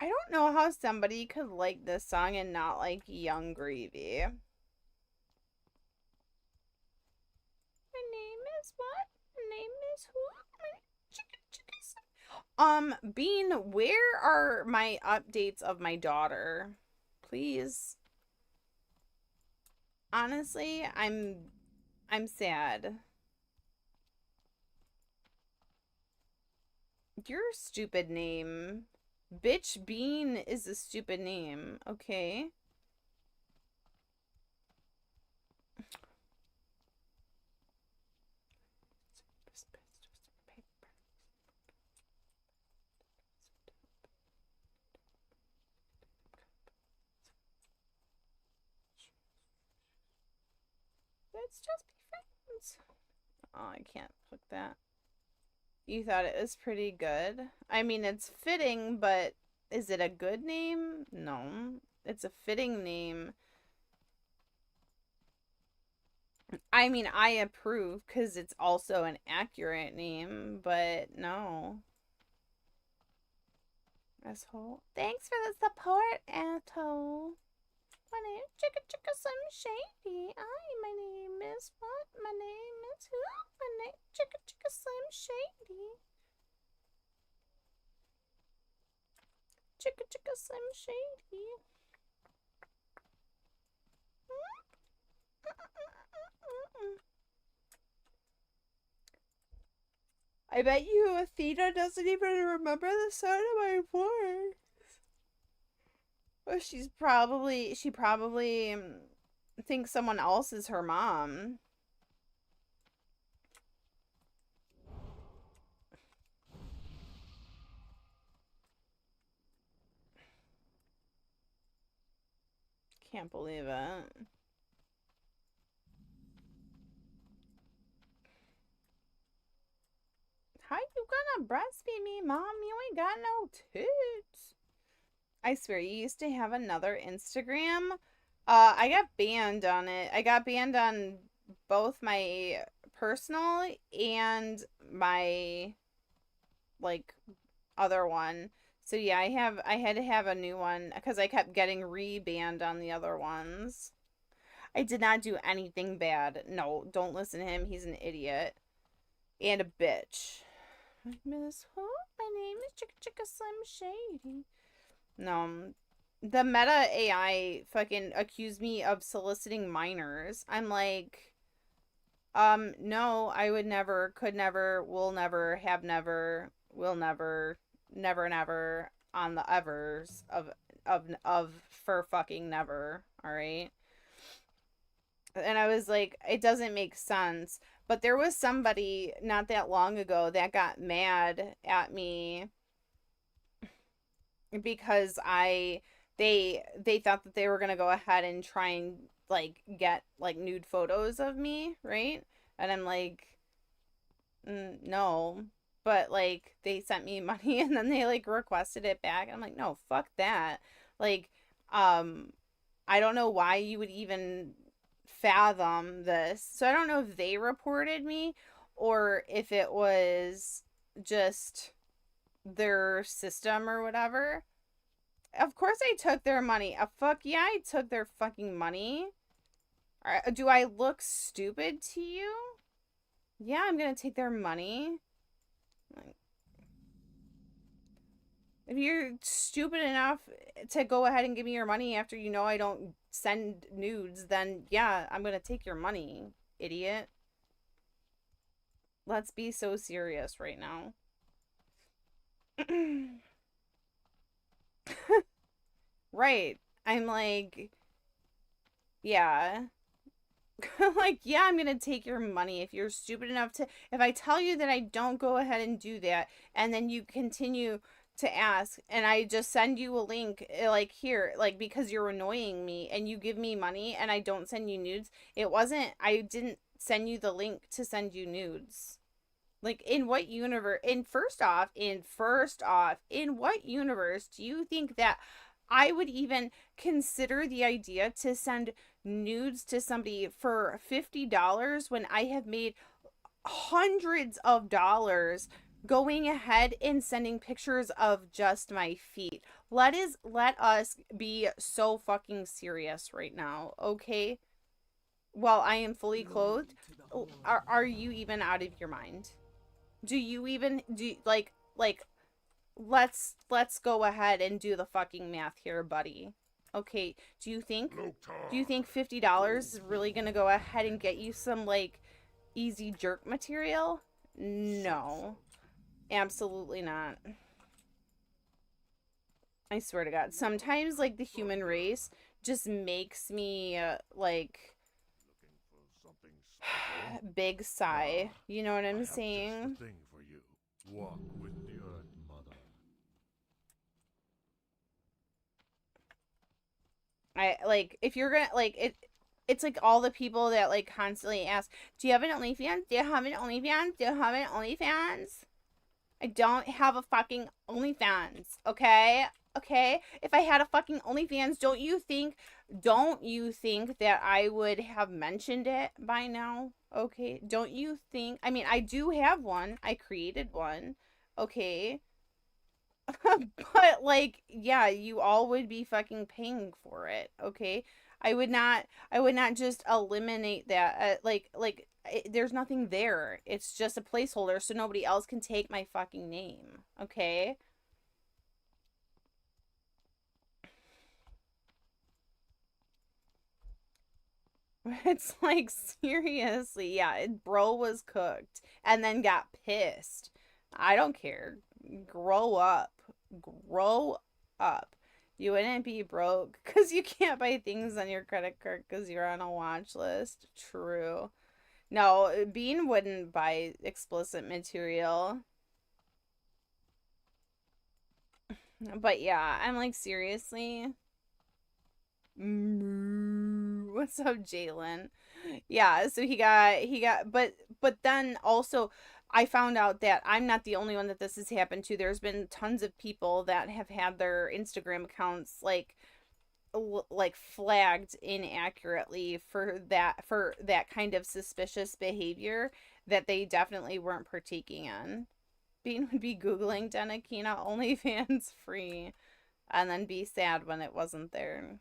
[SPEAKER 1] I don't know how somebody could like this song and not like Young Gravy. My name is what? My name is who? Bean, where are my updates of my daughter? Please. Honestly, I'm sad. Your stupid name. Bitch Bean is a stupid name, okay? Let's just be friends. Oh, I can't click that. You thought it was pretty good? I mean, it's fitting, but is it a good name? No. It's a fitting name. I mean, I approve because it's also an accurate name, but no. Asshole. Thanks for the support, asshole. My name is Chicka Chicka Slim Shady. My name is what? My name is who? My name is Chicka Chicka Slim Shady. Chicka Chicka Slim Shady. I bet you Athena doesn't even remember the sound of my voice. Well, she probably thinks someone else is her mom. Can't believe it. How you gonna breastfeed me, Mom? You ain't got no tits. I swear, you used to have another Instagram. I got banned on it. I got banned on both my personal and my, like, other one. So yeah, I had to have a new one because I kept getting re-banned on the other ones. I did not do anything bad. No, don't listen to him. He's an idiot. And a bitch. Miss who? My name is Chicka Chicka Slim Shady. No, the Meta AI fucking accused me of soliciting minors. I'm like, no, I would never, could never, will never, have never, will never, never, on the evers of for fucking never, alright? And I was like, it doesn't make sense. But there was somebody not that long ago that got mad at me because they thought that they were gonna go ahead and try and like get like nude photos of me, right? And I'm like, no. But like they sent me money and then they like requested it back. I'm like, no, fuck that. Like, I don't know why you would even fathom this. So I don't know if they reported me or if it was just their system or whatever. Of course I took their money. Fuck yeah, I took their fucking money. Do I look stupid to you? Yeah, I'm gonna take their money. Like, if you're stupid enough to go ahead and give me your money after you know I don't send nudes, then yeah, I'm gonna take your money, idiot. Let's be so serious right now. Right. I'm like, yeah. Like, yeah, I'm gonna take your money if you're stupid enough to, if I tell you that I don't, go ahead and do that, and then you continue to ask, and I just send you a link, like, here, like, because you're annoying me, and you give me money, and I don't send you nudes. I didn't send you the link to send you nudes. Like, in what universe, first off, in what universe do you think that I would even consider the idea to send nudes to somebody for $50 when I have made hundreds of dollars going ahead and sending pictures of just my feet? Let us be so fucking serious right now, okay? While I am fully clothed, are you even out of your mind? Do you even like let's go ahead and do the fucking math here, buddy. Okay, do you think $50 is really gonna go ahead and get you some like easy jerk material? No, absolutely not. I swear to God, sometimes like the human race just makes me like big sigh. You know what I'm saying?
[SPEAKER 4] Just the thing for you. Walk with the Earth Mother.
[SPEAKER 1] I like, if you're gonna like it, it's like all the people that like constantly ask, do you have an OnlyFans? Do you have an OnlyFans? Do you have an OnlyFans? I don't have a fucking OnlyFans, okay? Okay? If I had a fucking OnlyFans, don't you think that I would have mentioned it by now? Okay? Don't you think, I mean, I do have one. I created one. Okay? But like, yeah, you all would be fucking paying for it, okay? I would not just eliminate that. There's nothing there. It's just a placeholder so nobody else can take my fucking name, okay? It's like, seriously, yeah, bro was cooked and then got pissed. I don't care. Grow up. Grow up. You wouldn't be broke because you can't buy things on your credit card because you're on a watch list. True. No, Bean wouldn't buy explicit material. But yeah, I'm like, seriously? What's up, Jalen? Yeah, so he got, but then also, I found out that I'm not the only one that this has happened to. There's been tons of people that have had their Instagram accounts like flagged inaccurately for that kind of suspicious behavior that they definitely weren't partaking in. Bean would be Googling Dena OnlyFans free and then be sad when it wasn't there.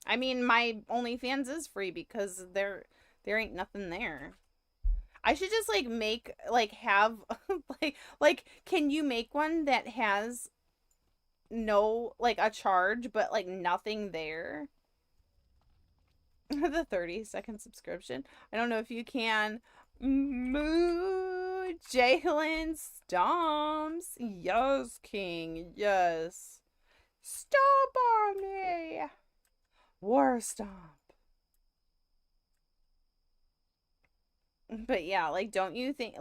[SPEAKER 1] I mean, my OnlyFans is free because there ain't nothing there. I should just like make have can you make one that has no a charge but like nothing there? The 30-second subscription. I don't know if you can. Moo Jalen Stomps. Yes, King. Yes. Stomp on me. War Stomp. But yeah, like, don't you think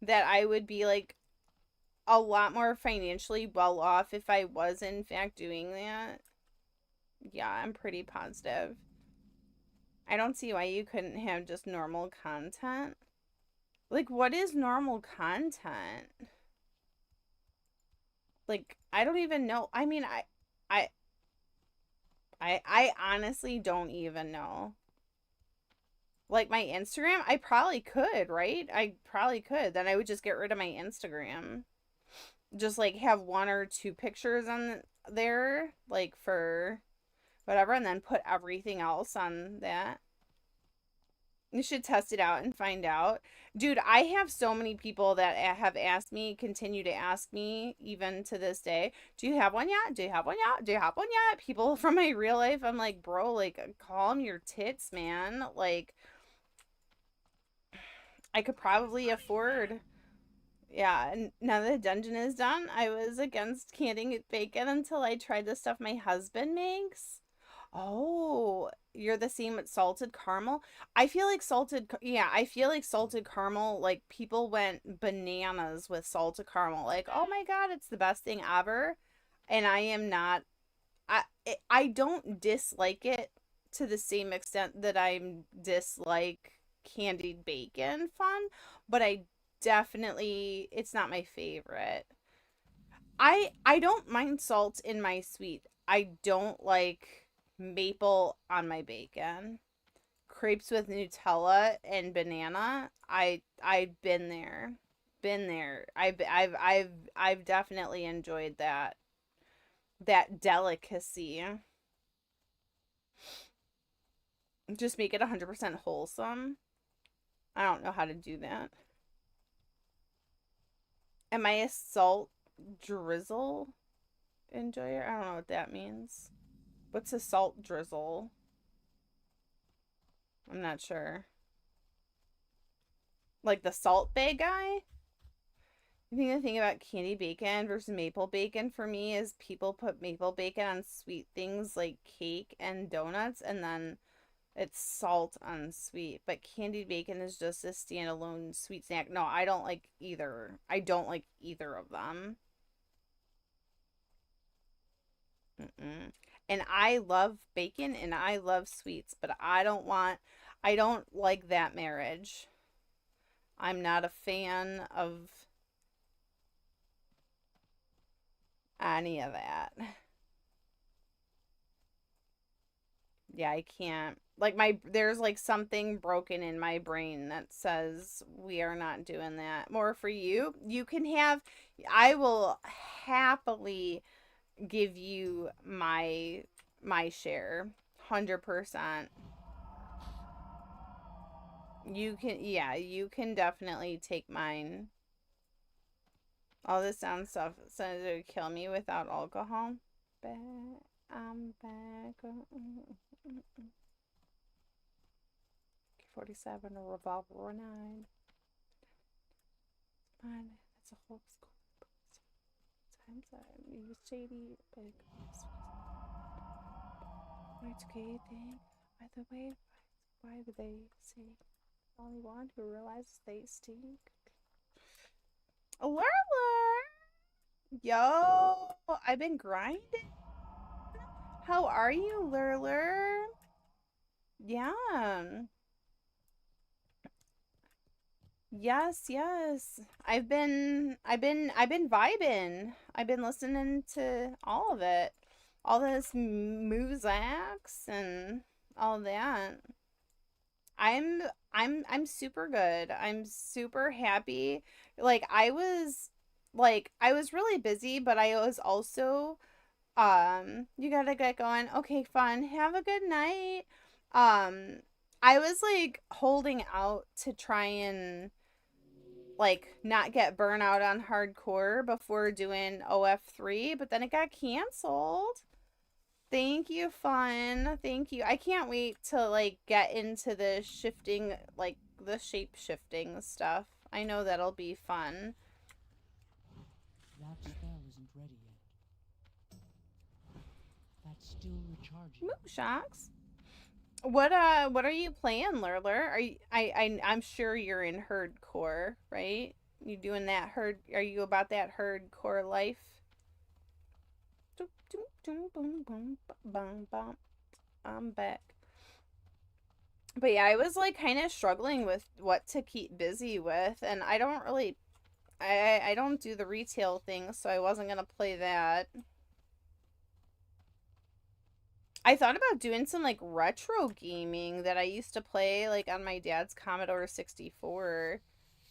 [SPEAKER 1] that I would be like a lot more financially well off if I was in fact doing that? Yeah, I'm pretty positive. I don't see why you couldn't have just normal content. Like, what is normal content? Like, I don't even know. I mean, I honestly don't even know. Like, my Instagram, I probably could, right? I probably could. Then I would just get rid of my Instagram. Just, like, have 1 or 2 pictures on there, like, for whatever, and then put everything else on that. You should test it out and find out. Dude, I have so many people that have asked me, continue to ask me, even to this day, do you have one yet? Do you have one yet? Do you have one yet? People from my real life, I'm like, bro, like, calm your tits, man. Like, I could probably afford... Yeah, and now that the dungeon is done, I was against canning bacon until I tried the stuff my husband makes. Oh, you're the same with salted caramel? I feel like salted caramel, like, people went bananas with salted caramel. Like, oh my god, it's the best thing ever. And I am not... I don't dislike it to the same extent that I dislike candied bacon fun, but I definitely, it's not my favorite. I don't mind salt in my sweet. I don't like maple on my bacon. Crepes with Nutella and banana. I've been there. I've definitely enjoyed that delicacy. Just make it 100% wholesome. I don't know how to do that. Am I a salt drizzle enjoyer? I don't know what that means. What's a salt drizzle? I'm not sure. Like the Salt Bae guy? I think the thing about candy bacon versus maple bacon for me is people put maple bacon on sweet things like cake and donuts, and then it's salt on sweet. But candied bacon is just a standalone sweet snack. No, I don't like either. I don't like either of them. And I love bacon and I love sweets, but I don't like that marriage. I'm not a fan of any of that. Yeah, I can't. Like there's like something broken in my brain that says we are not doing that. More for you. I will happily give you my share. 100%. You can definitely take mine. All this sound stuff says it would kill me without alcohol. I'm back. 47, a revolver 9. Mine, that's a whole school. Times I use shady, but it's okay thing. By the way, why would they say only one who realizes they stink? Lurler! Yo, I've been grinding. How are you, Lurler? Yeah. Yes. I've been vibing. I've been listening to all of it. All this Muzaks and all that. I'm super good. I'm super happy. I was really busy, but I was also you gotta get going. Okay, fun. Have a good night. I was holding out to try and not get burnout on hardcore before doing OF3, but then it got canceled. Thank you, fun. Thank you. I can't wait to get into the shifting, the shape shifting stuff. I know that'll be fun.
[SPEAKER 2] That spell isn't ready yet. That's still recharging.
[SPEAKER 1] Mooshocks. What are you playing, Lurler? I'm sure you're in HERDCORE, right? You doing that are you about that HERDCORE life? I'm back. But yeah, I was kind of struggling with what to keep busy with, and I don't really I don't do the retail thing, so I wasn't gonna play that. I thought about doing some retro gaming that I used to play on my dad's Commodore 64.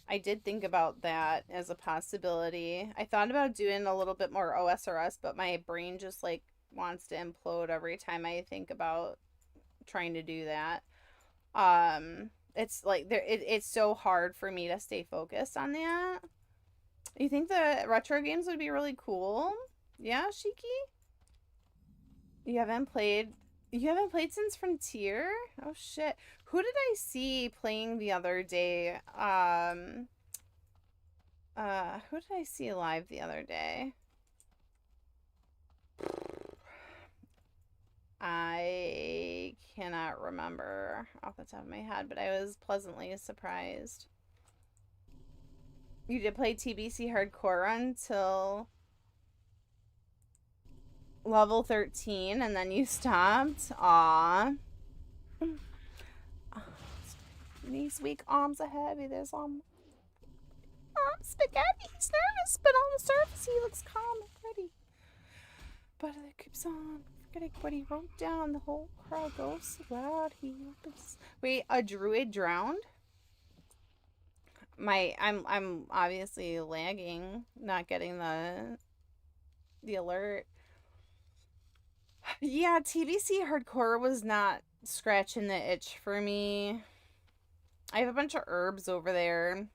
[SPEAKER 1] I did think about that as a possibility. I thought about doing a little bit more OSRS, but my brain just wants to implode every time I think about trying to do that. It's it's so hard for me to stay focused on that. You think the retro games would be really cool? Yeah, Shiki? You haven't played since Frontier? Oh shit. Who did I see playing the other day? Who did I see live the other day? I cannot remember off the top of my head, but I was pleasantly surprised. You did play TBC HERDCORE until level 13 and then you stopped. Aww. These weak arms are heavy. There's spaghetti. He's nervous, but on the surface he looks calm and pretty. But it keeps on forgetting what he wrote down. The whole crowd goes loud. He opens. Wait, a druid drowned? I'm obviously lagging, not getting the alert. Yeah, TBC HERDCORE was not scratching the itch for me. I have a bunch of herbs over there.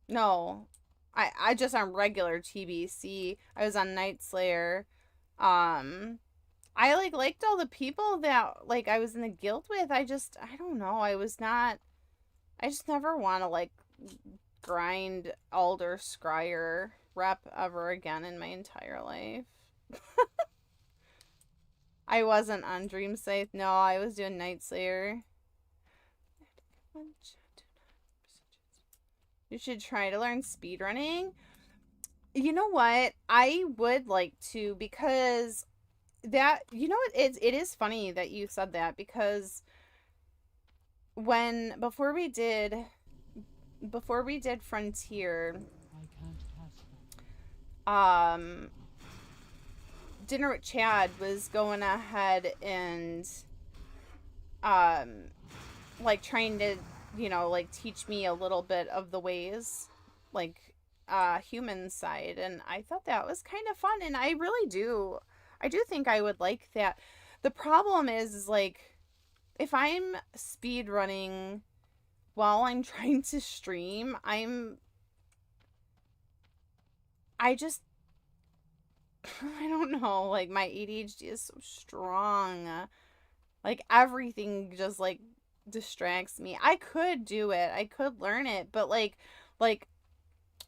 [SPEAKER 1] No, I just on regular TBC. I was on Night Slayer. I liked all the people that I was in the guild with. I don't know. I just never want to grind Alder Scryer rep ever again in my entire life. I wasn't on Dream Scythe. No, I was doing Night Slayer. You should try to learn speedrunning. You know what? I would like to, because that, you know what, it is funny that you said that, because before we did Frontier,
[SPEAKER 2] I can't cast that.
[SPEAKER 1] Dinner with Chad was going ahead and like trying to, you know, like teach me a little bit of the ways, like human side, and I thought that was kind of fun, and I do think I would like that. The problem is like, if I'm speed running while I'm trying to stream, I just I don't know, like my ADHD is so strong. Like everything just like distracts me. I could do it. I could learn it, but like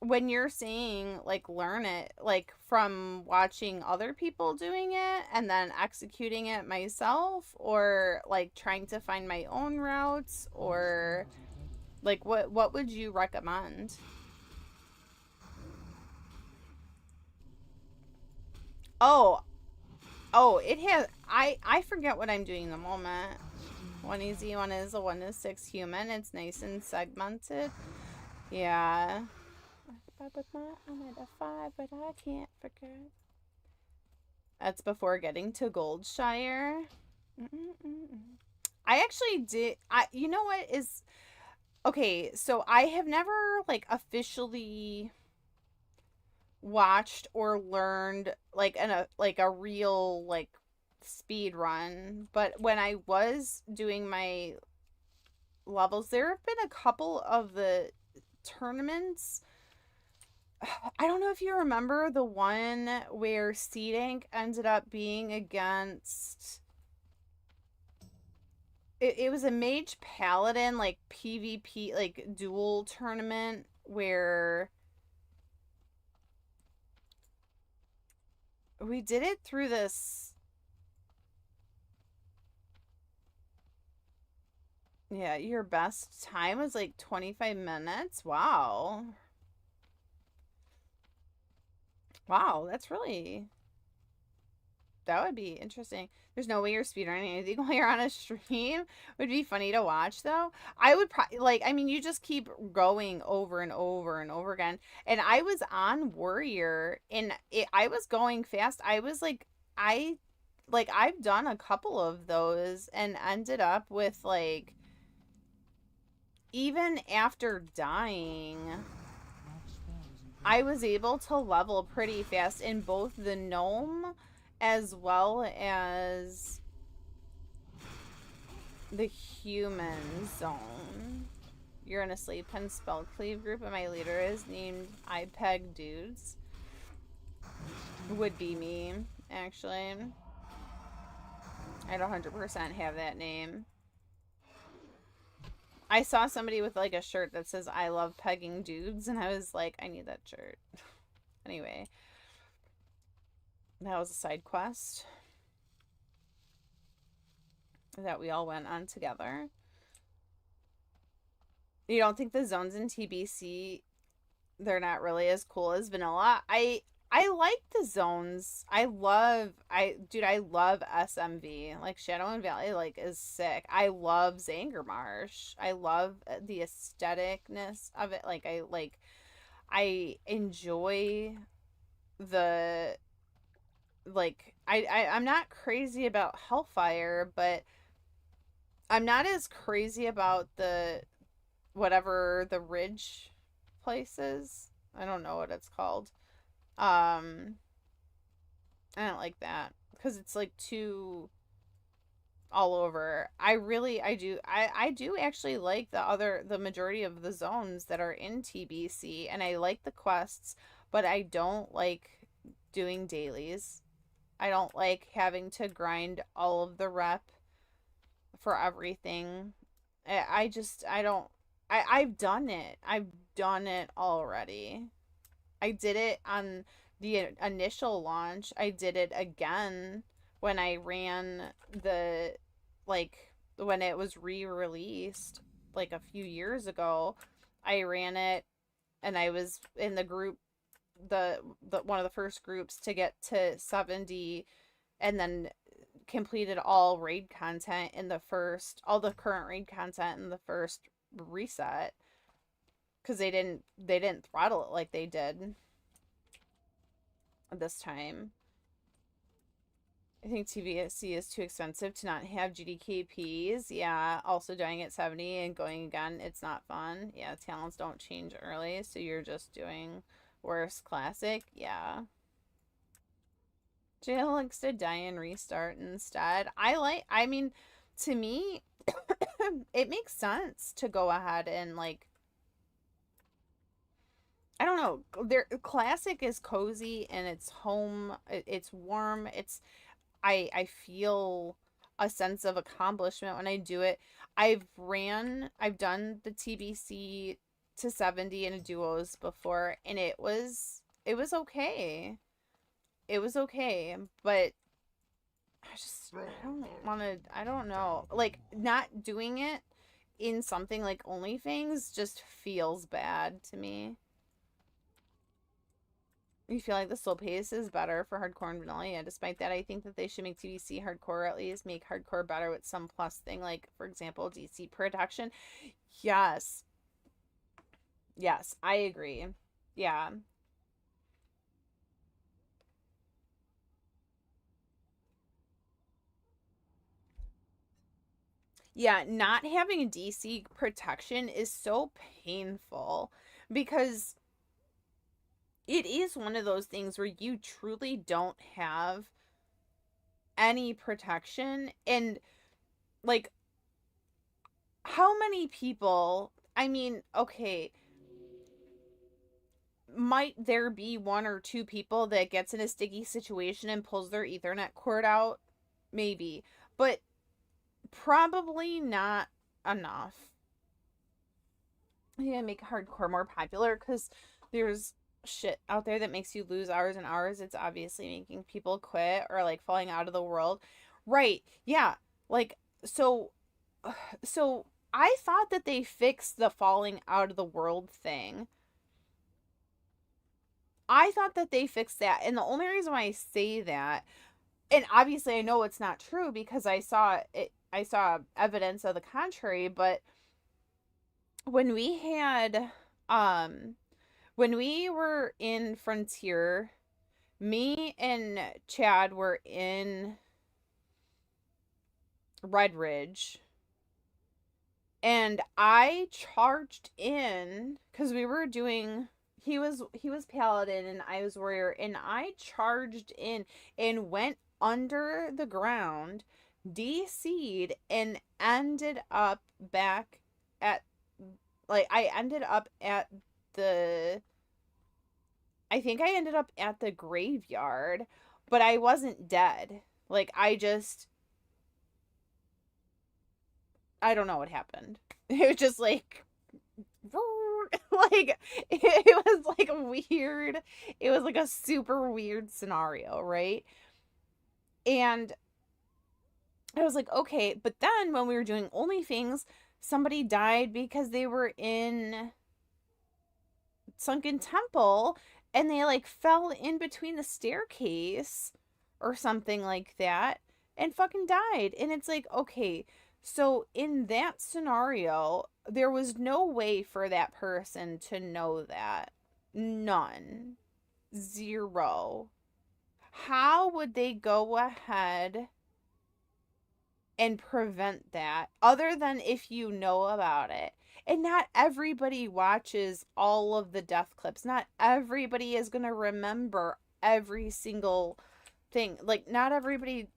[SPEAKER 1] when you're saying like learn it, like from watching other people doing it and then executing it myself, or like trying to find my own routes, or like what would you recommend? Oh, it has, I forget what I'm doing in the moment. One easy, one is a 1 to 6 human. It's nice and segmented. Yeah. I'm at a 5, but I can't forget. That's before getting to Goldshire. I actually did. You know what is okay? So I have never like officially watched or learned like a real like speed run, but when I was doing my levels, there have been a couple of the tournaments. I don't know if you remember the one where Seedank ended up being against, it was a mage paladin like PvP like duel tournament where we did it through this. Yeah, your best time was like 25 minutes. Wow. Wow, that's really... That would be interesting. There's no way you're speedrunning anything while you're on a stream. Would be funny to watch, though. I would probably, like, I mean, you just keep going over and over and over again. And I was on Warrior, and I was going fast. I was, like, I've done a couple of those and ended up with, like, even after dying, I was able to level pretty fast in both the gnome as well as the human zone. You're in a sleep and spell cleave group, and my leader is named I Peg Dudes. Would be me, actually. I'd 100% have that name. I saw somebody with like a shirt that says I love pegging dudes, and I was like, I need that shirt. Anyway, that was a side quest that we all went on together. You don't think the zones in TBC, they're not really as cool as vanilla? I like the zones. I love SMV. Like Shadow and Valley like is sick. I love Zangarmarsh. I love the aestheticness of it. Like I enjoy the like I'm not crazy about Hellfire, but I'm not as crazy about the whatever the ridge place is. I don't know what it's called. I don't like that because it's like too all over. I do actually like the majority of the zones that are in TBC, and I like the quests, but I don't like doing dailies. I don't like having to grind all of the rep for everything. I've done it. I've done it already. I did it on the initial launch. I did it again when I ran the, like, when it was re-released, like, a few years ago. I ran it, and I was in the group, the one of the first groups to get to 70 and then completed all raid content in the first, all the current raid content in the first reset, because they didn't throttle it like they did this time. I think TVSC is too expensive to not have GDKPs. Yeah, also dying at 70 and going again, it's not fun. Yeah, talents don't change early, so you're just doing worse classic. Yeah. Jail likes to die and restart instead. I mean, to me, it makes sense to go ahead and, like, I don't know, their classic is cozy and it's home, it's warm, it's, I feel a sense of accomplishment when I do it. I've done the TBC to 70 in duos before, and it was okay. It was okay, but I don't know. Like, not doing it in something like OnlyFans just feels bad to me. You feel like the slow pace is better for hardcore and vanilla. Yeah, despite that, I think that they should make TBC hardcore, at least make hardcore better with some plus thing, like, for example, DC protection. Yes. Yes, I agree. Yeah. Yeah, not having a DC protection is so painful because it is one of those things where you truly don't have any protection. And, like, how many people, I mean, okay, might there be one or two people that gets in a sticky situation and pulls their Ethernet cord out? Maybe. But probably not enough. Yeah, make hardcore more popular because there's shit out there that makes you lose hours and hours. It's obviously making people quit or, like, falling out of the world. Right. Yeah. Like, so I thought that they fixed the falling out of the world thing. I thought that they fixed that. And the only reason why I say that, and obviously I know it's not true because I saw evidence of the contrary, but when we had when we were in Frontier, me and Chad were in Red Ridge, and I charged in because we were doing, he was Paladin and I was Warrior, and I charged in and went under the ground, DC'd, and ended up back at, like, I ended up at the, I think I ended up at the graveyard, but I wasn't dead. Like, I don't know what happened. It was just like, like, it was like weird. It was like a super weird scenario, right? And I was like, okay, but then when we were doing OnlyFans, somebody died because they were in Sunken Temple and they, like, fell in between the staircase or something like that and fucking died. And it's like, okay, so in that scenario, there was no way for that person to know that. None. Zero. How would they go ahead and prevent that other than if you know about it? And not everybody watches all of the death clips. Not everybody is going to remember every single thing. Like, not everybody,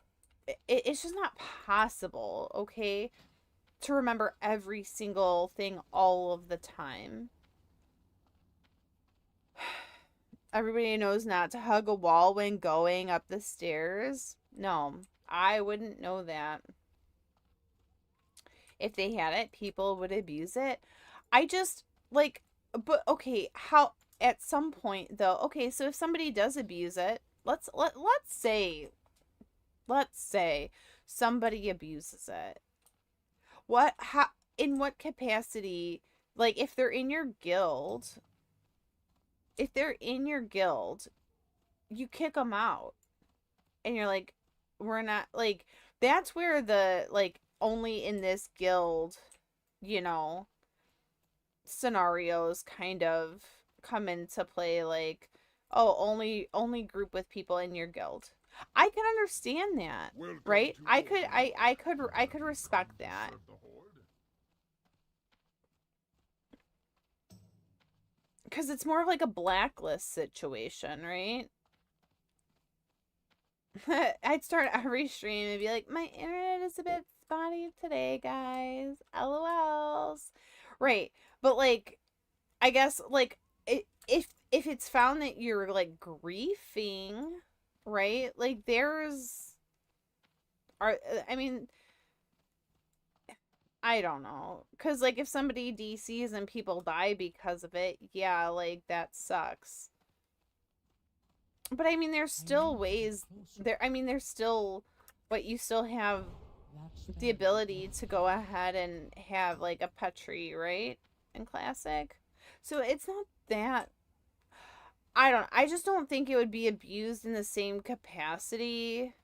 [SPEAKER 1] it's just not possible, okay, to remember every single thing all of the time. Everybody knows not to hug a wall when going up the stairs. No, I wouldn't know that. If they had it, people would abuse it. I just, like, but okay, how, at some point though, okay, so if somebody does abuse it, let's say somebody abuses it. In what capacity, like, if they're in your guild, you kick them out. And you're like, we're not, like, that's where the, like, only in this guild, you know, scenarios kind of come into play, like, oh, only group with people in your guild. I can understand that, right? I could respect that. Because it's more of like a blacklist situation, right? I'd start every stream and be like, my internet is a bit spotty today, guys. LOLs. Right. But, like, I guess, like, if it's found that you're, like, griefing, right? Like, I mean, I don't know. Because, like, if somebody DCs and people die because of it, yeah, like, that sucks. But, I mean, there's still ways, there's still, but you still have the ability to go ahead and have, like, a pet tree, right? In Classic. So, it's not that, I just don't think it would be abused in the same capacity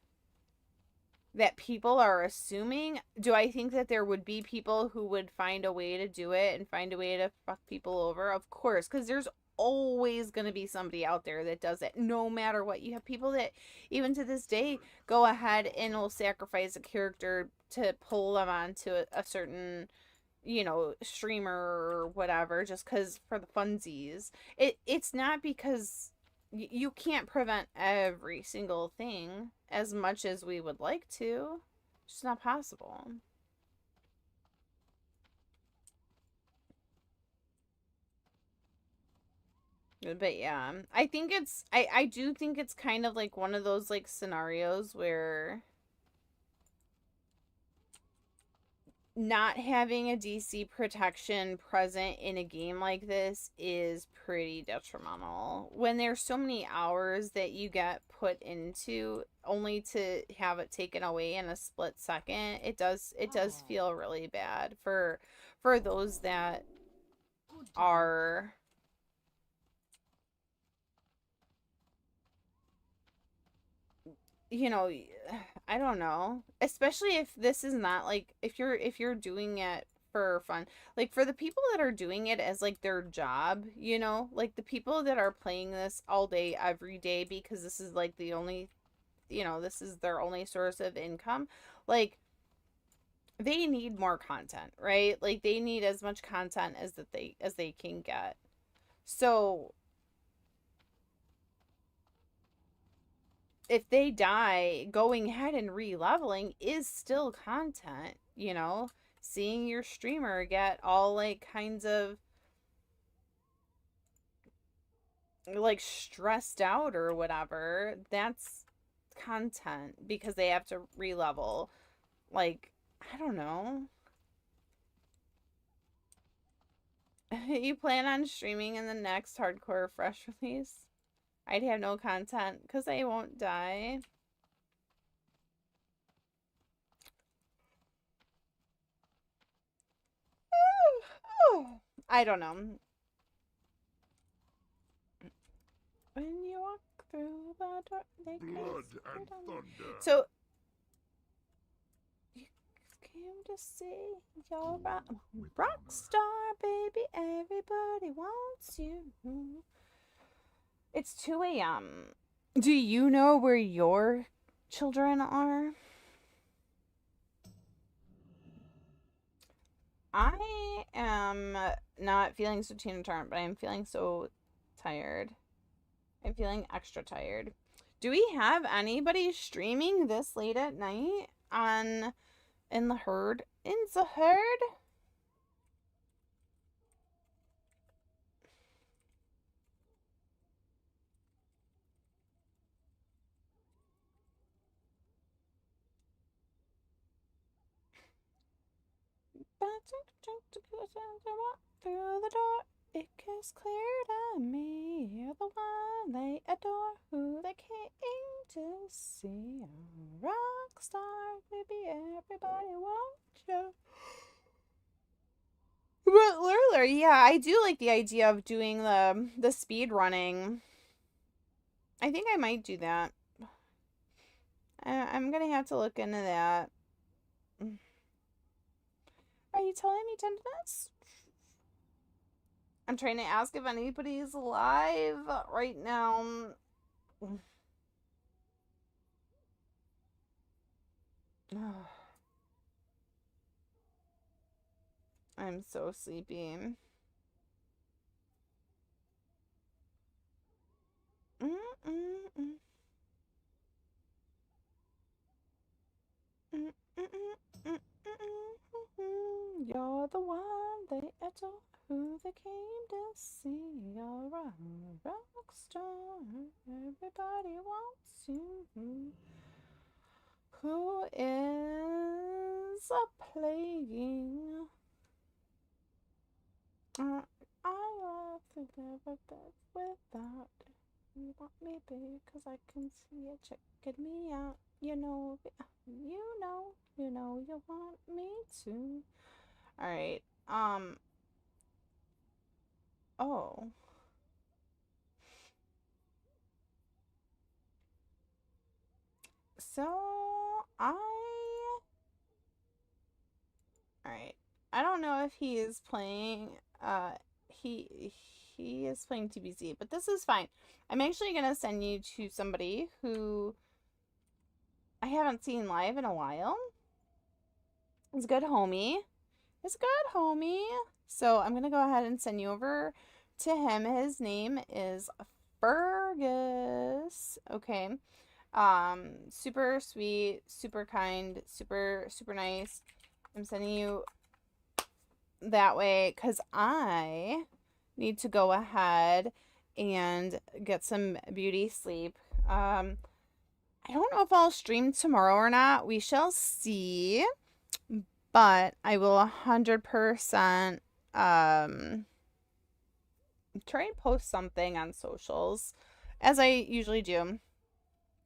[SPEAKER 1] that people are assuming. Do I think that there would be people who would find a way to do it and find a way to fuck people over? Of course, because there's always going to be somebody out there that does it, no matter what. You have people that, even to this day, go ahead and will sacrifice a character to pull them onto a certain, you know, streamer or whatever, just because for the funsies. It's not because you can't prevent every single thing as much as we would like to. It's just not possible. But yeah, I think I do think it's kind of like one of those, like, scenarios where not having a DC protection present in a game like this is pretty detrimental. When there's so many hours that you get put into only to have it taken away in a split second, it does feel really bad for those that are, you know, I don't know. Especially if this is not, like, if you're doing it for fun. Like, for the people that are doing it as, like, their job, you know? Like, the people that are playing this all day, every day, because this is, like, the only, you know, this is their only source of income. Like, they need more content, right? Like, they need as much content as they can get. So if they die, going ahead and re-leveling is still content, you know? Seeing your streamer get all, like, kinds of, like, stressed out or whatever, that's content because they have to re-level. Like, I don't know. You plan on streaming in the next hardcore fresh release? I'd have no content because I won't die. I don't know. When you walk through the door, they
[SPEAKER 4] Blood and thunder.
[SPEAKER 1] So, you came to see your rock star, baby. Everybody wants you. It's 2 a.m. Do you know where your children are? I am not feeling so Tina Turner, but I am feeling so tired. I'm feeling extra tired. Do we have anybody streaming this late at night in the herd? In the herd? Through the door, it is clear to me you're the one they adore, who they came to see. A rock star, baby, everybody wants you. But literally, yeah, I do like the idea of doing the speed running. I think I might do that. I'm gonna have to look into that. Are you telling me tenderness? I'm trying to ask if anybody's alive right now. I'm so sleepy. You're the one they adore, who they came to see. You're a rock star, everybody wants you. Who is playing? I love to never bed without you. Want me, baby, 'cause I can see it checking me out. You know, you want me to. Alright, oh. So, alright. I don't know if he is playing, he is playing TBC, but this is fine. I'm actually gonna send you to somebody who I haven't seen live in a while. It's a good homie. So I'm gonna go ahead and send you over to him. His name is Fergus. Okay. Super sweet, super kind, super nice. I'm sending you that way because I need to go ahead and get some beauty sleep. I don't know if I'll stream tomorrow or not. We shall see. But I will 100% try and post something on socials, as I usually do.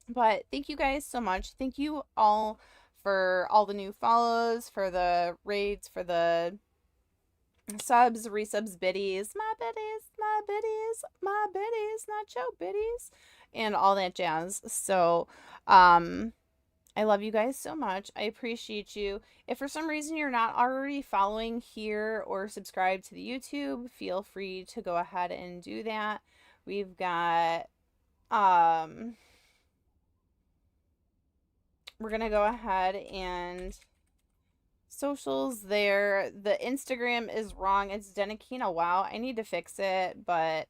[SPEAKER 1] But thank you guys so much. Thank you all for all the new follows, for the raids, for the subs, resubs, biddies, my biddies, not your biddies, and all that jazz. So, I love you guys so much. I appreciate you. If for some reason you're not already following here or subscribed to the YouTube, feel free to go ahead and do that. We've got, we're going to go ahead and socials there. The Instagram is wrong. It's Denakina. Wow. I need to fix it, but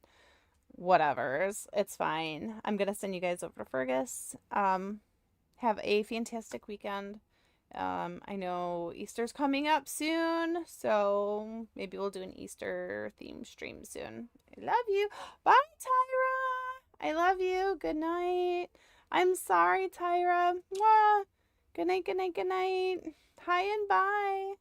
[SPEAKER 1] whatever. It's fine. I'm going to send you guys over to Fergus. Have a fantastic weekend. I know Easter's coming up soon, so maybe we'll do an Easter theme stream soon. I love you. Bye, Tyra. I love you. Good night. I'm sorry, Tyra. Mwah. Good night, good night, good night. Hi and bye.